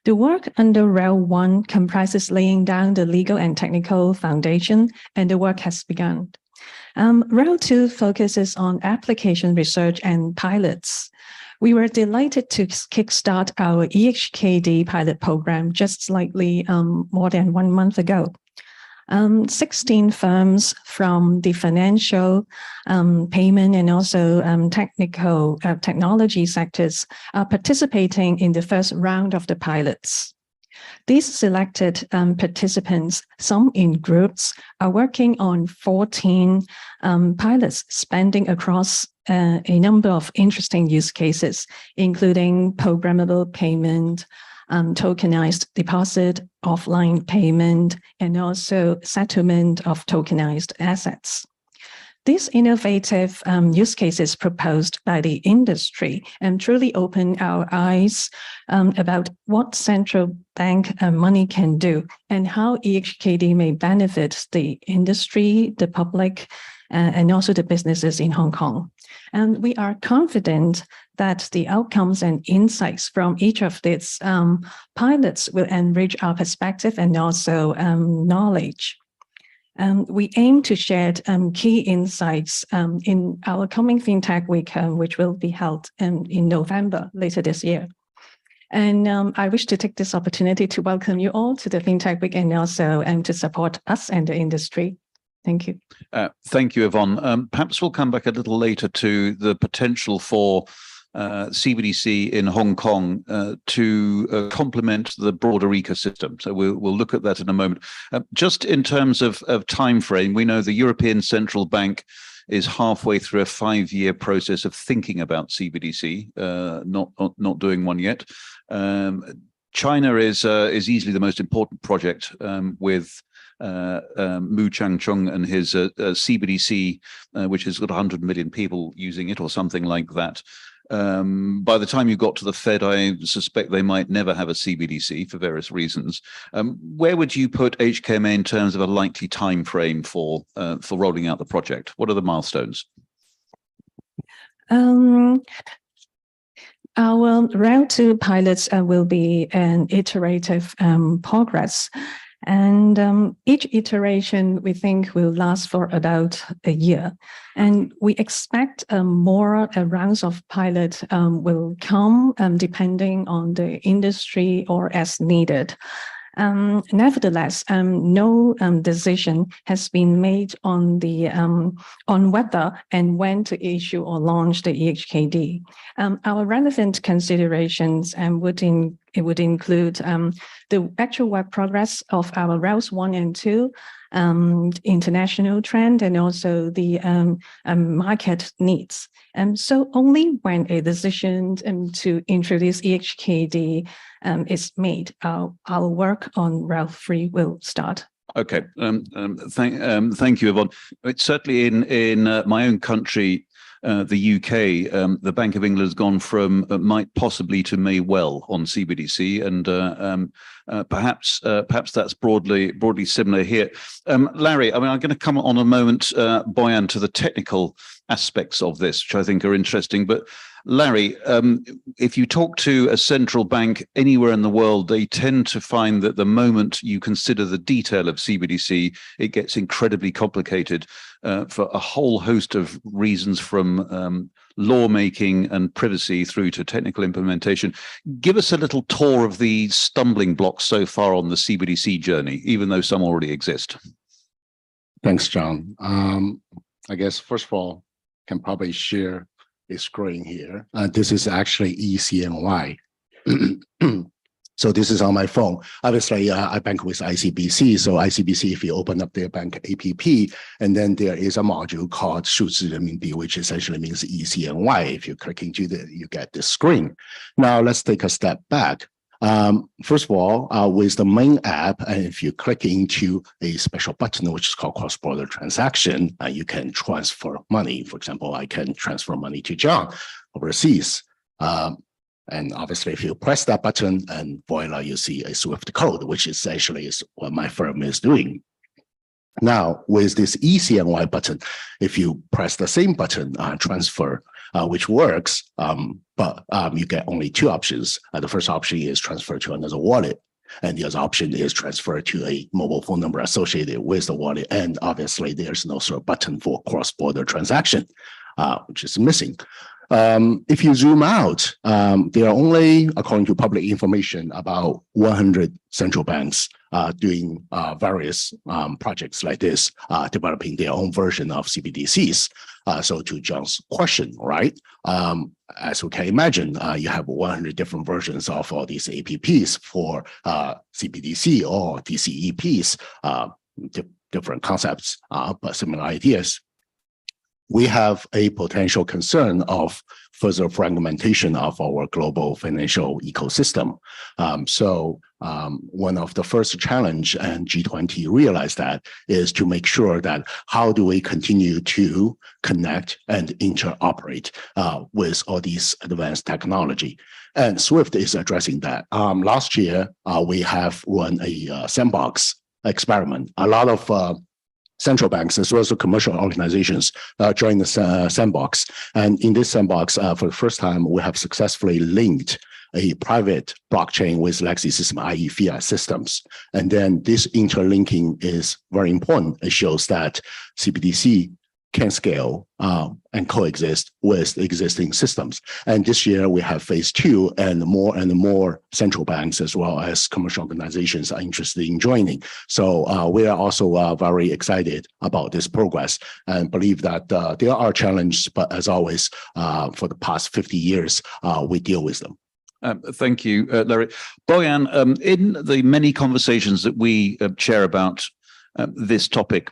The work under Rail 1 comprises laying down the legal and technical foundation, and the work has begun. Rail 2 focuses on application research and pilots. We were delighted to kickstart our EHKD pilot program just slightly more than 1 month ago. 16 firms from the financial, payment, and also technology sectors are participating in the first round of the pilots. These selected participants, some in groups, are working on 14 pilots spanning across a number of interesting use cases, including programmable payment, tokenized deposit, offline payment, and also settlement of tokenized assets. These innovative use cases proposed by the industry truly open our eyes about what central bank money can do and how EHKD may benefit the industry, the public, and also the businesses in Hong Kong. And we are confident that the outcomes and insights from each of these pilots will enrich our perspective and also knowledge. We aim to share key insights in our coming FinTech Week, which will be held in November later this year. And I wish to take this opportunity to welcome you all to the FinTech Week and also to support us and the industry. Thank you. Thank you, Yvonne. Perhaps we'll come back a little later to the potential for CBDC in Hong Kong to complement the broader ecosystem. So we'll look at that in a moment. Just in terms of time frame, we know the European Central Bank is halfway through a 5-year process of thinking about CBDC, not doing one yet. China is easily the most important project with Mu Changcheng and his CBDC, which has got 100 million people using it or something like that. By the time you got to the Fed, I suspect they might never have a CBDC for various reasons. Where would you put HKMA in terms of a likely time frame for rolling out the project? What are the milestones? Our round 2 pilots will be an iterative progress. And each iteration, we think, will last for about a year. And we expect more rounds of pilot will come depending on the industry or as needed. Nevertheless, no decision has been made on the on whether and when to issue or launch the EHKD. Our relevant considerations would include the actual work progress of our routes 1 and 2, international trend, and also the market needs. So only when a decision to introduce EHKD is made, our work on Route 3 will start. Okay, thank you, Yvonne. It's certainly in my own country, the UK, the Bank of England has gone from might possibly to may well on CBDC, and perhaps that's broadly similar here. Larry, I mean, I'm going to come on a moment, Boyan, to the technical aspects of this, which I think are interesting. But Larry, if you talk to a central bank anywhere in the world, they tend to find that the moment you consider the detail of CBDC, it gets incredibly complicated for a whole host of reasons, from lawmaking and privacy through to technical implementation. Give us a little tour of the stumbling blocks so far on the CBDC journey, even though some already exist. Thanks, John. I guess, first of all, can probably share a screen here. This is actually ECNY. So this is on my phone. Obviously, I bank with ICBC. So ICBC, if you open up their bank app, and then there is a module called 数字人民币, which essentially means ECNY. If you click into it, you get this screen. Now let's take a step back. First of all, with the main app, and if you click into a special button, which is called cross-border transaction, you can transfer money. For example, I can transfer money to John overseas. And obviously, if you press that button, and voila, you see a SWIFT code, which essentially is what my firm is doing. Now, with this ECNY button, if you press the same button, transfer, which works, but you get only 2 options. The first option is transfer to another wallet, and the other option is transfer to a mobile phone number associated with the wallet. And obviously, there's no sort of button for cross-border transaction, which is missing. If you zoom out, there are only, according to public information, about 100 central banks doing various projects like this, developing their own version of CBDCs. So to John's question, right? As we can imagine, you have 100 different versions of all these APPs for CBDC or DCEPs, different concepts, but similar ideas. we have a potential concern of further fragmentation of our global financial ecosystem. One of the first challenge, and G20 realized that, is to make sure that how do we continue to connect and interoperate with all these advanced technology. And SWIFT is addressing that. Last year, we have run a sandbox experiment. A lot of central banks as well as the commercial organizations joined the sandbox. And in this sandbox, for the first time, we have successfully linked a private blockchain with legacy system, i.e. fiat systems. And then this interlinking is very important. It shows that CBDC can scale and coexist with existing systems. And this year we have phase 2, and more central banks as well as commercial organizations are interested in joining. So we are also very excited about this progress and believe that there are challenges, but as always, for the past 50 years, we deal with them. Thank you, Larry. Boyan, in the many conversations that we chair about this topic,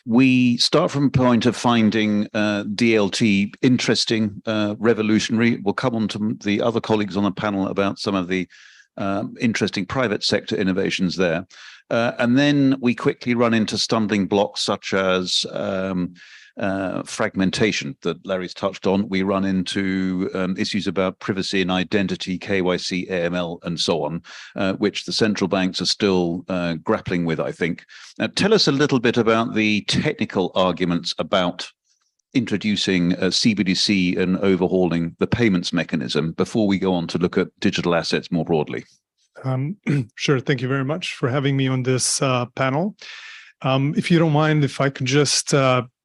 we start from a point of finding DLT interesting, revolutionary. We'll come on to the other colleagues on the panel about some of the interesting private sector innovations there. And then we quickly run into stumbling blocks such as fragmentation that Larry's touched on. We run into issues about privacy and identity, KYC, AML, and so on, which the central banks are still grappling with, I think. Tell us a little bit about the technical arguments about introducing CBDC and overhauling the payments mechanism before we go on to look at digital assets more broadly. Sure. Thank you very much for having me on this panel. If you don't mind, if I could just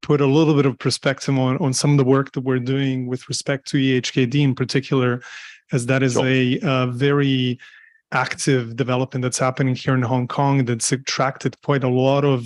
put a little bit of perspective on some of the work that we're doing with respect to EHKD in particular, as that is a very active development that's happening here in Hong Kong that's attracted quite a lot of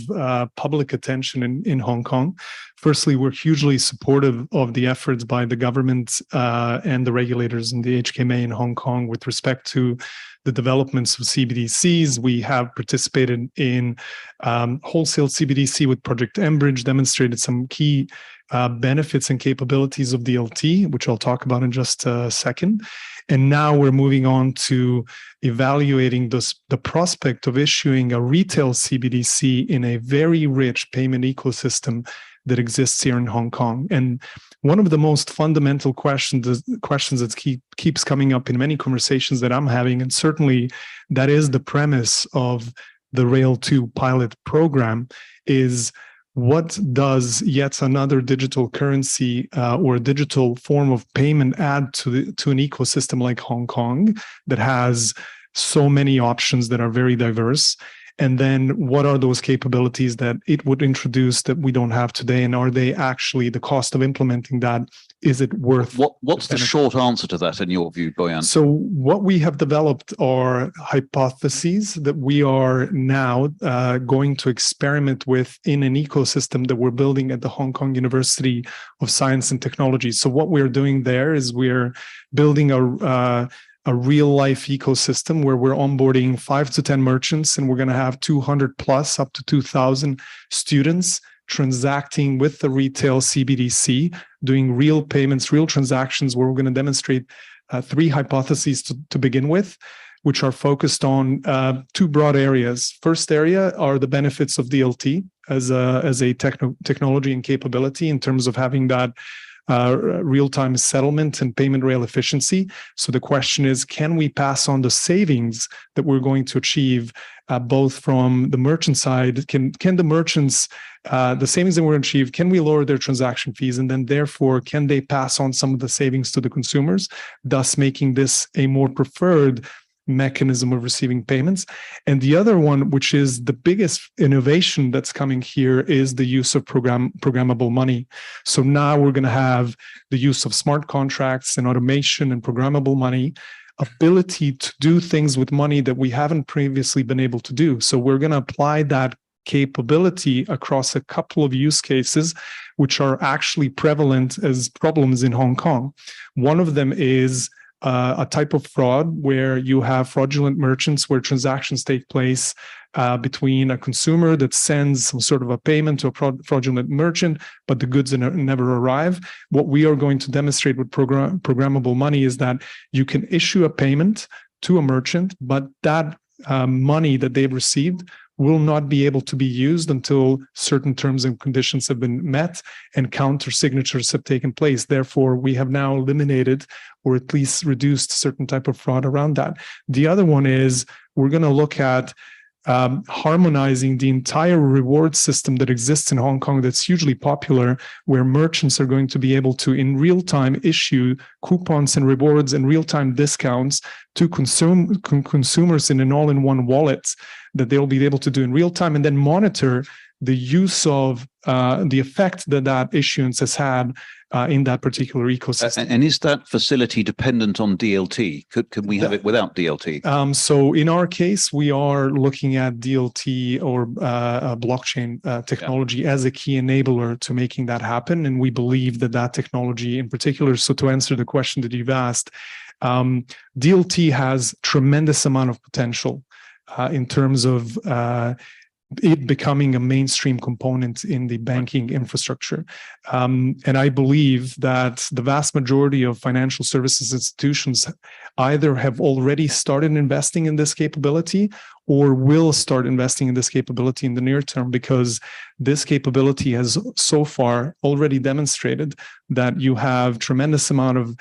public attention in Hong Kong. Firstly, we're hugely supportive of the efforts by the government and the regulators in the HKMA in Hong Kong with respect to the developments of CBDCs. We have participated in wholesale CBDC with Project Enbridge, demonstrated some key benefits and capabilities of DLT, which I'll talk about in just a second. And now we're moving on to evaluating the prospect of issuing a retail CBDC in a very rich payment ecosystem that exists here in Hong Kong. And one of the most fundamental questions that keeps coming up in many conversations that I'm having, and certainly that is the premise of the Rail 2 pilot program, is what does yet another digital currency or digital form of payment add to an ecosystem like Hong Kong that has so many options that are very diverse? And then what are those capabilities that it would introduce that we don't have today? And are they actually the cost of implementing that? Is it worth? What's the short answer to that in your view, Boyan? So what we have developed are hypotheses that we are now going to experiment with in an ecosystem that we're building at the Hong Kong University of Science and Technology. So what we're doing there is we're building a real life ecosystem where we're onboarding 5 to 10 merchants, and we're going to have 200 plus up to 2,000 students transacting with the retail CBDC, doing real payments, real transactions, where we're going to demonstrate 3 hypotheses to begin with, which are focused on 2 broad areas. First area are the benefits of DLT as a technology and capability in terms of having that real-time settlement and payment rail efficiency. So the question is, can we pass on the savings that we're going to achieve both from the merchant side? Can the merchants, the savings that we're going to achieve, can we lower their transaction fees? And then therefore, can they pass on some of the savings to the consumers, thus making this a more preferred mechanism of receiving payments? And the other one, which is the biggest innovation that's coming here, is the use of programmable money. So now we're going to have the use of smart contracts and automation and programmable money, ability to do things with money that we haven't previously been able to do. So we're going to apply that capability across a couple of use cases, which are actually prevalent as problems in Hong Kong. One of them is a type of fraud where you have fraudulent merchants where transactions take place between a consumer that sends some sort of a payment to a fraudulent merchant, but the goods never arrive. What we are going to demonstrate with programmable money is that you can issue a payment to a merchant, but that money that they've received will not be able to be used until certain terms and conditions have been met and counter signatures have taken place. Therefore, we have now eliminated or at least reduced certain type of fraud around that. The other one is we're going to look at harmonizing the entire reward system that exists in Hong Kong that's hugely popular, where merchants are going to be able to in real time issue coupons and rewards and real-time discounts to consumers in an all-in-one wallet that they'll be able to do in real time and then monitor the use of the effect that that issuance has had in that particular ecosystem. And is that facility dependent on DLT? Can we have it without DLT? So in our case, we are looking at DLT or blockchain technology as a key enabler to making that happen. And we believe that that technology in particular, so to answer the question that you've asked, DLT has tremendous amount of potential in terms of it becoming a mainstream component in the banking infrastructure. And I believe that the vast majority of financial services institutions either have already started investing in this capability or will start investing in this capability in the near term, because this capability has so far already demonstrated that you have tremendous amount of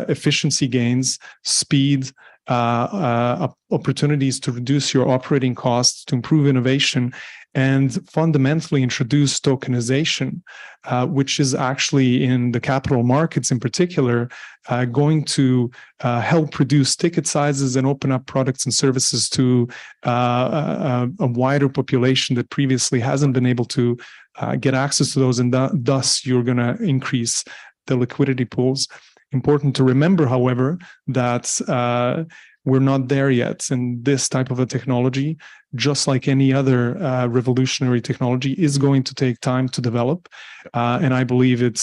efficiency gains, speed, opportunities to reduce your operating costs, to improve innovation, and fundamentally introduce tokenization, which is actually in the capital markets in particular, going to help reduce ticket sizes and open up products and services to a wider population that previously hasn't been able to get access to those, and thus you're going to increase the liquidity pools. Important to remember, however, that we're not there yet. And this type of a technology, just like any other revolutionary technology, is going to take time to develop. And I believe it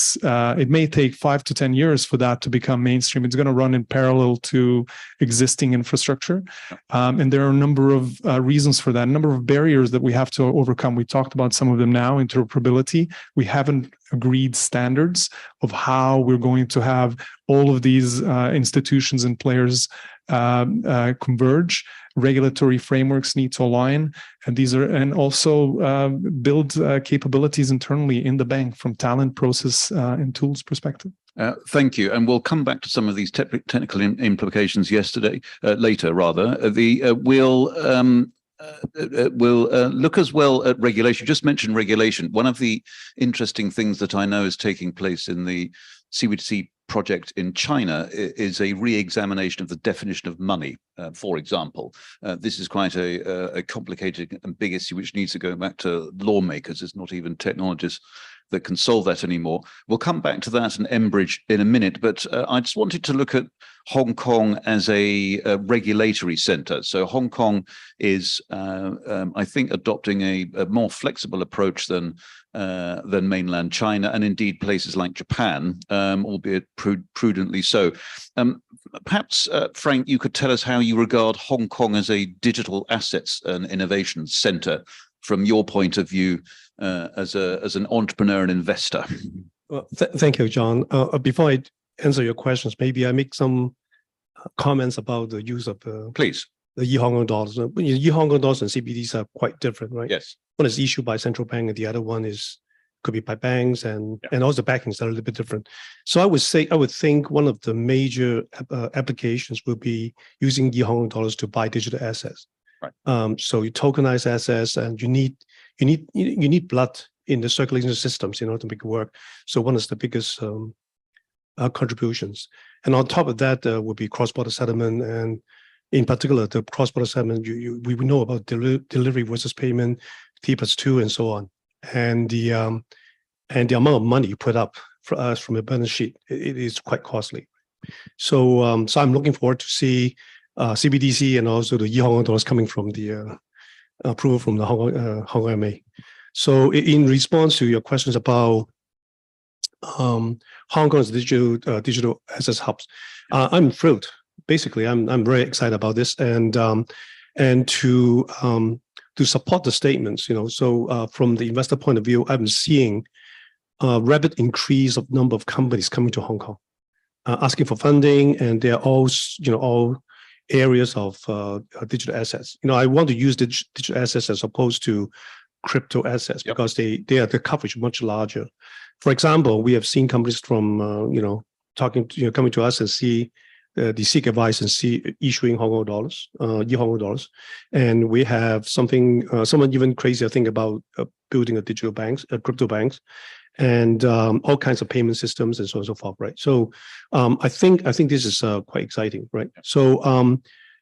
may take 5 to 10 years for that to become mainstream. It's going to run in parallel to existing infrastructure. And there are a number of reasons for that, a number of barriers that we have to overcome. We talked about some of them now, interoperability. We haven't agreed standards of how we're going to have all of these institutions and players converge. Regulatory frameworks need to align, and and also build capabilities internally in the bank from talent, process, and tools perspective. Thank you, and we'll come back to some of these technical implications later. We'll look as well at regulation. Just mentioned regulation. One of the interesting things that I know is taking place in the CBDC project in China is a re-examination of the definition of money. For example, this is quite a complicated and big issue which needs to go back to lawmakers. It's not even technologists that can solve that anymore. We'll come back to that and Enbridge in a minute, but I just wanted to look at Hong Kong as a regulatory center. So Hong Kong is, I think, adopting a more flexible approach than mainland China, and indeed places like Japan, albeit prudently so. Perhaps, Frank, you could tell us how you regard Hong Kong as a digital assets and innovation center from your point of view as an entrepreneur and investor. Well, thank you, John. Before I answer your questions, maybe I make some comments about the use of please the e-Hong Kong dollars. E-Hong Kong dollars and CBDCs are quite different, right? Yes. One is issued by central bank, and the other one could be by banks, and also backings are a little bit different. So I would think one of the major applications will be using e-Hong Kong dollars to buy digital assets. Right. So you tokenize assets, and you need blood in the circulation systems in order to make it work. So one of the biggest contributions. And on top of that would be cross-border settlement, and in particular the cross-border settlement. We know about delivery versus payment, T+2, and so on. And the amount of money you put up for us from a balance sheet, it is quite costly. So I'm looking forward to see CBDC and also the e-Hong Kong dollars coming from the approval from the Hong Kong MA. So in response to your questions about Hong Kong's digital assets hubs. I'm thrilled. Basically, I'm very excited about this, and to support the statements. So from the investor point of view, I'm seeing a rapid increase of number of companies coming to Hong Kong, asking for funding, and they're all all areas of digital assets. I want to use digital assets as opposed to crypto assets because they are the coverage much larger. For example, we have seen companies from coming to us and seek advice and issuing Hong Kong dollars, Hong Kong dollars, and we have someone even crazier think about building a digital banks, crypto banks, and all kinds of payment systems and so on and so forth, right? So I think this is quite exciting, right? So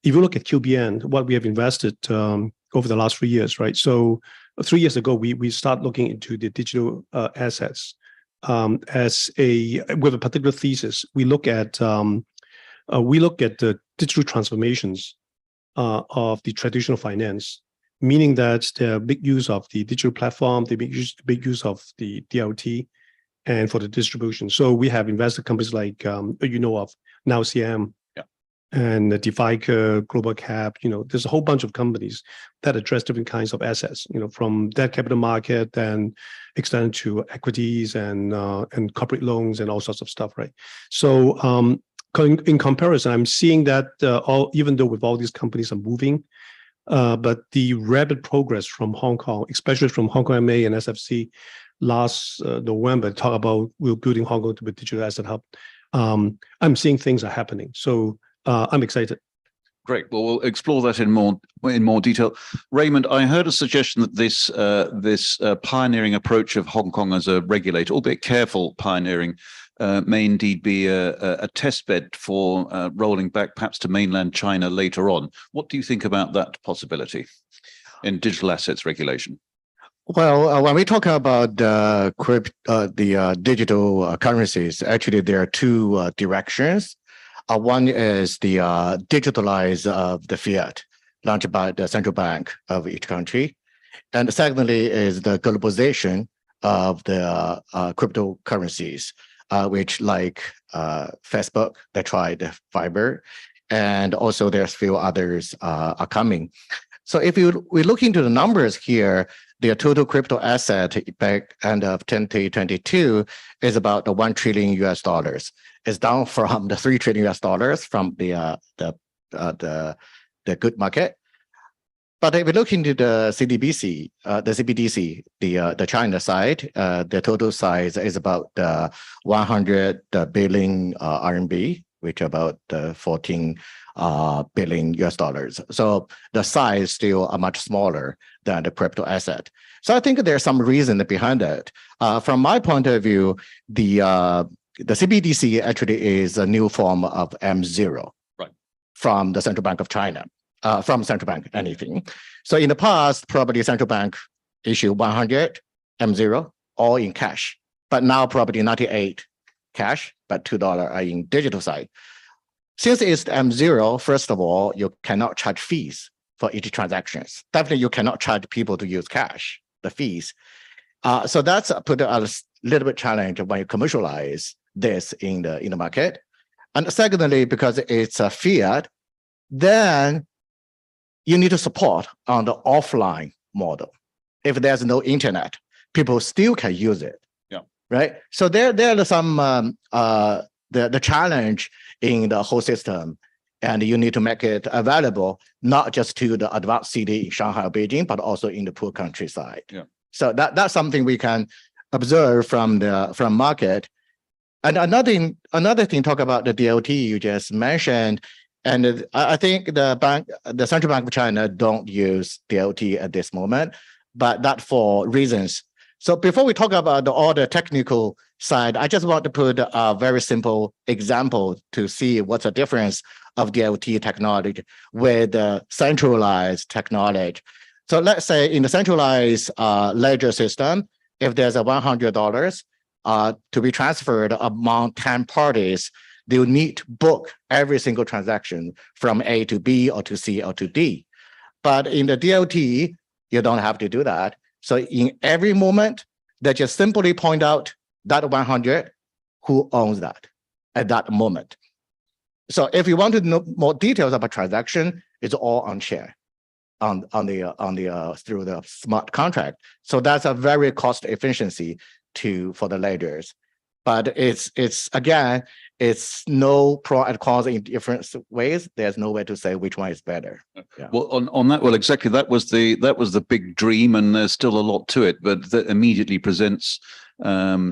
if you look at QBN, what we have invested over the last 3 years, right? So 3 years ago, we start looking into the digital assets with a particular thesis. We look at the digital transformations of the traditional finance, meaning that the big use of the digital platform, the big use of the DLT, and for the distribution. So we have invested companies like of Now CM, and DeFi, Global Cap. There's a whole bunch of companies that address different kinds of assets. From debt capital market and extended to equities and corporate loans and all sorts of stuff, right? So in comparison, I'm seeing that even though with all these companies are moving, but the rapid progress from Hong Kong, especially from Hong Kong MA and SFC last November, talk about we're building Hong Kong to be a digital asset hub. I'm seeing things are happening. So I'm excited. Great. Well, we'll explore that in more detail. Raymond, I heard a suggestion that this pioneering approach of Hong Kong as a regulator, albeit careful pioneering, may indeed be a test bed for rolling back perhaps to mainland China later on. What do you think about that possibility in digital assets regulation? Well, when we talk about the digital currencies, actually there are two directions. One is the digitalize of the fiat launched by the central bank of each country. And secondly is the globalization of the cryptocurrencies, which like Facebook, they tried Fiber, and also there's few others are coming. So if we look into the numbers here, the total crypto asset back end of 2022 is about the $1 trillion. It's down from the $3 trillion from the good market. But if we look into the CBDC, the China side, the total size is about 100 billion RMB, which about 14 billion US. So the size still much smaller than the crypto asset. So I think there's some reason behind it. From my point of view, the CBDC actually is a new form of M0, right, from the Central Bank of China, from central bank, anything. So in the past, probably central bank issue 100 M0 all in cash, but now probably 98 cash, but $2 are in digital side. Since it's M0, first of all, you cannot charge fees for each transactions. Definitely, you cannot charge people to use cash, the fees. So that's put a little bit challenge when you commercialize this in the market. And secondly, because it's a fiat, then you need to support on the offline model. If there's no internet, people still can use it. Yeah. Right. So there are some the challenge in the whole system, and you need to make it available not just to the advanced city in Shanghai or Beijing, but also in the poor countryside. Yeah. So that's something we can observe from market. And another thing, talk about the DLT you just mentioned, and I think the Central Bank of China don't use DLT at this moment, but that for reasons. So before we talk about all the technical side, I just want to put a very simple example to see what's the difference of DLT technology with the centralized technology. So let's say in the centralized ledger system, if there's a $100 to be transferred among 10 parties, they'll need to book every single transaction from A to B or to C or to D. But in the DLT, you don't have to do that. So in every moment, they just simply point out that 100, who owns that at that moment. So if you want to know more details about transaction, it's all on share on the through the smart contract. So that's a very cost efficiency for the ledgers. But it's again, it's no pro and cons in different ways. There's no way to say which one is better. Yeah. Well, on that, well, exactly, that was the big dream, and there's still a lot to it, but that immediately presents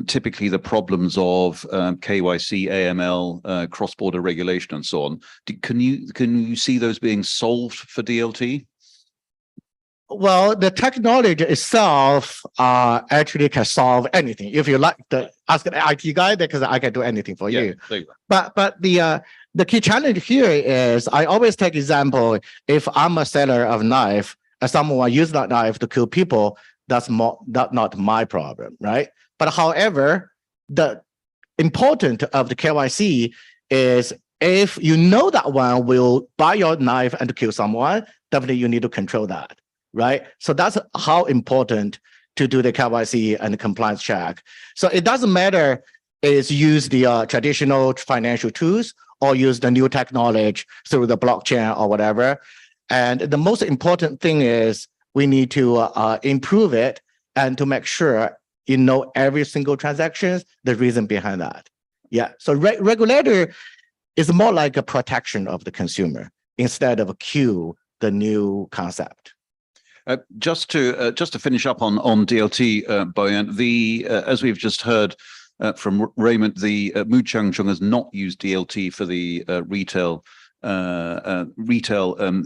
typically the problems of KYC, AML, cross-border regulation, and so on. Can you see those being solved for DLT? Well, the technology itself actually can solve anything. If you like to ask an IT guy, because I can do anything for you. There you go. But the key challenge here is I always take example. If I'm a seller of knife and someone use that knife to kill people, that's not my problem, right? But however, the important of the KYC is if you know that one will buy your knife and to kill someone, definitely you need to control that. Right. So that's how important to do the KYC and the compliance check. So it doesn't matter is use the traditional financial tools or use the new technology through the blockchain or whatever. And the most important thing is we need to improve it and to make sure you know every single transaction, the reason behind that. Yeah. So regulator is more like a protection of the consumer instead of the new concept. Just to finish up on DLT, Boyan, as we've just heard from Raymond, the Muchangchong has not used DLT for the retail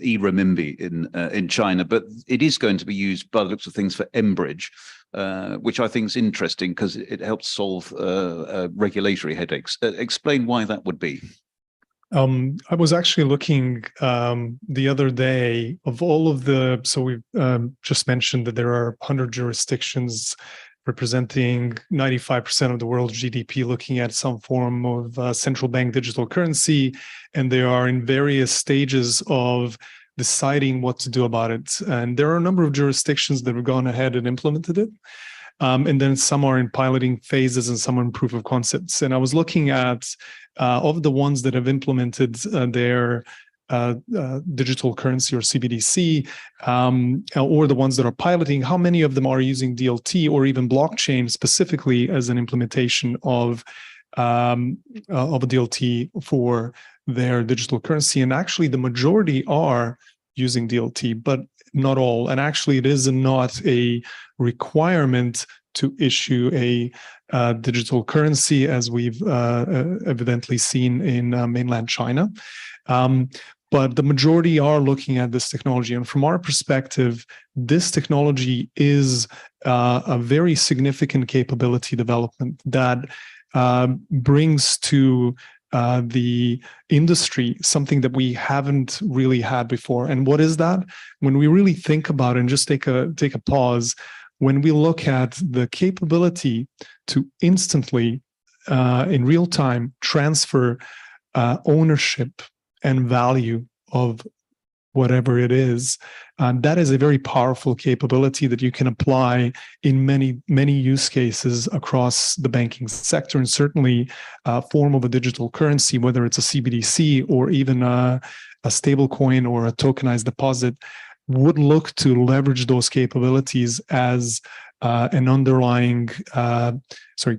e-renminbi in China, but it is going to be used by the looks of things for Enbridge, which I think is interesting because it helps solve regulatory headaches. Explain why that would be. I was actually looking the other day of all of so we've just mentioned that there are 100 jurisdictions representing 95% of the world's GDP looking at some form of central bank digital currency, and they are in various stages of deciding what to do about it. And there are a number of jurisdictions that have gone ahead and implemented it. And then some are in piloting phases and some are in proof of concepts. And I was looking at of the ones that have implemented their digital currency or CBDC, or the ones that are piloting, how many of them are using DLT or even blockchain specifically as an implementation of a DLT for their digital currency. And actually the majority are using DLT, but not all. And actually it is not a requirement to issue a digital currency as we've evidently seen in mainland China. But the majority are looking at this technology. And from our perspective, this technology is a very significant capability development that brings to the industry something that we haven't really had before. And what is that? When we really think about it and just take a pause, when we look at the capability to instantly, in real time, transfer ownership and value of whatever it is, that is a very powerful capability that you can apply in many use cases across the banking sector, and certainly a form of a digital currency, whether it's a CBDC or even a stable coin or a tokenized deposit, would look to leverage those capabilities as an underlying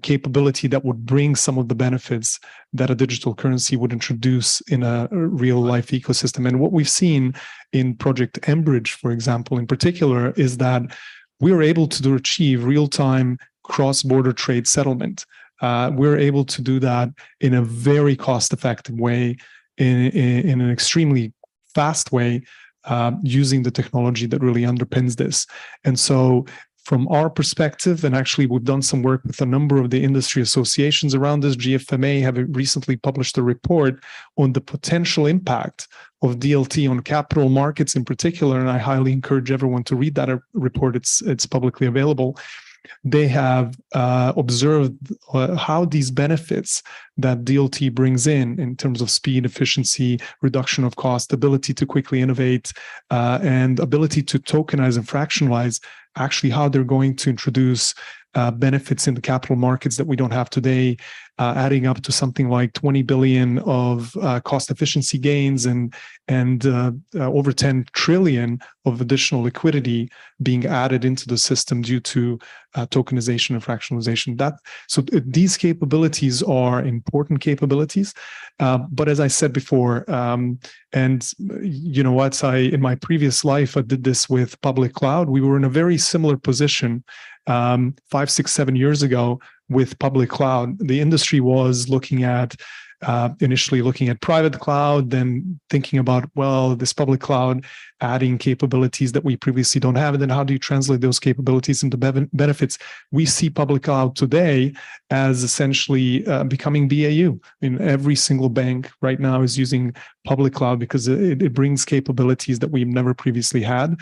capability that would bring some of the benefits that a digital currency would introduce in a real life ecosystem. And what we've seen in Project Enbridge, for example, in particular, is that we're able to achieve real-time cross-border trade settlement. We're able to do that in a very cost-effective way, in an extremely fast way, using the technology that really underpins this. And so from our perspective, and actually we've done some work with a number of the industry associations around this, GFMA have recently published a report on the potential impact of DLT on capital markets in particular, and I highly encourage everyone to read that report. It's publicly available. They have observed how these benefits that DLT brings in terms of speed, efficiency, reduction of cost, ability to quickly innovate, and ability to tokenize and fractionalize actually how they're going to introduce benefits in the capital markets that we don't have today, adding up to something like 20 billion of cost efficiency gains and over 10 trillion of additional liquidity being added into the system due to tokenization and fractionalization. So these capabilities are important capabilities. But as I said before, and you know what, in my previous life, I did this with public cloud. We were in a very similar position 5, 6, 7 years ago with public cloud. The industry was looking at initially looking at private cloud, then thinking about, well, this public cloud adding capabilities that we previously don't have, and then how do you translate those capabilities into benefits? We see public cloud today as essentially becoming BAU. I mean, every single bank right now is using public cloud because it brings capabilities that we've never previously had.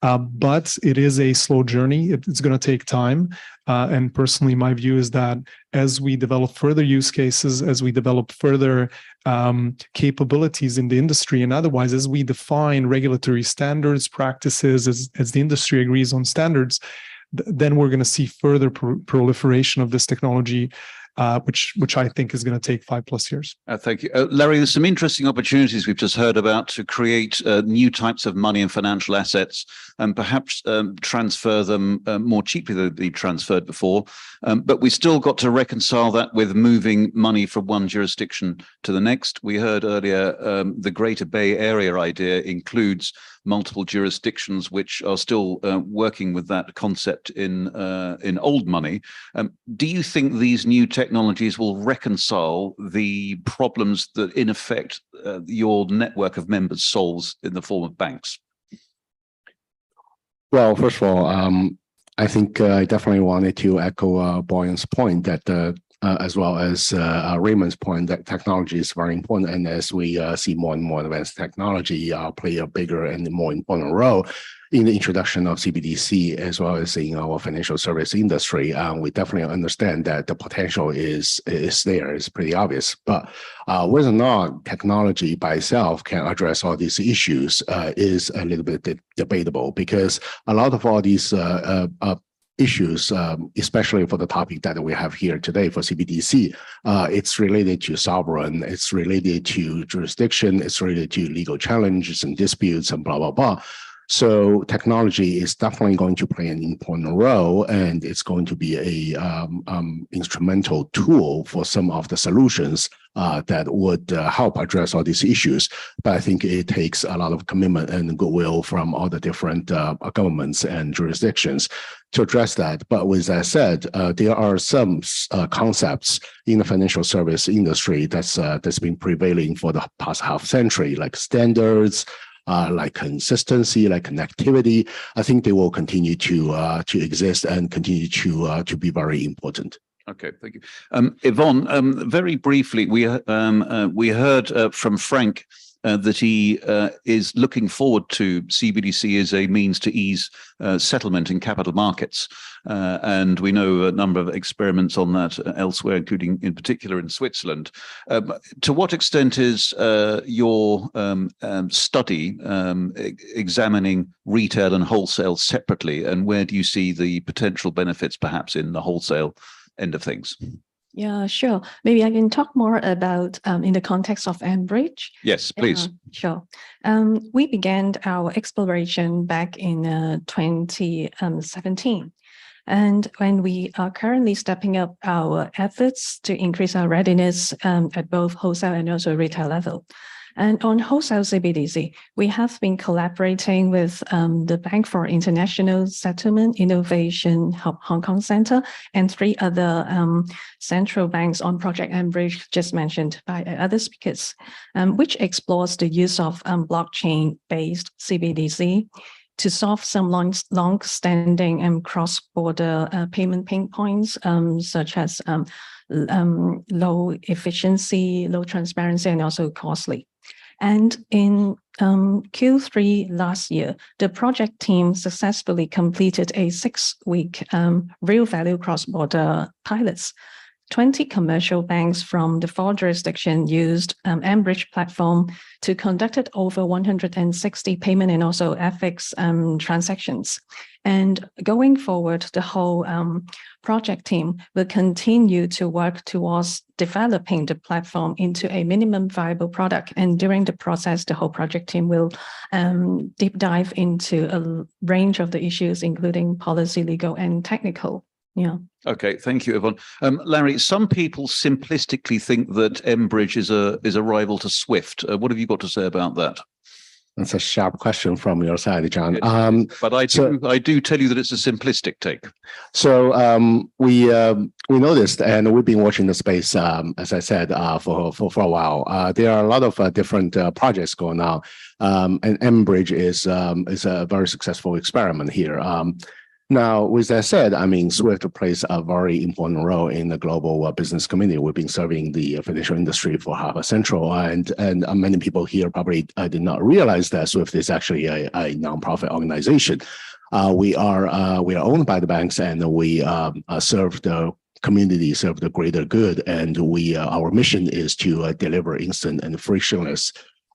But it is a slow journey. It's going to take time. And personally, my view is that as we develop further use cases, as we develop further capabilities in the industry, and otherwise, as we define regulatory standards, practices, as the industry agrees on standards, then we're going to see further proliferation of this technology, which I think is going to take 5+ years. Thank you. Larry, there's some interesting opportunities we've just heard about to create new types of money and financial assets and perhaps transfer them more cheaply than they've transferred before. But we still got to reconcile that with moving money from one jurisdiction to the next. We heard earlier the Greater Bay Area idea includes multiple jurisdictions which are still working with that concept in old money. Do you think these new technologies will reconcile the problems that, in effect, your network of members solves in the form of banks? Well, first of all, I think I definitely wanted to echo Boyan's point that as well as Raymond's point that technology is very important. And as we see more and more advanced technology play a bigger and more important role in the introduction of CBDC, as well as in our financial service industry, we definitely understand that the potential is there, it's pretty obvious. But whether or not technology by itself can address all these issues is a little bit debatable, because a lot of all these issues, especially for the topic that we have here today for CBDC, it's related to sovereign, it's related to jurisdiction, it's related to legal challenges and disputes and blah, blah, blah. So technology is definitely going to play an important role, and it's going to be a instrumental tool for some of the solutions that would help address all these issues. But I think it takes a lot of commitment and goodwill from all the different governments and jurisdictions to address that. But with that said, there are some concepts in the financial service industry that's been prevailing for the past half century, like standards, like consistency, like connectivity. I think they will continue to exist and continue to be very important. Okay, thank you. Yvonne, very briefly, we heard from Frank that he is looking forward to CBDC as a means to ease settlement in capital markets. And we know a number of experiments on that elsewhere, including in particular in Switzerland. To what extent is your study examining retail and wholesale separately? And where do you see the potential benefits perhaps in the wholesale end of things? Yeah, sure. Maybe I can talk more about in the context of Enbridge. Yes, please. Sure. We began our exploration back in 2017. And when we are currently stepping up our efforts to increase our readiness at both wholesale and also retail level. And on wholesale CBDC, we have been collaborating with the Bank for International Settlement Innovation Hong Kong Center and 3 other central banks on Project Enbridge, just mentioned by other speakers, which explores the use of blockchain-based CBDC to solve some long-standing and cross-border payment pain points, such as low efficiency, low transparency, and also costly. And in Q3 last year, the project team successfully completed a 6-week real value cross-border pilots 20 commercial banks from the 4 jurisdictions used mBridge platform to conduct over 160 payment and also FX transactions. And going forward, the whole project team will continue to work towards developing the platform into a minimum viable product. And during the process, the whole project team will deep dive into a range of the issues, including policy, legal, and technical. Yeah. Okay, thank you, Yvonne. Larry, some people simplistically think that mBridge is a rival to SWIFT. What have you got to say about that? That's a sharp question from your side, John. But I do tell you that it's a simplistic take. So we noticed, and we've been watching the space, as I said, for a while. There are a lot of different projects going on, and mBridge is a very successful experiment here. Now, with that said, I mean, SWIFT plays a very important role in the global business community. We've been serving the financial industry for half a century, and many people here probably did not realize that SWIFT is actually a nonprofit organization. We are owned by the banks, and we serve the community, serve the greater good, and our mission is to deliver instant and frictionless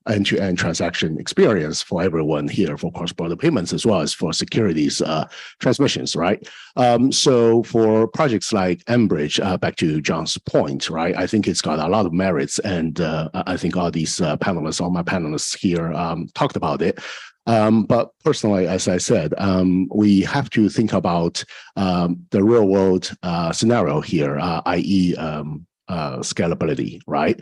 end-to-end transaction experience for everyone here for cross-border payments as well as for securities transmissions, right? So for projects like mBridge, back to John's point, right? I think it's got a lot of merits, and I think all these panelists, all my panelists here talked about it. But personally, as I said, we have to think about the real world scenario here, i.e., scalability, right?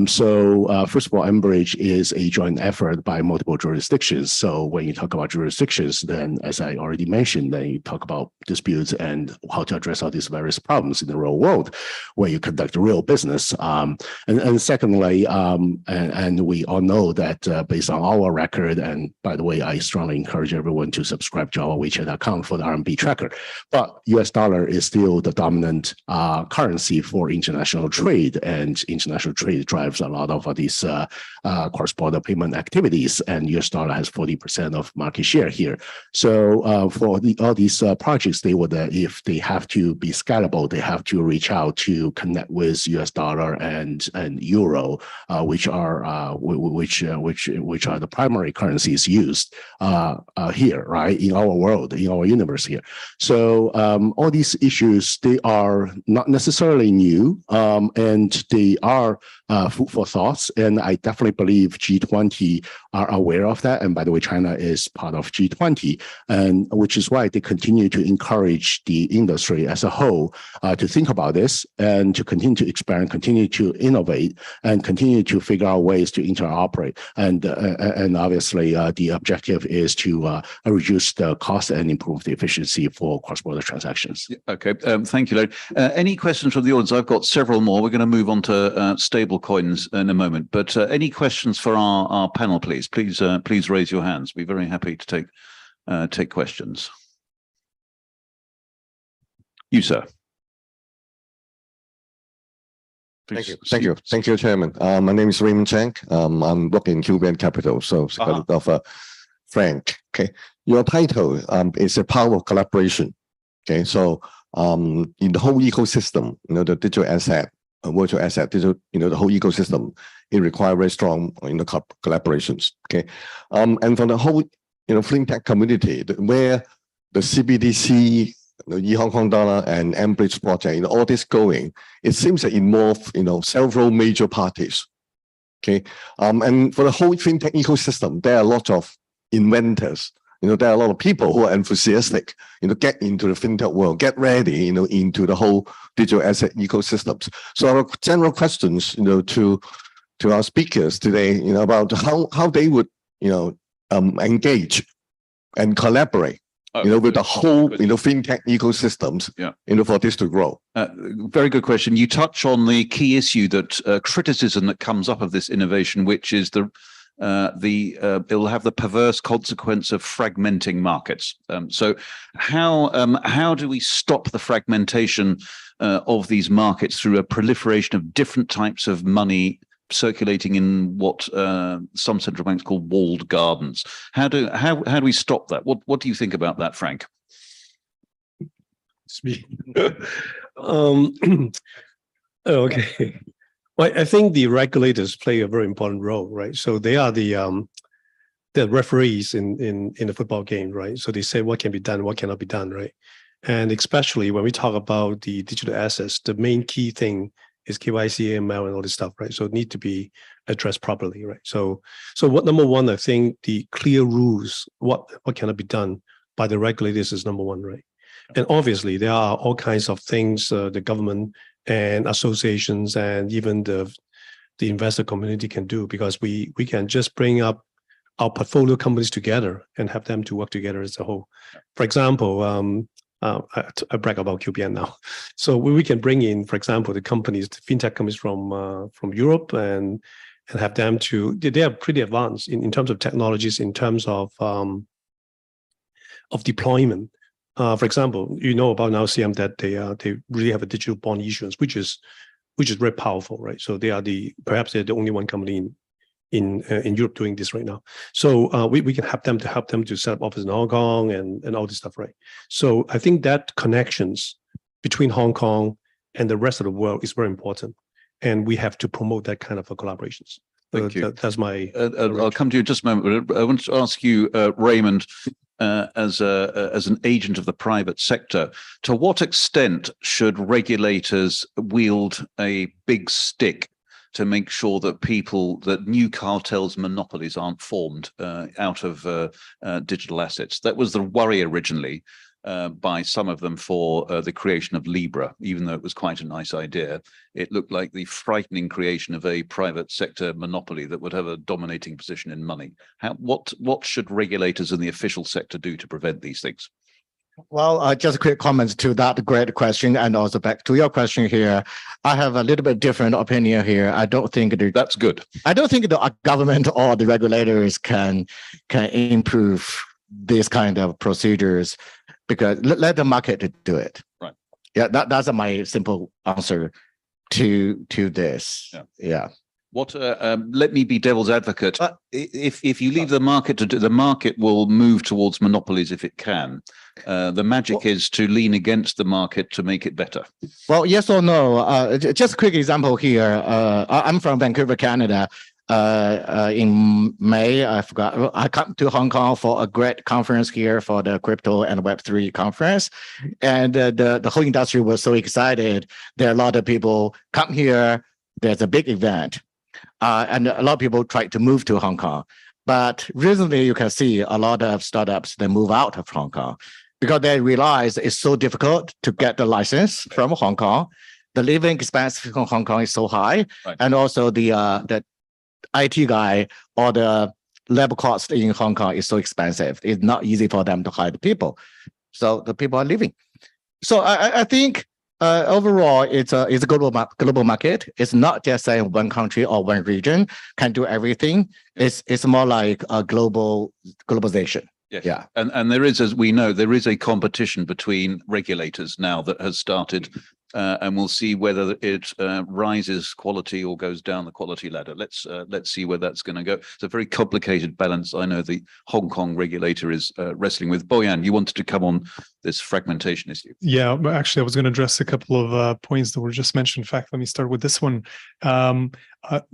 So first of all, mBridge is a joint effort by multiple jurisdictions. So when you talk about jurisdictions, then as I already mentioned, then you talk about disputes and how to address all these various problems in the real world where you conduct real business. And secondly, and we all know that based on our record, and by the way, I strongly encourage everyone to subscribe to our WeChat account for the RMB tracker, but US dollar is still the dominant currency for international trade, and international trade drives a lot of these cross-border payment activities, and US dollar has 40% of market share here. So for all these projects, they would, if they have to be scalable, they have to reach out to connect with US dollar and euro, which are the primary currencies used here, right, in our world, in our universe here. So all these issues, they are not necessarily new, and they are food for thoughts. And I definitely believe G20 are aware of that. And by the way, China is part of G20, and which is why they continue to encourage the industry as a whole to think about this and to continue to experiment, continue to innovate, and continue to figure out ways to interoperate. And obviously, the objective is to reduce the cost and improve the efficiency for cross-border transactions. Okay, thank you, Larry. Any questions from the audience? I've got several more. We're going to move on to stable coins in a moment. But any questions for our panel, please? Please raise your hands. We're very happy to take questions. You, sir. Please. Thank you, Chairman. My name is Raymond Chang. I'm working in QBN Capital, so of Frank. Okay, your title is a power of collaboration. Okay, so in the whole ecosystem, the digital asset, virtual asset, digital, the whole ecosystem, it requires very strong, collaborations. Okay, and for the whole, fintech community, where the CBDC, Hong Kong dollar and mBridge project, all this going, it seems to involve, several major parties. Okay, and for the whole fintech ecosystem, there are a lot of inventors. There are a lot of people who are enthusiastic, get into the fintech world, get ready, into the whole digital asset ecosystems. So our general questions, to our speakers today, about how they would, engage and collaborate, with the whole, fintech ecosystems, for this to grow. Very good question. You touch on the key issue that criticism that comes up of this innovation, which is it will have the perverse consequence of fragmenting markets. So how do we stop the fragmentation of these markets through a proliferation of different types of money circulating in what some central banks call walled gardens? How do we stop that? What do you think about that, Frank? It's me. Oh, okay. Well, I think the regulators play a very important role, right? So they are the referees in the football game, right? So they say what can be done, what cannot be done, right? And especially when we talk about the digital assets, the main key thing is KYC, AML, and all this stuff, right? So it need to be addressed properly, right? So what number one, I think the clear rules, what cannot be done by the regulators is number one, right? And obviously there are all kinds of things the government and associations and even the investor community can do, because we can just bring up our portfolio companies together and have them to work together as a whole. For example, I brag about QBN now. So we can bring in, for example, the companies, the fintech companies from Europe and have them to, they are pretty advanced in terms of technologies, in terms of deployment. For example, you know about now CM that they really have a digital bond issuance, which is very powerful, right? So perhaps they're the only one company in Europe doing this right now. So we can help them to set up office in Hong Kong and all this stuff, right? So I think that connections between Hong Kong and the rest of the world is very important, and we have to promote that kind of collaborations. Thank you. That's my. I'll come to you in just a moment. But I want to ask you, Raymond, as an agent of the private sector, to what extent should regulators wield a big stick to make sure that new cartels, monopolies aren't formed out of digital assets? That was the worry originally by some of them for the creation of Libra, even though it was quite a nice idea. It looked like the frightening creation of a private sector monopoly that would have a dominating position in money. What should regulators in the official sector do to prevent these things? Well, just a quick comment to that great question, and also back to your question here. I have a little bit different opinion here. I don't think that's good. I don't think the government or the regulators can improve these kind of procedures, because let the market do it. Right. Yeah, that's my simple answer to this. Yeah. What? Let me be devil's advocate. If you leave the market to do, the market will move towards monopolies if it can. The magic is to lean against the market to make it better. Well, yes or no. Just a quick example here. I'm from Vancouver, Canada. In May, I come to Hong Kong for a great conference here for the crypto and Web3 conference, and the whole industry was so excited. There are a lot of people come here. There's a big event. And a lot of people try to move to Hong Kong. But recently, you can see a lot of startups that move out of Hong Kong because they realize it's so difficult to get the license from Hong Kong. The living expense from Hong Kong is so high. Right. And also the IT guy or the labor cost in Hong Kong is so expensive. It's not easy for them to hire the people. So the people are leaving. So I think overall, it's a global market. It's not just saying one country or one region can do everything. It's more like a globalization. Yes. Yeah. And there is, as we know, there is a competition between regulators now that has started, and we'll see whether it rises quality or goes down the quality ladder. Let's see where that's going to go. It's a very complicated balance. I know the Hong Kong regulator is wrestling with. Boyan, you wanted to come on this fragmentation issue. Yeah, actually, I was going to address a couple of points that were just mentioned. In fact, let me start with this one.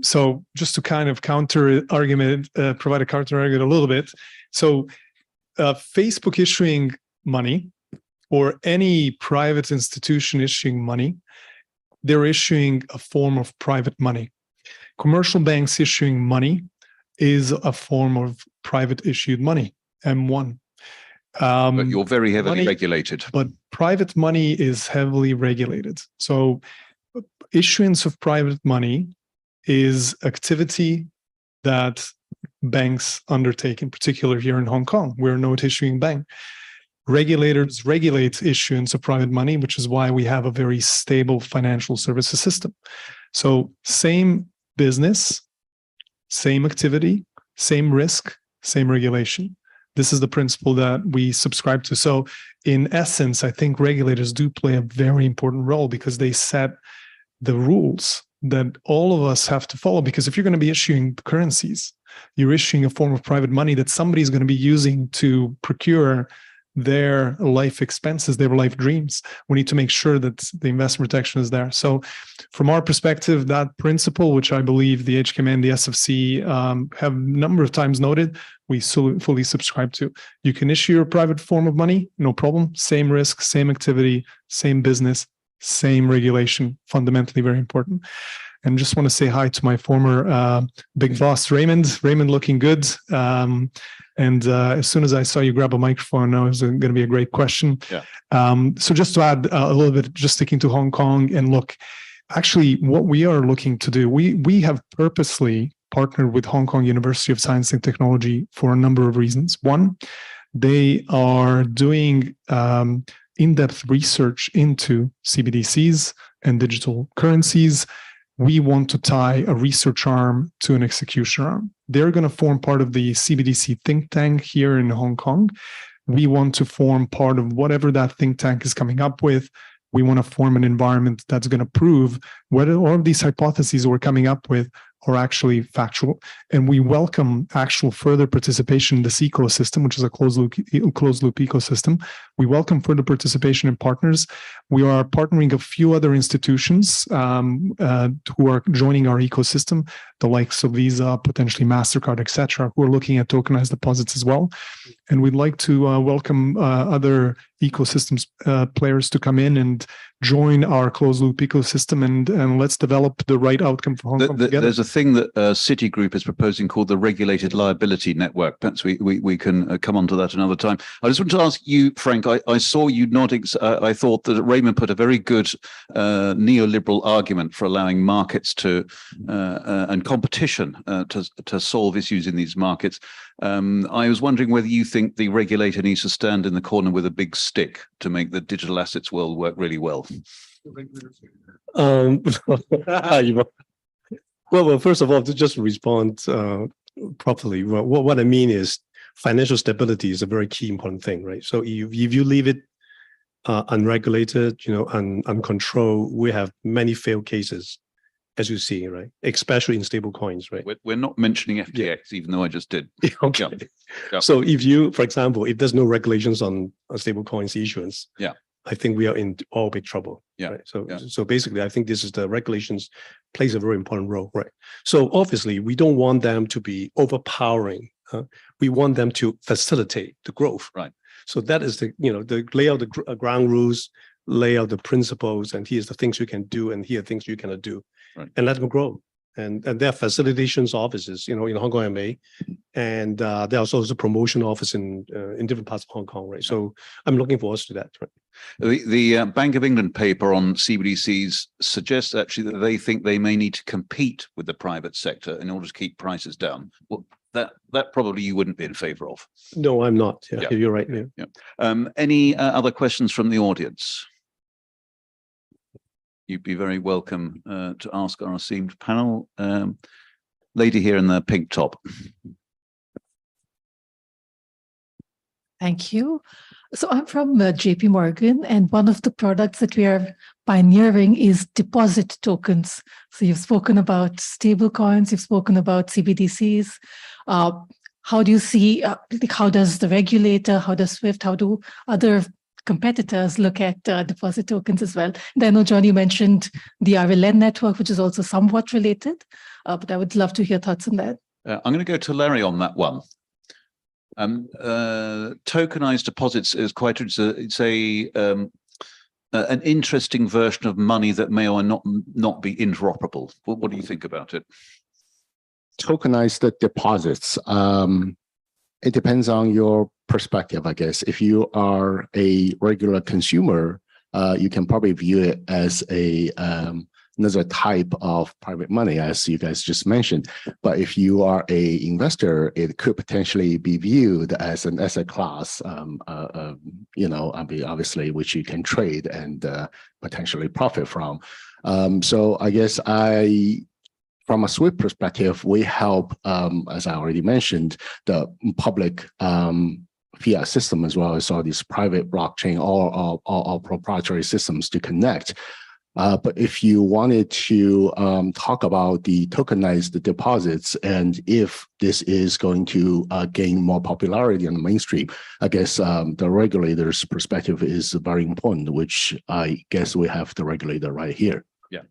So just to kind of provide a counter argument a little bit. So Facebook issuing money, or any private institution issuing money, they're issuing a form of private money. Commercial banks issuing money is a form of private issued money, M1. But you're very heavily regulated. But private money is heavily regulated. So issuance of private money is activity that banks undertake, in particular here in Hong Kong. We're a note issuing bank. Regulators regulate issuance of private money, which is why we have a very stable financial services system. So same business, same activity, same risk, same regulation. This is the principle that we subscribe to. So in essence, I think regulators do play a very important role because they set the rules that all of us have to follow. Because if you're going to be issuing currencies, you're issuing a form of private money that somebody's going to be using to procure their life expenses, their life dreams. We need to make sure that the investment protection is there. So from our perspective, that principle, which I believe the HKMA and the SFC have a number of times noted, we fully subscribe to. You can issue your private form of money, no problem. Same risk, same activity, same business, same regulation, fundamentally very important. And just want to say hi to my former big boss, Raymond. Raymond looking good. And as soon as I saw you grab a microphone, I was going to be a great question. Yeah. So just to add a little bit, just sticking to Hong Kong, and look, actually what we are looking to do, we have purposely partnered with Hong Kong University of Science and Technology for a number of reasons. One, they are doing in-depth research into CBDCs and digital currencies. We want to tie a research arm to an execution arm. They're going to form part of the CBDC think tank here in Hong Kong. We want to form part of whatever that think tank is coming up with. We want to form an environment that's going to prove whether all of these hypotheses we're coming up with are actually factual. And we welcome actual further participation in this ecosystem, which is a closed loop ecosystem. We welcome further participation in partners. We are partnering a few other institutions who are joining our ecosystem, the likes of Visa, potentially MasterCard, etc., who are looking at tokenized deposits as well. And we'd like to welcome other ecosystems players to come in and join our closed loop ecosystem, and let's develop the right outcome for Hong Kong together. There's a thing that Citigroup is proposing called the Regulated Liability Network. Perhaps we can come on to that another time. I just want to ask you, Frank, I saw you nodding. I thought that Raymond put a very good neoliberal argument for allowing markets to and competition to solve issues in these markets. I was wondering whether you think the regulator needs to stand in the corner with a big stick to make the digital assets world work really well. Well, first of all, to just respond properly, what I mean is financial stability is a very key important thing, right? So if you leave it unregulated, uncontrolled, we have many failed cases, as you see, right? Especially in stable coins, right? We're not mentioning FTX, even though I just did. Okay. Yeah. So if you, for example, if there's no regulations on stable coins issuance, yeah, I think we are in all big trouble. Yeah. Right? So basically, I think this is the regulations plays a very important role, right? So obviously, we don't want them to be overpowering. We want them to facilitate the growth. Right. So that is the lay out the ground rules, lay out the principles, and here's the things you can do, and here are things you cannot do, right, and let them grow. And there are facilitations offices, in Hong Kong MA, and there are also a promotion office in different parts of Hong Kong, right? So I'm looking forward to that. Right? The Bank of England paper on CBDCs suggests actually that they think they may need to compete with the private sector in order to keep prices down. Well, that probably you wouldn't be in favour of. No, I'm not. Yeah, you're right. Yeah. Any other questions from the audience? You'd be very welcome to ask our esteemed panel. Lady here in the pink top. Thank you. So I'm from JP Morgan, and one of the products that we are pioneering is deposit tokens. So you've spoken about stable coins, you've spoken about CBDCs. How do you see, how does the regulator, how does SWIFT, how do other competitors look at deposit tokens as well? And I know, John, you mentioned the RLN network, which is also somewhat related, but I would love to hear thoughts on that. I'm going to go to Larry on that one. Tokenized deposits is quite, it's an interesting version of money that may or not be interoperable. What do you think about it? Tokenized deposits. It depends on your perspective, I guess. If you are a regular consumer, you can probably view it as another type of private money, as you guys just mentioned. But if you are a investor, it could potentially be viewed as an asset class, obviously, which you can trade and potentially profit from. So I guess from a SWIFT perspective, we help, as I already mentioned, the public fiat system as well as all these private blockchain or proprietary systems to connect. But if you wanted to talk about the tokenized deposits and if this is going to gain more popularity on the mainstream, I guess the regulator's perspective is very important, which I guess we have the regulator right here. Yeah.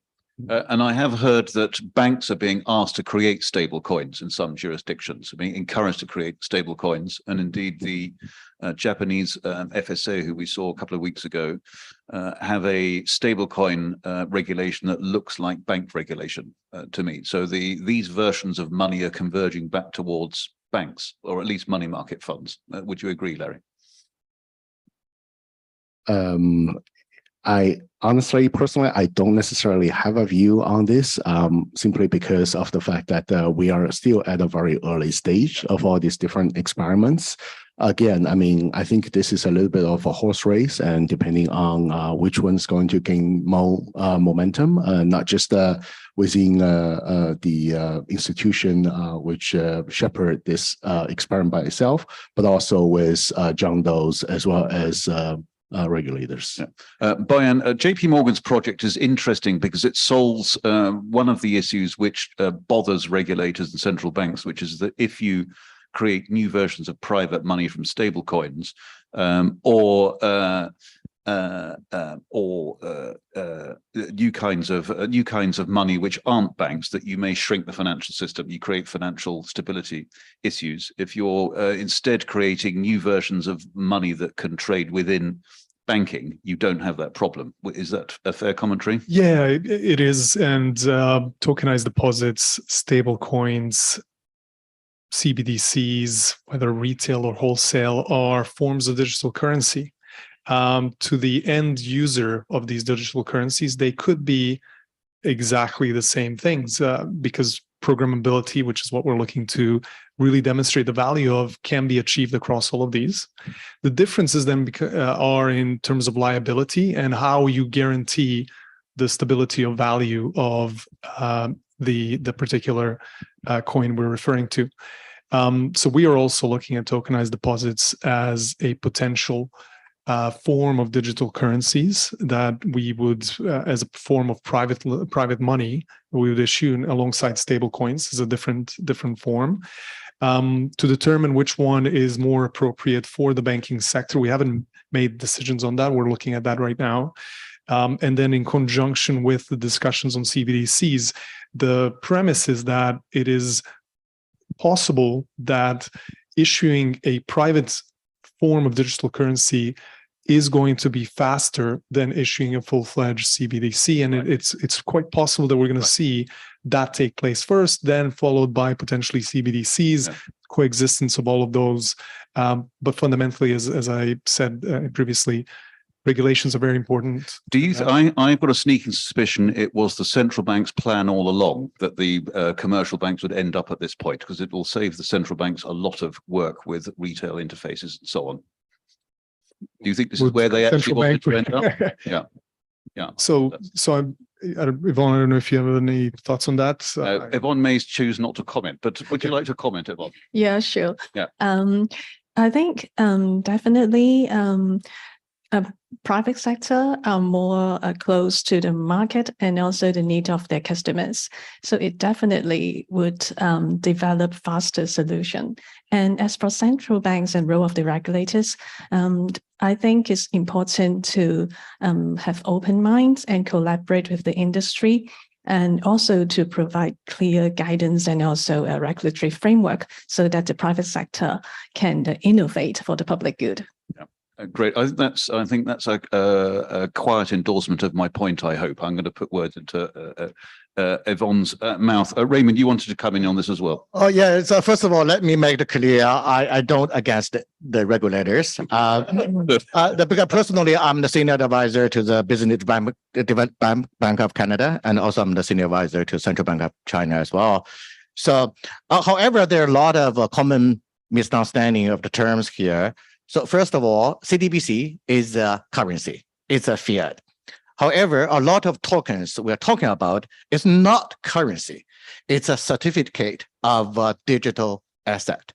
And I have heard that banks are being asked to create stable coins in some jurisdictions, being encouraged to create stable coins. And indeed, the Japanese FSA, who we saw a couple of weeks ago, have a stablecoin regulation that looks like bank regulation to me. So these versions of money are converging back towards banks, or at least money market funds. Would you agree, Larry? I honestly, personally, I don't necessarily have a view on this, simply because of the fact that we are still at a very early stage of all these different experiments. Again, I mean, I think this is a little bit of a horse race, and depending on which one's going to gain more momentum, not just within the institution which shepherd this experiment by itself, but also with John Doe's as well as regulators. Yeah. Boyan, JP Morgan's project is interesting because it solves one of the issues which bothers regulators and central banks, which is that if you create new versions of private money from stable coins or new kinds of money which aren't banks, that you may shrink the financial system. You create financial stability issues. If you're instead creating new versions of money that can trade within banking, you don't have that problem. Is that a fair commentary? Yeah, it is. And tokenized deposits, stable coins, CBDCs, whether retail or wholesale, are forms of digital currency. To the end user of these digital currencies, they could be exactly the same things because programmability, which is what we're looking to really demonstrate the value of, can be achieved across all of these. The differences then are in terms of liability and how you guarantee the stability of value of the particular coin we're referring to. So we are also looking at tokenized deposits as a potential form of digital currencies that we would, as a form of private money, we would issue alongside stable coins as a different form. To determine which one is more appropriate for the banking sector, we haven't made decisions on that. We're looking at that right now. And then in conjunction with the discussions on CBDCs, the premise is that it is possible that issuing a private form of digital currency is going to be faster than issuing a full-fledged CBDC. And it's quite possible that we're going to see that take place first, then followed by potentially CBDCs, coexistence of all of those. But fundamentally, as I said previously, regulations are very important. Do you? I've got a sneaking suspicion it was the central bank's plan all along that the commercial banks would end up at this point, because it will save the central banks a lot of work with retail interfaces and so on. Do you think this is where they actually wanted to end up? Yeah, yeah. So Yvonne, I don't know if you have any thoughts on that. Yvonne may choose not to comment, but would you like to comment, Yvonne? Yeah, sure. Yeah. I think definitely private sector are more close to the market and also the need of their customers. So it definitely would develop faster solution. And as for central banks and role of the regulators, I think it's important to have open minds and collaborate with the industry, and also to provide clear guidance and also a regulatory framework so that the private sector can innovate for the public good. Yeah. Great. I think that's a quiet endorsement of my point. I hope I'm going to put words into Yvonne's mouth. Raymond, you wanted to come in on this as well. Oh yeah. So first of all, let me make it clear: I don't against the regulators. Because personally, I'm the senior advisor to the Business Bank of Canada, and also I'm the senior advisor to Central Bank of China as well. So, however, there are a lot of common misunderstanding of the terms here. So first of all, CDBC is a currency. It's a fiat. However, a lot of tokens we're talking about is not currency. It's a certificate of a digital asset.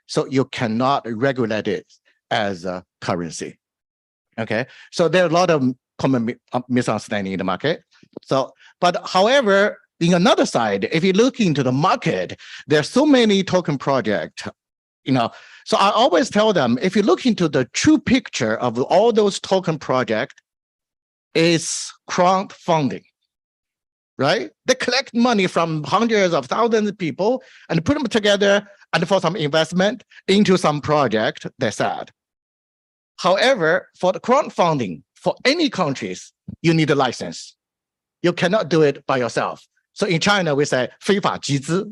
So you cannot regulate it as a currency. Okay. So there are a lot of common misunderstanding in the market. So, but however, in another side, if you look into the market, there's so many token projects, So I always tell them, if you look into the true picture of all those token projects, is crowdfunding, right? They collect money from hundreds of thousands of people and put them together and for some investment into some project, they said. However, for the crowdfunding, for any countries, you need a license. You cannot do it by yourself. So in China, we say 非法集资,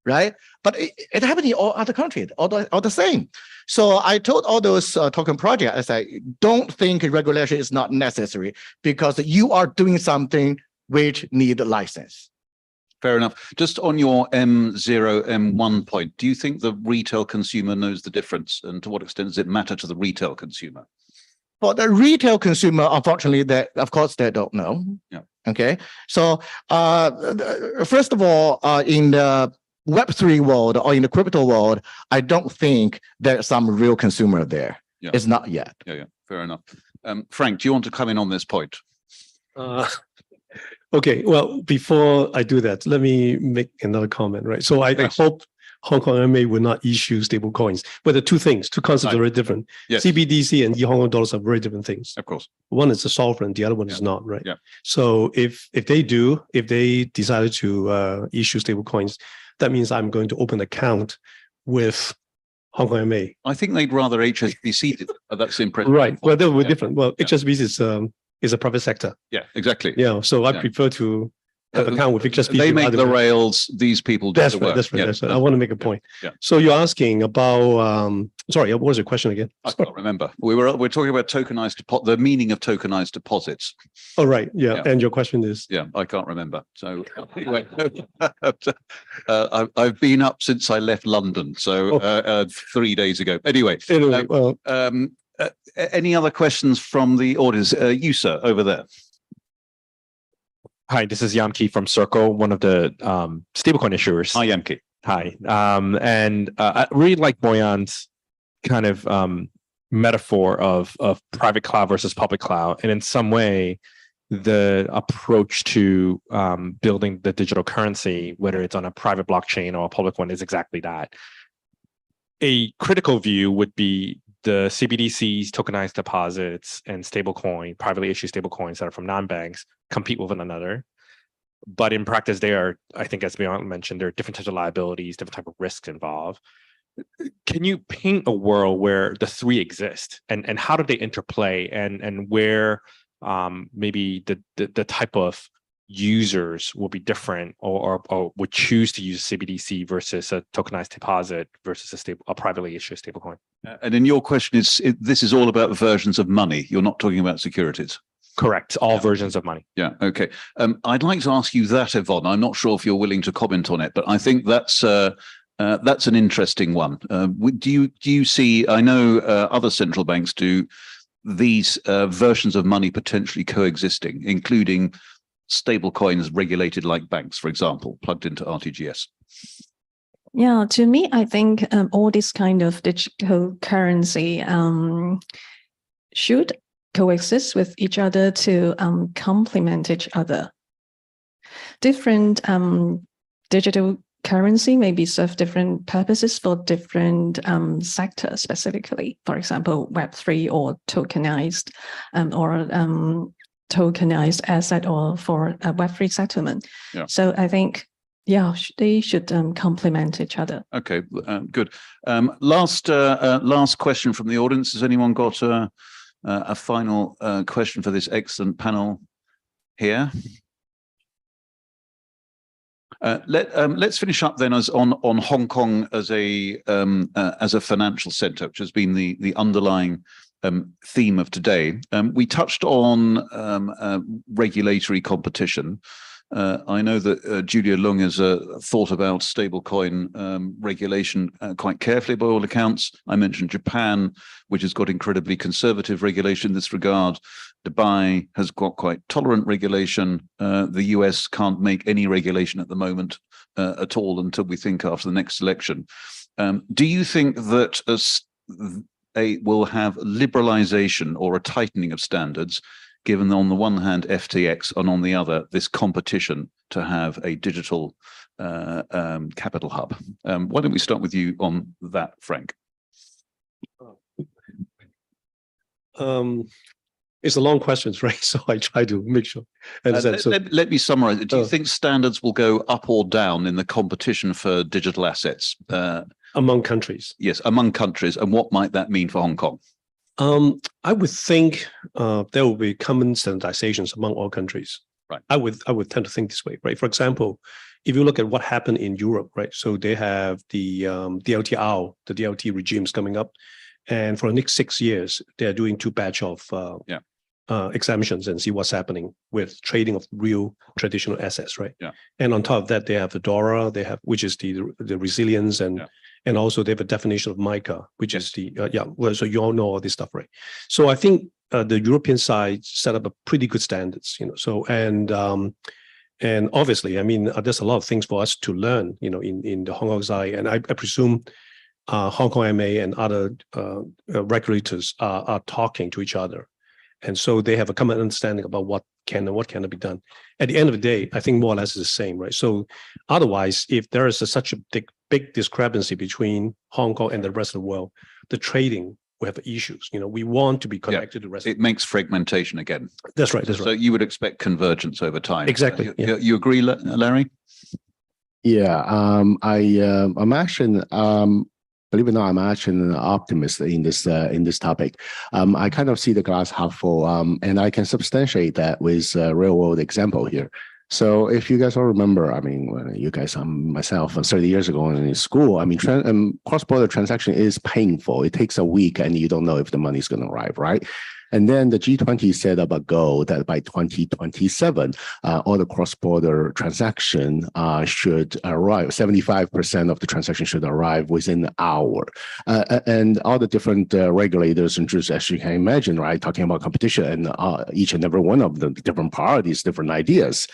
right? But it happens in all other countries, all the same. So I told all those token projects, I said, don't think regulation is not necessary because you are doing something which need a license. Fair enough. Just on your M0, M1 point, do you think the retail consumer knows the difference? And to what extent does it matter to the retail consumer? For the retail consumer, unfortunately, of course, they don't know. Yeah. Okay. So first of all, in the Web3 world or in the crypto world, I don't think there's some real consumer there. Yeah. It's not yet. Yeah. Fair enough. Frank, do you want to come in on this point? Okay, well, before I do that, let me make another comment, right? So I hope Hong Kong MA will not issue stable coins. But the two concepts are very different. Yes. CBDC and e-Hong Kong dollars are very different things. Of course. One is a sovereign, the other one is not, right? Yeah. So if they decided to issue stable coins, that means I'm going to open an account with Hong Kong MA. I think they'd rather HSBC did. That's impressive. Right. Well, they were different. Well, HSBC is a private sector. Yeah, exactly. Yeah. So I prefer to have an account with HSBC. They make the rails, these people do the work. That's right. That's right. I want to make a point. Yeah. So you're asking about, sorry, what was your question again? I can't remember. We're talking about tokenized the meaning of tokenized deposits. Oh, right. Yeah. And your question is? Yeah, I can't remember. So anyway, I've been up since I left London. So 3 days ago. Anyway, any other questions from the audience? You, sir, over there. Hi, this is Yamki from Circle, one of the stablecoin issuers. Hi, Yamki. Hi. And I really like Boyan's kind of metaphor of private cloud versus public cloud. And in some way, the approach to building the digital currency, whether it's on a private blockchain or a public one, is exactly that. A critical view would be the CBDCs, tokenized deposits, and stablecoin, privately issued stablecoins that are from non-banks compete with one another. But in practice, they are, I think, as Beyond mentioned, there are different types of liabilities, different type of risks involved. Can you paint a world where the three exist, and how do they interplay, and where maybe the type of users will be different, or would choose to use a CBDC versus a tokenized deposit versus a privately issued stablecoin? And in your question, this is all about versions of money. You're not talking about securities. Correct. All versions of money. Yeah. Okay. I'd like to ask you that, Yvonne. I'm not sure if you're willing to comment on it, but I think that's an interesting one. Do you see? I know other central banks do these versions of money potentially coexisting, including stable coins regulated like banks, for example, plugged into RTGS. Yeah, to me, I think all this kind of digital currency should coexist with each other to complement each other. Different digital currency maybe serve different purposes for different sectors specifically. For example, Web3 or tokenized tokenized asset, or for a Web3 settlement. Yeah. So I think, yeah, they should complement each other. Okay, good. Last question from the audience. Has anyone got a final question for this excellent panel here? Let's finish up then on Hong Kong as a financial centre, which has been the underlying theme of today. We touched on regulatory competition. I know that Julia Leung has thought about stablecoin regulation quite carefully by all accounts. I mentioned Japan, which has got incredibly conservative regulation in this regard. Dubai has got quite tolerant regulation. The US can't make any regulation at the moment at all until we think after the next election. Do you think that will have liberalization or a tightening of standards given on the one hand FTX and on the other this competition to have a digital capital hub? Why don't we start with you on that, Frank? It's a long question, right? So I try to make sure. Let me summarize it. Do you think standards will go up or down in the competition for digital assets? Among countries? Yes, among countries. And what might that mean for Hong Kong? I would think there will be common standardizations among all countries. Right. I would tend to think this way, right? For example, if you look at what happened in Europe, right? So they have the DLTR, the DLT regimes coming up. And for the next 6 years, they're doing 2 batch of exemptions and see what's happening with trading of real traditional assets, right? Yeah. And on top of that, they have the DORA, which is the resilience, and also they have a definition of MICA, which is the so you all know all this stuff, right? So I think the European side set up a pretty good standards, So and obviously, I mean, there's a lot of things for us to learn, in the Hong Kong side, and I presume Hong Kong MA and other regulators are talking to each other. And so they have a common understanding about what can and what cannot be done. At the end of the day, I think more or less is the same, right? So otherwise, if there is such a big discrepancy between Hong Kong and the rest of the world, the trading will have issues. We want to be connected to the rest. It makes fragmentation again. That's right. So you would expect convergence over time. Exactly. You agree, Larry? Yeah, I'm actually believe it or not, I'm actually an optimist in this topic. I kind of see the glass half full, and I can substantiate that with a real world example here. So if you guys all remember, I mean, you guys, myself, 30 years ago in school, I mean, cross-border transaction is painful. It takes a week and you don't know if the money is going to arrive, right? And then the G20 set up a goal that by 2027, all the cross-border transaction should arrive, 75% of the transaction should arrive within an hour. And all the different regulators and just as you can imagine, right, talking about competition and each and every one of the different priorities, different ideas.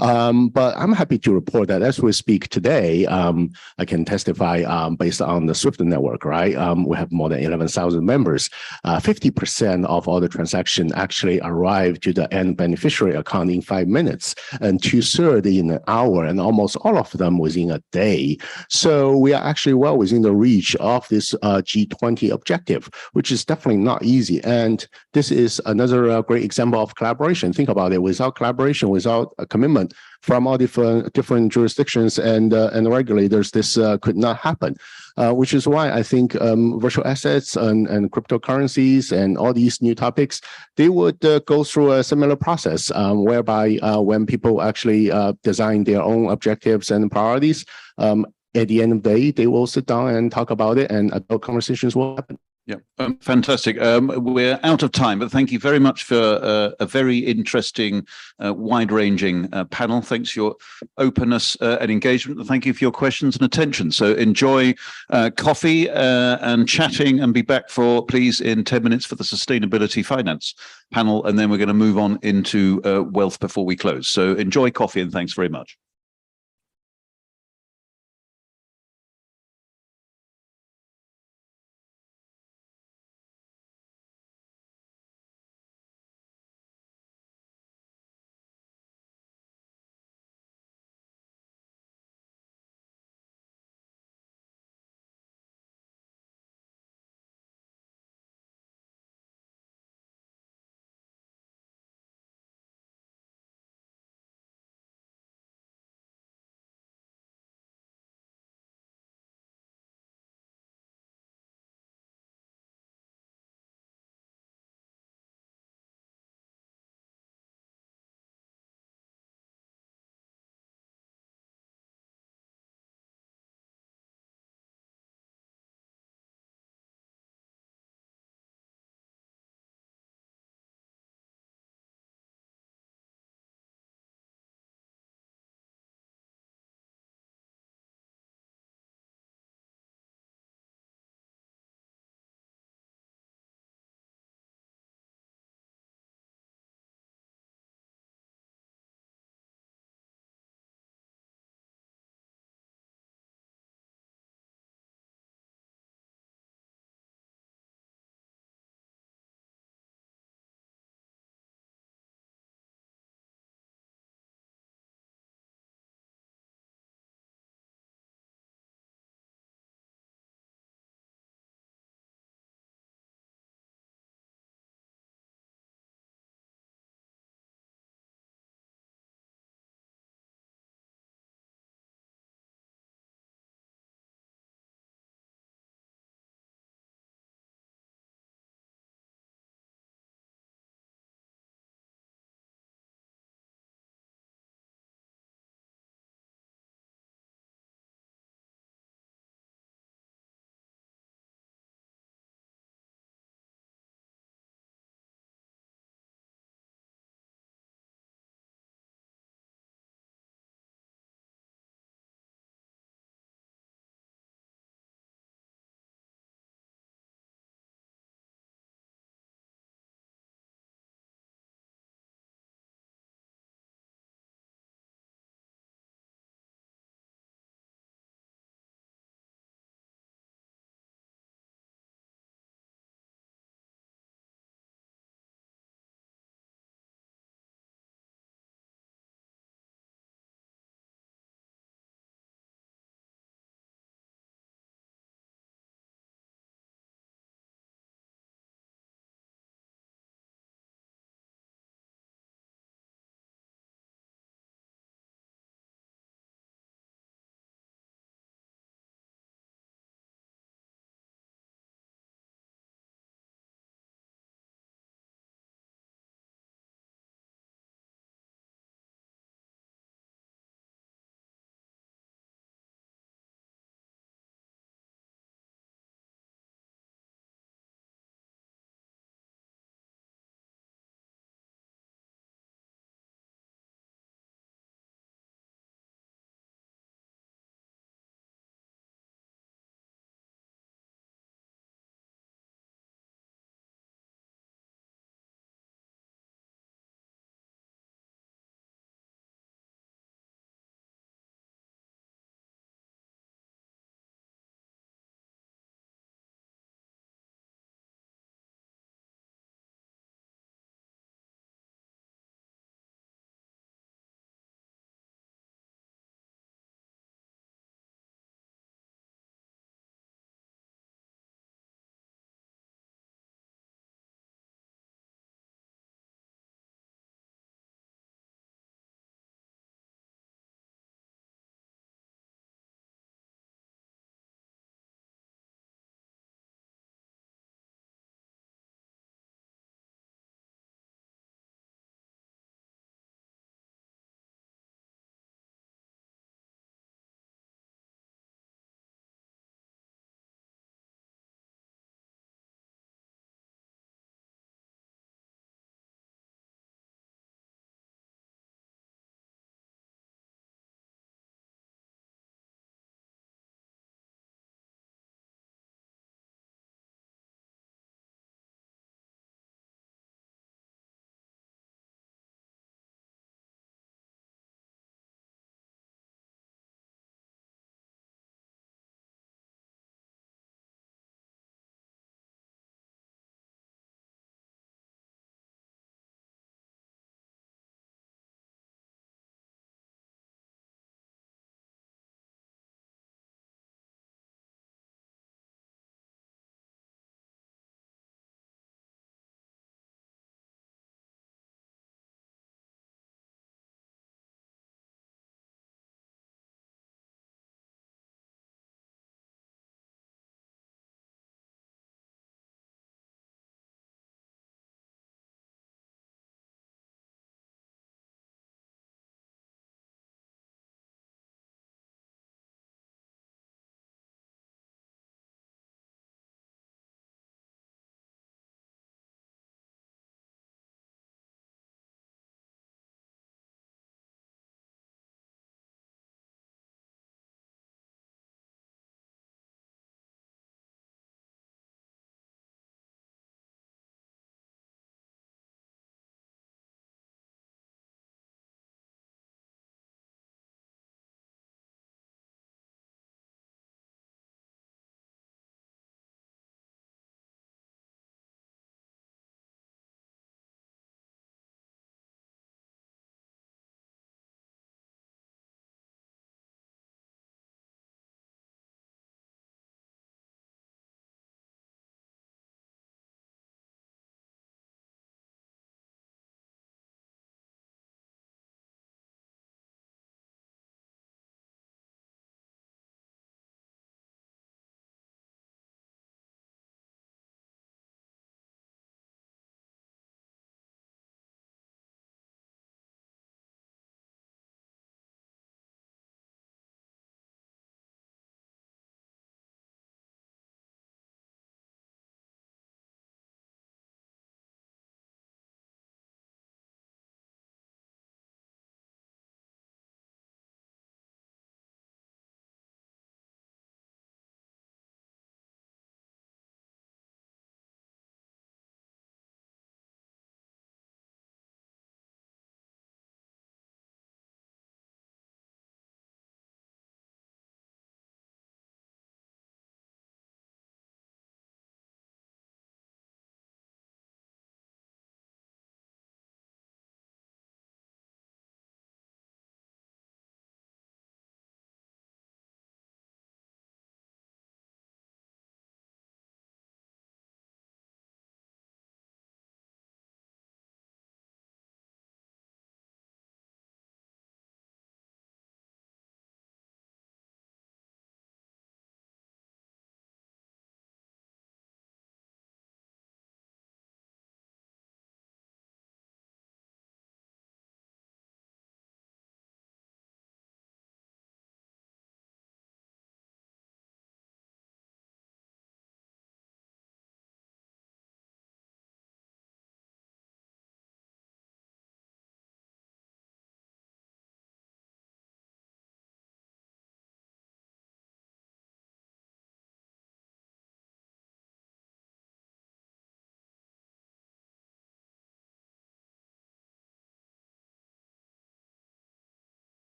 But I'm happy to report that as we speak today, I can testify based on the SWIFT network, right? We have more than 11,000 members. 50% of all the transactions actually arrive to the end beneficiary account in 5 minutes, and 2/3 in an hour, and almost all of them within a day. So we are actually well within the reach of this G20 objective, which is definitely not easy. And this is another great example of collaboration. Think about it. Without collaboration, without a commitment from all different jurisdictions and regulators, this could not happen. Which is why I think virtual assets and cryptocurrencies and all these new topics, they would go through a similar process whereby when people actually design their own objectives and priorities, at the end of the day, they will sit down and talk about it, and adult conversations will happen. Yeah, fantastic. We're out of time, but thank you very much for a very interesting, wide-ranging panel. Thanks for your openness and engagement. Thank you for your questions and attention. So enjoy coffee and chatting, and be back for, please, in 10 minutes for the Sustainability Finance panel, and then we're going to move on into wealth before we close. So enjoy coffee, and thanks very much.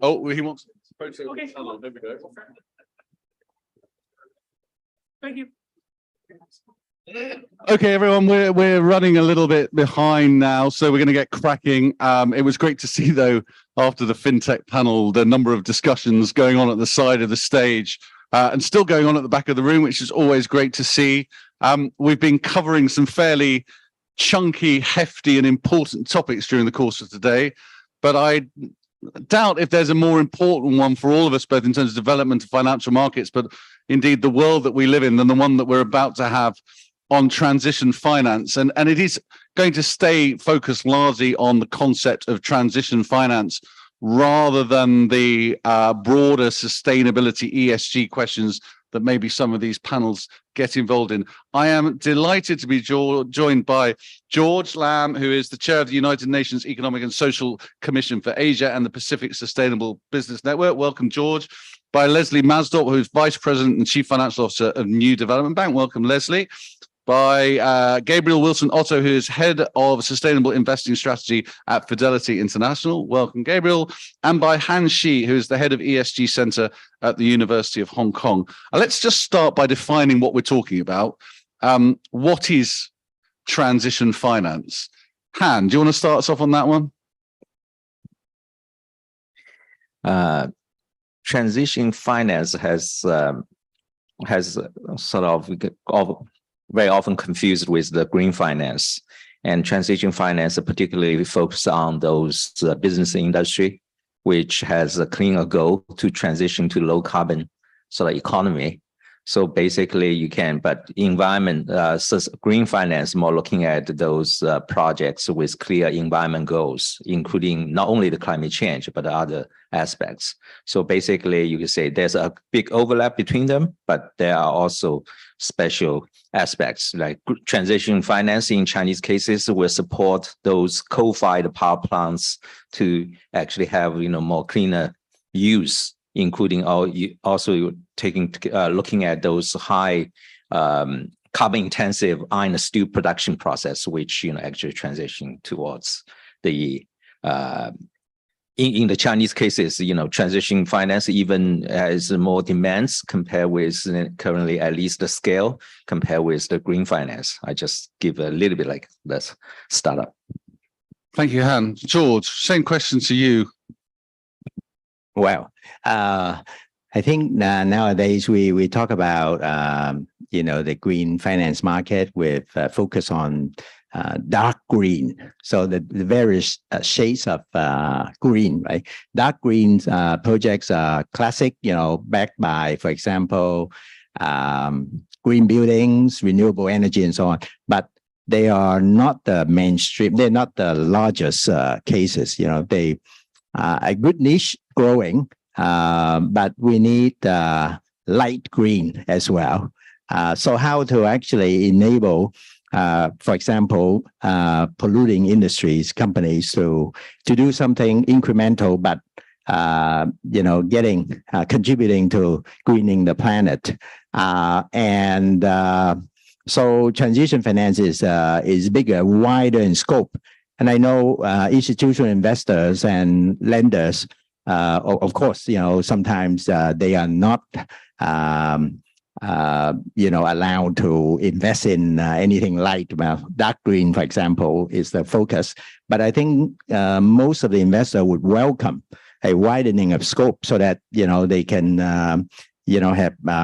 Oh, he wants. Okay. Oh, there we go. Thank you. Okay, everyone, we're running a little bit behind now, so we're going to get cracking. It was great to see, though, after the fintech panel, the number of discussions going on at the side of the stage and still going on at the back of the room, which is always great to see. We've been covering some fairly chunky, hefty, and important topics during the course of today, but I doubt if there's a more important one for all of us, both in terms of development of financial markets, but indeed the world that we live in, than the one that we're about to have on transition finance. And it is going to stay focused largely on the concept of transition finance rather than the broader sustainability ESG questions that maybe some of these panels get involved in. I am delighted to be joined by George Lamb, who is the chair of the United Nations Economic and Social Commission for Asia and the Pacific Sustainable Business Network. Welcome, George. By Leslie Masdorp, who's Vice President and Chief Financial Officer of New Development Bank. Welcome, Leslie. By Gabriel Wilson Otto, who is Head of Sustainable Investing Strategy at Fidelity International. Welcome, Gabriel. And by Han Shi, who is the Head of ESG Center at the University of Hong Kong. Let's just start by defining what we're talking about. What is transition finance? Han, do you want to start us off on that one? Transition finance has sort of very often confused with the green finance, and transition finance particularly focus on those business industry which has a cleaner goal to transition to low carbon sort of economy. So basically you can, but environment, green finance more looking at those projects with clear environment goals, including not only the climate change, but other aspects. So basically you could say there's a big overlap between them, but there are also special aspects like transition finance in Chinese cases will support those coal-fired power plants to actually have, more cleaner use, including also looking at those high carbon intensive iron and steel production process, which actually transition towards the in the Chinese cases, transition finance even has more demands compared with currently at least the scale compared with the green finance. I just give a little bit like this startup. Thank you, Han. George, same question to you. Well, I think nowadays we talk about the green finance market with focus on dark green. So the various shades of green, right? Dark green projects are classic, backed by, for example, green buildings, renewable energy, and so on. But they are not the mainstream. They're not the largest cases. They are a good niche growing, but we need light green as well. So how to actually enable for example, polluting industries, companies to do something incremental, but contributing to greening the planet, so transition finance is bigger, wider in scope. And I know institutional investors and lenders, of course, sometimes they are not allowed to invest in anything light. Well, dark green, for example, is the focus. But I think most of the investors would welcome a widening of scope so that, they can, have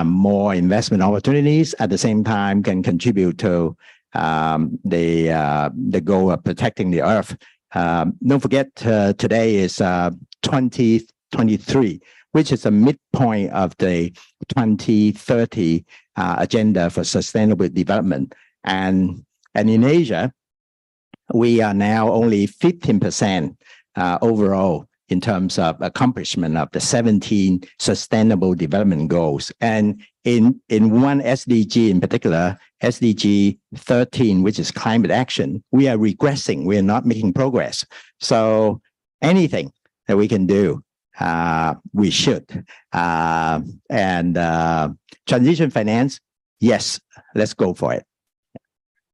more investment opportunities, at the same time can contribute to the goal of protecting the earth. Don't forget, today is 2023. Which is a midpoint of the 2030 agenda for sustainable development. And in Asia, we are now only 15% overall in terms of accomplishment of the 17 sustainable development goals. And in one SDG in particular, SDG 13, which is climate action, we are regressing. We are not making progress. So anything that we can do, we should. And transition finance, yes, let's go for it.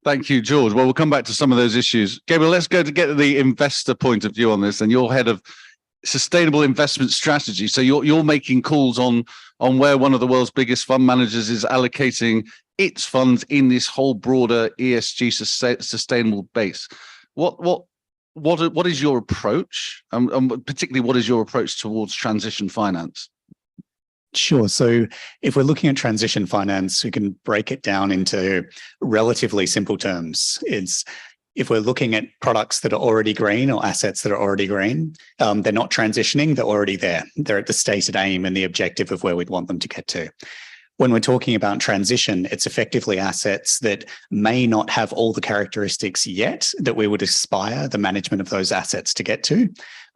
Thank you, George. Well, we'll come back to some of those issues. Gabriel, let's go to get the investor point of view on this. And you're head of sustainable investment strategy. So you're making calls on where one of the world's biggest fund managers is allocating its funds in this whole broader ESG sustainable base. What is your approach, and particularly what is your approach towards transition finance? Sure. So if we're looking at transition finance, we can break it down into relatively simple terms. It's if we're looking at products that are already green or assets that are already green, they're not transitioning, they're already there. They're at the stated aim and the objective of where we'd want them to get to. When we're talking about transition, it's effectively assets that may not have all the characteristics yet that we would aspire the management of those assets to get to,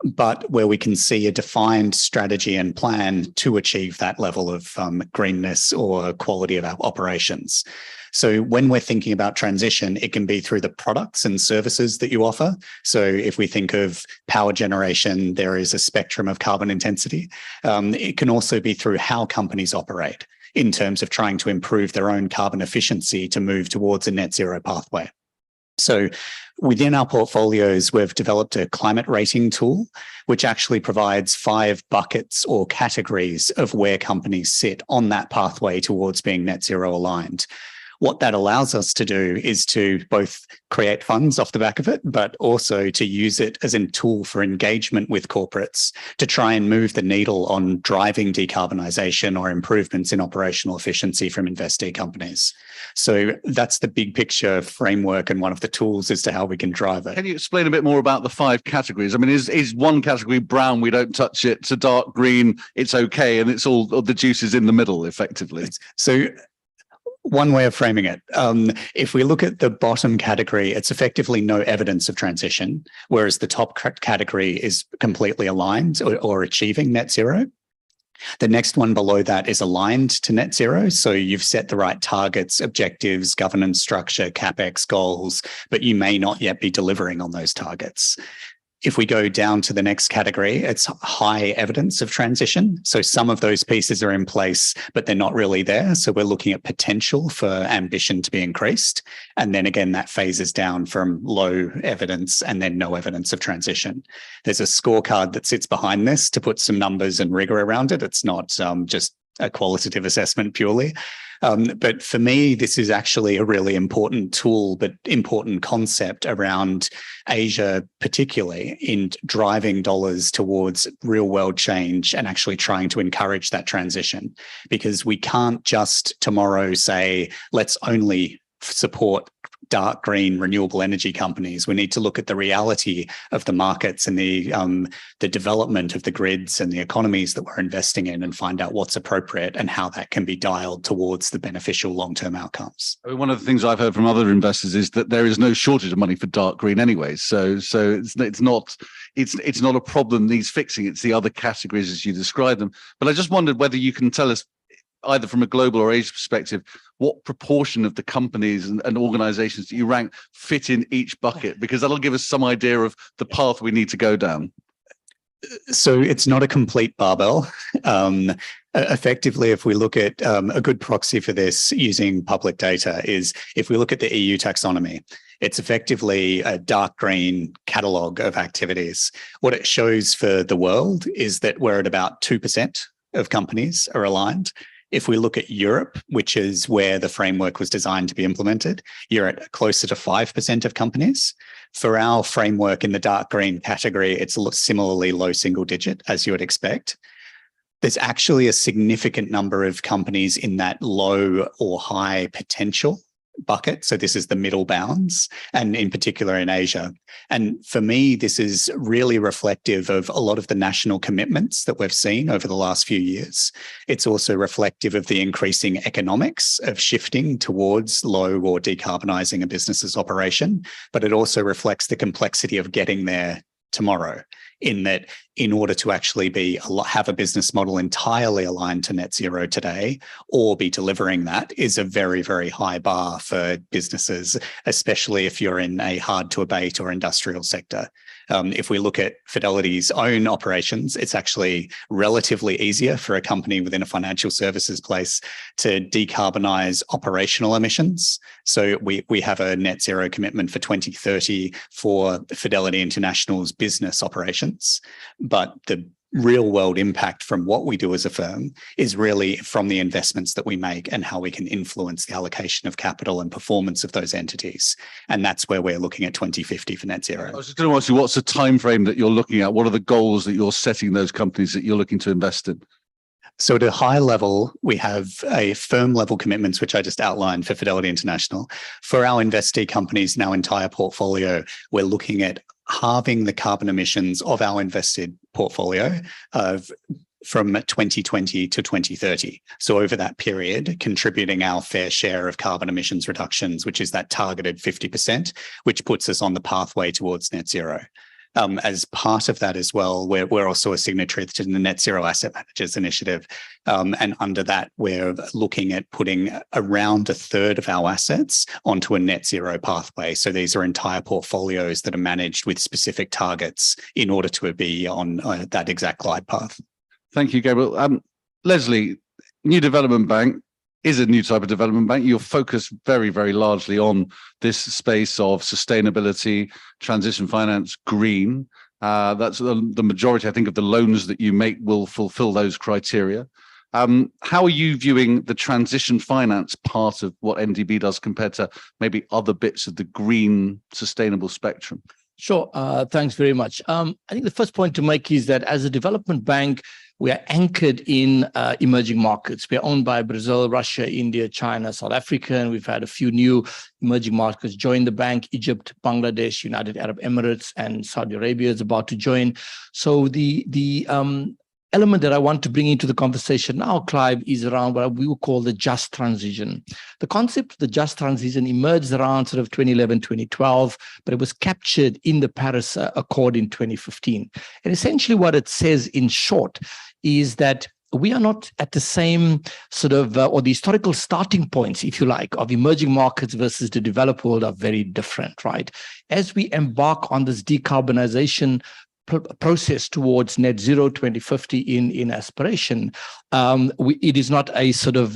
but where we can see a defined strategy and plan to achieve that level of greenness or quality of our operations. So when we're thinking about transition, it can be through the products and services that you offer. So if we think of power generation, there is a spectrum of carbon intensity. It can also be through how companies operate in terms of trying to improve their own carbon efficiency to move towards a net zero pathway. So within our portfolios, we've developed a climate rating tool, which actually provides 5 buckets or categories of where companies sit on that pathway towards being net zero aligned. What that allows us to do is to both create funds off the back of it, but also to use it as a tool for engagement with corporates to try and move the needle on driving decarbonisation or improvements in operational efficiency from investee companies. So that's the big picture framework and one of the tools as to how we can drive it. Can you explain a bit more about the 5 categories? I mean, is one category brown, we don't touch it, to dark green, it's okay, and it's all the juice is in the middle, effectively? So one way of framing it, if we look at the bottom category, it's effectively no evidence of transition, whereas the top category is completely aligned or achieving net zero. The next one below that is aligned to net zero. So you've set the right targets, objectives, governance structure, CapEx goals, but you may not yet be delivering on those targets. If we go down to the next category, it's high evidence of transition. So some of those pieces are in place, but they're not really there. So we're looking at potential for ambition to be increased. And then again, that phases down from low evidence and then no evidence of transition. There's a scorecard that sits behind this to put some numbers and rigor around it. It's not just a qualitative assessment purely. But for me, this is actually a really important tool, but important concept around Asia, particularly in driving dollars towards real world change and actually trying to encourage that transition. Because we can't just tomorrow say, let's only support dark green renewable energy companies. We need to look at the reality of the markets and the development of the grids and the economies that we're investing in and find out what's appropriate and how that can be dialed towards the beneficial long-term outcomes. I mean, one of the things I've heard from other investors is that there is no shortage of money for dark green anyway. So it's not a problem needs fixing. It's the other categories as you describe them. But I just wondered whether you can tell us, either from a global or Asia perspective, what proportion of the companies and organizations that you rank fit in each bucket, because that'll give us some idea of the path we need to go down. So it's not a complete barbell. Effectively, if we look at a good proxy for this using public data is if we look at the EU taxonomy, it's effectively a dark green catalogue of activities. What it shows for the world is that we're at about 2% of companies are aligned. If we look at Europe, which is where the framework was designed to be implemented, you're at closer to 5% of companies. For our framework in the dark green category, it's similarly low single digit, as you would expect. There's actually a significant number of companies in that low or high potential bucket. So this is the middle bounds, and in particular in Asia. And for me, this is really reflective of a lot of the national commitments that we've seen over the last few years. It's also reflective of the increasing economics of shifting towards low or decarbonising a business's operation, but it also reflects the complexity of getting there tomorrow, in that in order to actually have a business model entirely aligned to net zero today or be delivering that is a very, very high bar for businesses, especially if you're in a hard to abate or industrial sector. If we look at Fidelity's own operations, it's actually relatively easier for a company within a financial services place to decarbonize operational emissions. So we have a net zero commitment for 2030 for Fidelity International's business operations, but the real world impact from what we do as a firm is really from the investments that we make and how we can influence the allocation of capital and performance of those entities. And that's where we're looking at 2050 for net zero. I was just going to ask you, what's the time frame that you're looking at? What are the goals that you're setting those companies that you're looking to invest in? So at a high level, we have a firm level commitments, which I just outlined for Fidelity International. For our investee companies in our entire portfolio, we're looking at halving the carbon emissions of our invested portfolio from 2020 to 2030. So over that period, contributing our fair share of carbon emissions reductions, which is that targeted 50%, which puts us on the pathway towards net zero. As part of that as well, we're also a signatory to the Net Zero Asset Managers Initiative. And under that, we're looking at putting around a third of our assets onto a net zero pathway. So these are entire portfolios that are managed with specific targets in order to be on that exact glide path. Thank you, Gabriel. Leslie, New Development Bank is a new type of development bank. You're focused very, very largely on this space of sustainability, transition finance, green. That's the majority, I think, of the loans that you make will fulfill those criteria. How are you viewing the transition finance part of what NDB does compared to maybe other bits of the green sustainable spectrum? Sure. Thanks very much. I think the first point to make is that as a development bank, we are anchored in emerging markets. We are owned by Brazil, Russia, India, China, South Africa, and we've had a few new emerging markets join the bank: Egypt, Bangladesh, United Arab Emirates, and Saudi Arabia is about to join. So the element that I want to bring into the conversation now, Clive, is around what we would call the just transition. The concept of the just transition emerged around sort of 2011, 2012, but it was captured in the Paris Accord in 2015. And essentially what it says in short is that we are not at the same sort of, or the historical starting points, if you like, of emerging markets versus the developed world are very different, right? As we embark on this decarbonization process towards net zero 2050 in aspiration, it is not a sort of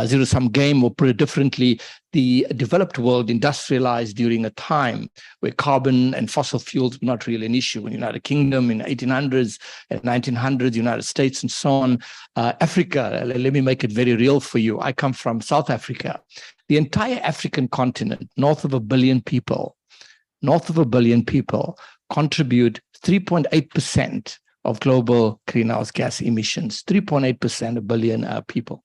zero-sum game, or put it differently, the developed world industrialized during a time where carbon and fossil fuels were not really an issue. In the United Kingdom in 1800s and 1900s, United States and so on. Africa, let me make it very real for you. I come from South Africa. The entire African continent, north of 1 billion people, contribute 3.8% of global greenhouse gas emissions, 3.8%, 1 billion people.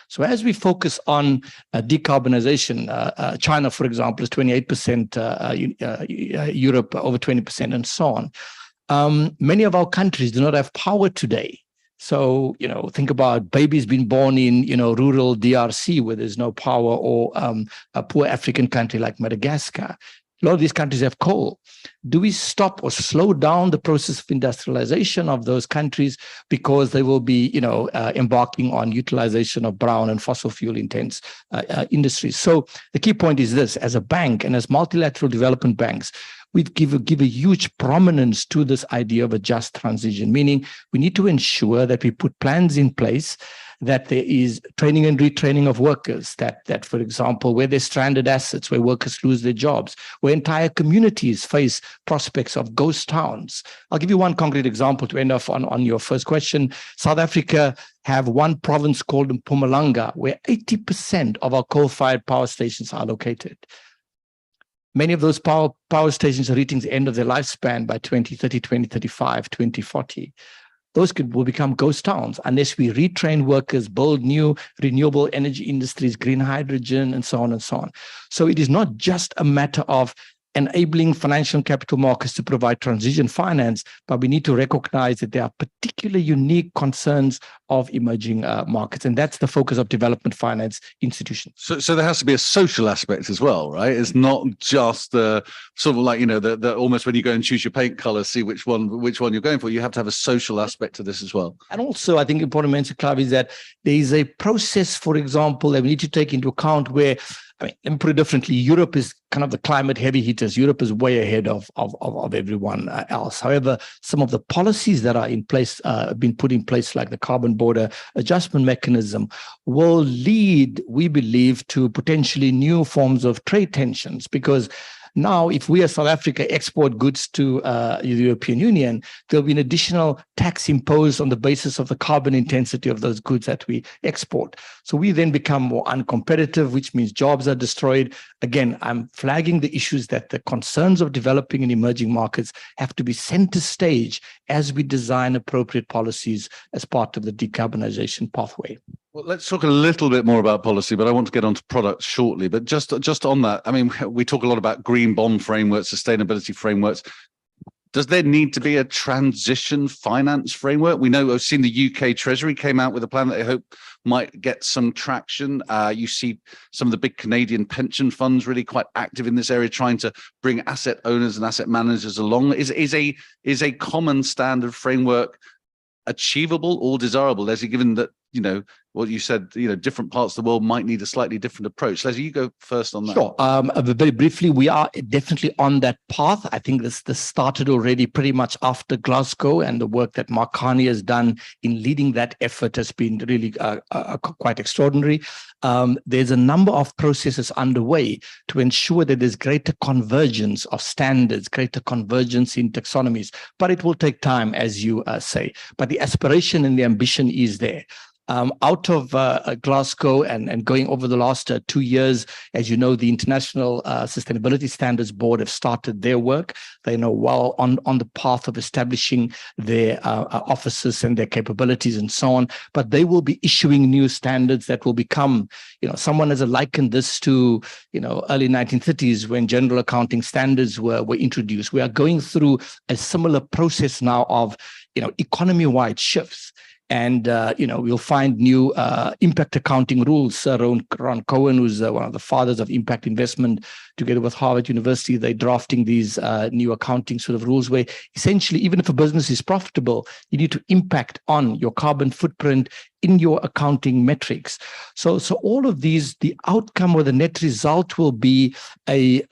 So as we focus on decarbonization, China, for example, is 28%, Europe over 20%, and so on. Many of our countries do not have power today. So, think about babies being born in, rural DRC where there's no power, or a poor African country like Madagascar. A lot of these countries have coal. Do we stop or slow down the process of industrialization of those countries because they will be, embarking on utilization of brown and fossil fuel intense industries? So the key point is this: as a bank and as multilateral development banks, we give a huge prominence to this idea of a just transition, meaning we need to ensure that we put plans in place, that there is training and retraining of workers, that, for example, where there's stranded assets, where workers lose their jobs, where entire communities face prospects of ghost towns. I'll give you one concrete example to end off on your first question. South Africa have one province called Mpumalanga, where 80% of our coal-fired power stations are located. Many of those power stations are reaching the end of their lifespan by 2030, 2035, 2040. Those will become ghost towns unless we retrain workers, build new renewable energy industries, green hydrogen, and so on and so on. So it is not just a matter of enabling financial and capital markets to provide transition finance, but we need to recognize that there are particular unique concerns of emerging markets. And that's the focus of development finance institutions. So there has to be a social aspect as well, right? It's not just the sort of like, the almost when you go and choose your paint color, see which one you're going for. You have to have a social aspect to this as well. And also, I think important to mention, Clive, is that there is a process, for example, that we need to take into account where I mean, let me put it differently. Europe is kind of the climate heavy hitters. Europe is way ahead of everyone else. However, some of the policies that are in place, been put in place, like the carbon border adjustment mechanism, will lead, we believe, to potentially new forms of trade tensions. Because now, if we as South Africa export goods to the European Union, there'll be an additional tax imposed on the basis of the carbon intensity of those goods that we export. So we then become more uncompetitive, which means jobs are destroyed. Again, I'm flagging the issues that the concerns of developing and emerging markets have to be center stage as we design appropriate policies as part of the decarbonization pathway. Well, let's talk a little bit more about policy, but I want to get onto products shortly. But just on that, I mean, we talk a lot about green bond frameworks, sustainability frameworks. Does there need to be a transition finance framework? We know, I've seen the UK Treasury came out with a plan that they hope might get some traction. You see some of the big Canadian pension funds really quite active in this area, trying to bring asset owners and asset managers along. Is a common standard framework achievable or desirable, Leslie, given that, you know, what you said, you know, different parts of the world might need a slightly different approach. Leslie, you go first on that. Sure. Very briefly, we are definitely on that path. I think this started already pretty much after Glasgow, and the work that Mark Carney has done in leading that effort has been really quite extraordinary. There's a number of processes underway to ensure that there's greater convergence of standards, greater convergence in taxonomies, but it will take time, as you say. But the aspiration and the ambition is there. Out of Glasgow and going over the last 2 years, as you know, the International Sustainability Standards Board have started their work. They know well on the path of establishing their offices and their capabilities and so on. But they will be issuing new standards that will become, you know, someone has likened this to, you know, early 1930s when general accounting standards were introduced. We are going through a similar process now of, you know, economy-wide shifts. And, you know, we'll find new impact accounting rules. Ron Cohen, who's one of the fathers of impact investment, together with Harvard University, they're drafting these new accounting sort of rules where essentially, even if a business is profitable, you need to impact on your carbon footprint in your accounting metrics. So all of these, the outcome or the net result will be a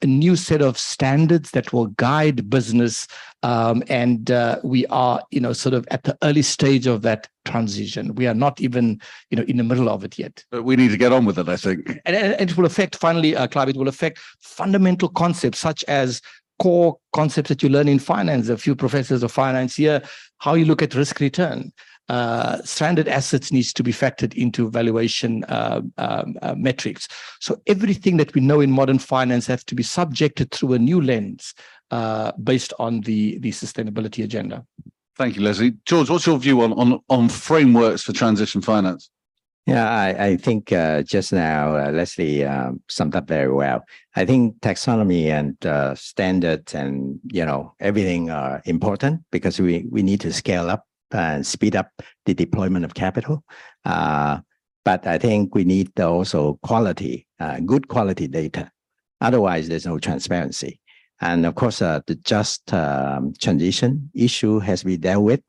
new set of standards that will guide business. And we are, you know, sort of at the early stage of that transition. We are not even, you know, in the middle of it yet. But we need to get on with it, I think. And it will affect, finally, Clive, it will affect fundamental concepts such as core concepts that you learn in finance. A few professors of finance here, how you look at risk return. Stranded assets needs to be factored into valuation metrics. So everything that we know in modern finance has to be subjected through a new lens based on the sustainability agenda. Thank you, Leslie. George, what's your view on frameworks for transition finance? Yeah, I think just now Leslie summed up very well. I think taxonomy and standards and, you know, everything are important because we need to scale up and speed up the deployment of capital. But I think we need also quality, good quality data. Otherwise, there's no transparency. And of course, the just transition issue has to be dealt with,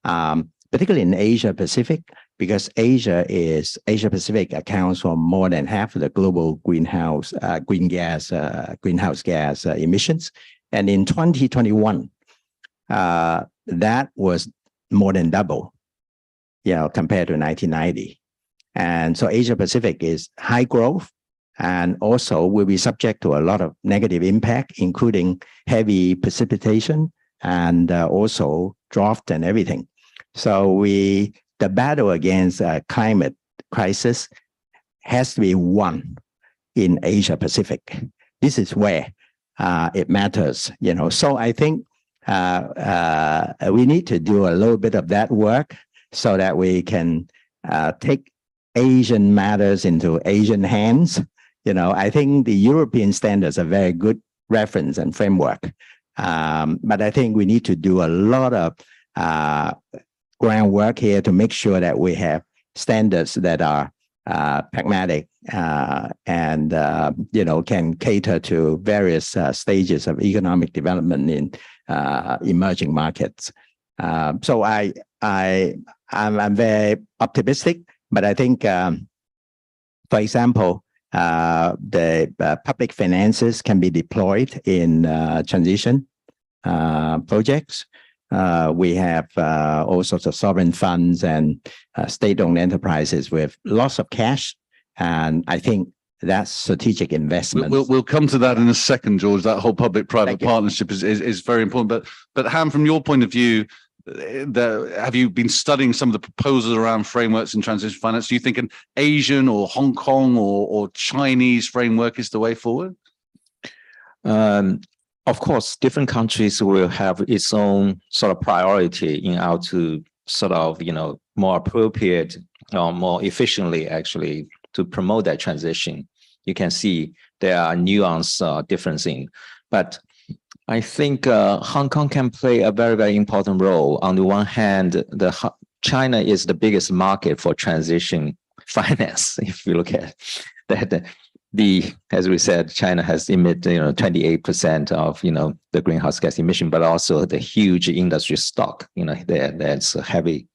particularly in Asia Pacific, because Asia Pacific accounts for more than half of the global greenhouse gas emissions. And in 2021, that was more than double, you know, compared to 1990. And so Asia Pacific is high growth and also will be subject to a lot of negative impact, including heavy precipitation and also drought and everything. So the battle against climate crisis has to be won in Asia Pacific. This is where it matters, you know. So I think we need to do a little bit of that work so that we can take Asian matters into Asian hands. You know, I think the European standards are very good reference and framework. But I think we need to do a lot of groundwork here to make sure that we have standards that are pragmatic and, you know, can cater to various stages of economic development in emerging markets. So I'm very optimistic, but I think, for example, the public finances can be deployed in transition projects. We have all sorts of sovereign funds and state-owned enterprises with lots of cash, and I think that's strategic investment. We'll come to that in a second, George. That whole public-private partnership is very important. But Ham, from your point of view, have you been studying some of the proposals around frameworks in transition finance? Do you think an Asian or Hong Kong or Chinese framework is the way forward? Of course, different countries will have its own sort of priority in how to sort of, more appropriate or more efficiently actually to promote that transition. You can see there are nuance differences, but I think Hong Kong can play a very, very important role. On the one hand, China is the biggest market for transition finance. If you look at that, as we said, China has emitted 28% of the greenhouse gas emission, but also the huge industry stock. That's heavy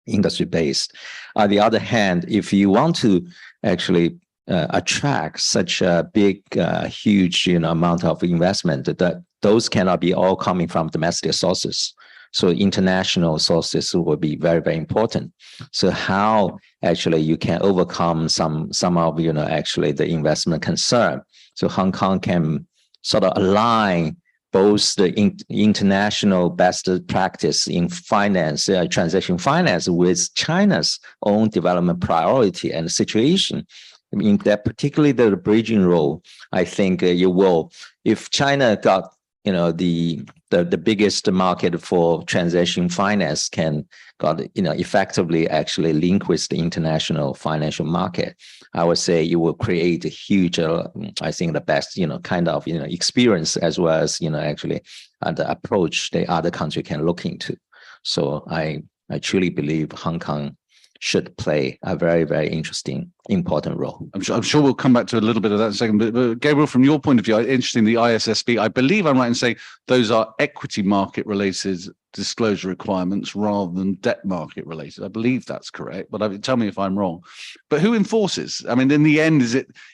industry based. On the other hand, if you want to actually attract such a big, huge amount of investment, that those cannot be all coming from domestic sources. So international sources will be very, very important. So how actually you can overcome some of actually the investment concern. So Hong Kong can sort of align both the international best practice in finance, transition finance, with China's own development priority and situation. I mean, that particularly the bridging role, I think you will, if China got the biggest market for transition finance can effectively actually link with the international financial market. I would say you will create a huge, I think the best, kind of, experience as well as, actually the approach the other country can look into. So I truly believe Hong Kong should play a very, very interesting, important role. I'm sure we'll come back to a little bit of that in a second. But Gabriel, from your point of view, interesting, the ISSB, I believe I'm right in saying those are equity market related disclosure requirements rather than debt market related. I believe that's correct, but tell me if I'm wrong. But who enforces? I mean, in the end,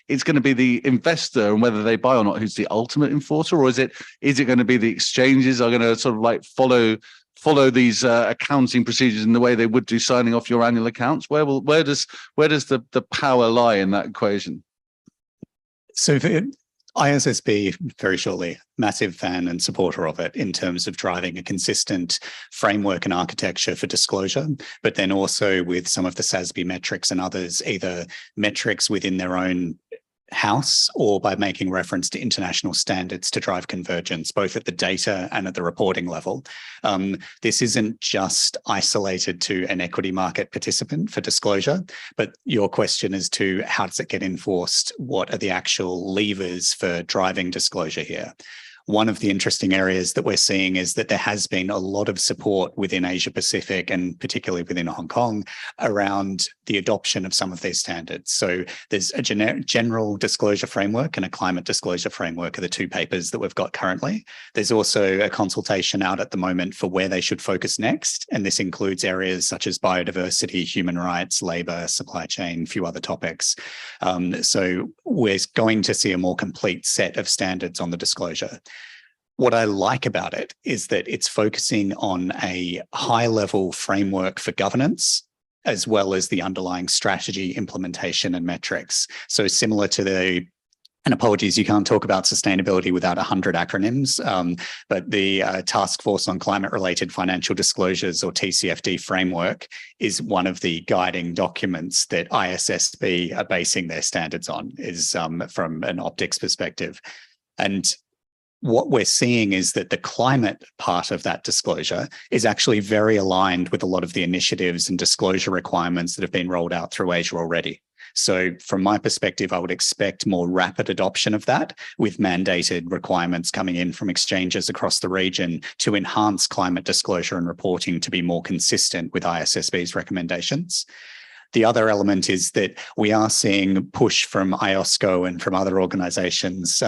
it's going to be the investor and whether they buy or not who's the ultimate enforcer, or is it going to be the exchanges are going to sort of like follow these accounting procedures in the way they would do signing off your annual accounts? Where does the power lie in that equation? So for ISSB, very shortly, massive fan and supporter of it in terms of driving a consistent framework and architecture for disclosure, but then also with some of the SASB metrics and others, either metrics within their own house or by making reference to international standards to drive convergence, both at the data and at the reporting level. This isn't just isolated to an equity market participant for disclosure, but your question as to how does it get enforced? What are the actual levers for driving disclosure here? One of the interesting areas that we're seeing is that there has been a lot of support within Asia Pacific and particularly within Hong Kong around the adoption of some of these standards. So there's a general disclosure framework and a climate disclosure framework are the two papers that we've got currently. There's also a consultation out at the moment for where they should focus next. And this includes areas such as biodiversity, human rights, labor, supply chain, a few other topics. So we're going to see a more complete set of standards on the disclosure. What I like about it is that it's focusing on a high-level framework for governance, as well as the underlying strategy, implementation, and metrics. So similar to and apologies, you can't talk about sustainability without 100 acronyms, but the Task Force on Climate-Related Financial Disclosures, or TCFD framework, is one of the guiding documents that ISSB are basing their standards on, is from an optics perspective. And what we're seeing is that the climate part of that disclosure is actually very aligned with a lot of the initiatives and disclosure requirements that have been rolled out through Asia already. So from my perspective, I would expect more rapid adoption of that, with mandated requirements coming in from exchanges across the region to enhance climate disclosure and reporting to be more consistent with ISSB's recommendations. The other element is that we are seeing push from IOSCO and from other organizations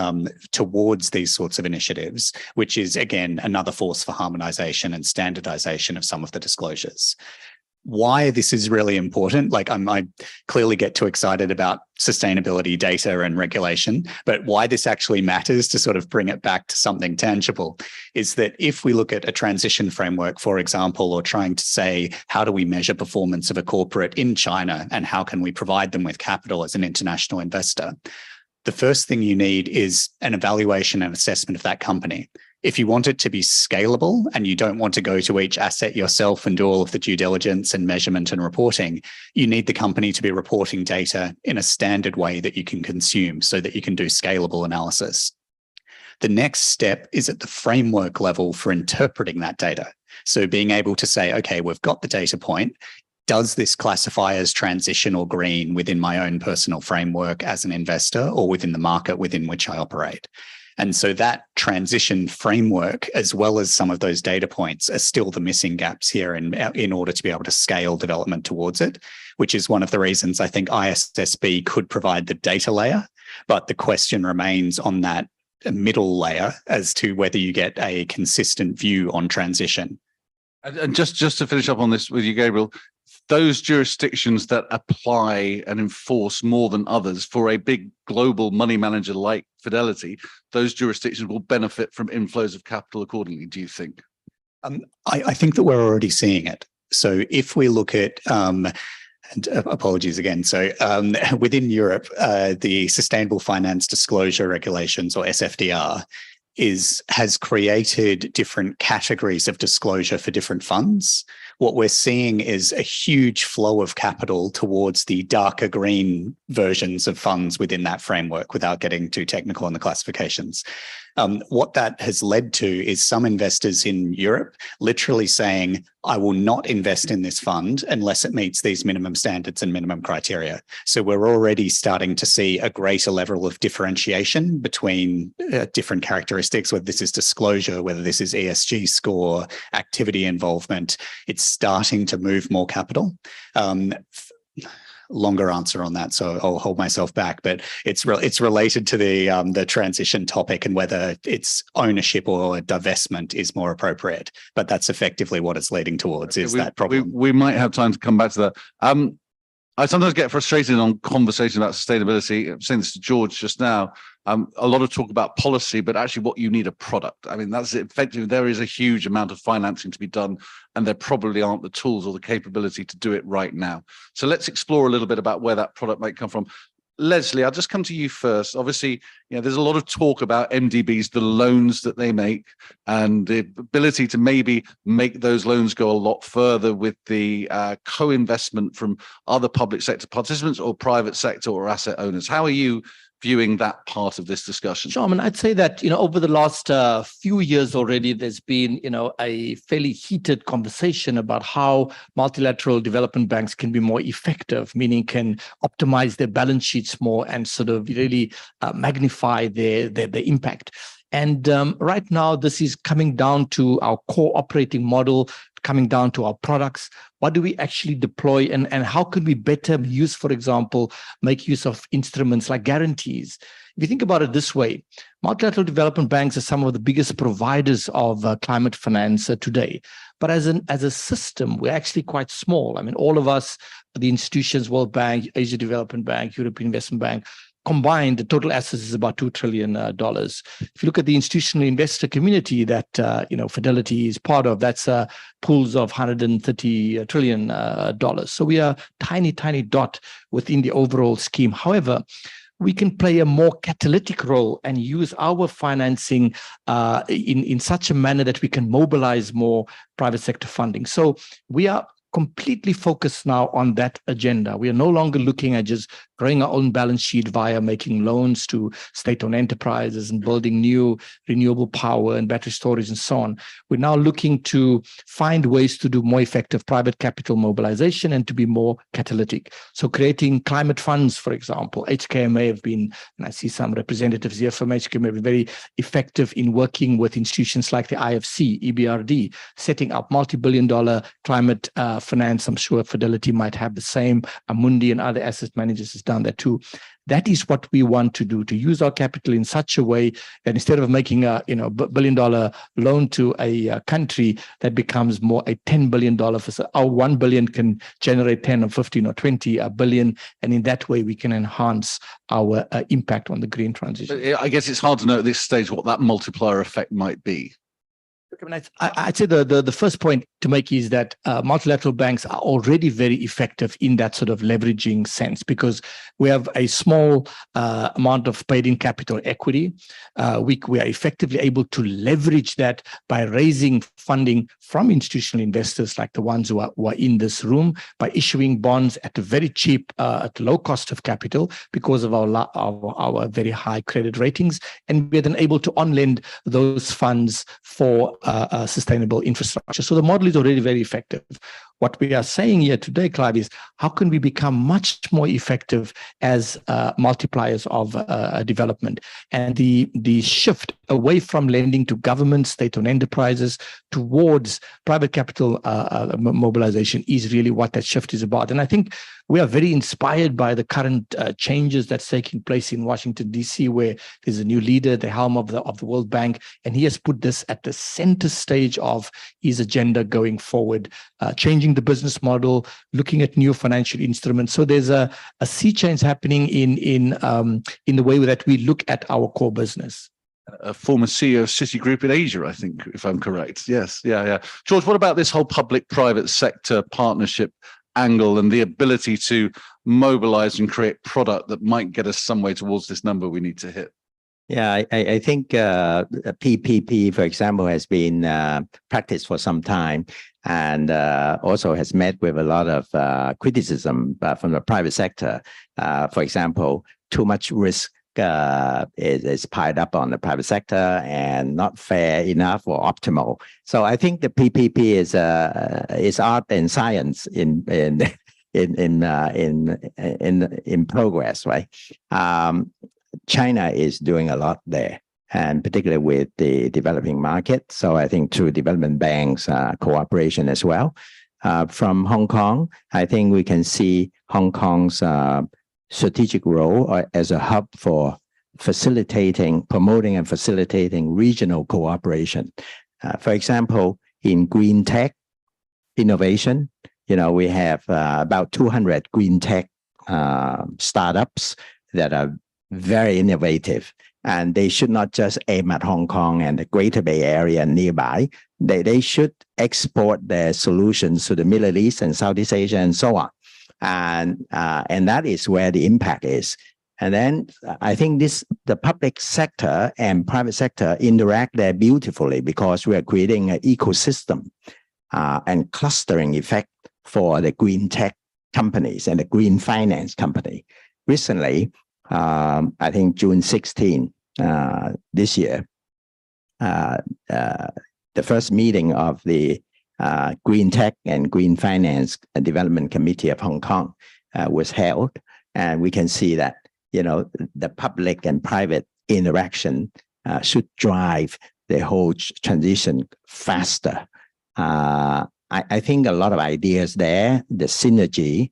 towards these sorts of initiatives, which is, again, another force for harmonization and standardization of some of the disclosures. why this is really important. Like I clearly get too excited about sustainability data and regulation, but why this actually matters, to sort of bring it back to something tangible, is that if we look at a transition framework, for example, or trying to say, how do we measure performance of a corporate in China and how can we provide them with capital as an international investor? The first thing you need is an evaluation and assessment of that company. If you want it to be scalable and you don't want to go to each asset yourself and do all of the due diligence and measurement and reporting, you need the company to be reporting data in a standard way that you can consume so that you can do scalable analysis. The next step is at the framework level for interpreting that data. So being able to say, okay, we've got the data point. Does this classify as transition or green within my own personal framework as an investor or within the market within which I operate? And so that transition framework, as well as some of those data points, are still the missing gaps here in order to be able to scale development towards it, which is one of the reasons I think ISSB could provide the data layer. But the question remains on that middle layer as to whether you get a consistent view on transition. And just to finish up on this with you, Gabriel, those jurisdictions that apply and enforce more than others for a big global money manager like Fidelity, those jurisdictions will benefit from inflows of capital accordingly, do you think? I think that we're already seeing it. So if we look at, and apologies again, so within Europe, the Sustainable Finance Disclosure Regulations, or SFDR, has created different categories of disclosure for different funds. What we're seeing is a huge flow of capital towards the darker green versions of funds within that framework, without getting too technical on the classifications. What that has led to is some investors in Europe literally saying, I will not invest in this fund unless it meets these minimum standards and minimum criteria. So we're already starting to see a greater level of differentiation between different characteristics, whether this is disclosure, whether this is ESG score, activity involvement. It's starting to move more capital. Longer answer on that, so I'll hold myself back. But it's related to the transition topic and whether it's ownership or divestment is more appropriate. But that's effectively what it's leading towards. That problem? We might have time to come back to that. I sometimes get frustrated on conversations about sustainability. I'm saying this to George just now. A lot of talk about policy, but actually what you need a product. I mean, that's effectively, there is a huge amount of financing to be done, and there probably aren't the tools or the capability to do it right now. So let's explore a little bit about where that product might come from. Leslie, I'll just come to you first. Obviously, there's a lot of talk about MDBs, the loans that they make, and the ability to maybe make those loans go a lot further with the co-investment from other public sector participants or private sector or asset owners. How are you viewing that part of this discussion? Sure. I mean, I'd say that, over the last few years already, there's been, a fairly heated conversation about how multilateral development banks can be more effective, meaning can optimize their balance sheets more and sort of really magnify their impact. And right now, this is coming down to our core operating model, coming down to our products. What do we actually deploy, and how can we better use, for example, make use of instruments like guarantees? If you think about it this way, multilateral development banks are some of the biggest providers of climate finance today. But as a system, we're actually quite small. I mean, all of us, the institutions, World Bank, Asia Development Bank, European Investment Bank, combined, the total assets is about $2 trillion. If you look at the institutional investor community that Fidelity is part of, that's pools of $130 trillion. So we are tiny dot within the overall scheme. However, we can play a more catalytic role and use our financing in such a manner that we can mobilize more private sector funding. So we are completely focused now on that agenda. We are no longer looking at just growing our own balance sheet via making loans to state-owned enterprises and building new renewable power and battery storage and so on. We're now looking to find ways to do more effective private capital mobilization and to be more catalytic. So creating climate funds, for example, HKMA have been, and I see some representatives here from HKMA, have been very effective in working with institutions like the IFC, EBRD, setting up multi-billion-dollar climate finance. I'm sure Fidelity might have the same. Amundi and other asset managers has done that too. That is what we want to do, to use our capital in such a way that instead of making a $1 billion loan to a country, that becomes more a $10 billion. Our 1 billion can generate 10 or 15 or 20 billion. And in that way, we can enhance our impact on the green transition. I guess it's hard to know at this stage what that multiplier effect might be. I'd say the first point to make is that multilateral banks are already very effective in that sort of leveraging sense, because we have a small amount of paid-in capital equity. We are effectively able to leverage that by raising funding from institutional investors like the ones who are in this room, by issuing bonds at a very cheap, at low cost of capital because of our very high credit ratings. And we're then able to on-lend those funds for sustainable infrastructure. So the model is already very effective. What we are saying here today, Clive, is how can we become much more effective as multipliers of development? And the shift away from lending to government, state-owned enterprises towards private capital mobilization is really what that shift is about. And I think we are very inspired by the current changes that's taking place in Washington, D.C., where there's a new leader, the helm of the World Bank, and he has put this at the center stage of his agenda going forward, changing the business model, looking at new financial instruments. So there's a sea change happening in the way that we look at our core business. A former CEO of Citigroup in Asia, I think, if I'm correct. Yes, yeah. George, what about this whole public-private sector partnership angle and the ability to mobilize and create product that might get us some way towards this number we need to hit? Yeah, I think PPP, for example, has been practiced for some time, and also has met with a lot of criticism from the private sector. For example, too much risk is piled up on the private sector and not fair enough or optimal. So I think the PPP is art and science in progress, right? China is doing a lot there, and particularly with the developing market. So I think through development banks cooperation as well. From Hong Kong, I think we can see Hong Kong's strategic role as a hub for promoting and facilitating regional cooperation. For example, in green tech innovation, we have about 200 green tech startups that are very innovative, and they should not just aim at Hong Kong and the Greater Bay Area nearby. They should export their solutions to the Middle East and Southeast Asia and so on. And that is where the impact is. And then I think the public sector and private sector interact there beautifully, because we are creating an ecosystem and clustering effect for the green tech companies and the green finance company. Recently, I think June 16 this year, the first meeting of the Green Tech and Green Finance Development Committee of Hong Kong was held, and we can see that the public and private interaction should drive the whole transition faster. I think a lot of ideas there, the synergy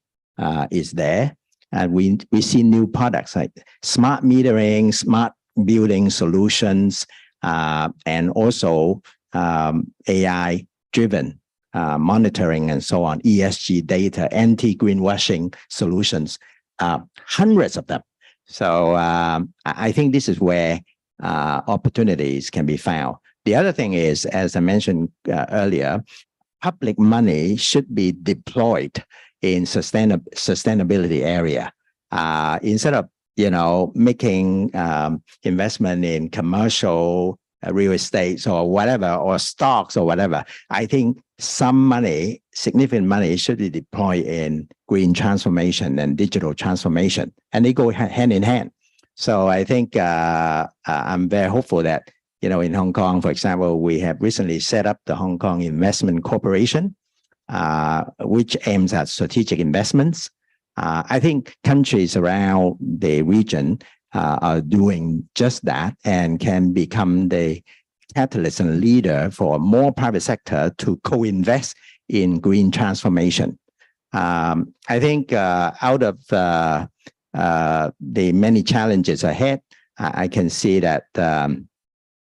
is there, and we see new products like smart metering, smart building solutions, and also AI-driven monitoring and so on, ESG data, anti-greenwashing solutions, hundreds of them. So I think this is where opportunities can be found. The other thing is, as I mentioned earlier, public money should be deployed in sustainability area instead of making investment in commercial real estate or whatever, or stocks or whatever. I think some money, significant money, should be deployed in green transformation and digital transformation, and they go hand in hand. So I think I'm very hopeful that in Hong Kong, for example, we have recently set up the Hong Kong Investment Corporation, which aims at strategic investments. I think countries around the region are doing just that and can become the catalyst and leader for more private sector to co-invest in green transformation. I think out of the many challenges ahead, I can see that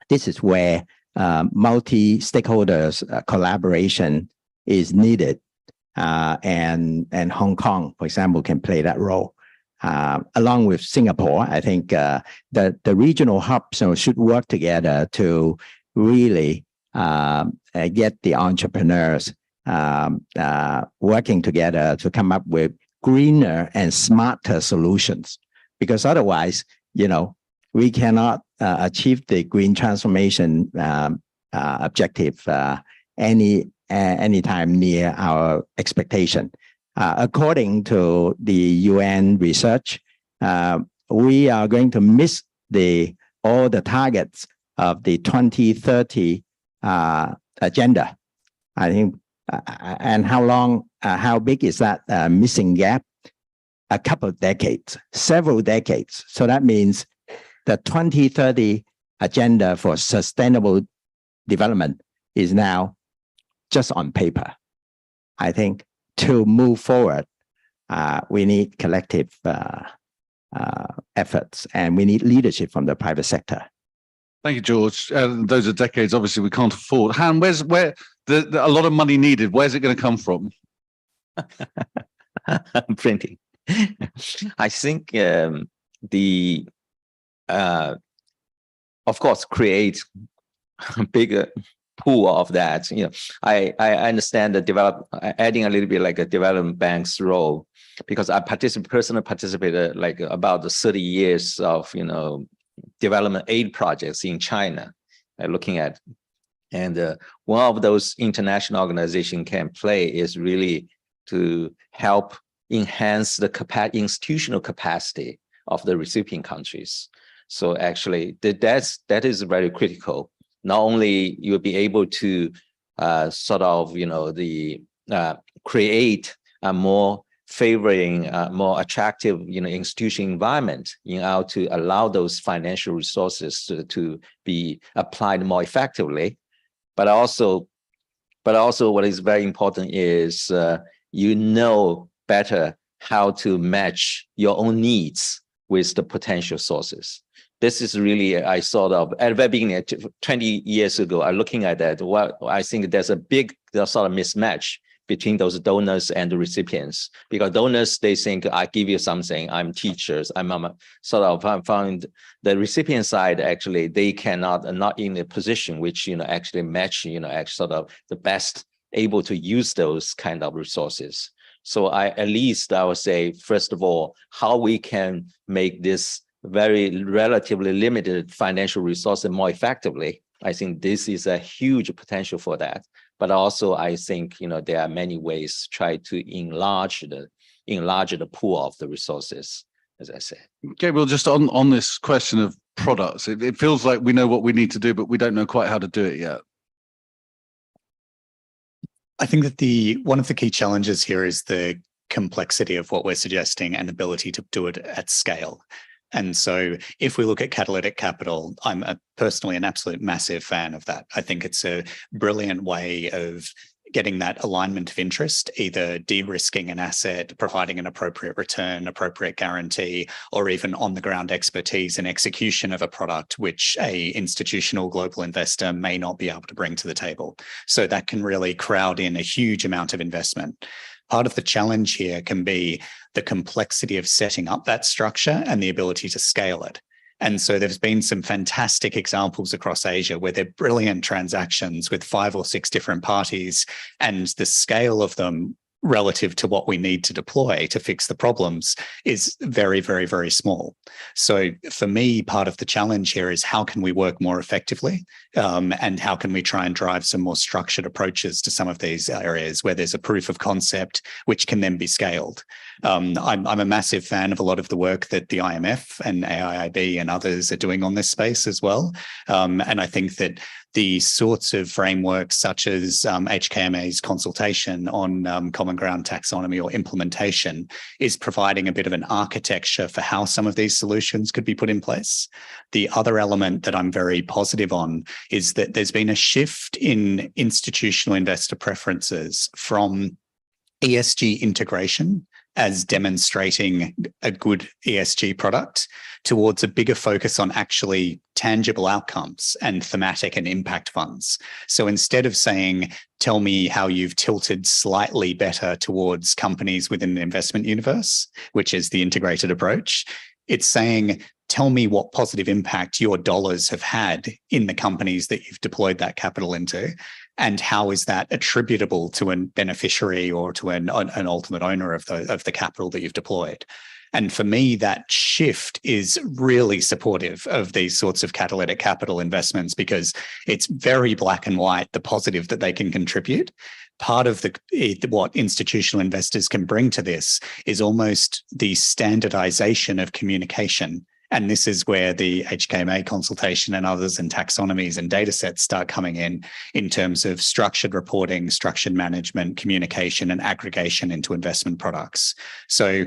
this is where multi-stakeholders collaboration is needed, and Hong Kong, for example, can play that role. Along with Singapore, I think the regional hubs should work together to really get the entrepreneurs working together to come up with greener and smarter solutions. Because otherwise, we cannot achieve the green transformation objective anytime near our expectation. According to the UN research, we are going to miss all the targets of the 2030 agenda. I think, and how big is that missing gap? A couple of decades, several decades. So that means the 2030 agenda for sustainable development is now just on paper. I think to move forward, we need collective efforts, and we need leadership from the private sector. Thank you, George. Those are decades, obviously, we can't afford. Han, where a lot of money needed, where's it going to come from? Printing. I think of course, create a bigger pool of that. I understand adding a little bit like a development bank's role, because I personally participated like about 30 years of development aid projects in China, looking at, and one of those international organizations can play is really to help enhance the institutional capacity of the recipient countries. So actually, that is very critical. Not only you'll be able to create a more favoring, more attractive, institutional environment in order to allow those financial resources to be applied more effectively, but also what is very important is better how to match your own needs with the potential sources. This is really, I sort of, at the very beginning, 20 years ago, I'm looking at that. Well, I think there's a big sort of mismatch between those donors and the recipients, because donors, they think, I give you something, I'm teachers, I'm found the recipient side, actually, they not in a position which, actually match, sort of the best able to use those kind of resources. So at least I would say, first of all, how we can make this very relatively limited financial resources more effectively. I think this is a huge potential for that. But also, I think there are many ways to try to enlarge the pool of the resources, as I said. Gabriel, just on this question of products, it feels like we know what we need to do, but we don't know quite how to do it yet. I think that one of the key challenges here is the complexity of what we're suggesting and ability to do it at scale. And so if we look at catalytic capital, I'm personally an absolute massive fan of that. I think it's a brilliant way of getting that alignment of interest, either de-risking an asset, providing an appropriate return, appropriate guarantee, or even on-the-ground expertise and execution of a product which a institutional global investor may not be able to bring to the table. So that can really crowd in a huge amount of investment. Part of the challenge here can be the complexity of setting up that structure and the ability to scale it. And so there's been some fantastic examples across Asia where they're brilliant transactions with 5 or 6 different parties, and the scale of them relative to what we need to deploy to fix the problems is very, very, very small. So for me, part of the challenge here is how can we work more effectively, and how can we try and drive some more structured approaches to some of these areas where there's a proof of concept which can then be scaled. I'm a massive fan of a lot of the work that the IMF and AIIB and others are doing on this space as well. And I think that the sorts of frameworks such as HKMA's consultation on common ground taxonomy or implementation is providing a bit of an architecture for how some of these solutions could be put in place. The other element that I'm very positive on is that there's been a shift in institutional investor preferences from ESG integration as demonstrating a good ESG product towards a bigger focus on actually tangible outcomes and thematic and impact funds. So instead of saying, tell me how you've tilted slightly better towards companies within the investment universe, which is the integrated approach, it's saying, tell me what positive impact your dollars have had in the companies that you've deployed that capital into, and how is that attributable to a beneficiary or to an ultimate owner of the capital that you've deployed. And for me, that shift is really supportive of these sorts of catalytic capital investments, because it's very black and white, the positive that they can contribute. Part of what institutional investors can bring to this is almost the standardization of communication. And this is where the HKMA consultation and others and taxonomies and data sets start coming in terms of structured reporting, structured management, communication, and aggregation into investment products. So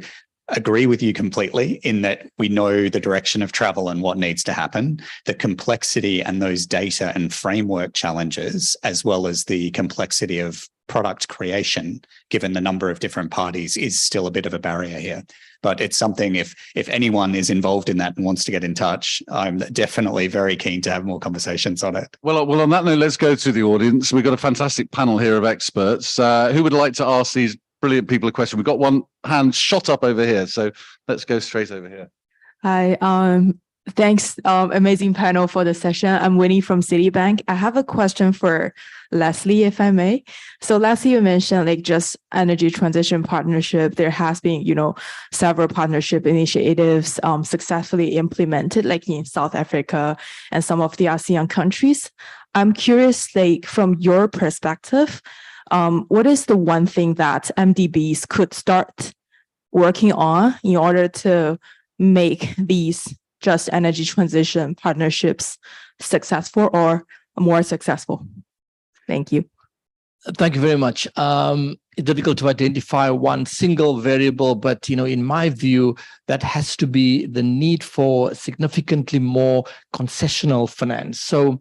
agree with you completely in that we know the direction of travel and what needs to happen. The complexity and those data and framework challenges, as well as the complexity of product creation, given the number of different parties, is still a bit of a barrier here. But it's something, if anyone is involved in that and wants to get in touch, I'm definitely very keen to have more conversations on it. Well, on that note, let's go to the audience. We've got a fantastic panel here of experts. Who would like to ask these brilliant people a question? We've got one hand shot up over here, so let's go straight over here. Hi, thanks, amazing panel for the session. I'm Winnie from Citibank. I have a question for Leslie, if I may. So Leslie, you mentioned like just energy transition partnership. There has been, several partnership initiatives successfully implemented, like in South Africa and some of the ASEAN countries. I'm curious, like from your perspective, what is the one thing that MDBs could start working on in order to make these just energy transition partnerships successful or more successful? Thank you. Thank you very much. It's difficult to identify one single variable, but in my view, that has to be the need for significantly more concessional finance. So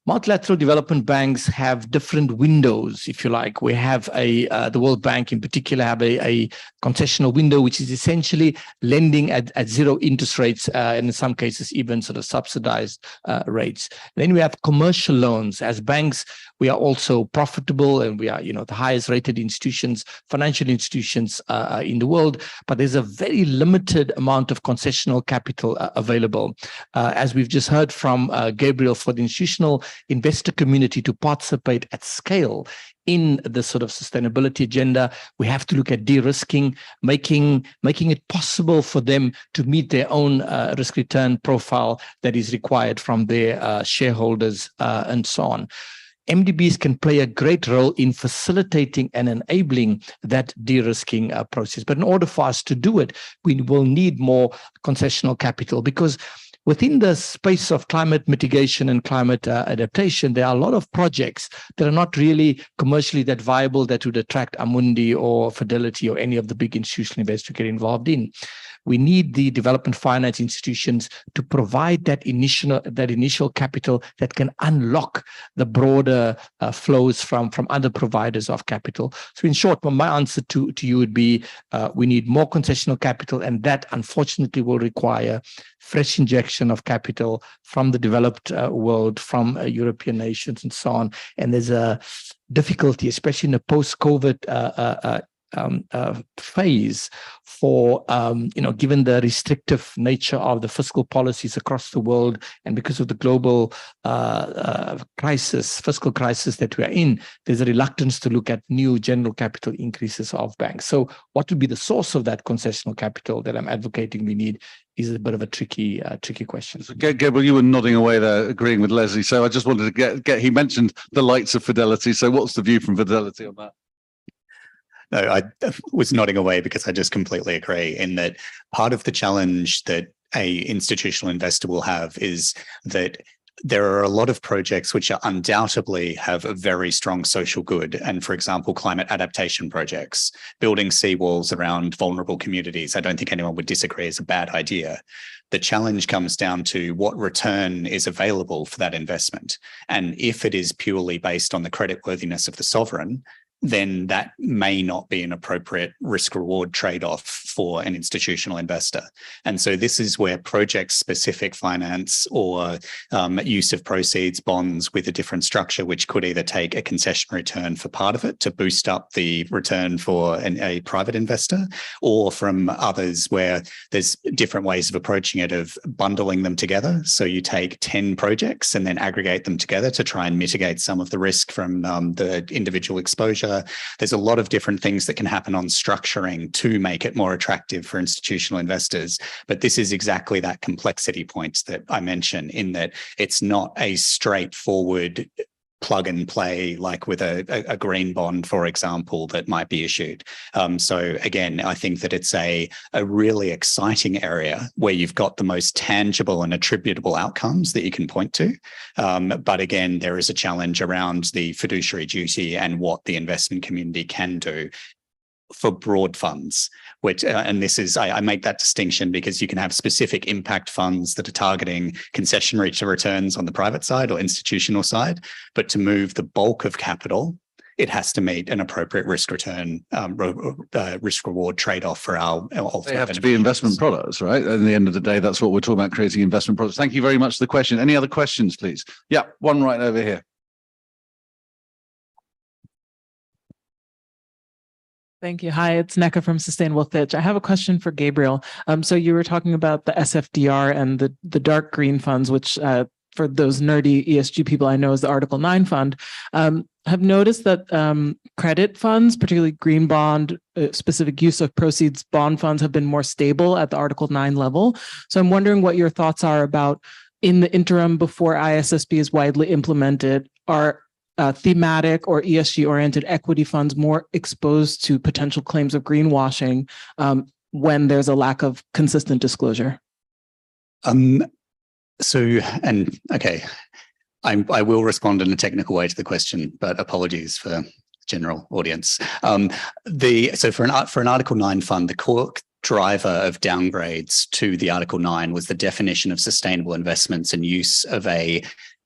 multilateral development banks have different windows, if you like. We have the World Bank in particular have a concessional window, which is essentially lending at zero interest rates, and in some cases even sort of subsidized rates. Then we have commercial loans. As banks, we are also profitable, and we are the highest rated institutions, financial institutions in the world, but there's a very limited amount of concessional capital available. As we've just heard from Gabriel, for the institutional investor community to participate at scale in the sort of sustainability agenda, we have to look at de-risking, making it possible for them to meet their own risk return profile that is required from their shareholders and so on. MDBs can play a great role in facilitating and enabling that de-risking process. But in order for us to do it, we will need more concessional capital, because within the space of climate mitigation and climate adaptation, there are a lot of projects that are not really commercially that viable that would attract Amundi or Fidelity or any of the big institutional investors to get involved in. We need the development finance institutions to provide that initial capital that can unlock the broader flows from other providers of capital. So in short, my answer to you would be we need more concessional capital, and that unfortunately will require fresh injection of capital from the developed world, from European nations and so on. And there's a difficulty, especially in a post-COVID phase for, given the restrictive nature of the fiscal policies across the world, and because of the global fiscal crisis that we are in, there's a reluctance to look at new general capital increases of banks. So what would be the source of that concessional capital that I'm advocating we need is a bit of a tricky question. So Gabriel, you were nodding away there, agreeing with Leslie. So I just wanted to get he mentioned the likes of Fidelity. So what's the view from Fidelity on that? No, I was nodding away because I just completely agree in that part of the challenge that a institutional investor will have is that there are a lot of projects which are undoubtedly have a very strong social good. And for example, climate adaptation projects, building seawalls around vulnerable communities. I don't think anyone would disagree is a bad idea. The challenge comes down to what return is available for that investment. And if it is purely based on the creditworthiness of the sovereign, then that may not be an appropriate risk-reward trade-off for an institutional investor. And so this is where project-specific finance or use of proceeds bonds with a different structure, which could either take a concession return for part of it to boost up the return for a private investor, or from others where there's different ways of approaching it, of bundling them together. So you take 10 projects and then aggregate them together to try and mitigate some of the risk from the individual exposure. There's a lot of different things that can happen on structuring to make it more attractive for institutional investors. But this is exactly that complexity point that I mentioned, in that it's not a straightforward plug and play like with a green bond, for example, that might be issued. So again, I think that it's a really exciting area where you've got the most tangible and attributable outcomes that you can point to. But again, there is a challenge around the fiduciary duty and what the investment community can do for broad funds, which, and this is, I make that distinction because you can have specific impact funds that are targeting concession returns on the private side or institutional side, but to move the bulk of capital, it has to meet an appropriate risk return, risk reward trade-off for our They have to be investment products, right? At the end of the day, that's what we're talking about, creating investment products. Thank you very much for the question. Any other questions, please? Yeah, one right over here. Thank you. Hi, it's Neka from Sustainable Fitch. I have a question for Gabriel. So you were talking about the SFDR and the dark green funds, which for those nerdy ESG people I know is the Article 9 fund. Have noticed that credit funds, particularly green bond, specific use of proceeds bond funds, have been more stable at the Article 9 level. So I'm wondering what your thoughts are about, in the interim before ISSB is widely implemented, are thematic or ESG-oriented equity funds more exposed to potential claims of greenwashing when there's a lack of consistent disclosure? Okay, I will respond in a technical way to the question, but apologies for general audience. So for an Article 9 fund, the core driver of downgrades to the Article 9 was the definition of sustainable investments and use of a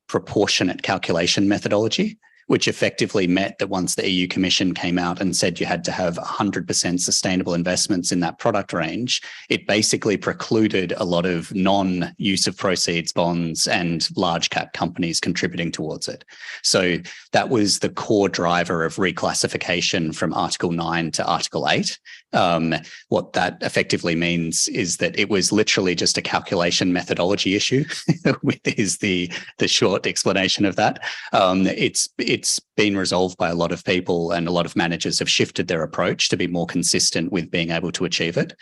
proportionate calculation methodology, which effectively meant that once the EU Commission came out and said you had to have 100% sustainable investments in that product range, it basically precluded a lot of non-use of proceeds bonds and large cap companies contributing towards it. So that was the core driver of reclassification from Article 9 to Article 8. What that effectively means is that it was literally just a calculation methodology issue, is the short explanation of that. It's been resolved by a lot of people, and a lot of managers have shifted their approach to be more consistent with being able to achieve it.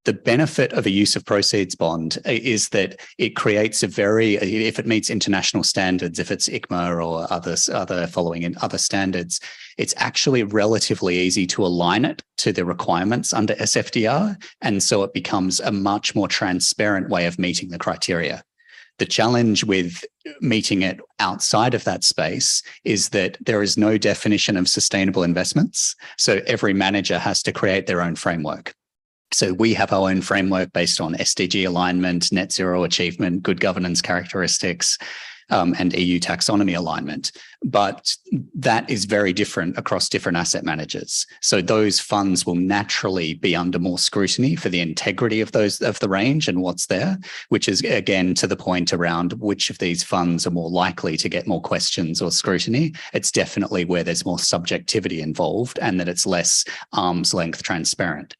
The benefit of a use of proceeds bond is that it creates if it meets international standards, if it's ICMA or other following in other standards, it's actually relatively easy to align it to the requirements under SFDR. And so it becomes a much more transparent way of meeting the criteria. The challenge with meeting it outside of that space is that there is no definition of sustainable investments. So every manager has to create their own framework. So we have our own framework based on SDG alignment, net zero achievement, good governance characteristics, and EU taxonomy alignment. But that is very different across different asset managers. So those funds will naturally be under more scrutiny for the integrity of the range and what's there, which is again to the point around which of these funds are more likely to get more questions or scrutiny. It's definitely where there's more subjectivity involved and that it's less arm's length transparent.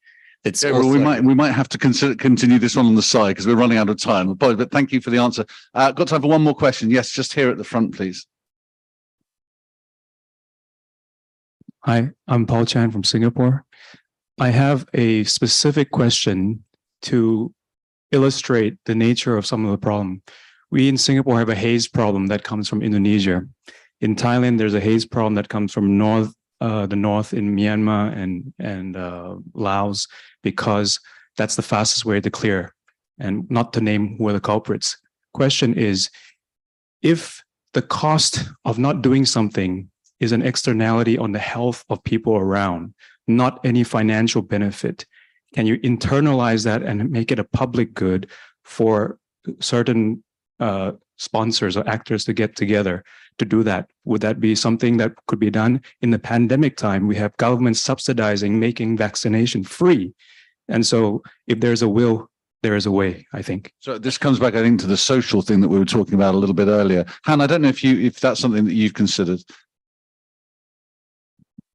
Well, we might have to continue this on the side because we're running out of time. But thank you for the answer. Got time for one more question. Yes, just here at the front, please. Hi, I'm Paul Chan from Singapore. I have a specific question to illustrate the nature of some of the problem. We in Singapore have a haze problem that comes from Indonesia. In Thailand, there's a haze problem that comes from the north in Myanmar and Laos, because that's the fastest way to clear, and not to name who are the culprits. Question is, if the cost of not doing something is an externality on the health of people around, not any financial benefit, can you internalize that and make it a public good for certain sponsors or actors to get together to do that? Would that be something that could be done in the pandemic time? We have government subsidizing, making vaccination free. And so if there's a will, there is a way, I think. So this comes back, I think, to the social thing that we were talking about a little bit earlier. Han, I don't know if that's something that you've considered.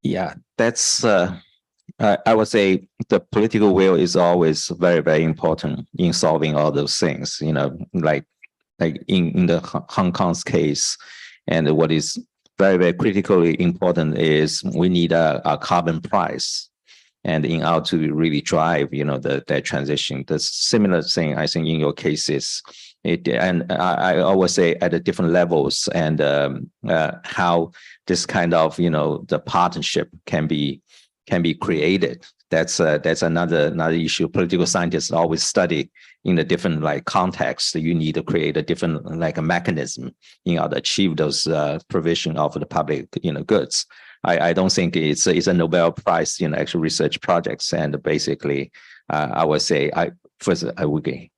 Yeah, that's I would say the political will is always very, very important in solving all those things, you know, like in the Hong Kong's case. And what is very, very critically important is we need a carbon price. And in order to really drive, you know, that transition, the similar thing, I think in your cases, and I always say at the different levels and how this kind of, you know, the partnership can be created. That's another issue. Political scientists always study in the different like contexts. You need to create a different like a mechanism in order to achieve those provision of the public, you know, goods. I don't think it's a Nobel Prize, you know, actual research projects. And basically, I would say I would agree.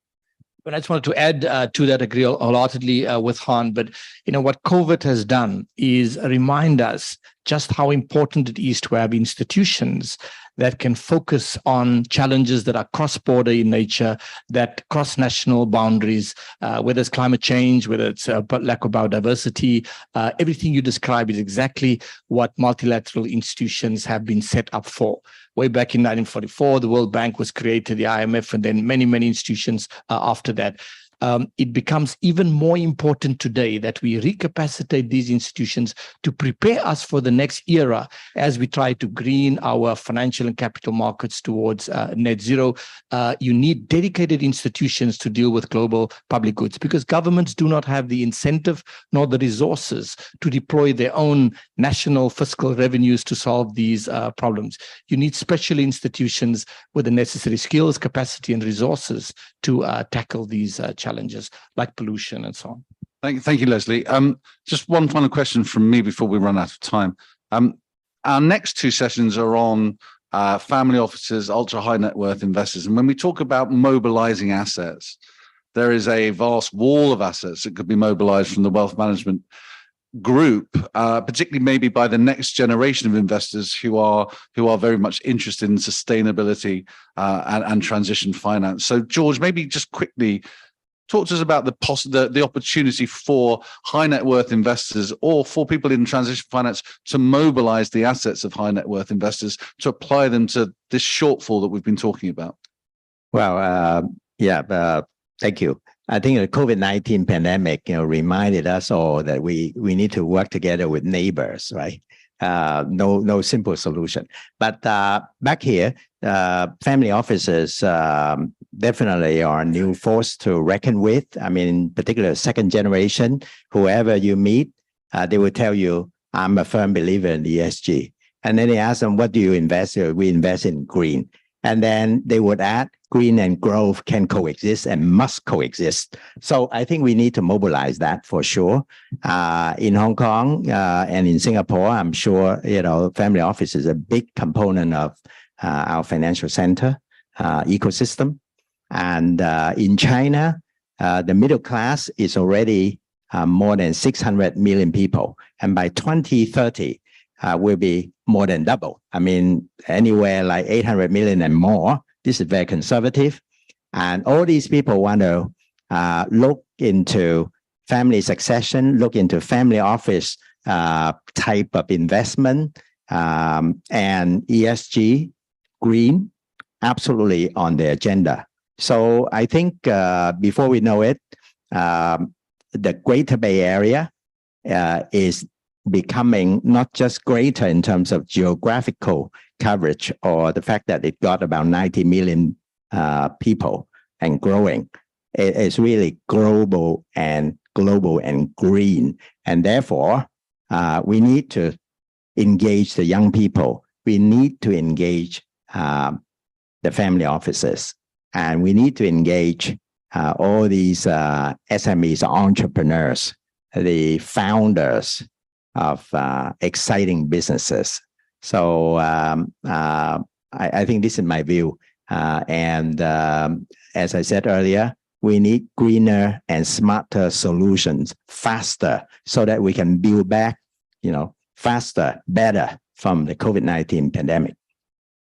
But I just wanted to add to that, agree wholeheartedly with Han. But you know what COVID has done is remind us just how important it is to have institutions that can focus on challenges that are cross-border in nature, that cross national boundaries, whether it's climate change, whether it's lack of biodiversity. Everything you describe is exactly what multilateral institutions have been set up for. Way back in 1944, the World Bank was created, the IMF, and then many, many institutions after that. It becomes even more important today that we recapacitate these institutions to prepare us for the next era as we try to green our financial and capital markets towards net zero. You need dedicated institutions to deal with global public goods because governments do not have the incentive nor the resources to deploy their own national fiscal revenues to solve these problems. You need special institutions with the necessary skills, capacity, and resources to tackle these challenges like pollution and so on. Thank you, Leslie. Just one final question from me before we run out of time. Our next two sessions are on family offices, ultra high net worth investors. And when we talk about mobilizing assets, there is a vast wall of assets that could be mobilized from the wealth management group, particularly maybe by the next generation of investors who are very much interested in sustainability and transition finance. So, George, maybe just quickly talk to us about the opportunity for high net worth investors or for people in transition finance to mobilize the assets of high net worth investors to apply them to this shortfall that we've been talking about. Well, thank you. I think the COVID-19 pandemic, reminded us all that we need to work together with neighbors, right? No simple solution. But back here, family offices definitely are a new force to reckon with. I mean, in particular, second generation, whoever you meet, they will tell you, I'm a firm believer in ESG. And then they ask them, what do you invest in? We invest in green. And then they would add, green and growth can coexist and must coexist. So I think we need to mobilize that for sure. In Hong Kong and in Singapore, I'm sure, family office is a big component of our financial center ecosystem. And in China, the middle class is already more than 600 million people. And by 2030, will be more than double. I mean, anywhere like 800 million and more. This is very conservative. And all these people want to look into family succession, look into family office type of investment, and ESG, green, absolutely on the agenda. So I think before we know it, the Greater Bay Area is becoming not just greater in terms of geographical coverage or the fact that it got about 90 million people and growing. It's really global and green. And therefore, we need to engage the young people. We need to engage the family offices. And we need to engage all these SMEs, entrepreneurs, the founders of exciting businesses. So I think this is my view. And as I said earlier, we need greener and smarter solutions faster so that we can build back, faster, better from the COVID-19 pandemic.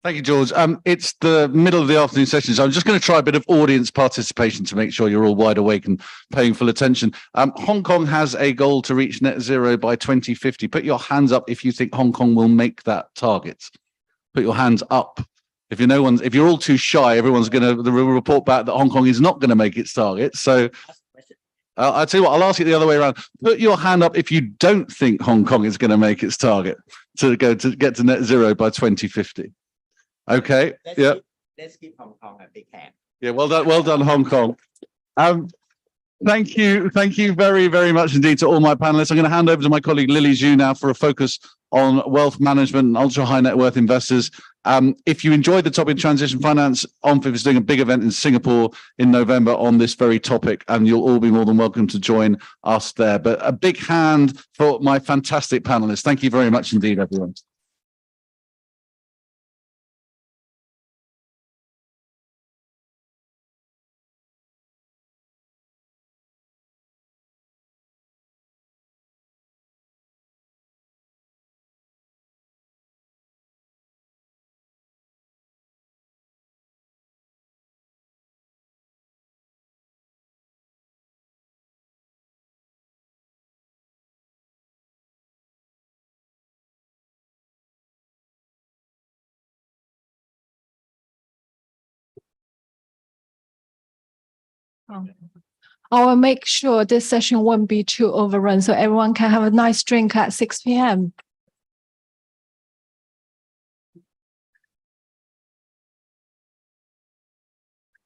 Thank you, George. It's the middle of the afternoon session, so I'm just going to try a bit of audience participation to make sure you're all wide awake and paying full attention. Hong Kong has a goal to reach net zero by 2050. Put your hands up if you think Hong Kong will make that target. Put your hands up. If you're all too shy, everyone's going to report back that Hong Kong is not going to make its target. So I'll tell you what, I'll ask it the other way around. Put your hand up if you don't think Hong Kong is going to make its target to get to net zero by 2050. Okay. Let's give Hong Kong a big hand. Yeah, well done, Hong Kong. Thank you very, very much indeed to all my panelists. I'm going to hand over to my colleague Lily Zhu now for a focus on wealth management and ultra high net worth investors. If you enjoyed the topic of transition finance, OMFIF is doing a big event in Singapore in November on this very topic, and you'll all be more than welcome to join us there. But a big hand for my fantastic panelists. Thank you very much indeed, everyone. I will make sure this session won't be too overrun so everyone can have a nice drink at 6 p.m.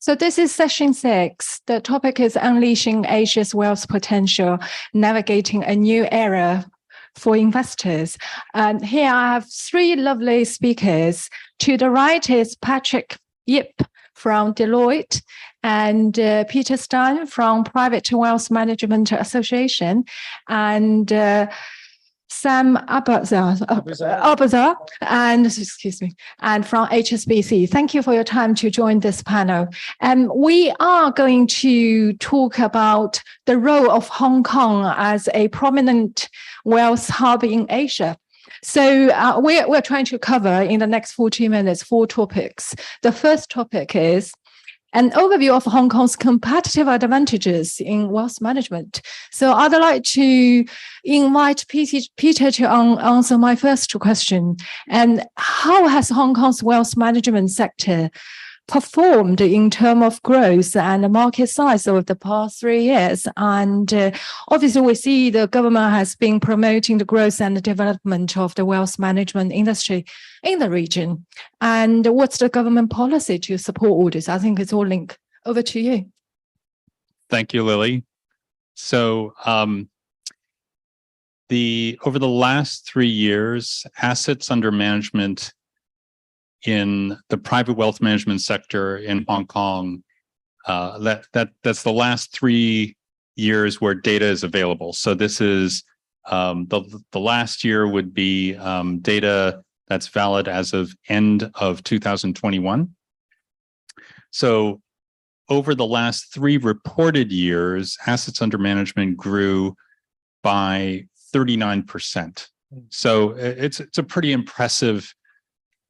So this is session 6. The topic is Unleashing Asia's Wealth Potential, Navigating a New Era for Investors. And here I have 3 lovely speakers. To the right is Patrick Yip from Deloitte, and Peter Stein from Private Wealth Management Association, and Sam Abazar, and excuse me, and from HSBC. Thank you for your time to join this panel. We are going to talk about the role of Hong Kong as a prominent wealth hub in Asia. So we're trying to cover in the next 40 minutes 4 topics. The first topic is an overview of Hong Kong's competitive advantages in wealth management. So I'd like to invite Peter to answer my first question. And how has Hong Kong's wealth management sector performed in terms of growth and the market size over the past 3 years? And obviously, we see the government has been promoting the growth and the development of the wealth management industry in the region. And what's the government policy to support all this? I think it's all linked. Over to you. Thank you, Lily. So over the last 3 years, assets under management in the private wealth management sector in Hong Kong, that's the last 3 years where data is available. So this is the last year would be data that's valid as of end of 2021. So over the last 3 reported years, assets under management grew by 39%. So it's a pretty impressive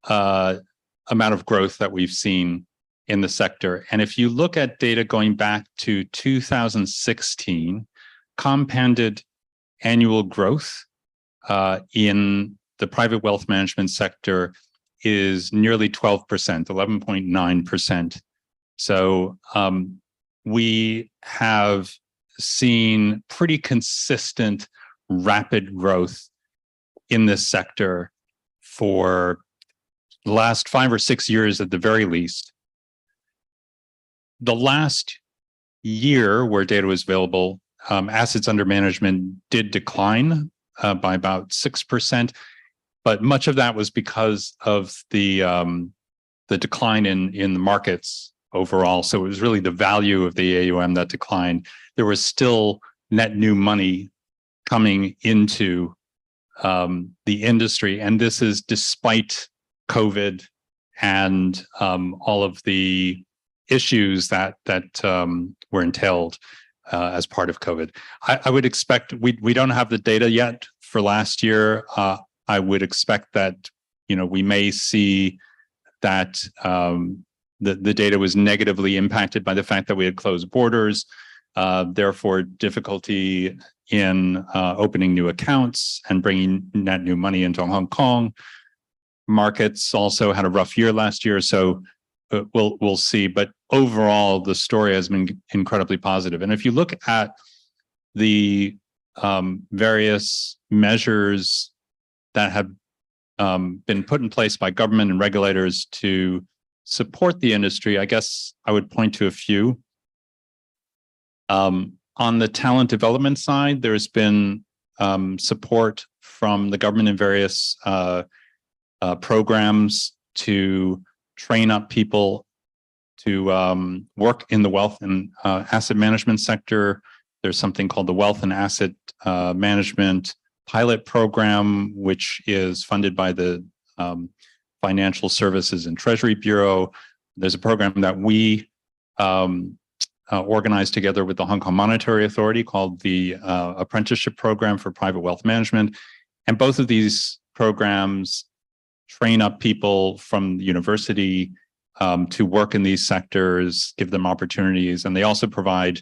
amount of growth that we've seen in the sector. And if you look at data going back to 2016, compounded annual growth in the private wealth management sector is nearly 12%, 11.9%. So we have seen pretty consistent, rapid growth in this sector for the last 5 or 6 years at the very least. The last year where data was available, assets under management did decline by about 6%, but much of that was because of the decline in the markets overall. So it was really the value of the AUM that declined. There was still net new money coming into the industry, and this is despite COVID and all of the issues that were entailed as part of COVID. I would expect we don't have the data yet for last year. I would expect that we may see that the data was negatively impacted by the fact that we had closed borders, therefore difficulty in opening new accounts and bringing net new money into Hong Kong. Markets also had a rough year last year, so we'll see. But overall, the story has been incredibly positive. And if you look at the various measures that have been put in place by government and regulators to support the industry, I guess I would point to a few. On the talent development side, there's been support from the government in various programs to train up people to work in the wealth and asset management sector. There's something called the Wealth and Asset Management Pilot Program, which is funded by the Financial Services and Treasury Bureau. There's a program that we organized together with the Hong Kong Monetary Authority called the Apprenticeship Program for Private Wealth Management. And both of these programs train up people from the university to work in these sectors, give them opportunities, and they also provide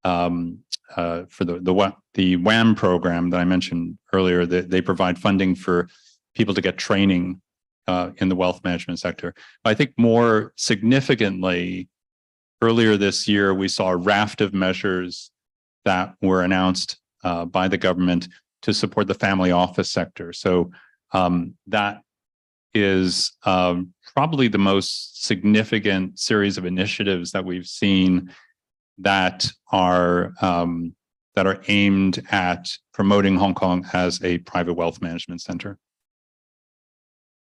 for the WAM program that I mentioned earlier, they provide funding for people to get training in the wealth management sector. But I think more significantly, earlier this year, we saw a raft of measures that were announced by the government to support the family office sector. So that is probably the most significant series of initiatives that we've seen that are aimed at promoting Hong Kong as a private wealth management center.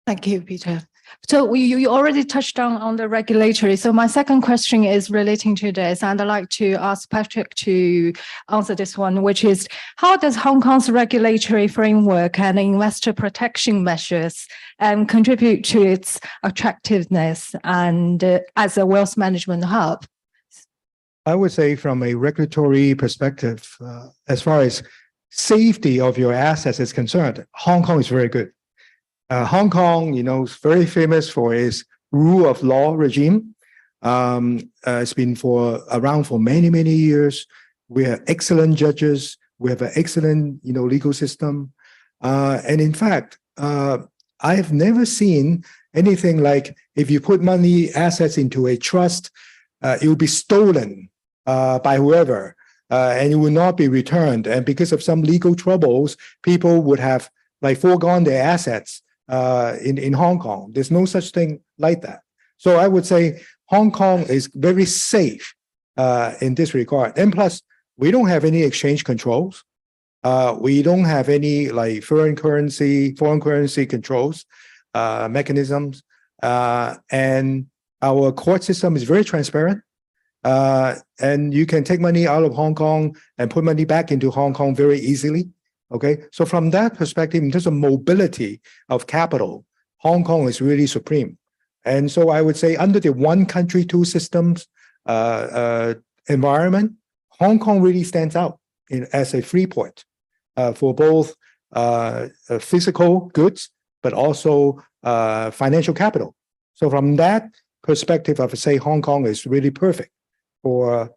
Thank you, Peter. So you already touched on the regulatory. So my second question is relating to this, and I'd like to ask Patrick to answer this one, which is, how does Hong Kong's regulatory framework and investor protection measures contribute to its attractiveness and as a wealth management hub? I would say from a regulatory perspective, as far as safety of your assets is concerned, Hong Kong is very good. Hong Kong, is very famous for its rule of law regime. It's been around for many, many years. We have excellent judges. We have an excellent, legal system. And in fact, I have never seen anything like if you put assets into a trust, it will be stolen by whoever, and it will not be returned. And because of some legal troubles, people would have foregone their assets in Hong Kong. There's no such thing like that. So I would say Hong Kong is very safe in this regard. And plus, we don't have any exchange controls. We don't have any foreign currency controls mechanisms. And our court system is very transparent. And you can take money out of Hong Kong and put money back into Hong Kong very easily. Okay, so from that perspective, in terms of mobility of capital, Hong Kong is really supreme. And so I would say under the one country, two systems environment, Hong Kong really stands out as a free port for both physical goods, but also financial capital. So from that perspective, I would say Hong Kong is really perfect for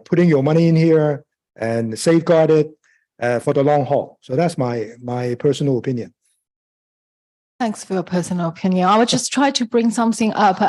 putting your money in here and safeguard it for the long haul. So that's my personal opinion. Thanks for your personal opinion. I would just try to bring something up.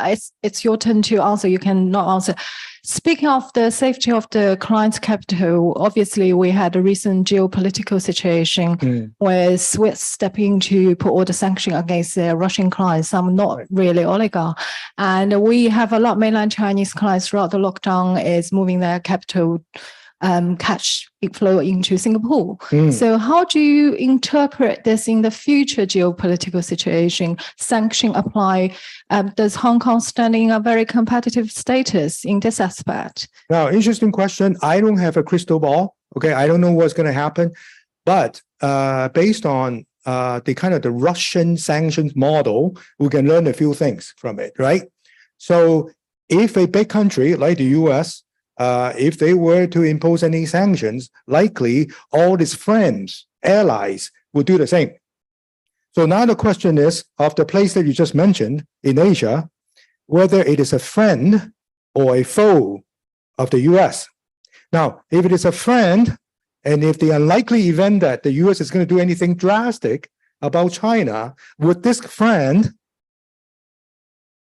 It's your turn to answer. You cannot answer. Speaking of the safety of the client's capital, obviously we had a recent geopolitical situation where Swiss stepping to put all the sanction against their Russian clients, some not really oligarch. And we have a lot of mainland Chinese clients throughout the lockdown is moving their capital cash flow into Singapore. So how do you interpret this in the future geopolitical situation? Sanction apply? Does Hong Kong stand in a very competitive status in this aspect? Now, interesting question. I don't have a crystal ball. Okay, I don't know what's going to happen. But based on the Russian sanctions model, we can learn a few things from it, right? So if a big country like the US, if they were to impose any sanctions, likely all its friends, allies would do the same. So now the question is, of the place that you just mentioned in Asia, whether it is a friend or a foe of the US. Now, if it is a friend, and if the unlikely event that the US is going to do anything drastic about China, would this friend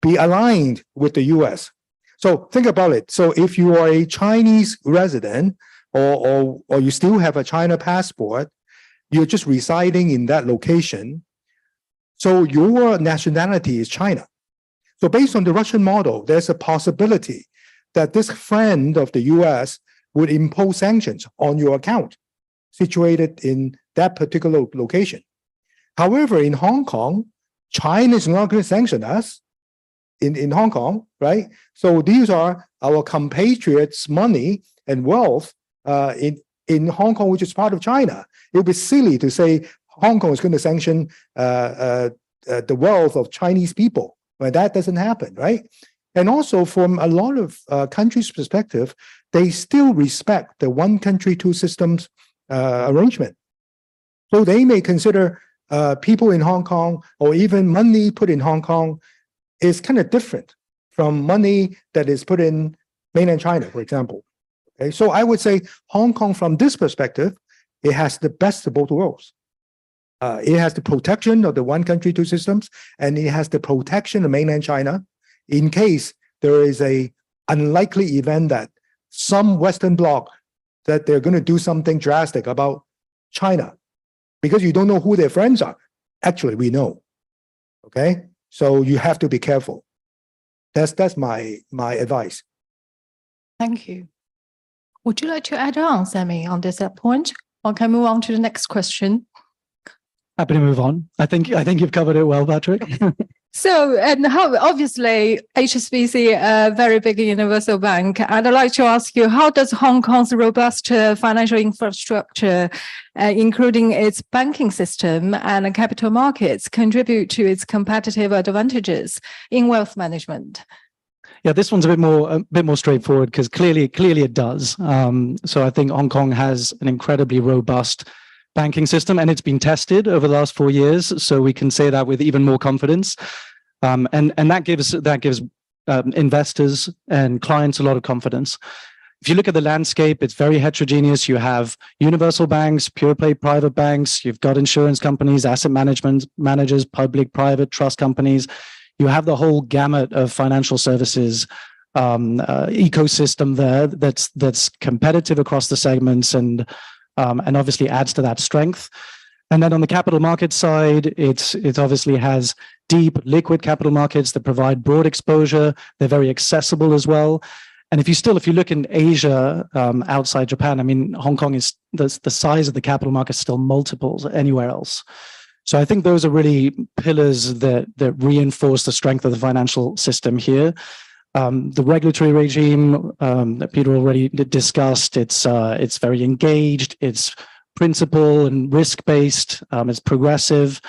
be aligned with the US? So think about it. So if you are a Chinese resident or you still have a China passport, you're just residing in that location. So your nationality is China. So based on the Russian model, there's a possibility that this friend of the US would impose sanctions on your account situated in that particular location. However, in Hong Kong, China is not going to sanction us in Hong Kong, right? So these are our compatriots' money and wealth in Hong Kong, which is part of China. It would be silly to say Hong Kong is going to sanction the wealth of Chinese people. But that doesn't happen, right? And also from a lot of countries' perspective, they still respect the one country, two systems arrangement. So they may consider people in Hong Kong or even money put in Hong Kong is kind of different from money that is put in mainland China, for example. Okay, so I would say Hong Kong, from this perspective, it has the best of both worlds. It has the protection of the one country, two systems, and it has the protection of mainland China in case there is a unlikely event that some Western bloc that they're going to do something drastic about China, because you don't know who their friends are. Actually, we know. Okay, so you have to be careful. That's my advice. Thank you. Would you like to add on, Sammy, on this point, or can we move on to the next question? Happy to move on. I think you've covered it well, Patrick. So, and how obviously HSBC, a very big universal bank, and I'd like to ask you, how does Hong Kong's robust financial infrastructure, including its banking system and capital markets, contribute to its competitive advantages in wealth management? Yeah, this one's a bit more straightforward because clearly it does. So I think Hong Kong has an incredibly robust banking system, and it's been tested over the last 4 years. So we can say that with even more confidence, and that gives investors and clients a lot of confidence. If you look at the landscape, it's very heterogeneous. You have universal banks, pure play private banks. You've got insurance companies, asset management managers, public, private, trust companies. You have the whole gamut of financial services ecosystem there that's competitive across the segments and obviously adds to that strength. And then on the capital market side, it obviously has deep liquid capital markets that provide broad exposure. They're very accessible as well. And if you look in Asia, outside Japan, I mean, Hong Kong is the size of the capital market still multiples anywhere else. So I think those are really pillars that reinforce the strength of the financial system here. The regulatory regime that Peter already discussed, it's very engaged, it's principle and risk-based, it's progressive.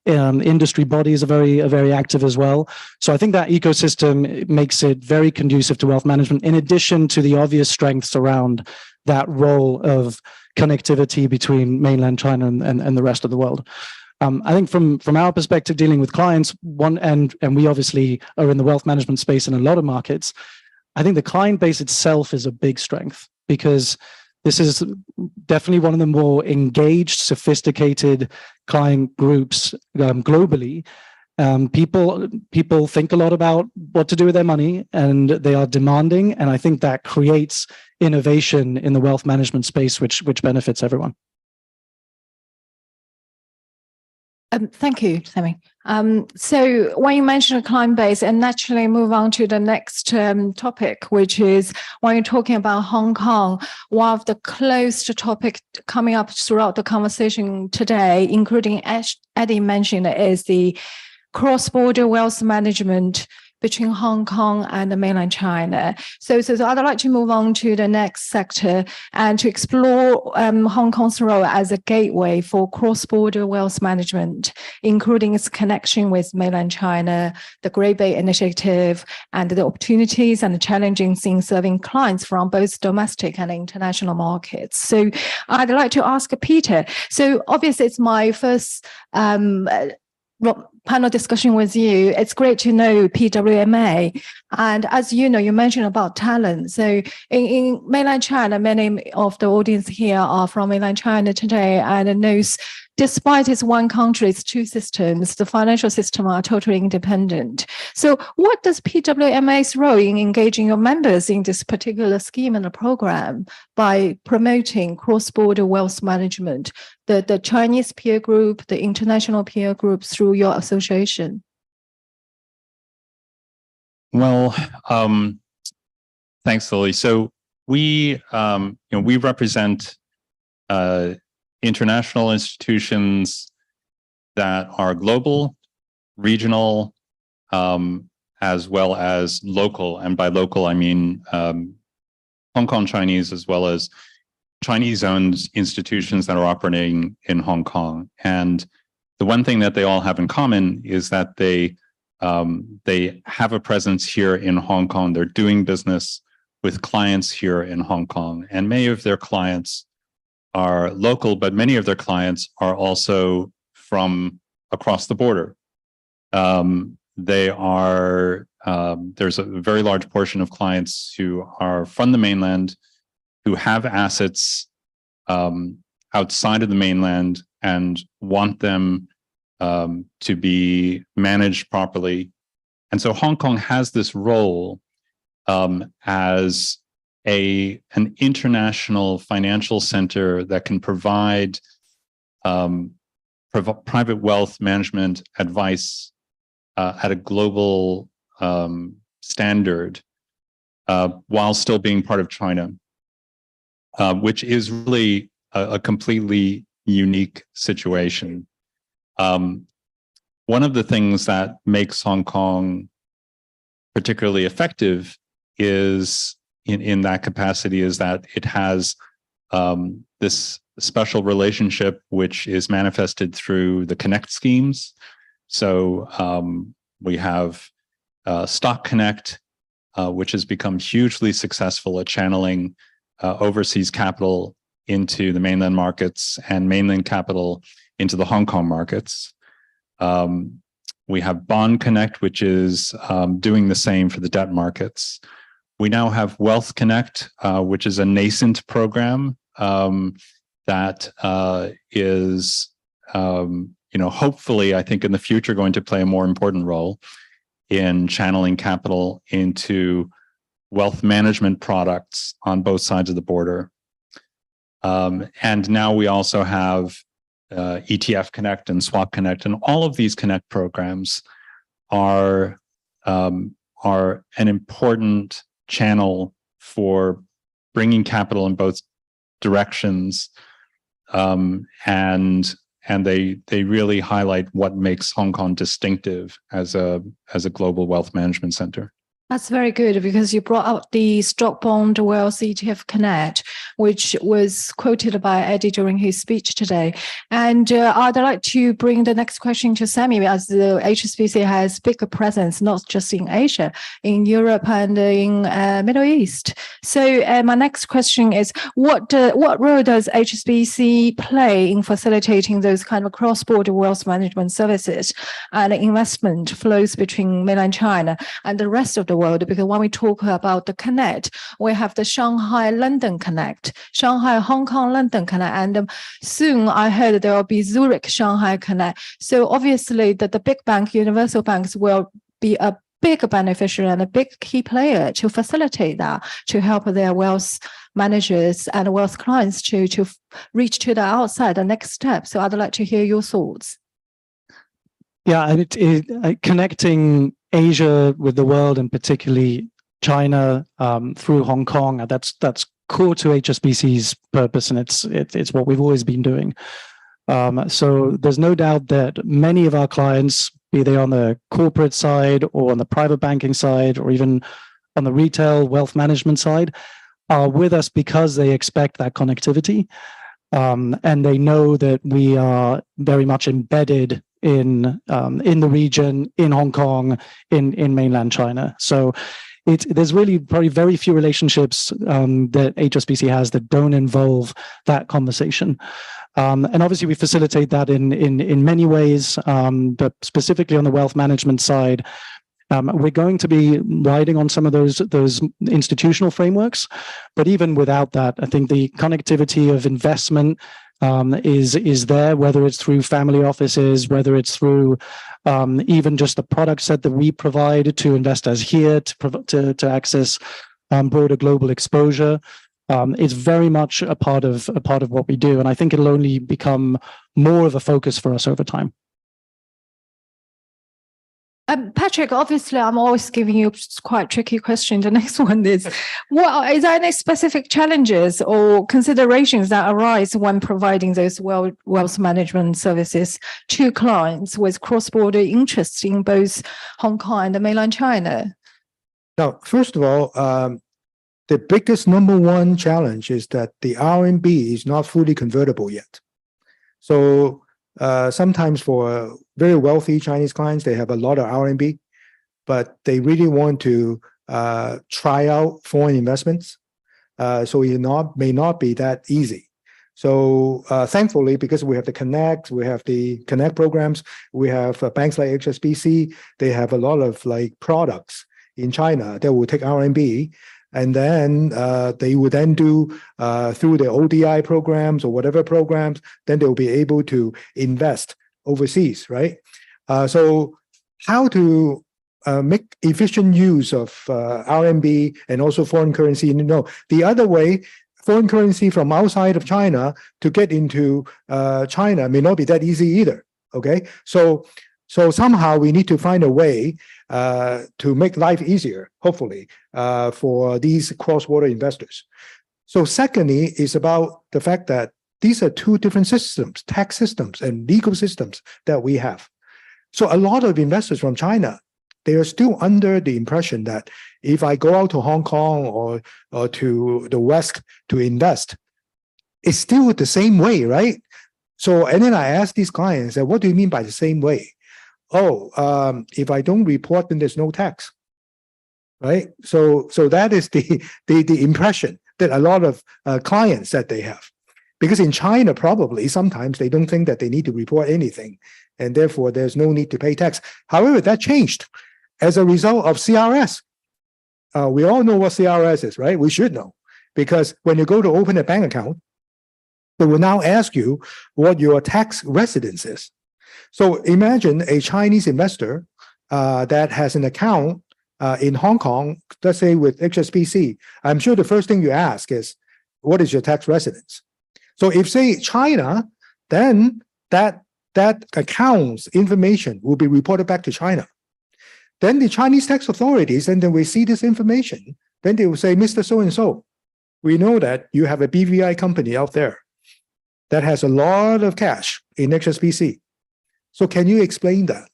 Industry bodies are very active as well. So I think that ecosystem makes it very conducive to wealth management, in addition to the obvious strengths around that role of connectivity between mainland China and the rest of the world. I think from our perspective, dealing with clients, and we obviously are in the wealth management space in a lot of markets. I think the client base itself is a big strength because this is definitely one of the more engaged, sophisticated client groups globally. People think a lot about what to do with their money, and they are demanding. And I think that creates innovation in the wealth management space, which benefits everyone. Thank you, Sammy. So when you mention a client base, and naturally move on to the next topic, which is when you're talking about Hong Kong, one of the closed topic coming up throughout the conversation today, including Eddie mentioned, is the cross-border wealth management between Hong Kong and the mainland China. So I'd like to move on to the next sector and to explore Hong Kong's role as a gateway for cross-border wealth management, including its connection with mainland China, the Great Bay Initiative, and the opportunities and the challenges in serving clients from both domestic and international markets. So I'd like to ask Peter. So obviously it's my first panel discussion with you. It's great to know PWMA. And as you know, you mentioned about talent. So in mainland China, many of the audience here are from mainland China today and knows despite it's one country, it's two systems, the financial system are totally independent. So what does PWMA's role in engaging your members in this particular scheme and the program by promoting cross-border wealth management, the Chinese peer group, the international peer group through your association? Well, thanks, Lily. So we represent international institutions that are global, regional, as well as local. And by local, I mean Hong Kong Chinese, as well as Chinese-owned institutions that are operating in Hong Kong. And the one thing that they all have in common is that they have a presence here in Hong Kong. They're doing business with clients here in Hong Kong. And many of their clients are local, but many of their clients are also from across the border. There's a very large portion of clients who are from the mainland, who have assets outside of the mainland and want them to be managed properly. And so Hong Kong has this role as an international financial center that can provide private wealth management advice at a global standard while still being part of China, which is really a completely unique situation. One of the things that makes Hong Kong particularly effective is in that capacity is that it has this special relationship which is manifested through the Connect schemes. So we have Stock Connect, which has become hugely successful at channeling overseas capital into the mainland markets and mainland capital into the Hong Kong markets. We have Bond Connect, which is doing the same for the debt markets. We now have Wealth Connect, which is a nascent program that is, hopefully, I think in the future going to play a more important role in channeling capital into wealth management products on both sides of the border. And now we also have ETF Connect and Swap Connect, and all of these Connect programs are an important channel for bringing capital in both directions, and they really highlight what makes Hong Kong distinctive as a global wealth management center. That's very good, because you brought up the Stock Bond Wealth ETF Connect, which was quoted by Eddie during his speech today. And I'd like to bring the next question to Sammy, as the HSBC has bigger presence, not just in Asia, in Europe and in Middle East. So my next question is, what role does HSBC play in facilitating those kind of cross-border wealth management services and investment flows between mainland China and the rest of the world? Because when we talk about the Connect, we have the Shanghai-London Connect, Shanghai-Hong Kong-London Connect, and soon I heard there will be Zurich-Shanghai Connect. So obviously the big bank, universal banks, will be a big beneficiary and a big key player to facilitate that, to help their wealth managers and wealth clients to reach to the outside, the next step. So I'd like to hear your thoughts. Yeah, and connecting Asia with the world, and particularly China through Hong Kong, that's core to HSBC's purpose, and it's what we've always been doing. So there's no doubt that many of our clients, be they on the corporate side or on the private banking side, or even on the retail wealth management side, are with us because they expect that connectivity. And they know that we are very much embedded in the region, in Hong Kong, in mainland China. So there's really probably very few relationships that HSBC has that don't involve that conversation. And obviously we facilitate that in many ways, but specifically on the wealth management side, we're going to be riding on some of those institutional frameworks, but even without that, I think the connectivity of investment is there, whether it's through family offices, whether it's through even just the product set that we provide to investors here to access broader global exposure. It's very much a part of what we do, and I think it'll only become more of a focus for us over time. Patrick, obviously, I'm always giving you quite tricky questions. The next one is, is there any specific challenges or considerations that arise when providing those wealth management services to clients with cross-border interests in both Hong Kong and mainland China? Now, first of all, the biggest #1 challenge is that the RMB is not fully convertible yet. So sometimes for very wealthy Chinese clients, they have a lot of RMB, but they really want to try out foreign investments. So it may not be that easy. So thankfully, because we have the Connect programs, we have banks like HSBC, they have a lot of products in China that will take RMB. And then they would then do through the ODI programs or whatever programs, then they'll be able to invest overseas, right? So how to make efficient use of RMB and also foreign currency? The other way, foreign currency from outside of China to get into China may not be that easy either, okay? So somehow we need to find a way to make life easier, hopefully, for these cross-border investors. So secondly is about the fact that these are two different systems, tax systems and legal systems that we have. So a lot of investors from China, they are still under the impression that if I go out to Hong Kong or to the West to invest, it's still the same way, right? So, and then I ask these clients, what do you mean by the same way? Oh, if I don't report, then there's no tax, right? So that is the impression that a lot of clients that they have. Because in China, probably sometimes they don't think that they need to report anything, and therefore there's no need to pay tax. However, that changed as a result of CRS. We all know what CRS is, right? We should know, because when you go to open a bank account, they will now ask you what your tax residence is. So imagine a Chinese investor that has an account in Hong Kong, let's say with HSBC. I'm sure the first thing you ask is, what is your tax residence? So if say China, then that account's information will be reported back to China. Then the Chinese tax authorities, and then we see this information, then they will say, Mr. So-and-so, we know that you have a BVI company out there that has a lot of cash in HSBC. So can you explain that?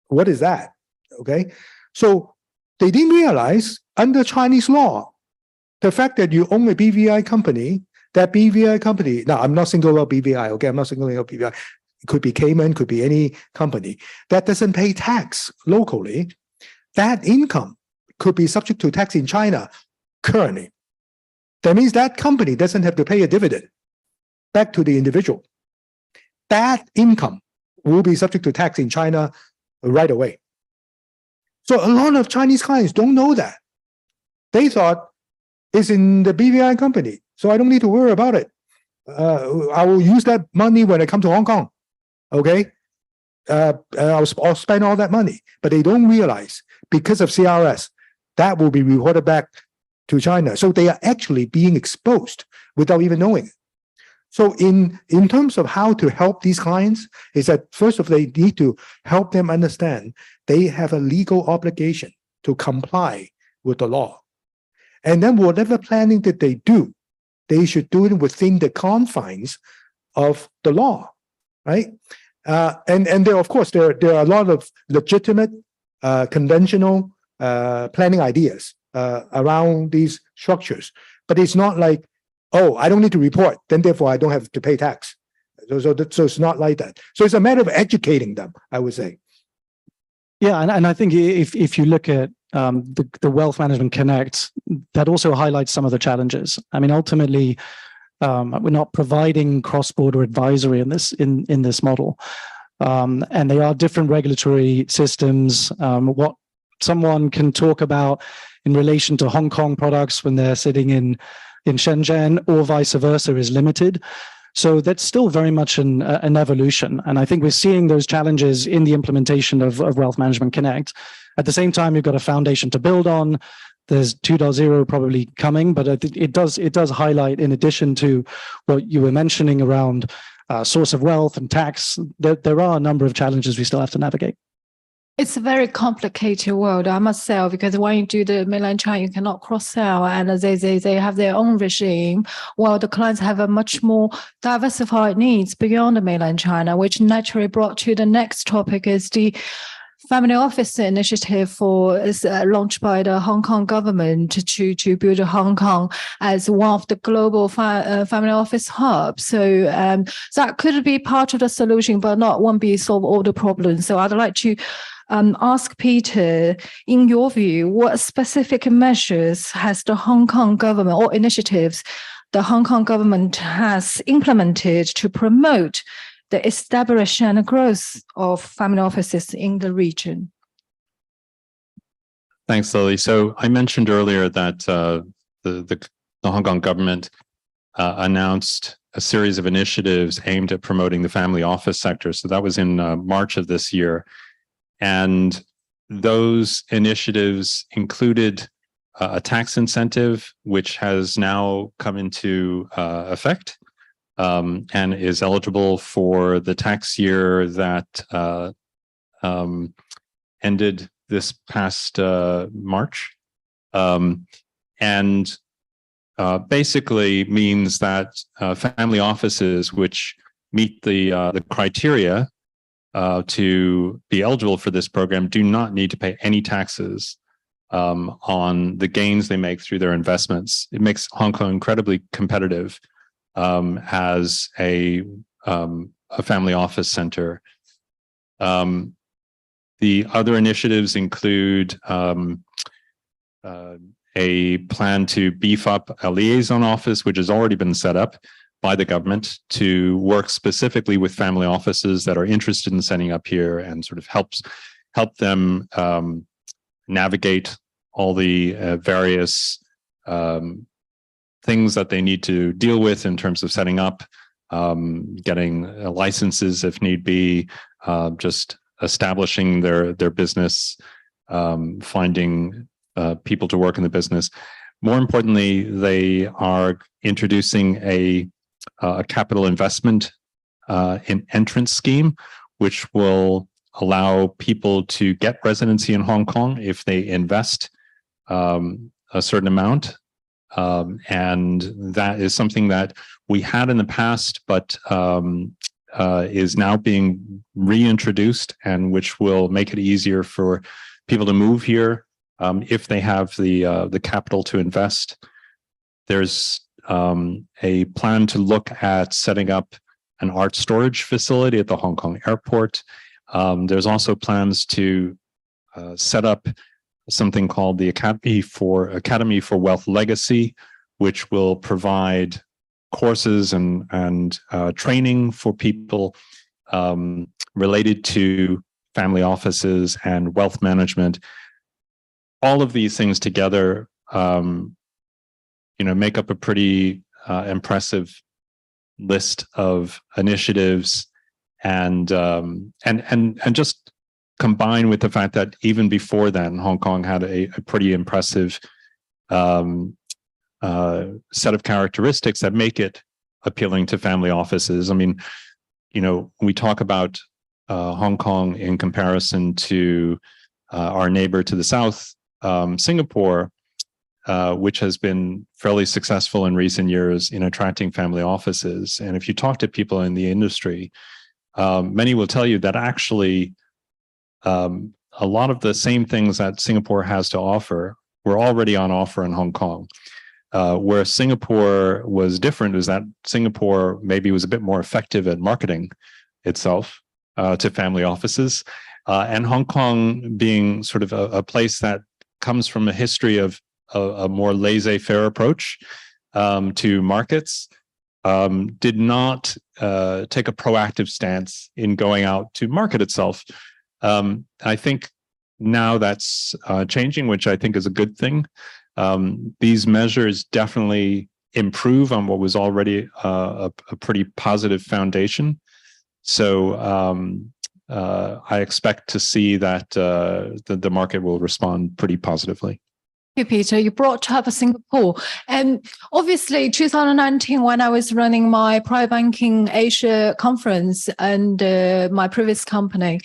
What is that? Okay. So they didn't realize under Chinese law, the fact that you own a BVI company, that BVI company, now I'm not singling out BVI, okay? I'm not singling out BVI. It could be Cayman, could be any company that doesn't pay tax locally. That income could be subject to tax in China currently. That means that company doesn't have to pay a dividend back to the individual. That income will be subject to tax in China right away. So a lot of Chinese clients don't know that. They thought it's in the BVI company, so I don't need to worry about it. I will use that money when I come to Hong Kong. Okay, I'll spend all that money, but they don't realize because of CRS that will be reported back to China. So they are actually being exposed without even knowing it. So in terms of how to help these clients is that first of all, they need to help them understand they have a legal obligation to comply with the law. And then whatever planning that they do, they should do it within the confines of the law. right? And there, of course, there are a lot of legitimate, conventional planning ideas around these structures, but it's not like, oh, I don't need to report, then therefore I don't have to pay tax. So it's not like that. So it's a matter of educating them, I would say. Yeah, and I think if you look at the Wealth Management Connect, that also highlights some of the challenges. I mean, ultimately, we're not providing cross-border advisory in this model, and they are different regulatory systems. What someone can talk about in relation to Hong Kong products when they're sitting in Shenzhen or vice versa is limited. So that's still very much an evolution. And I think we're seeing those challenges in the implementation of Wealth Management Connect. At the same time, you've got a foundation to build on. There's 2.0 probably coming, but it does highlight, in addition to what you were mentioning around source of wealth and tax, there are a number of challenges we still have to navigate. It's a very complicated world, I must say, because when you do the mainland China, you cannot cross-sell, and they have their own regime, while the clients have a much more diversified needs beyond the mainland China, which naturally brought to the next topic is the Family Office initiative launched by the Hong Kong government to build Hong Kong as one of the global family office hubs. So that could be part of the solution, but won't be solve all the problems. So I'd like to ask Peter, in your view, what specific measures has the Hong Kong government or initiatives the Hong Kong government has implemented to promote the establishment and growth of family offices in the region? Thanks, Lily. So I mentioned earlier that the Hong Kong government announced a series of initiatives aimed at promoting the family office sector. So that was in March of this year. And those initiatives included a tax incentive, which has now come into effect. And is eligible for the tax year that ended this past March, and basically means that family offices which meet the criteria to be eligible for this program do not need to pay any taxes on the gains they make through their investments. It makes Hong Kong incredibly competitive as a family office center. The other initiatives include a plan to beef up a liaison office, which has already been set up by the government to work specifically with family offices that are interested in setting up here and sort of help them navigate all the various things that they need to deal with in terms of setting up, getting licenses if need be, just establishing their business, finding people to work in the business. More importantly, they are introducing a capital investment entrance scheme, which will allow people to get residency in Hong Kong if they invest a certain amount. And that is something that we had in the past, but is now being reintroduced, and which will make it easier for people to move here if they have the capital to invest. There's a plan to look at setting up an art storage facility at the Hong Kong airport. There's also plans to set up something called the Academy for Wealth Legacy, which will provide courses and training for people related to family offices and wealth management. All of these things together, make up a pretty impressive list of initiatives, and just combined with the fact that even before then, Hong Kong had a pretty impressive set of characteristics that make it appealing to family offices. I mean, we talk about Hong Kong in comparison to our neighbor to the south, Singapore, which has been fairly successful in recent years in attracting family offices. And if you talk to people in the industry, many will tell you that actually a lot of the same things that Singapore has to offer were already on offer in Hong Kong. Where Singapore was different is that Singapore maybe was a bit more effective at marketing itself to family offices, and Hong Kong being sort of a place that comes from a history of a more laissez-faire approach to markets, did not take a proactive stance in going out to market itself. I think now that's changing, which I think is a good thing. These measures definitely improve on what was already a pretty positive foundation. So I expect to see that the market will respond pretty positively. You, Peter, you brought up Singapore. And obviously, 2019, when I was running my private banking Asia conference and my previous company,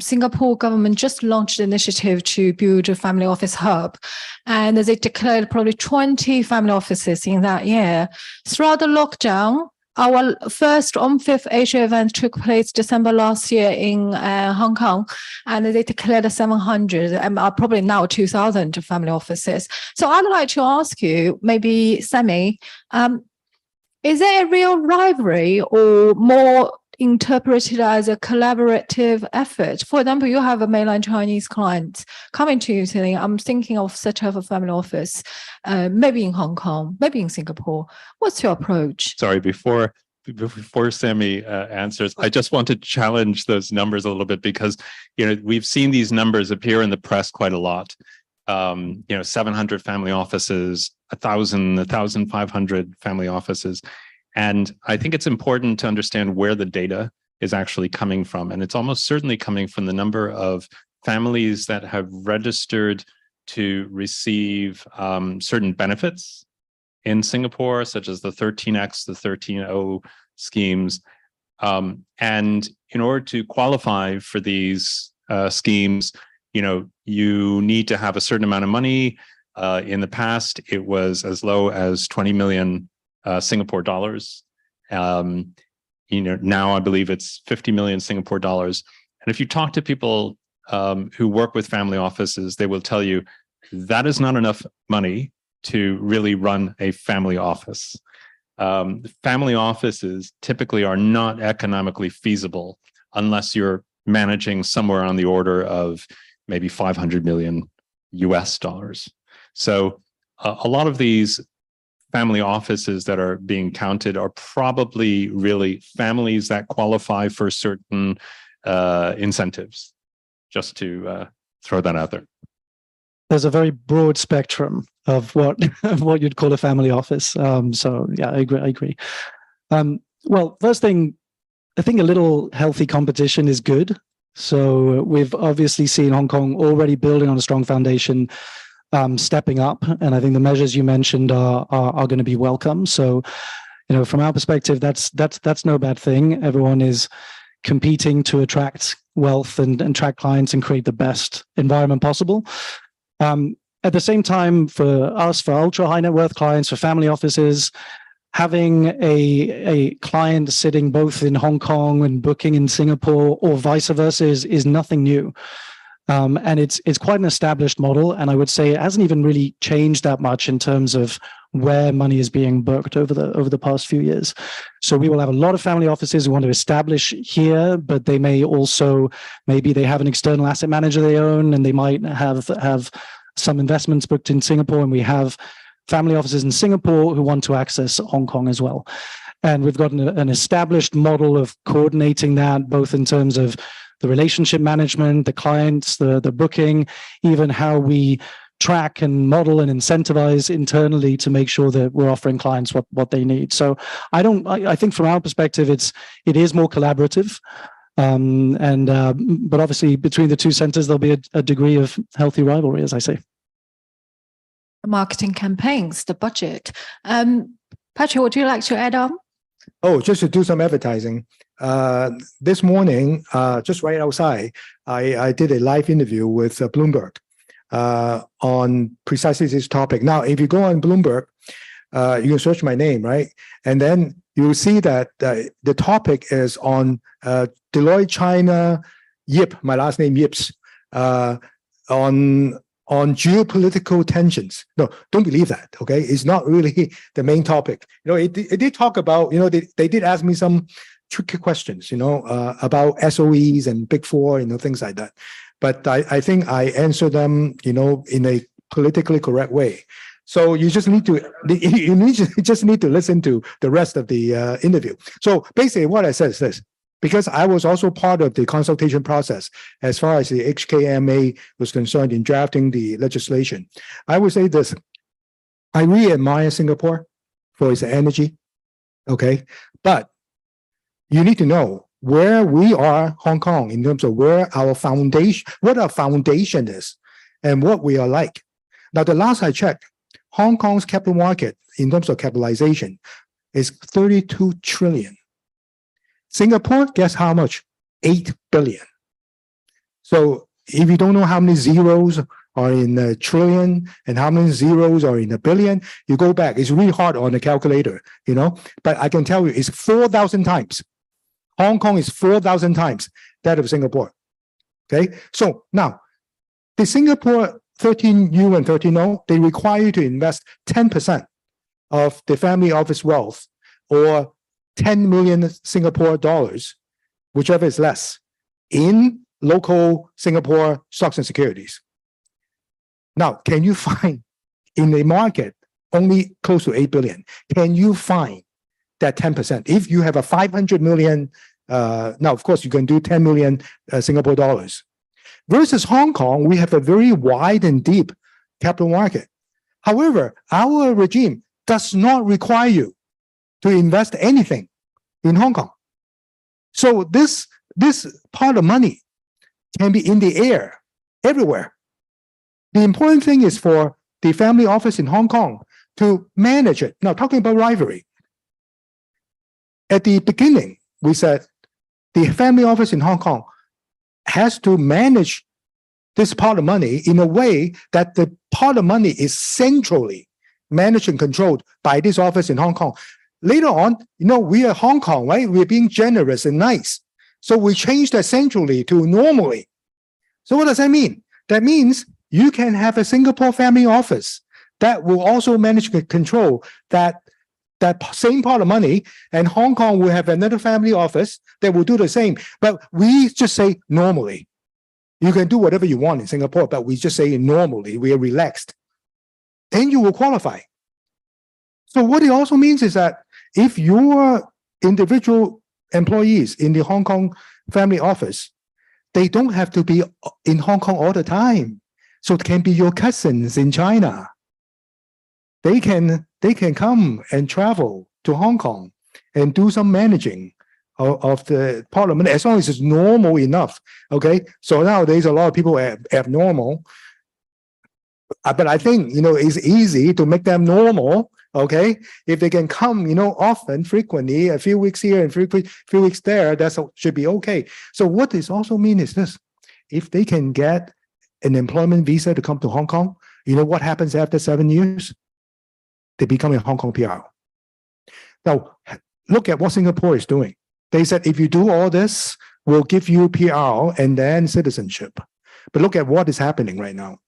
Singapore government just launched an initiative to build a family office hub. And they declared probably 20 family offices in that year. Throughout the lockdown, our first OMFIF Asia event took place December last year in Hong Kong, and they declared 700 and probably now 2,000 family offices. So I'd like to ask you, maybe Sammy, is there a real rivalry or more interpreted as a collaborative effort? For example, you have a mainland Chinese client coming to you saying, I'm thinking of set up a family office, maybe in Hong Kong, maybe in Singapore. What's your approach? Sorry, before Sammy answers, I just want to challenge those numbers a little bit because, we've seen these numbers appear in the press quite a lot. 700 family offices, 1,000, 1,500 family offices. And I think it's important to understand where the data is actually coming from. And it's almost certainly coming from the number of families that have registered to receive certain benefits in Singapore, such as the 13X, the 13O schemes. And in order to qualify for these schemes, you need to have a certain amount of money. In the past, it was as low as 20 million Singapore dollars. Now I believe it's 50 million Singapore dollars. And if you talk to people who work with family offices, they will tell you that is not enough money to really run a family office. Family offices typically are not economically feasible unless you're managing somewhere on the order of maybe 500 million US dollars. So a lot of these family offices that are being counted are probably really families that qualify for certain incentives, just to throw that out there. There's a very broad spectrum of what you'd call a family office. So yeah, I agree. Well, first thing, I think a little healthy competition is good. So we've obviously seen Hong Kong already building on a strong foundation, stepping up, and I think the measures you mentioned are going to be welcome. So, from our perspective, that's no bad thing. Everyone is competing to attract wealth and attract clients and create the best environment possible. At the same time, for us, for ultra high net worth clients, for family offices, having a client sitting both in Hong Kong and booking in Singapore or vice versa is nothing new. And it's quite an established model. And I would say it hasn't even really changed that much in terms of where money is being booked over the past few years. So we will have a lot of family offices who want to establish here, but they may also, maybe they have an external asset manager they own, and they might have some investments booked in Singapore, and we have family offices in Singapore who want to access Hong Kong as well. And we've got an established model of coordinating that, both in terms of the relationship management, the clients, the booking, even how we track and model and incentivize internally to make sure that we're offering clients what they need. So I think from our perspective, it is more collaborative. But obviously between the two centers, there'll be a degree of healthy rivalry, as I say. Marketing campaigns, the budget. Patrick, would you like to add on? Oh, just to do some advertising. This morning, just right outside, I did a live interview with Bloomberg on precisely this topic. Now, if you go on Bloomberg, you can search my name, right? And then you will see that the topic is on Deloitte China, Yip, my last name Yips, on geopolitical tensions. No, don't believe that. Okay, it's not really the main topic. You know, it did talk about. You know, they did ask me some tricky questions. You know, about SOEs and Big Four. You know, things like that. But I think I answered them. You know, in a politically correct way. So you just need to listen to the rest of the interview. So basically, what I said is this: because I was also part of the consultation process as far as the HKMA was concerned in drafting the legislation, I would say this: I really admire Singapore for its energy, okay, but you need to know where we are, Hong Kong, in terms of where our foundation, what our foundation is, and what we are like. Now, the last I checked, Hong Kong's capital market in terms of capitalization is 32 trillion. Singapore, guess how much? 8 billion. So if you don't know how many zeros are in a trillion and how many zeros are in a billion, you go back. It's really hard on the calculator, you know, but I can tell you it's 4,000 times. Hong Kong is 4,000 times that of Singapore. Okay, so now the Singapore 13U and 13O, they require you to invest 10% of the family office wealth, or 10 million Singapore dollars, whichever is less, in local Singapore stocks and securities. Now, can you find in the market only close to 8 billion? Can you find that 10%? If you have a 500 million, now, of course, you can do 10 million Singapore dollars. Versus Hong Kong, we have a very wide and deep capital market. However, our regime does not require you to invest anything in Hong Kong. So this part of money can be in the air everywhere. The important thing is for the family office in Hong Kong to manage it. Now, talking about rivalry, at the beginning, we said the family office in Hong Kong has to manage this pot of money in a way that the pot of money is centrally managed and controlled by this office in Hong Kong. Later on, you know, we are Hong Kong, right? We're being generous and nice. So we changed that centrally to normally. So what does that mean? That means you can have a Singapore family office that will also manage and control that same pot of money, and Hong Kong will have another family office that will do the same. But we just say normally. You can do whatever you want in Singapore, but we just say normally, we are relaxed. Then you will qualify. So what it also means is that if your individual employees in the Hong Kong family office, they don't have to be in Hong Kong all the time. So it can be your cousins in China. They can come and travel to Hong Kong and do some managing of the parliament, as long as it's normal enough. Okay, so nowadays a lot of people are abnormal, but I think, you know, it's easy to make them normal. Okay, if they can come, you know, often, frequently, a few weeks here and few weeks there, that should be okay. So what this also means is this: if they can get an employment visa to come to Hong Kong, you know what happens after 7 years? They become a Hong Kong PR. Now, look at what Singapore is doing. They said, if you do all this, we'll give you PR and then citizenship. But look at what is happening right now.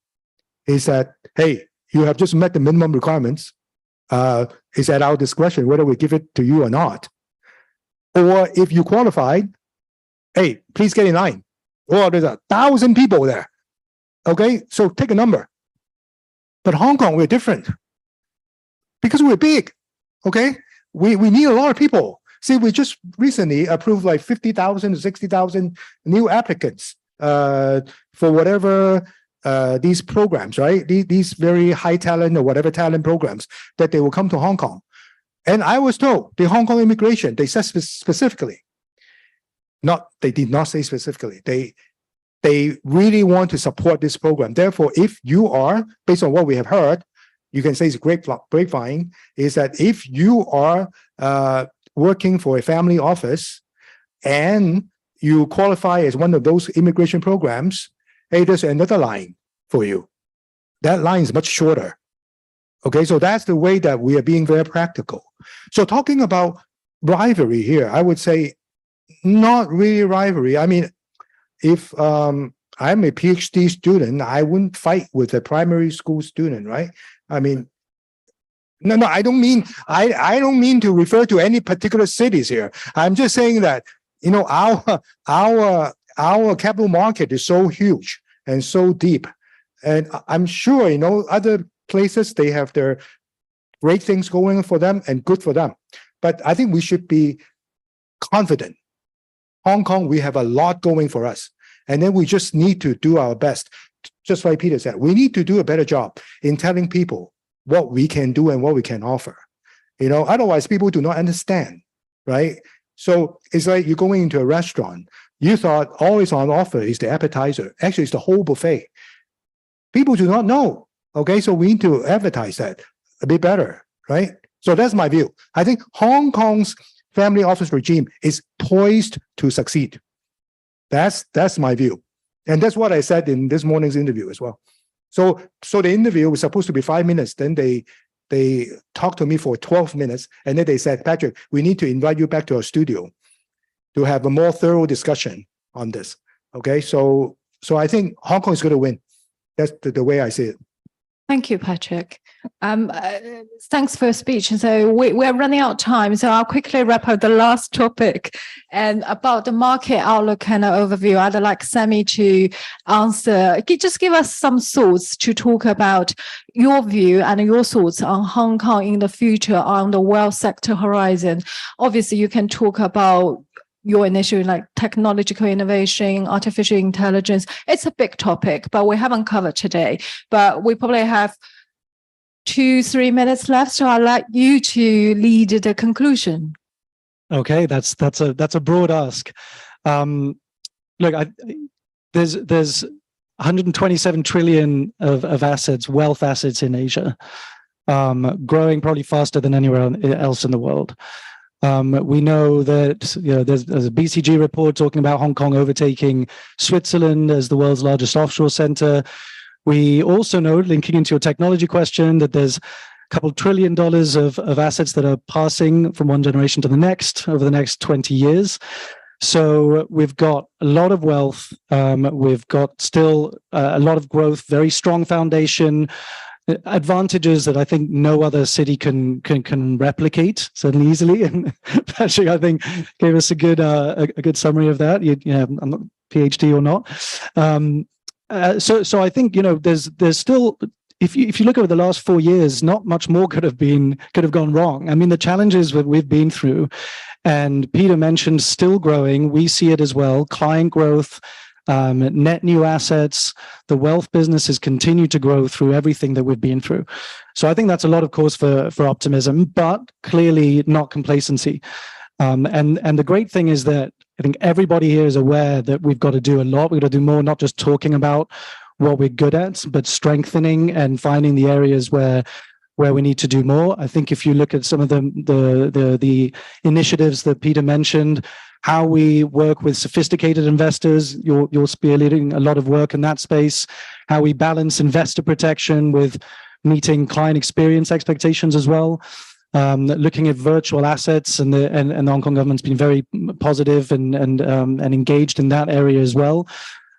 Is that, hey, you have just met the minimum requirements. It's at our discretion whether we give it to you or not. Or if you qualified, hey, please get in line. Or there's 1,000 people there. Okay, so take a number. But Hong Kong, we're different. Because we're big, okay? We need a lot of people. See, we just recently approved like 50,000 to 60,000 new applicants for whatever these programs, right? These very high talent or whatever talent programs that they will come to Hong Kong. And I was told the Hong Kong immigration, they said specifically, they did not say specifically, they really want to support this program. Therefore, if you are, based on what we have heard, you can say it's grapevine, is that if you are working for a family office and you qualify as one of those immigration programs, hey, there's another line for you. That line is much shorter. Okay, so that's the way that we are being very practical. So talking about rivalry here. I would say not really rivalry. I mean, if I'm a PhD student, I wouldn't fight with a primary school student, right? I mean, no, I don't mean I don't mean to refer to any particular cities here. I'm just saying that, you know, our capital market is so huge and so deep, and I'm sure, you know, other places, they have their great things going for them and good for them. But I think we should be confident. Hong Kong, we have a lot going for us. And then we just need to do our best. Just like Peter said, we need to do a better job in telling people what we can do and what we can offer. You know, otherwise people do not understand, right? So it's like you're going into a restaurant. You thought always on offer is the appetizer. Actually, it's the whole buffet. People do not know. Okay, so we need to advertise that a bit better, right? So that's my view. I think Hong Kong's family office regime is poised to succeed. That's my view. And that's what I said in this morning's interview as well. So the interview was supposed to be 5 minutes. Then they talked to me for 12 minutes. And then they said, Patrick, we need to invite you back to our studio to have a more thorough discussion on this. Okay, so I think Hong Kong is going to win. That's the way I see it. Thank you, Patrick. Thanks for your speech. And so we're running out of time. So I'll quickly wrap up the last topic and about the market outlook and overview. I'd like Sammy to answer. Just give us some thoughts to talk about your view and your thoughts on Hong Kong in the future on the wealth sector horizon. Obviously, you can talk about your initiative like technological innovation, artificial intelligence. It's a big topic, but we haven't covered today. But we probably have 2-3 minutes left, so I'd like you to lead the conclusion. Okay, that's a broad ask. Look, there's 127 trillion of assets, wealth assets in Asia, growing probably faster than anywhere else in the world. We know that there's a BCG report talking about Hong Kong overtaking Switzerland as the world's largest offshore center. We also know, linking into your technology question, that there's a couple $1 trillion of assets that are passing from one generation to the next over the next 20 years. So we've got a lot of wealth. We've got still a lot of growth, very strong foundation, advantages that I think no other city can replicate certainly easily. And Patrick, I think, gave us a good summary of that. I'm not PhD or not. So I think there's still, if you look over the last 4 years, not much more could have gone wrong. I mean, the challenges that we've been through, and Peter mentioned still growing. We see it as well. Client growth. Net new assets, the wealth business has continued to grow through everything that we've been through. So I think that's a lot of cause for optimism, but clearly not complacency. And the great thing is that I think everybody here is aware that we've got to do a lot. We've got to do more, not just talking about what we're good at, but strengthening and finding the areas where we need to do more. I think if you look at some of the initiatives that Peter mentioned, how we work with sophisticated investors, you're spearleading a lot of work in that space, how we balance investor protection with meeting client experience expectations as well, looking at virtual assets, and the Hong Kong government's been very positive and engaged in that area as well.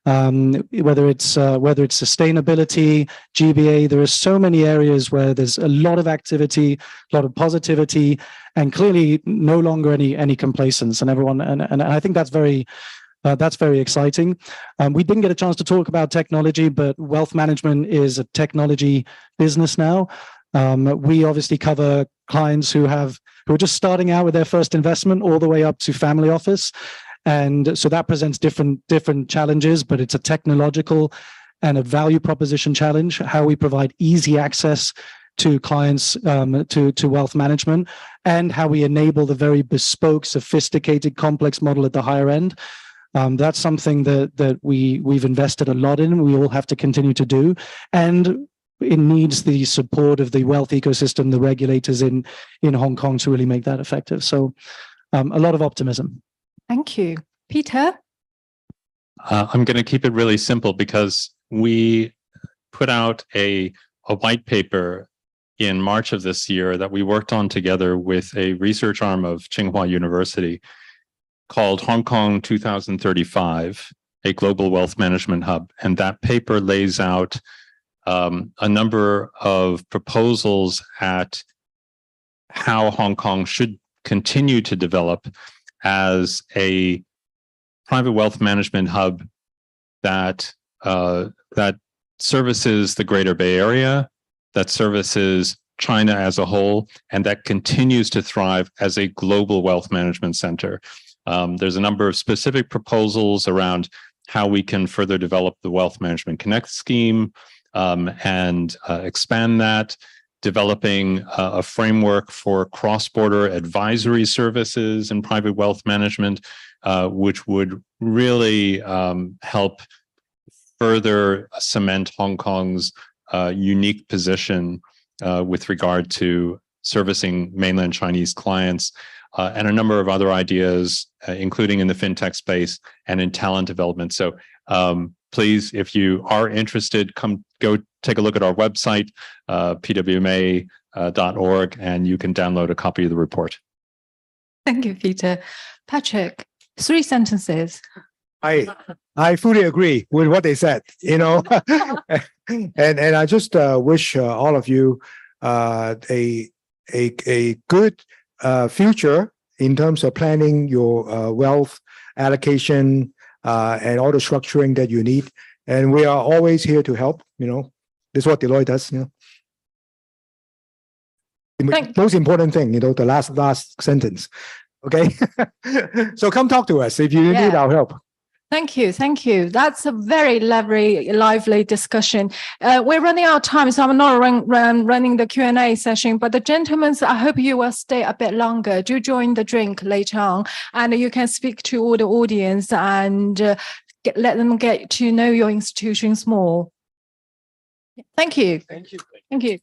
Whether it's sustainability, GBA, there are so many areas where there's a lot of activity, a lot of positivity, and clearly no longer any complacence. And everyone, and I think that's very exciting. We didn't get a chance to talk about technology, but wealth management is a technology business now. We obviously cover clients who are just starting out with their first investment, all the way up to family office. And so that presents different challenges, but it's a technological and a value proposition challenge, how we provide easy access to clients to wealth management, and how we enable the very bespoke, sophisticated, complex model at the higher end. That's something that we've invested a lot in. We all have to continue to do. And it needs the support of the wealth ecosystem, the regulators in Hong Kong to really make that effective. So a lot of optimism. Thank you. Peter? I'm going to keep it really simple because we put out a white paper in March of this year that we worked on together with a research arm of Tsinghua University called Hong Kong 2035, a global wealth management hub. And that paper lays out a number of proposals at how Hong Kong should continue to develop as a private wealth management hub that services the Greater Bay Area, that services China as a whole, and that continues to thrive as a global wealth management center. There's a number of specific proposals around how we can further develop the Wealth Management Connect scheme and expand that, developing a framework for cross-border advisory services in private wealth management, which would really help further cement Hong Kong's unique position with regard to servicing mainland Chinese clients, and a number of other ideas, including in the fintech space and in talent development. So please, if you are interested, go take a look at our website, pwma.org, and you can download a copy of the report. Thank you, Peter. Patrick, 3 sentences. I fully agree with what they said, you know, and I just wish all of you a good future in terms of planning your wealth allocation and all the structuring that you need. And we are always here to help. You know, this is what Deloitte does. You know, the most important thing. You know, the last sentence. Okay, so come talk to us if you need our help. Thank you. Thank you. That's a very lively discussion. We're running out of time, so I'm not running the Q&A session, but the gentlemen, I hope you will stay a bit longer. Do join the drink later on, and you can speak to all the audience and let them get to know your institutions more. Thank you. Thank you. Thank you.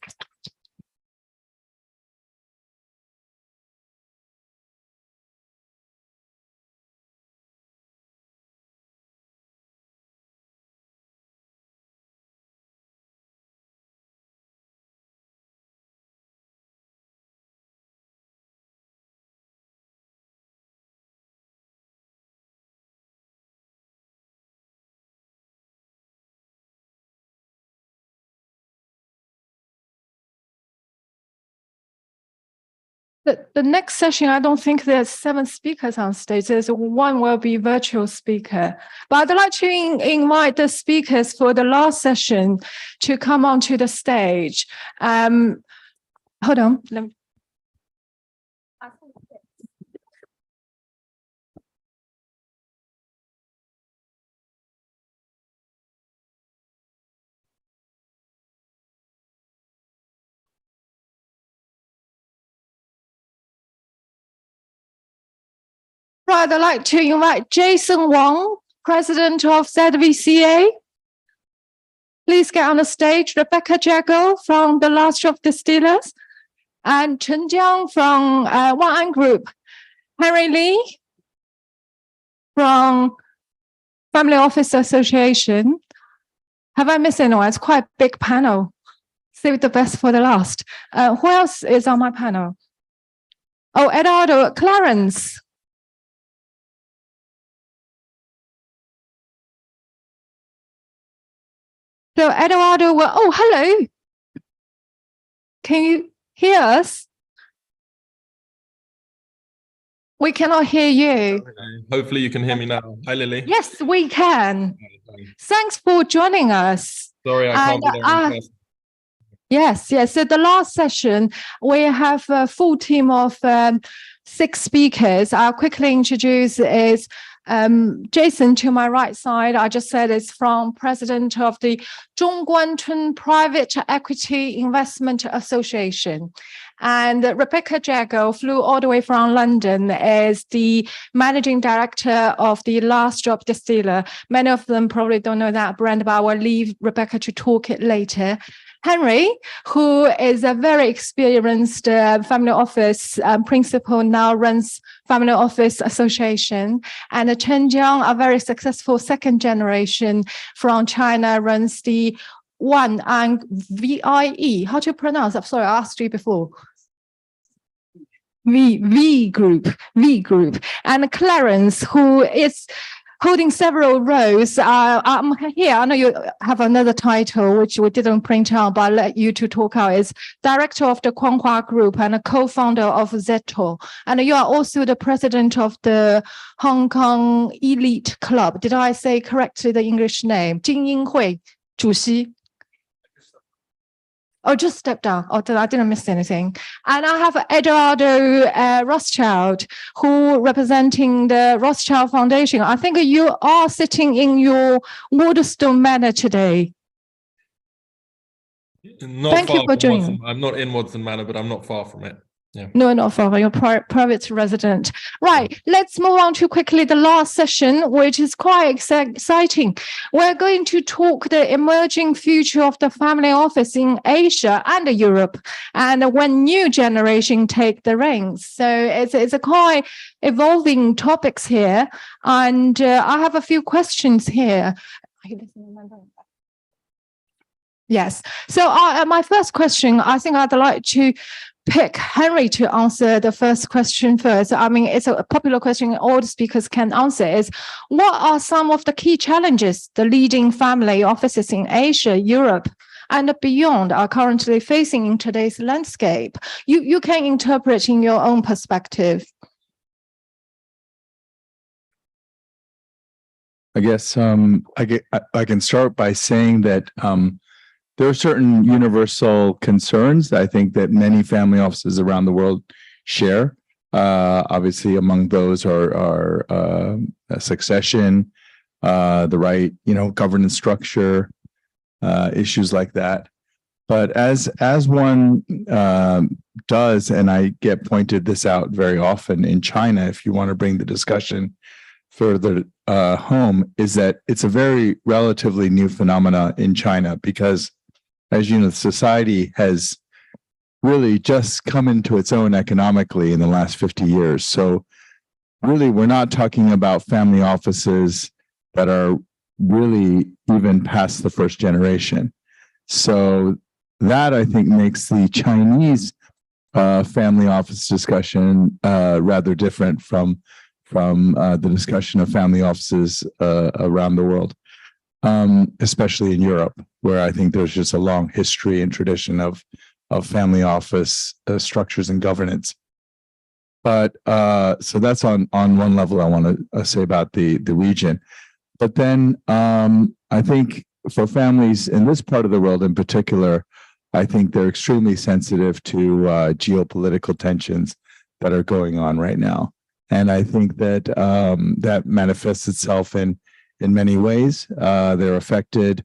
The next session, I don't think there's 7 speakers on stage. There's 1 will be virtual speaker. But I'd like to invite the speakers for the last session to come onto the stage. Hold on. Let me... Right, I'd like to invite Jason Wong, President of ZVCA. Please get on the stage. Rebecca Jago from the Last Shop Distillers, and Chen Jiang from Wan'an Group. Henry Lee from Family Office Association. Have I missed anyone? It's quite a big panel. Save the best for the last. Who else is on my panel? Oh, Eduardo Clarence. So Eduardo will, oh, hello. Can you hear us? We cannot hear you. Hopefully you can hear me now. Hi, Lily. Yes, we can. Thanks for joining us. Sorry, I can't be there in person. Yes. So the last session, we have a full team of 6 speakers. I'll quickly introduce is Jason to my right side. I just said is from president of the Zhongguancun Private Equity Investment Association. And Rebecca Jago flew all the way from London as the managing director of the Last Drop Distiller. Many of them probably don't know that brand, but I will leave Rebecca to talk it later. Henry, who is a very experienced family office principal, now runs Family Office Association. And Chen Jiang, a very successful 2nd generation from China, runs the Wan and VIE. How to pronounce? I'm sorry, I asked you before. V Group, and Clarence, who is holding several roles. I'm here. I know you have another title, which we didn't print out, but I'll let you to talk out. Is director of the Kuanghua Group and a co-founder of Zeto. And you are also the president of the Hong Kong Elite Club. Did I say correctly the English name? 精英会主席. Oh, just step down. Oh, I didn't miss anything. And I have Eduardo Rothschild, who representing the Rothschild Foundation. I think you are sitting in your Waterstone Manor today. Thank you for joining. I'm not in Waterstone Manor, but I'm not far from it. Yeah. No, not far. You're private resident. Right. Let's move on to quickly the last session, which is quite exciting. We're going to talk the emerging future of the family office in Asia and Europe, and when new generation take the reins. So it's a quite evolving topics here, and I have a few questions here. Yes. So my first question, I think I'd like to pick Henry to answer the first question first. I mean, it's a popular question all the speakers can answer is, what are some of the key challenges the leading family offices in Asia, Europe, and beyond are currently facing in today's landscape? You can interpret in your own perspective. I guess I can start by saying that there are certain universal concerns I think that many family offices around the world share. Obviously, among those are succession, the right, governance structure, issues like that. But as one does, and I get pointed this out very often in China, if you want to bring the discussion further home, is that it's a very relatively new phenomena in China because, as you know, society has really just come into its own economically in the last 50 years. So really, we're not talking about family offices that are really even past the first generation. So that, I think, makes the Chinese family office discussion rather different from the discussion of family offices around the world. Especially in Europe, where I think there's just a long history and tradition of family office structures and governance. But so that's on one level I want to say about the region. But then I think for families in this part of the world in particular, I think they're extremely sensitive to geopolitical tensions that are going on right now. And I think that that manifests itself in many ways. They're affected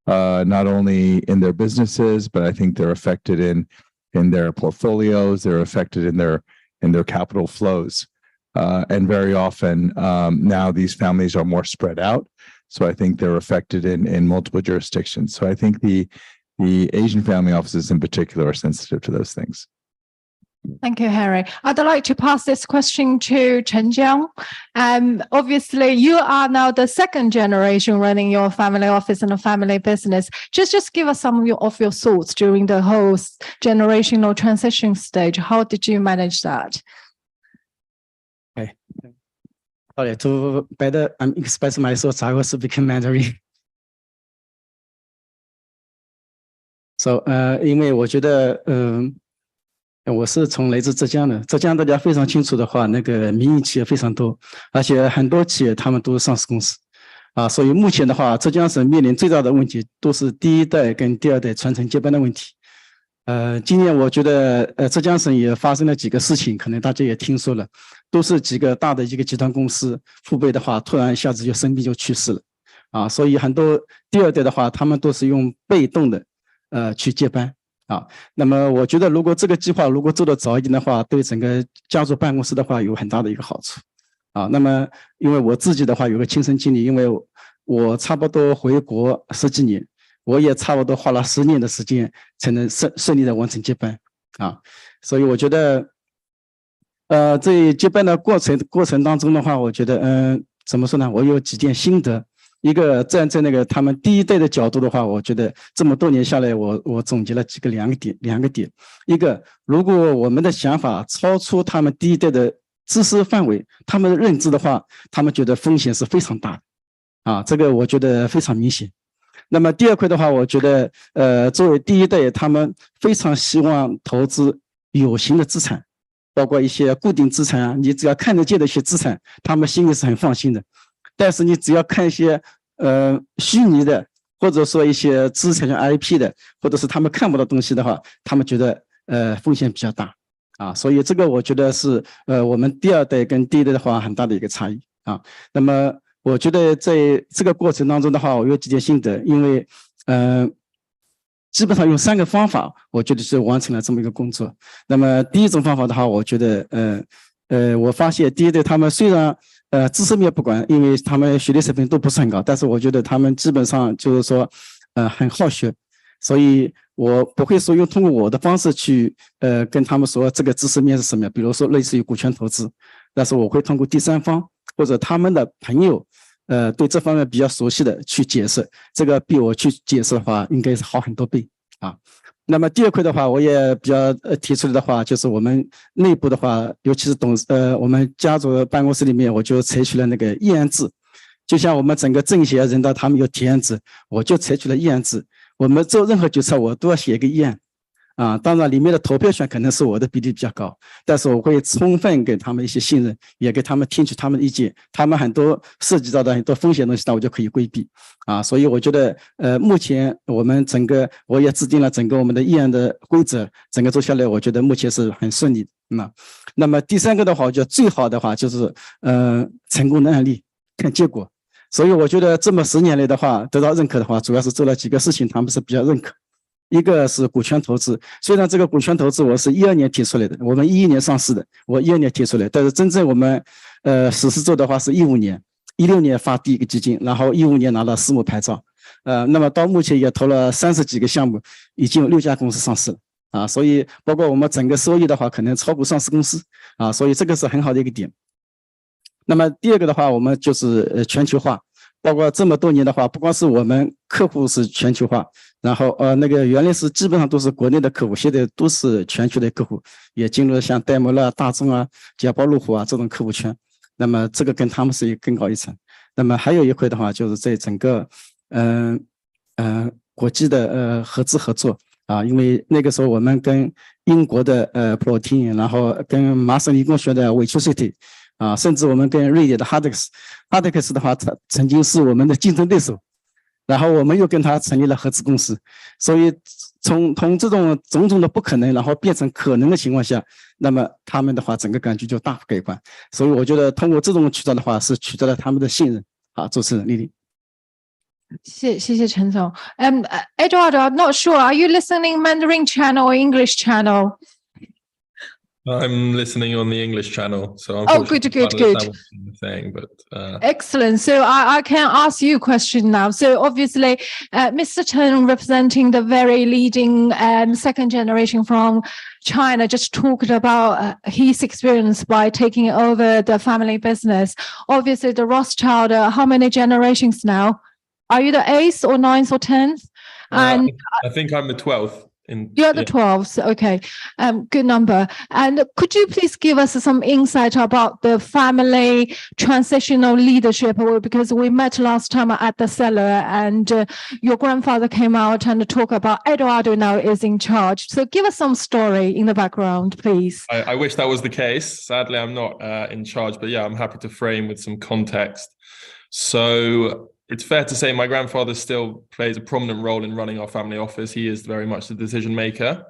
not only in their businesses, but I think they're affected in their portfolios. They're affected in their capital flows. And very often now these families are more spread out. So I think they're affected in multiple jurisdictions. So I think the Asian family offices in particular are sensitive to those things. Thank you, Harry. I'd like to pass this question to Chen Jiang. Obviously, you are now the second generation running your family office and a family business. Just give us some of your thoughts during the whole generational transition stage. How did you manage that? Okay. Sorry, to better express my thoughts, I will speak Mandarin. So, 因为我觉得，我是从来自浙江的，浙江大家非常清楚的话，那个民营企业非常多，而且很多企业他们都是上市公司，所以目前的话，浙江省面临最大的问题都是第一代跟第二代传承接班的问题。今年我觉得浙江省也发生了几个事情，可能大家也听说了，都是几个大的一个集团公司父辈的话，突然一下子就生病就去世了，所以很多第二代的话，他们都是用被动的去接班。那么我觉得如果这个计划如果做得早一点的话，对整个家族办公室的话有很大的一个好处。那么因为我自己的话有个亲身经历，因为我差不多回国10几年，我也差不多花了10年的时间才能顺利的完成接班所以我觉得这接班的过程当中的话，我觉得怎么说呢，我有几件心得一个站在那个他们第一代的角度的话，我觉得这么多年下来，我总结了两个点。一个，如果我们的想法超出他们第一代的知识范围，他们的认知的话，他们觉得风险是非常大的啊，这个我觉得非常明显。那么第二块的话，我觉得作为第一代，他们非常希望投资有形的资产，包括一些固定资产啊，你只要看得见的一些资产，他们心里是很放心的。但是你只要看一些虚拟的，或者说一些资产像 IP 的，或者是他们看不到东西的话，他们觉得风险比较大啊。所以这个我觉得是我们第二代跟第一代的话很大的一个差异啊。那么我觉得在这个过程当中的话，我有几件心得，因为基本上用3个方法，我觉得是完成了这么一个工作。那么第一种方法的话，我觉得我发现第一代他们虽然知识面不管，因为他们学历水平都不是很高，但是我觉得他们基本上就是说很好学，所以我不会说通过我的方式去跟他们说这个知识面是什么，比如说类似于股权投资，但是我会通过第三方或者他们的朋友对这方面比较熟悉的去解释，这个比我去解释的话应该是好很多倍啊。那么第二块的话，我也比较提出来的话，就是我们内部的话，尤其是我们家族办公室里面，我就采取了那个议案制，就像我们整个政协人大他们有提案制，我就采取了议案制。我们做任何决策，我都要写一个议案啊。当然里面的投票权可能是我的比例比较高，但是我会充分给他们一些信任，也给他们听取他们的意见，他们很多涉及到的很多风险的东西，那我就可以规避啊。所以我觉得目前我们我也制定了整个我们的议案的规则，整个做下来我觉得目前是很顺利的。那么第3个的话，我觉得最好的话就是成功的案例看结果。所以我觉得这么10年来的话，得到认可的话，主要是做了几个事情，他们是比较认可。一个是股权投资，虽然这个股权投资我是12年提出来的，我们11年上市的，我12年提出来，但是真正我们实施做的话是15年，16年发第一个基金，然后15年拿了私募牌照，那么到目前也投了30几个项目，已经有6家公司上市了啊，所以包括我们整个收益的话，可能超过上市公司啊，所以这个是很好的一个点。那么第二个的话，我们就是全球化，包括这么多年的话，不光是我们客户是全球化，然后那个原来是基本上都是国内的客户，现在都是全球的客户，也进入了像戴姆勒、大众啊、捷豹路虎啊这种客户圈。那么这个跟他们是一个更高一层。那么还有一块的话，就是在整个国际的合资合作啊，因为那个时候我们跟英国的Protein， 然后跟麻省理工学的 Wachusett啊，甚至我们跟瑞典的 Hardex 的话，它曾经是我们的竞争对手，然后我们又跟他成立了合资公司，所以从这种种种的不可能，然后变成可能的情况下，那么他们的话整个感觉就大幅改观，所以我觉得通过这种渠道的话，是取得了他们的信任。好，主持人丽丽。谢谢陈总。Eduardo, I'm not sure. Are you listening Mandarin channel or English channel? I'm listening on the English channel, so good. Saying, but excellent. So I can ask you a question now. So obviously, Mr. Chen, representing the very leading second generation from China, just talked about his experience by taking over the family business. Obviously, the Rothschild, how many generations now? Are you the 8th or 9th or 10th? And I think I'm the 12th. You're the 12th. Okay. Good number. And could you please give us some insight about the family transitional leadership? Because we met last time at the cellar and your grandfather came out and talked about Eduardo now is in charge. So give us some story in the background, please. I wish that was the case. Sadly, I'm not in charge, but yeah, I'm happy to frame with some context. So it's fair to say my grandfather still plays a prominent role in running our family office. He is very much the decision maker.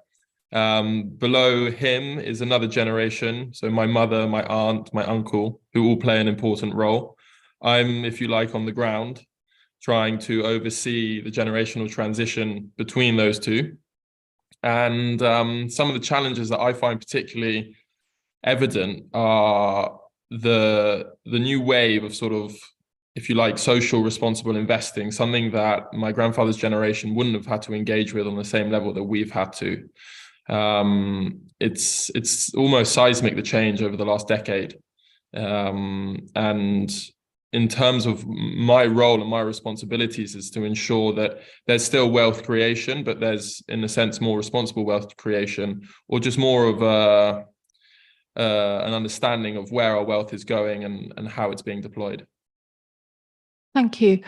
Below him is another generation. So my mother, my aunt, my uncle, who all play an important role. I'm, if you like, on the ground, trying to oversee the generational transition between those two. And some of the challenges that I find particularly evident are the new wave of sort of, if you like, social responsible investing, something that my grandfather's generation wouldn't have had to engage with on the same level that we've had to. It's almost seismic, the change over the last decade. And in terms of my role and my responsibilities is to ensure that there's still wealth creation, but there's, in a sense, more responsible wealth creation, or just more of an understanding of where our wealth is going and how it's being deployed. Thank you.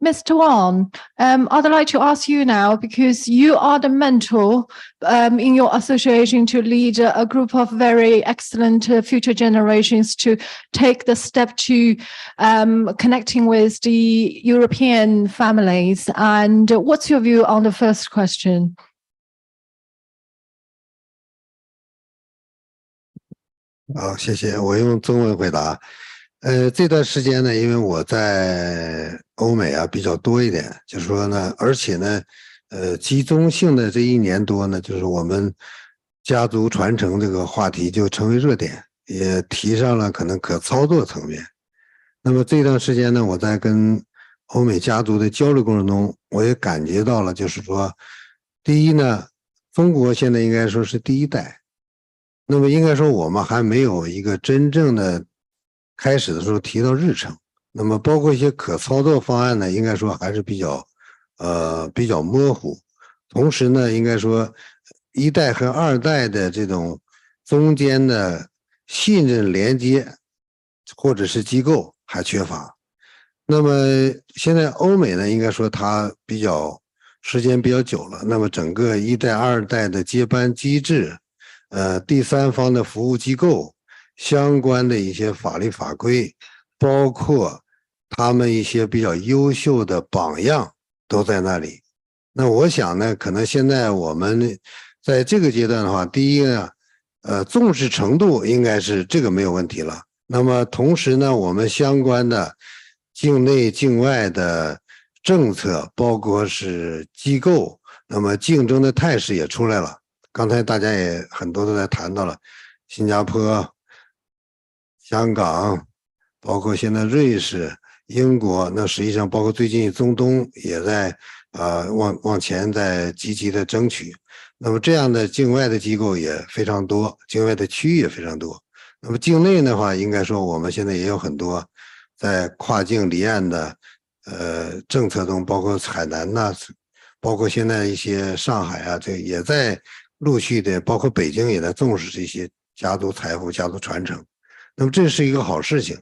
Mr. Wan, I'd like to ask you now, because you are the mentor in your association to lead a group of very excellent future generations to take the step to connecting with the European families. And what's your view on the first question?谢谢，我用中文回答。这段时间呢，因为我在欧美比较多一点，就是说呢，而且呢，集中性的这1年多呢，就是我们家族传承这个话题就成为热点，也提上了可能可操作层面。那么这段时间呢，我在跟欧美家族的交流过程中，我也感觉到了，就是说，第一呢，中国现在应该说是第一代，那么应该说我们还没有一个真正的开始的时候提到日程，那么包括一些可操作方案呢，应该说还是比较模糊。同时呢，应该说1代和2代的这种中间的信任连接或者是机构还缺乏。那么现在欧美呢，应该说它时间比较久了，那么整个1代、2代的接班机制，第三方的服务机构，相关的一些法律法规，包括他们一些比较优秀的榜样都在那里。那我想呢，可能现在我们在这个阶段的话，第一呢，重视程度应该是这个没有问题了。那么同时呢，我们相关的境内境外的政策，包括是机构，那么竞争的态势也出来了。刚才大家也很多都在谈到了新加坡、香港，包括现在瑞士、英国，那实际上包括最近中东也在往前在积极的争取。那么这样的境外的机构也非常多，境外的区域也非常多。那么境内的话，应该说我们现在也有很多在跨境离岸的政策中，包括海南呐，包括现在一些上海这也在陆续的，包括北京也在重视这些家族财富、家族传承。那么这是一个好事情。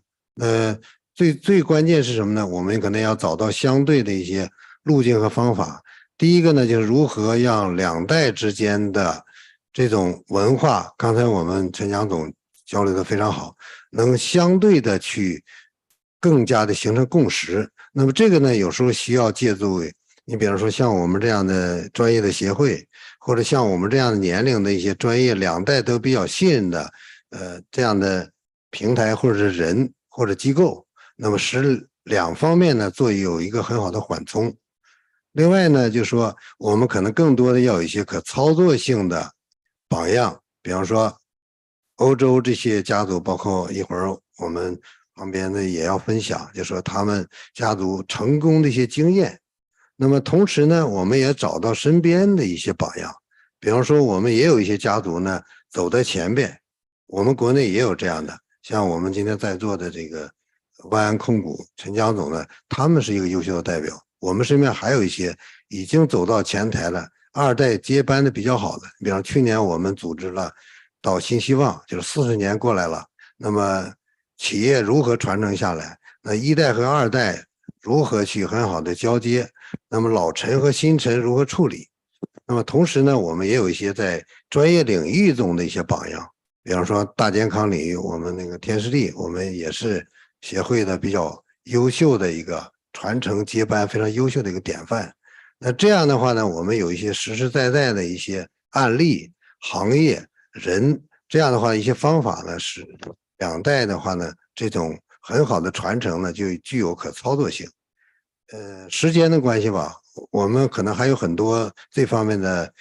最关键是什么呢？我们可能要找到相对的一些路径和方法。第一个呢，就是如何让2代之间的这种文化，刚才我们陈强总交流的非常好，能相对的去更加的形成共识。那么这个呢，有时候需要借助你比方说像我们这样的专业的协会，或者像我们这样的年龄的一些专业2代都比较信任的这样的平台或者是人或者机构，那么使2方面呢有一个很好的缓冲。另外呢，就是说我们可能更多的要有一些可操作性的榜样，比方说欧洲这些家族，包括一会儿我们旁边的也要分享，就是说他们家族成功的一些经验。那么同时呢，我们也找到身边的一些榜样，比方说我们也有一些家族呢走在前边，我们国内也有这样的，像我们今天在座的这个万安控股陈江总呢，他们是一个优秀的代表。我们身边还有一些已经走到前台了，2代接班的比较好的，比方去年我们组织了到新希望，就是40年过来了，那么企业如何传承下来，那1代和2代如何去很好的交接，那么老陈和新陈如何处理。那么同时呢，我们也有一些在专业领域中的一些榜样，比方说大健康领域，我们那个天士力，我们也是协会的比较优秀的一个传承接班非常优秀的一个典范。那这样的话呢，我们有一些实实在在的一些案例、行业、人，这样的话一些方法呢，使2代的话呢，这种很好的传承呢，就具有可操作性。时间的关系吧，我们可能还有很多这方面的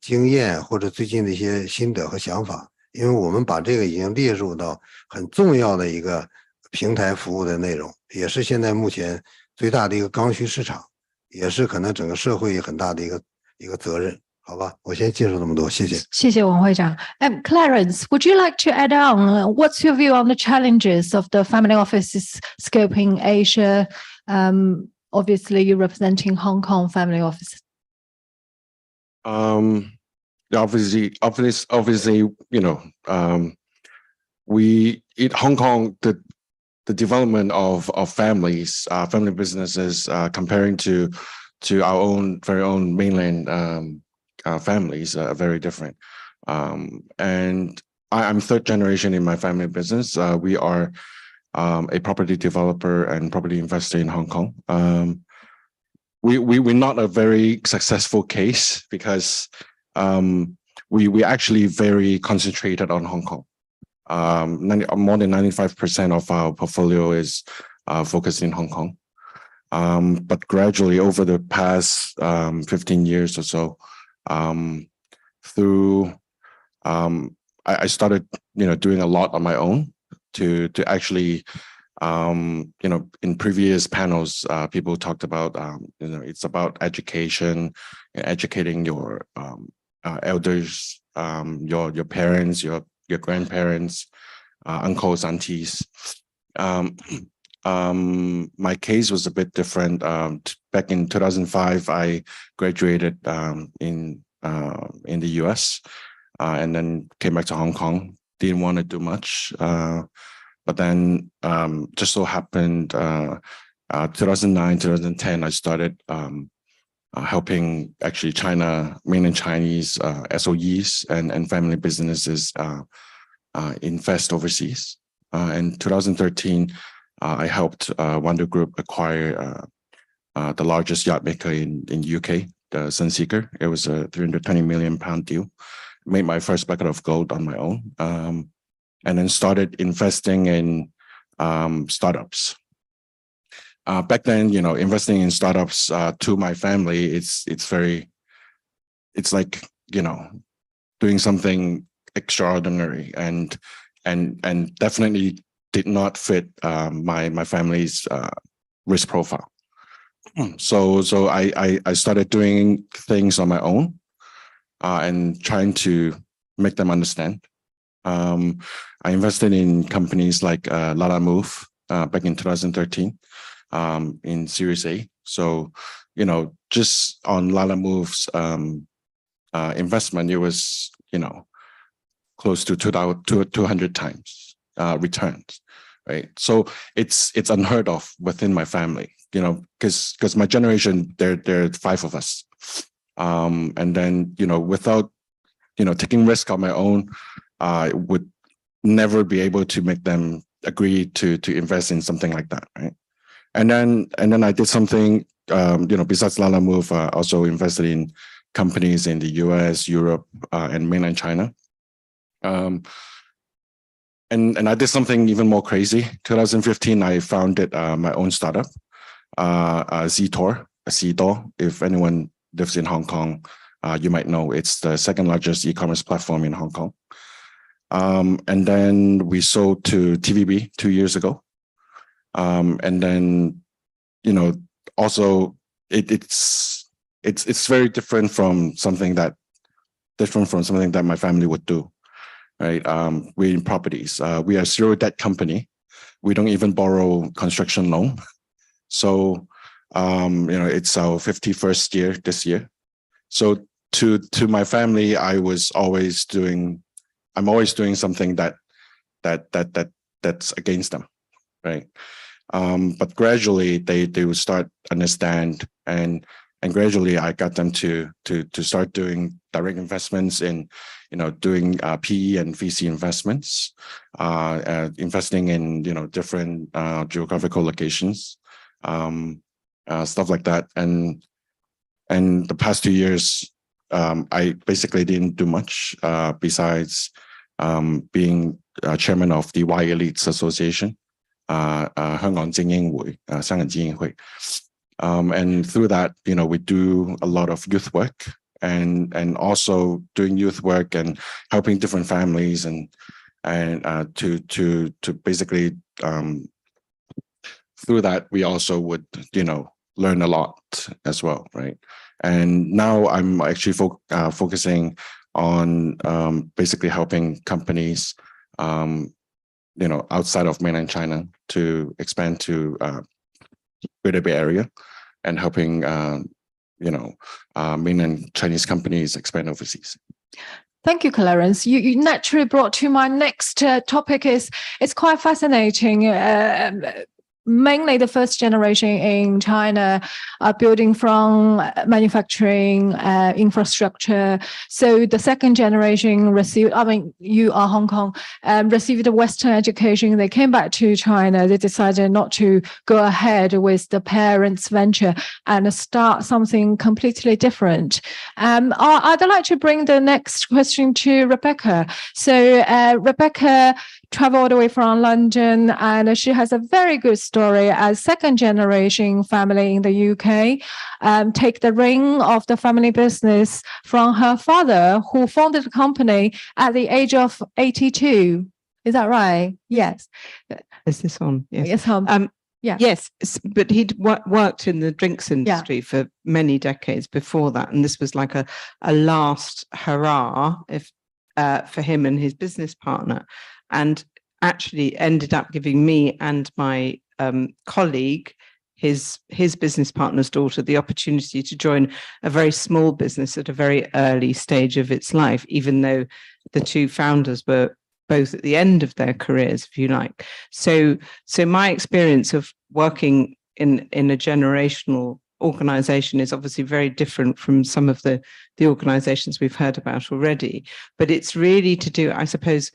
经验或者最近的一些心得和想法，因为我们把这个已经列入到很重要的一个平台服务的内容，也是现在目前最大的一个刚需市场，也是可能整个社会很大的一个责任。好吧，我先介绍这么多，谢谢。谢谢王会长。Clarence, would you like to add on? What's your view on the challenges of the family offices scope in Asia? Obviously, you're representing Hong Kong family offices. Obviously, you know, we in Hong Kong, the development of families, family businesses, comparing to our own very own mainland families are very different. And I'm third generation in my family business. We are a property developer and property investor in Hong Kong. We're not a very successful case because we actually very concentrated on Hong Kong. More than 95% of our portfolio is focused in Hong Kong. But gradually over the past 15 years or so, I started, you know, doing a lot on my own to actually, you know, in previous panels, people talked about, you know, it's about education, educating your elders, your parents, your grandparents, uncles, aunties. My case was a bit different. Back in 2005, I graduated in the US and then came back to Hong Kong. Didn't want to do much, but then just so happened 2009, 2010, I started helping actually mainland Chinese SOEs and family businesses invest overseas. In 2013, I helped Wonder Group acquire the largest yacht maker in UK, the Sunseeker. It was a £320 million deal. Made my first bucket of gold on my own, and then started investing in startups. Back then, you know, investing in startups to my family, it's like, you know, doing something extraordinary and definitely did not fit my family's risk profile. So I started doing things on my own and trying to make them understand. I invested in companies like Lala Move back in 2013 in Series A. So, you know, just on Lala Move's investment, it was, you know, close to 200 times returns, right? So it's unheard of within my family, you know, because my generation, there are 5 of us. And then, you know, without, you know, taking risk on my own, I would never be able to make them agree to invest in something like that, right? And then I did something, you know, besides Lala Move, also invested in companies in the US, Europe, and mainland China. And I did something even more crazy. 2015, I founded my own startup, Ztor. If anyone lives in Hong Kong, you might know it's the second largest e-commerce platform in Hong Kong. And then we sold to TVB 2 years ago. And then, you know, also it's very different from something that my family would do, right? We're in properties. We are a zero debt company. We don't even borrow construction loan. So, you know, it's our 51st year this year. So to my family, I'm always doing something that's against them, right? But gradually they will start understand, and gradually I got them to start doing direct investments in, you know, doing PE and VC investments, investing in, you know, different geographical locations, stuff like that. And the past 2 years, I basically didn't do much besides being chairman of the Y Elites Association, 香港精英會, 香港精英會. And through that, you know, we do a lot of youth work and also doing youth work and helping different families and to basically through that we also would, you know, learn a lot as well, right? And now I'm actually focusing on basically helping companies, outside of mainland China to expand to Greater Bay Area, and helping mainland Chinese companies expand overseas. Thank you, Clarence. You naturally brought to my next topic. It's quite fascinating. Mainly the first generation in China are building from manufacturing infrastructure. So the second generation received, you are Hong Kong, received a Western education. They came back to China. They decided not to go ahead with the parents' venture and start something completely different. I'd like to bring the next question to Rebecca. So Rebecca traveled all the way from London, and she has a very good story as second generation family in the UK. Take the reign of the family business from her father, who founded the company at the age of 82. Is that right? Yes. Is this on? Yes. Yes. Yeah. Yes, but he'd worked in the drinks industry for many decades before that, and this was like a last hurrah for him and his business partner, and actually ended up giving me and my colleague, his business partner's daughter, the opportunity to join a very small business at a very early stage of its life, even though the two founders were both at the end of their careers, if you like. So my experience of working in a generational organization is obviously very different from some of the organizations we've heard about already. But it's really to do, I suppose,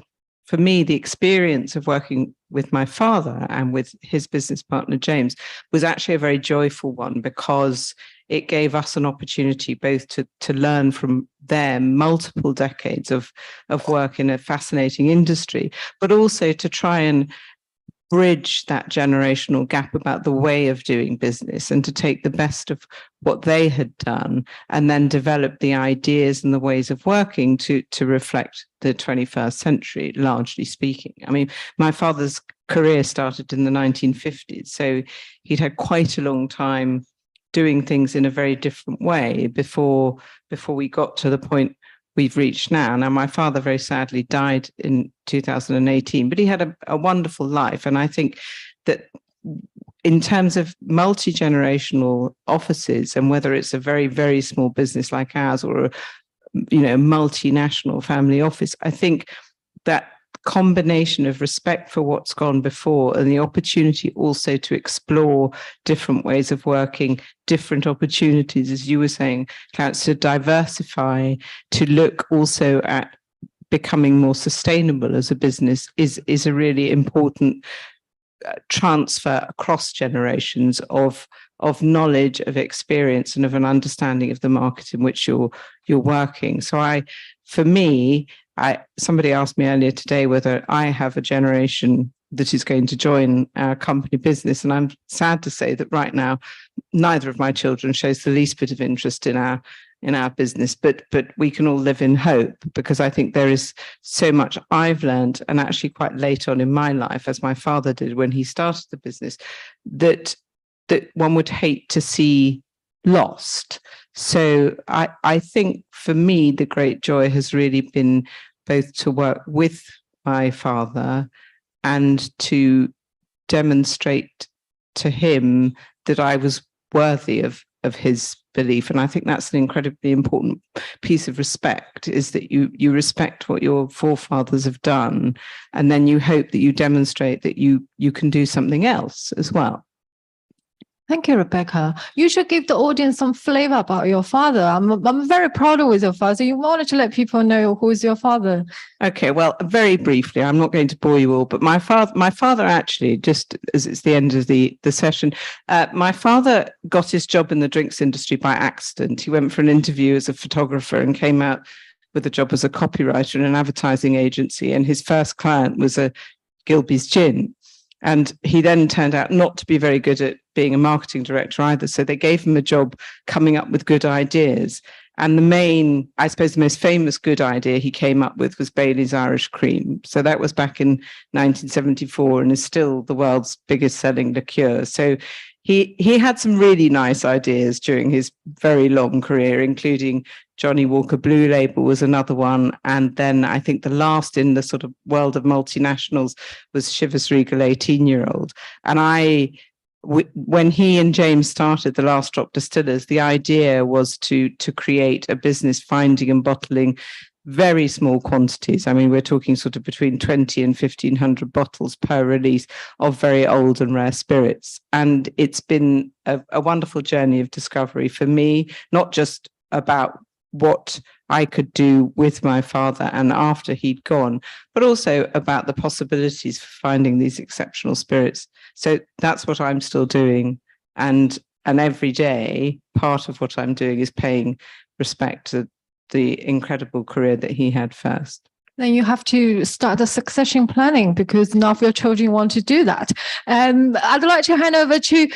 for me, the experience of working with my father and with his business partner, James, was actually a very joyful one, because it gave us an opportunity both to learn from their multiple decades of work in a fascinating industry, but also to try and bridge that generational gap about the way of doing business, and to take the best of what they had done and then develop the ideas and the ways of working to reflect the 21st century, largely speaking. I mean, my father's career started in the 1950s, so he'd had quite a long time doing things in a very different way before we got to the point we've reached now. Now, my father very sadly died in 2018, but he had a wonderful life. And I think that in terms of multi-generational offices, and whether it's a very, very small business like ours or a multinational family office, I think that combination of respect for what's gone before and the opportunity also to explore different ways of working, different opportunities, as you were saying, Clarence, to diversify, to look also at becoming more sustainable as a business is a really important transfer across generations of knowledge, of experience, and of an understanding of the market in which you're working. So somebody asked me earlier today whether I have a generation that is going to join our company business, and I'm sad to say that right now neither of my children shows the least bit of interest in our business, but we can all live in hope, because I think there is so much I've learned, and actually quite late on in my life, as my father did when he started the business, that one would hate to see lost. So I think for me, the great joy has really been both to work with my father and to demonstrate to him that I was worthy of his belief. And I think that's an incredibly important piece of respect, is that you respect what your forefathers have done, and then you hope that you demonstrate that you can do something else as well. Thank you, Rebecca. You should give the audience some flavor about your father. I'm very proud with your father. You wanted to let people know who is your father. Okay, well, very briefly, I'm not going to bore you all, but my father actually, just as it's the end of the session, my father got his job in the drinks industry by accident. He went for an interview as a photographer and came out with a job as a copywriter in an advertising agency. And his first client was a Gilbey's gin. And he then turned out not to be very good at being a marketing director either. So they gave him a job coming up with good ideas. And the most famous good idea he came up with was Bailey's Irish Cream. So that was back in 1974 and is still the world's biggest selling liqueur. So he had some really nice ideas during his very long career, including Johnny Walker Blue Label was another one. And then I think the last in the sort of world of multinationals was Chivas Regal 18-year-old. And when he and James started the Last Drop Distillers, the idea was to create a business finding and bottling very small quantities. I mean, we're talking sort of between 20 and 1,500 bottles per release of very old and rare spirits. And it's been a wonderful journey of discovery for me, not just about what I could do with my father and after he'd gone, but also about the possibilities for finding these exceptional spirits. So that's what I'm still doing. And every day, part of what I'm doing is paying respect to the incredible career that he had first. Then you have to start the succession planning because none of your children want to do that. I'd like to hand over to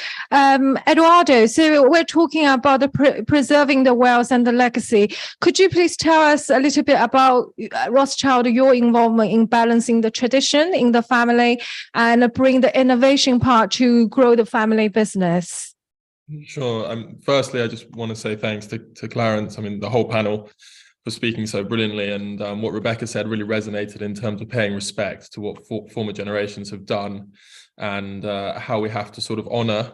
Eduardo. So we're talking about preserving the wealth and the legacy. Could you please tell us a little bit about Rothschild, your involvement in balancing the tradition in the family and bring the innovation part to grow the family business? Sure. Firstly, I just want to say thanks to Clarence. I mean, the whole panel for speaking so brilliantly, and what Rebecca said really resonated in terms of paying respect to what former generations have done, and how we have to sort of honor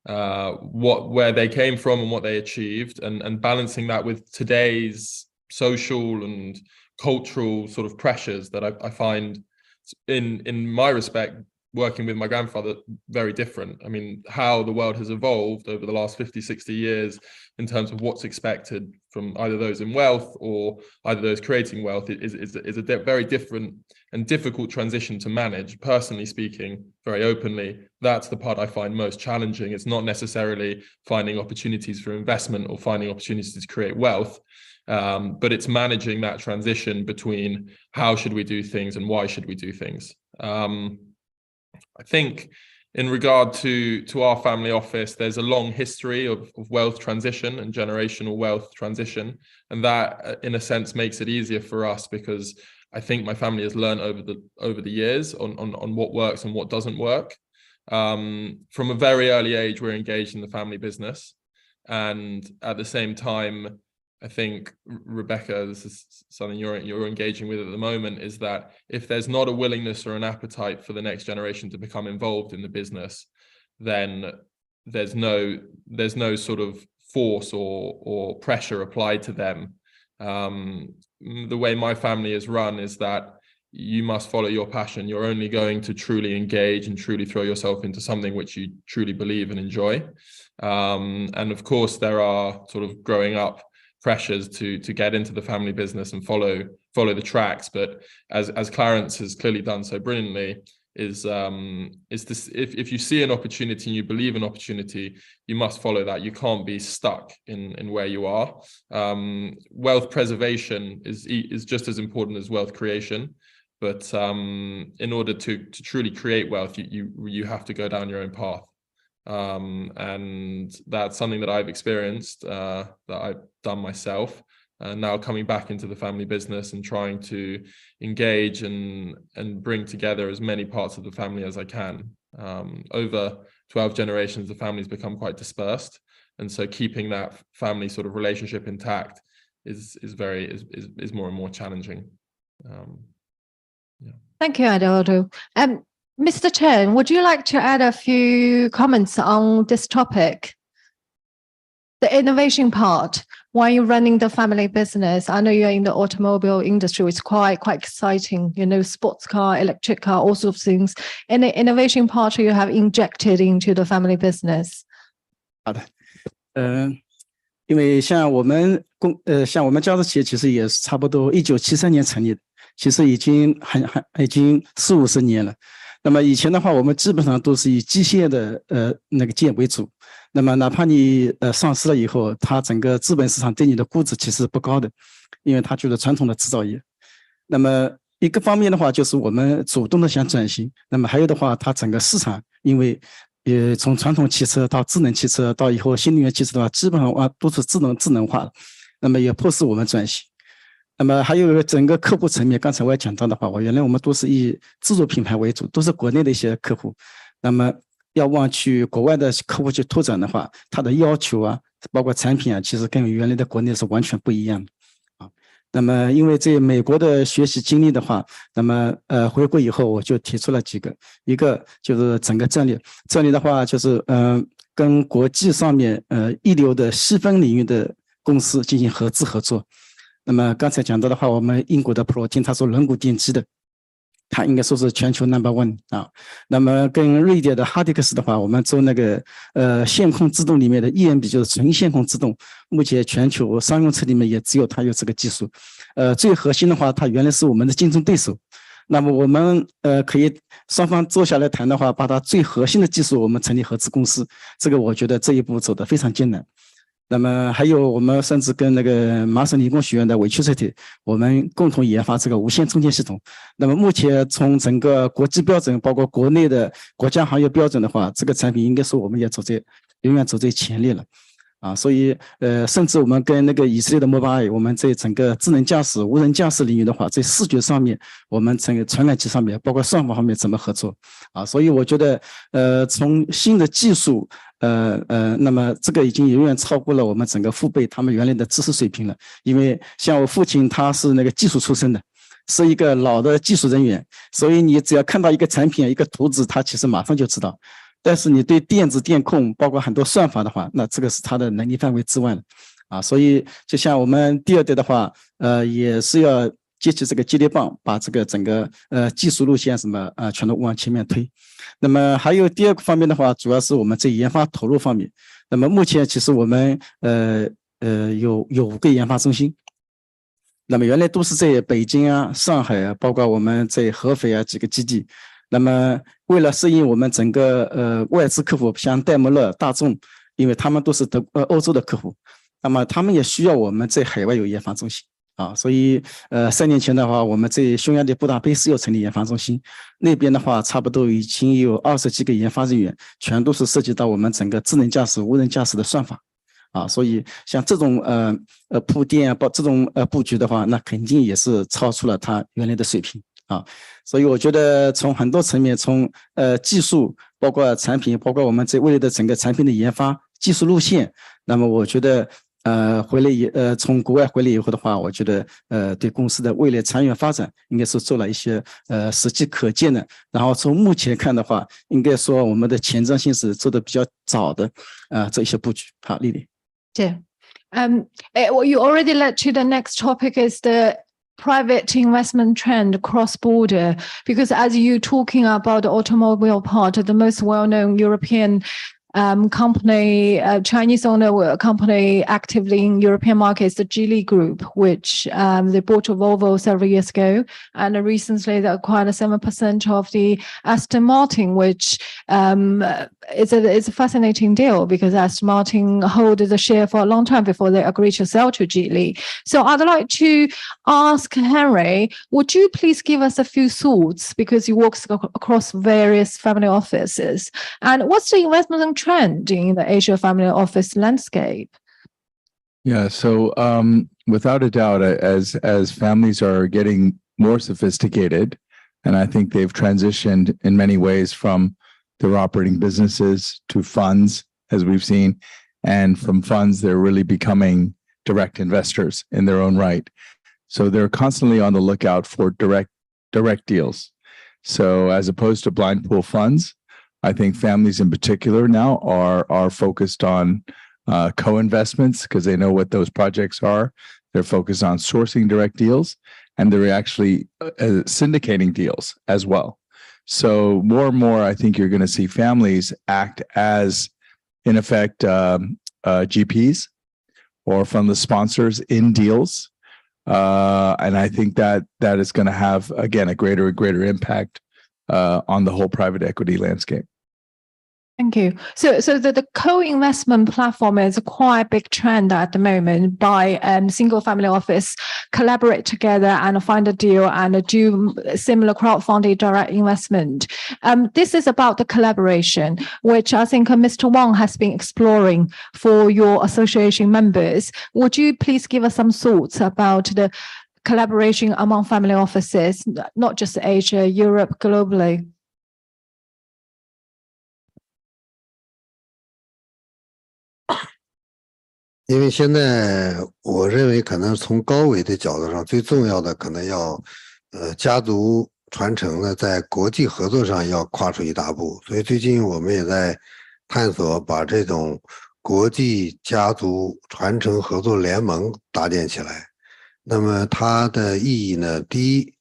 where they came from and what they achieved, and balancing that with today's social and cultural sort of pressures that I find in my respect, working with my grandfather, very different. I mean, how the world has evolved over the last 50, 60 years in terms of what's expected from either those in wealth or either those creating wealth is a very different and difficult transition to manage. Personally speaking, very openly, that's the part I find most challenging. It's not necessarily finding opportunities for investment or finding opportunities to create wealth, but it's managing that transition between how should we do things and why should we do things. I think in regard to our family office, there's a long history of wealth transition and generational wealth transition. And that, in a sense, makes it easier for us because I think my family has learned over the years on what works and what doesn't work. From a very early age, we're engaged in the family business. And at the same time, I think, Rebecca, this is something you're engaging with at the moment, is that if there's not a willingness or an appetite for the next generation to become involved in the business, then there's no sort of force or pressure applied to them. The way my family is run is that you must follow your passion. You're only going to truly engage and truly throw yourself into something which you truly believe and enjoy. And of course, there are sort of growing up pressures to get into the family business and follow the tracks, but as Clarence has clearly done so brilliantly, is this: if you see an opportunity and you believe an opportunity, you must follow that. You can't be stuck in where you are. Wealth preservation is just as important as wealth creation, but in order to truly create wealth, you have to go down your own path. And that's something that I've experienced, that I've done myself, and now coming back into the family business and trying to engage and bring together as many parts of the family as I can. Over 12 generations, the family's become quite dispersed, and so keeping that family sort of relationship intact is more and more challenging. Thank you, Eduardo. Mr. Chen, would you like to add a few comments on this topic? The innovation part, while you're running the family business, I know you're in the automobile industry, it's quite exciting, sports car, electric car, all sorts of things. And the innovation part you have injected into the family business. 好的，因为像我们像我们家的企业其实也是差不多1973年成立的，其实已经40-50年了。那么以前的话，我们基本上都是以机械的那个件为主。那么哪怕你上市了以后，它整个资本市场对你的估值其实不高的，因为它就是传统的制造业。那么一个方面的话，就是我们主动的想转型。那么还有的话，它整个市场因为从传统汽车到智能汽车，到以后新能源汽车的话，基本上都是智能化了。那么也迫使我们转型。那么还有整个客户层面，刚才我也讲到的话，原来我们都是以自主品牌为主，都是国内的一些客户。那么要往去国外的客户去拓展的话，它的要求啊，包括产品啊，其实跟原来的国内是完全不一样的啊。那么因为这美国的学习经历的话，那么回国以后我就提出了几个，一个就是整个战略的话就是跟国际上面一流的细分领域的公司进行合资合作。那么刚才讲到的话，我们英国的 Protein 它是人骨电机的，它应该说是全球 No.1 啊。那么跟瑞典的 Hardix 的话，我们做那个线控自动里面的 EMB 就是纯线控自动，目前全球商用车里面也只有它有这个技术。最核心的话，它原来是我们的竞争对手。那么我们可以双方坐下来谈的话，把它最核心的技术我们成立合资公司，这个我觉得这一步走得非常艰难。那么还有我们甚至跟那个麻省理工学院的Electricity，我们共同研发这个无线充电系统。那么目前从整个国际标准，包括国内的国家行业标准的话，这个产品应该说我们也永远走在前列了。啊，所以甚至我们跟那个以色列的 Mobile， 我们在整个智能驾驶、无人驾驶领域的话，在视觉上面，我们整个传感器上面，包括算法方面怎么合作啊？所以我觉得从新的技术，那么这个已经远远超过了我们整个父辈他们原来的知识水平了。因为像我父亲他是那个技术出身的，是一个老的技术人员，所以你只要看到一个产品、一个图纸，他其实马上就知道。但是你对电子电控包括很多算法的话，那这个是他的能力范围之外的啊。所以就像我们第二代的话，也是要接起这个接力棒，把这个整个技术路线什么全都往前面推。那么还有第二个方面的话，主要是我们在研发投入方面。那么目前其实我们有5个研发中心。那么原来都是在北京啊、上海啊，包括我们在合肥啊几个基地。那么为了适应我们整个外资客户，像戴姆勒、大众，因为他们都是欧洲的客户，那么他们也需要我们在海外有研发中心啊。所以3年前的话，我们在匈牙利布达佩斯要成立研发中心，那边的话差不多已经有20几个研发人员，全都是涉及到我们整个智能驾驶、无人驾驶的算法。啊，所以像这种铺垫啊，这种布局的话，那肯定也是超出了它原来的水平啊。所以我觉得从很多层面，从技术，包括产品，包括我们在未来的整个产品的研发、技术路线，那么我觉得从国外回来以后的话，我觉得对公司的未来长远发展应该是做了一些实际可见的。然后从目前看的话，应该说我们的前瞻性是做的比较早的这一些布局。好，丽丽。Yeah. Well, you already led to the next topic is the private investment trend cross-border, because as you talking about the automobile part, the most well-known European company, Chinese owner company actively in European markets, the Geely Group, which they bought a Volvo several years ago, and recently they acquired 7% of the Aston Martin, which it's a fascinating deal because Aston Martin hold the share for a long time before they agreed to sell to Geely. So I'd like to ask Henry, would you please give us a few thoughts, because you work across various family offices, and what's the investment trend in the Asia family office landscape? Yeah, so without a doubt, as families are getting more sophisticated, and I think they've transitioned in many ways from their operating businesses to funds, as we've seen, and from funds, they're really becoming direct investors in their own right. So they're constantly on the lookout for direct deals. So as opposed to blind pool funds, I think families in particular now are focused on co-investments because they know what those projects are. They're focused on sourcing direct deals, and they're actually syndicating deals as well. So more and more, I think you're going to see families act as, in effect, GPs or fundless sponsors in deals. And I think that is going to have, again, a greater impact on the whole private equity landscape. Thank you. So the co-investment platform is a quite big trend at the moment by single family office collaborate together and find a deal and do similar crowdfunding direct investment. This is about the collaboration, which I think Mr. Wang has been exploring for your association members. Would you please give us some thoughts about the collaboration among family offices, not just Asia, Europe, globally? 因为现在我认为可能从高维的角度上，最重要的可能要，家族传承呢，在国际合作上要跨出一大步。所以最近我们也在探索把这种国际家族传承合作联盟搭建起来。那么它的意义呢，第一，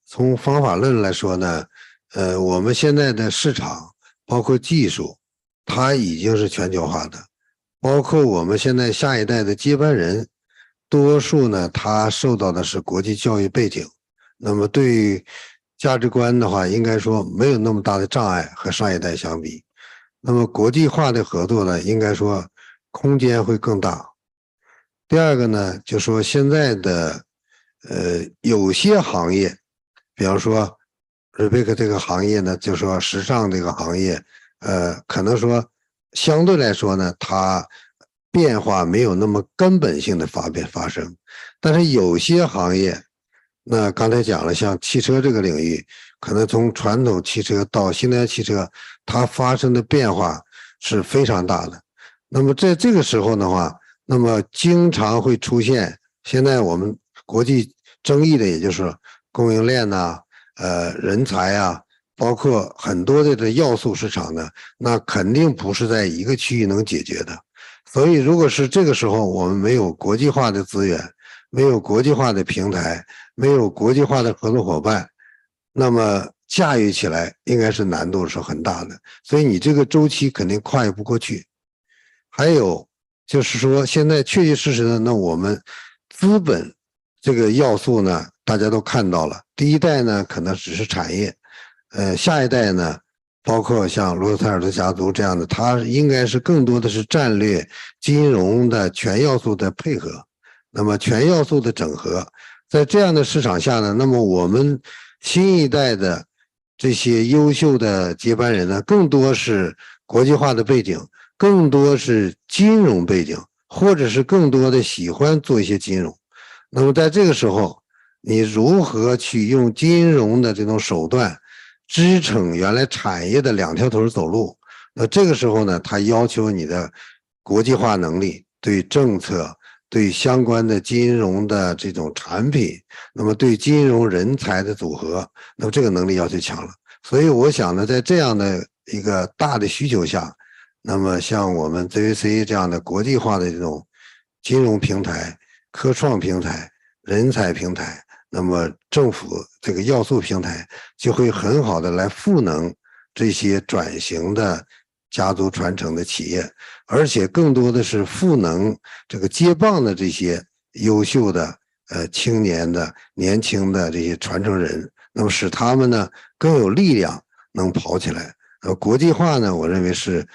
从方法论来说呢，我们现在的市场包括技术，它已经是全球化的。包括我们现在下一代的接班人，多数呢，他受到的是国际教育背景，那么对于价值观的话，应该说没有那么大的障碍和上一代相比。那么国际化的合作呢，应该说空间会更大。第二个呢，就说现在的有些行业，比方说 Rebecca 这个行业呢，就说时尚这个行业，可能说相对来说呢，它变化没有那么根本性的发生，但是有些行业，那刚才讲了，像汽车这个领域，可能从传统汽车到新能源汽车，它发生的变化是非常大的。那么在这个时候的话，那么经常会出现现在我们国际争议的，也就是供应链呐、人才啊，包括很多的要素市场呢，那肯定不是在一个区域能解决的。所以如果是这个时候我们没有国际化的资源，没有国际化的平台，没有国际化的合作伙伴，那么驾驭起来应该是难度是很大的。所以你这个周期肯定跨越不过去。还有就是说，现在确确实实的，那我们资本这个要素呢，大家都看到了。第一代呢，可能只是产业，下一代呢，包括像罗斯柴尔德家族这样的，它应该是更多的是战略、金融的全要素的配合，那么全要素的整合。在这样的市场下呢，那么我们新一代的这些优秀的接班人呢，更多是国际化的背景。更多是金融背景，或者是更多的喜欢做一些金融。那么在这个时候，你如何去用金融的这种手段支撑原来产业的两条腿走路？那这个时候呢，它要求你的国际化能力，对政策、对相关的金融的这种产品，那么对金融人才的组合，那么这个能力要求强了。所以我想呢，在这样的一个大的需求下，那么像我们 ZVC 这样的国际化的这种金融平台、科创平台、人才平台，那么政府这个要素平台就会很好的来赋能这些转型的家族传承的企业，而且更多的是赋能这个接棒的这些优秀的青年的年轻的这些传承人，那么使他们呢更有力量能跑起来。国际化呢，我认为是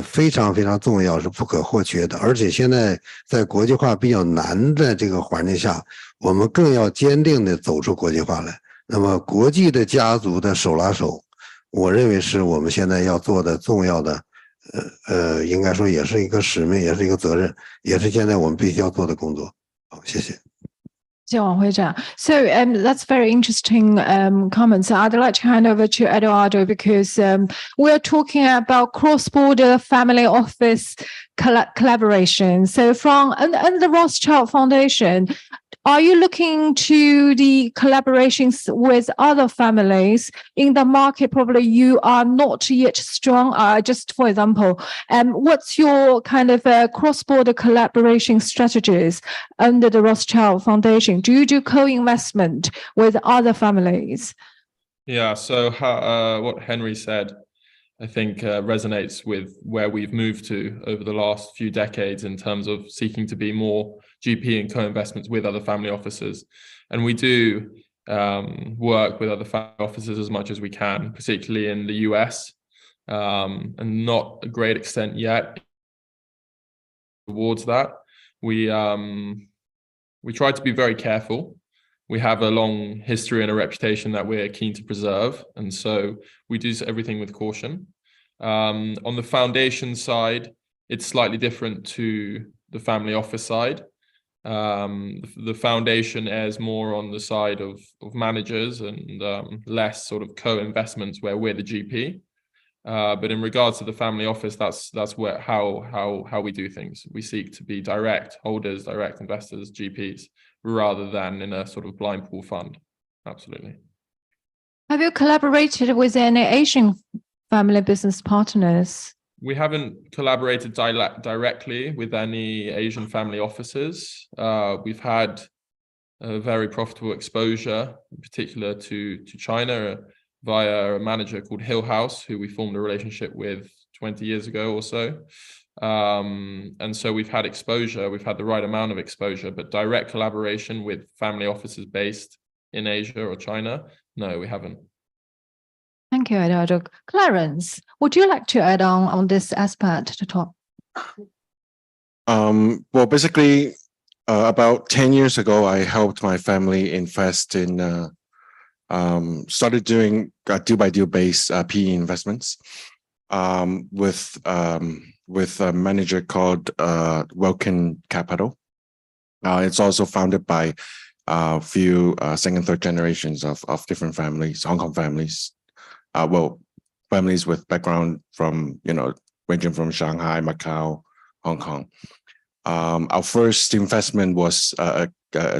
非常非常重要，是不可或缺的。而且现在在国际化比较难的这个环境下，我们更要坚定的走出国际化来。那么国际的家族的手拉手，我认为是我们现在要做的重要的，应该说也是一个使命，也是一个责任，也是现在我们必须要做的工作。好，谢谢。So that's very interesting comments. I'd like to hand over to Eduardo because we're talking about cross-border family office collaboration. So from and the Rothschild Foundation, are you looking to the collaborations with other families in the market? Probably you are not yet strong. Just for example, what's your kind of cross-border collaboration strategies under the Rothschild Foundation? Do you do co-investment with other families? Yeah, so what Henry said, I think resonates with where we've moved to over the last few decades in terms of seeking to be more GP and co-investments with other family offices. And we do work with other family offices as much as we can, particularly in the US, and not a great extent yet towards that. We try to be very careful. We have a long history and a reputation that we're keen to preserve. And so we do everything with caution. On the foundation side, it's slightly different to the family office side. The foundation airs more on the side of managers and less sort of co-investments where we're the GP. But in regards to the family office, that's where how we do things. We seek to be direct holders, direct investors, GPs, rather than in a sort of blind pool fund. Absolutely. Have you collaborated with any Asian family business partners? We haven't collaborated directly with any Asian family offices. We've had a very profitable exposure, in particular to China, via a manager called Hill House, who we formed a relationship with 20 years ago or so. And so we've had exposure, we've had the right amount of exposure, but direct collaboration with family offices based in Asia or China, no, we haven't. Thank you, Eduardo. Clarence, would you like to add on this aspect to talk? Well, basically, about 10 years ago, I helped my family invest in, started doing deal-by-deal based PE investments with a manager called Welkin Capital. It's also founded by a few second, third generations of different families, Hong Kong families. Well, families with background from, ranging from Shanghai, Macau, Hong Kong. Our first investment was a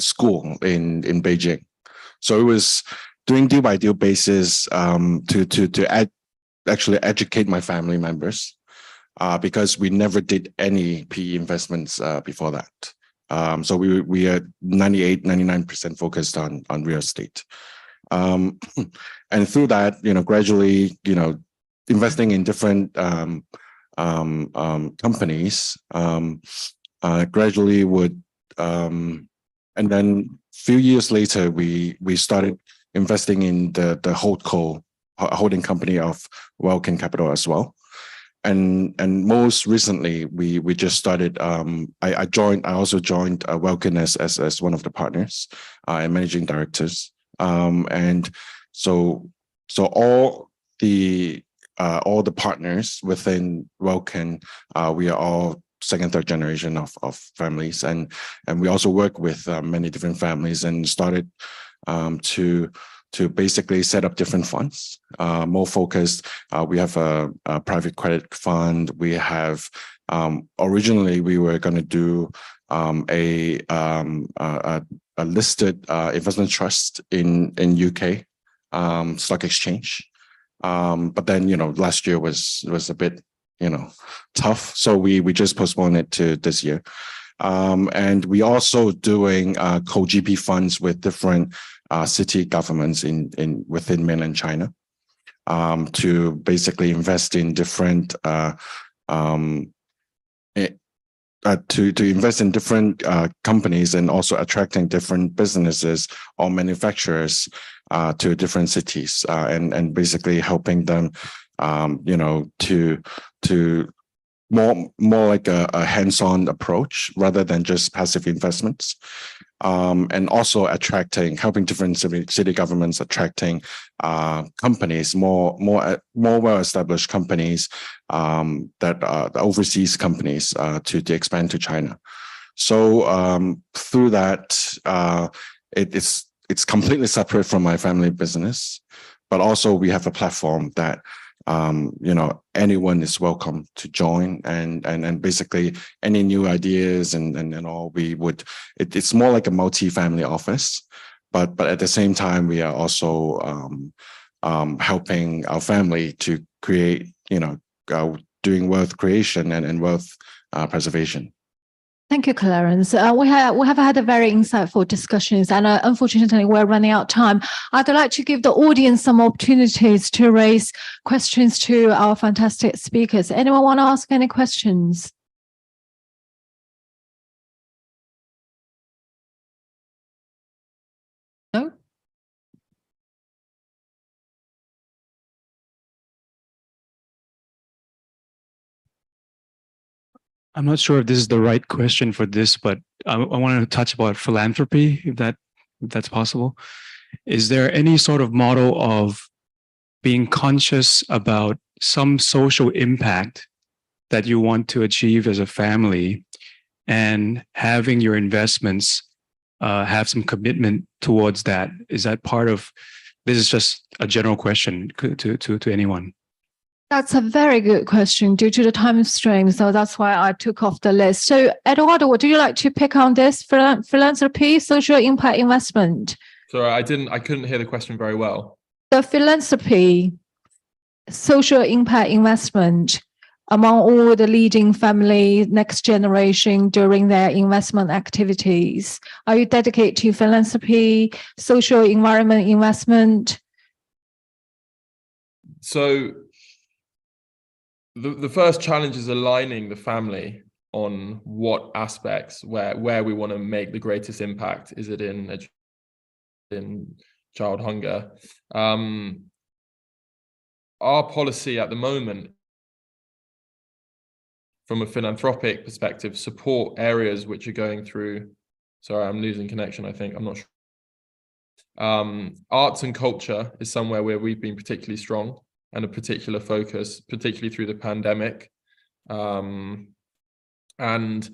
school in Beijing. So it was doing deal by deal basis to actually educate my family members because we never did any PE investments before that. So we are 99% focused on real estate. And through that, gradually, investing in different companies, gradually would, and then a few years later, we started investing in the holding company of Welkin Capital as well. And most recently, we just started. I also joined Welkin as one of the partners and managing directors. And so all the partners within Welkin, we are all second, third generation of families, and we also work with many different families and started to basically set up different funds, more focused. We have a private credit fund. We have originally we were going to do a listed investment trust in UK stock exchange, but then last year was a bit tough, so we just postponed it to this year. And we also doing co-GP funds with different city governments within mainland China to basically invest in different to invest in different companies and also attracting different businesses or manufacturers to different cities and basically helping them to more like a hands-on approach rather than just passive investments, and also helping different city governments attracting companies, more well-established companies that are the overseas companies to expand to China. So through that, it's completely separate from my family business, but also we have a platform that anyone is welcome to join, and basically any new ideas and all, it's more like a multi-family office, but at the same time we are also helping our family to create, doing wealth creation and wealth preservation. Thank you, Clarence. We have had a very insightful discussions, and unfortunately, we're running out of time. I'd like to give the audience some opportunities to raise questions to our fantastic speakers. Anyone want to ask any questions? No? I'm not sure if this is the right question for this, but I wanted to touch about philanthropy, if that's possible. Is there any sort of model of being conscious about some social impact that you want to achieve as a family and having your investments have some commitment towards that? Is that part of, this is just a general question to anyone. That's a very good question due to the time strain. So that's why I took off the list. So Eduardo, would you like to pick on this philanthropy, social impact investment? Sorry, I couldn't hear the question very well. The philanthropy, social impact investment among all the leading family, next generation during their investment activities. Are you dedicated to philanthropy, social environment investment? So the first challenge is aligning the family on what aspects where we want to make the greatest impact. Is it in child hunger? Our policy at the moment, from a philanthropic perspective, support areas which are going through. Sorry, I'm losing connection. I think I'm not sure. Arts and culture is somewhere where we've been particularly strong, and a particular focus, particularly through the pandemic. And the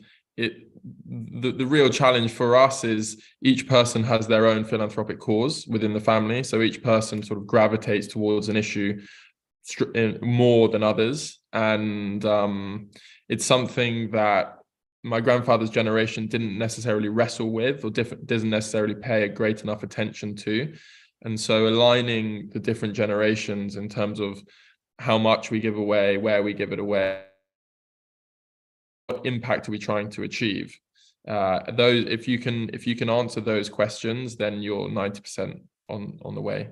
real challenge for us is each person has their own philanthropic cause within the family. So each person sort of gravitates towards an issue more than others. And it's something that my grandfather's generation didn't necessarily wrestle with, or doesn't necessarily pay a great enough attention to. And so aligning the different generations in terms of how much we give away, where we give it away, what impact are we trying to achieve? Those, if you can answer those questions, then you're 90% on the way.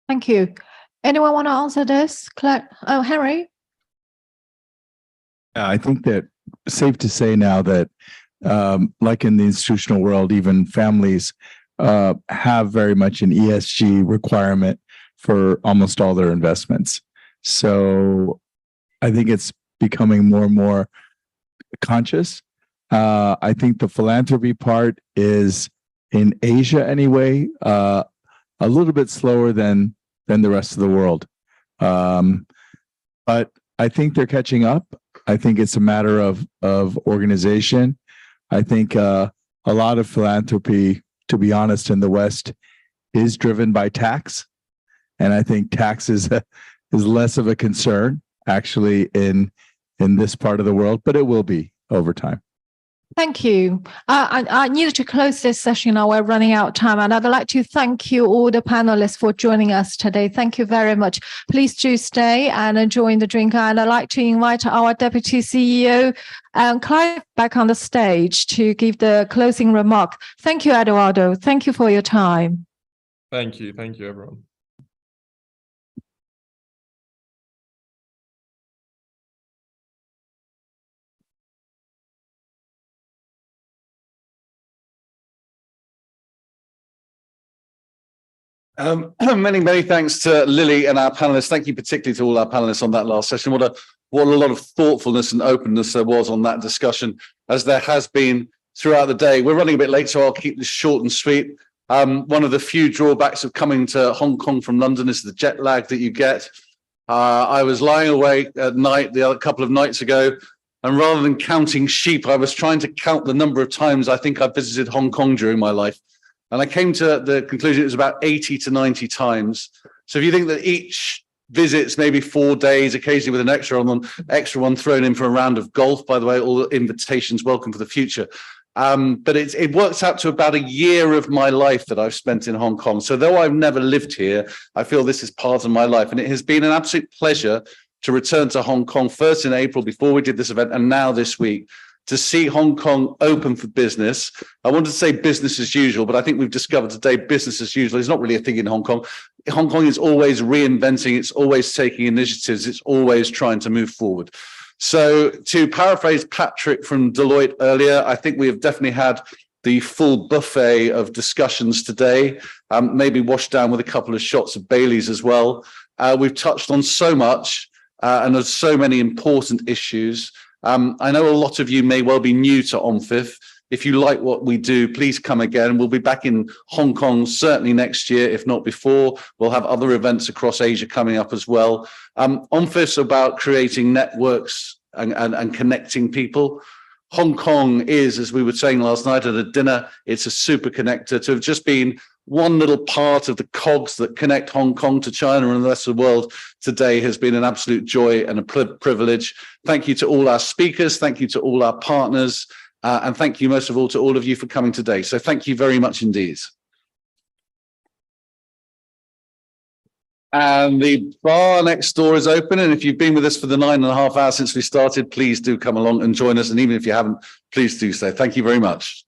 Thank you. Anyone want to answer this? Claire? Oh, Henry? I think that safe to say now that like in the institutional world, even families have very much an ESG requirement for almost all their investments. So I think it's becoming more and more conscious. I think the philanthropy part is in Asia anyway, a little bit slower than the rest of the world. But I think they're catching up. I think it's a matter of organization. I think a lot of philanthropy, to be honest, in the West is driven by tax. And I think tax is less of a concern actually in this part of the world, but it will be over time. Thank you. I needed to close this session now. We're running out of time. And I'd like to thank you all the panelists for joining us today. Thank you very much. Please do stay and enjoy the drink. And I'd like to invite our Deputy CEO, Clive, back on the stage to give the closing remark. Thank you, Eduardo. Thank you for your time. Thank you. Thank you, everyone. Many thanks to Lily and our panelists. Thank you particularly to all our panelists on that last session. What a lot of thoughtfulness and openness there was on that discussion, as there has been throughout the day. We're running a bit late, so I'll keep this short and sweet. One of the few drawbacks of coming to Hong Kong from London is the jet lag that you get. I was lying awake at night a couple of nights ago, and rather than counting sheep, I was trying to count the number of times I think I've visited Hong Kong during my life. And I came to the conclusion it was about 80 to 90 times. So if you think that each visit's maybe 4 days, occasionally with an extra one thrown in for a round of golf, by the way, all invitations welcome for the future. But it works out to about a year of my life that I've spent in Hong Kong. So though I've never lived here, I feel this is part of my life. And it has been an absolute pleasure to return to Hong Kong, first in April before we did this event, and now this week, to see Hong Kong open for business. I wanted to say business as usual, but I think we've discovered today business as usual is not really a thing in Hong Kong. Hong Kong is always reinventing, it's always taking initiatives, it's always trying to move forward. So to paraphrase Patrick from Deloitte earlier, I think we have definitely had the full buffet of discussions today, maybe washed down with a couple of shots of Bailey's as well. We've touched on so much and there's so many important issues. I know a lot of you may well be new to OMFIF. If you like what we do, please come again. We'll be back in Hong Kong certainly next year, if not before. We'll have other events across Asia coming up as well. OMFIF's about creating networks and connecting people. Hong Kong is, as we were saying last night at a dinner, it's a super connector. To have just been one little part of the cogs that connect Hong Kong to China and the rest of the world today has been an absolute joy and a privilege. Thank you to all our speakers. Thank you to all our partners. And thank you most of all to all of you for coming today. So thank you very much indeed. And the bar next door is open. And if you've been with us for the 9.5 hours since we started, please do come along and join us. And even if you haven't, please do so. Thank you very much.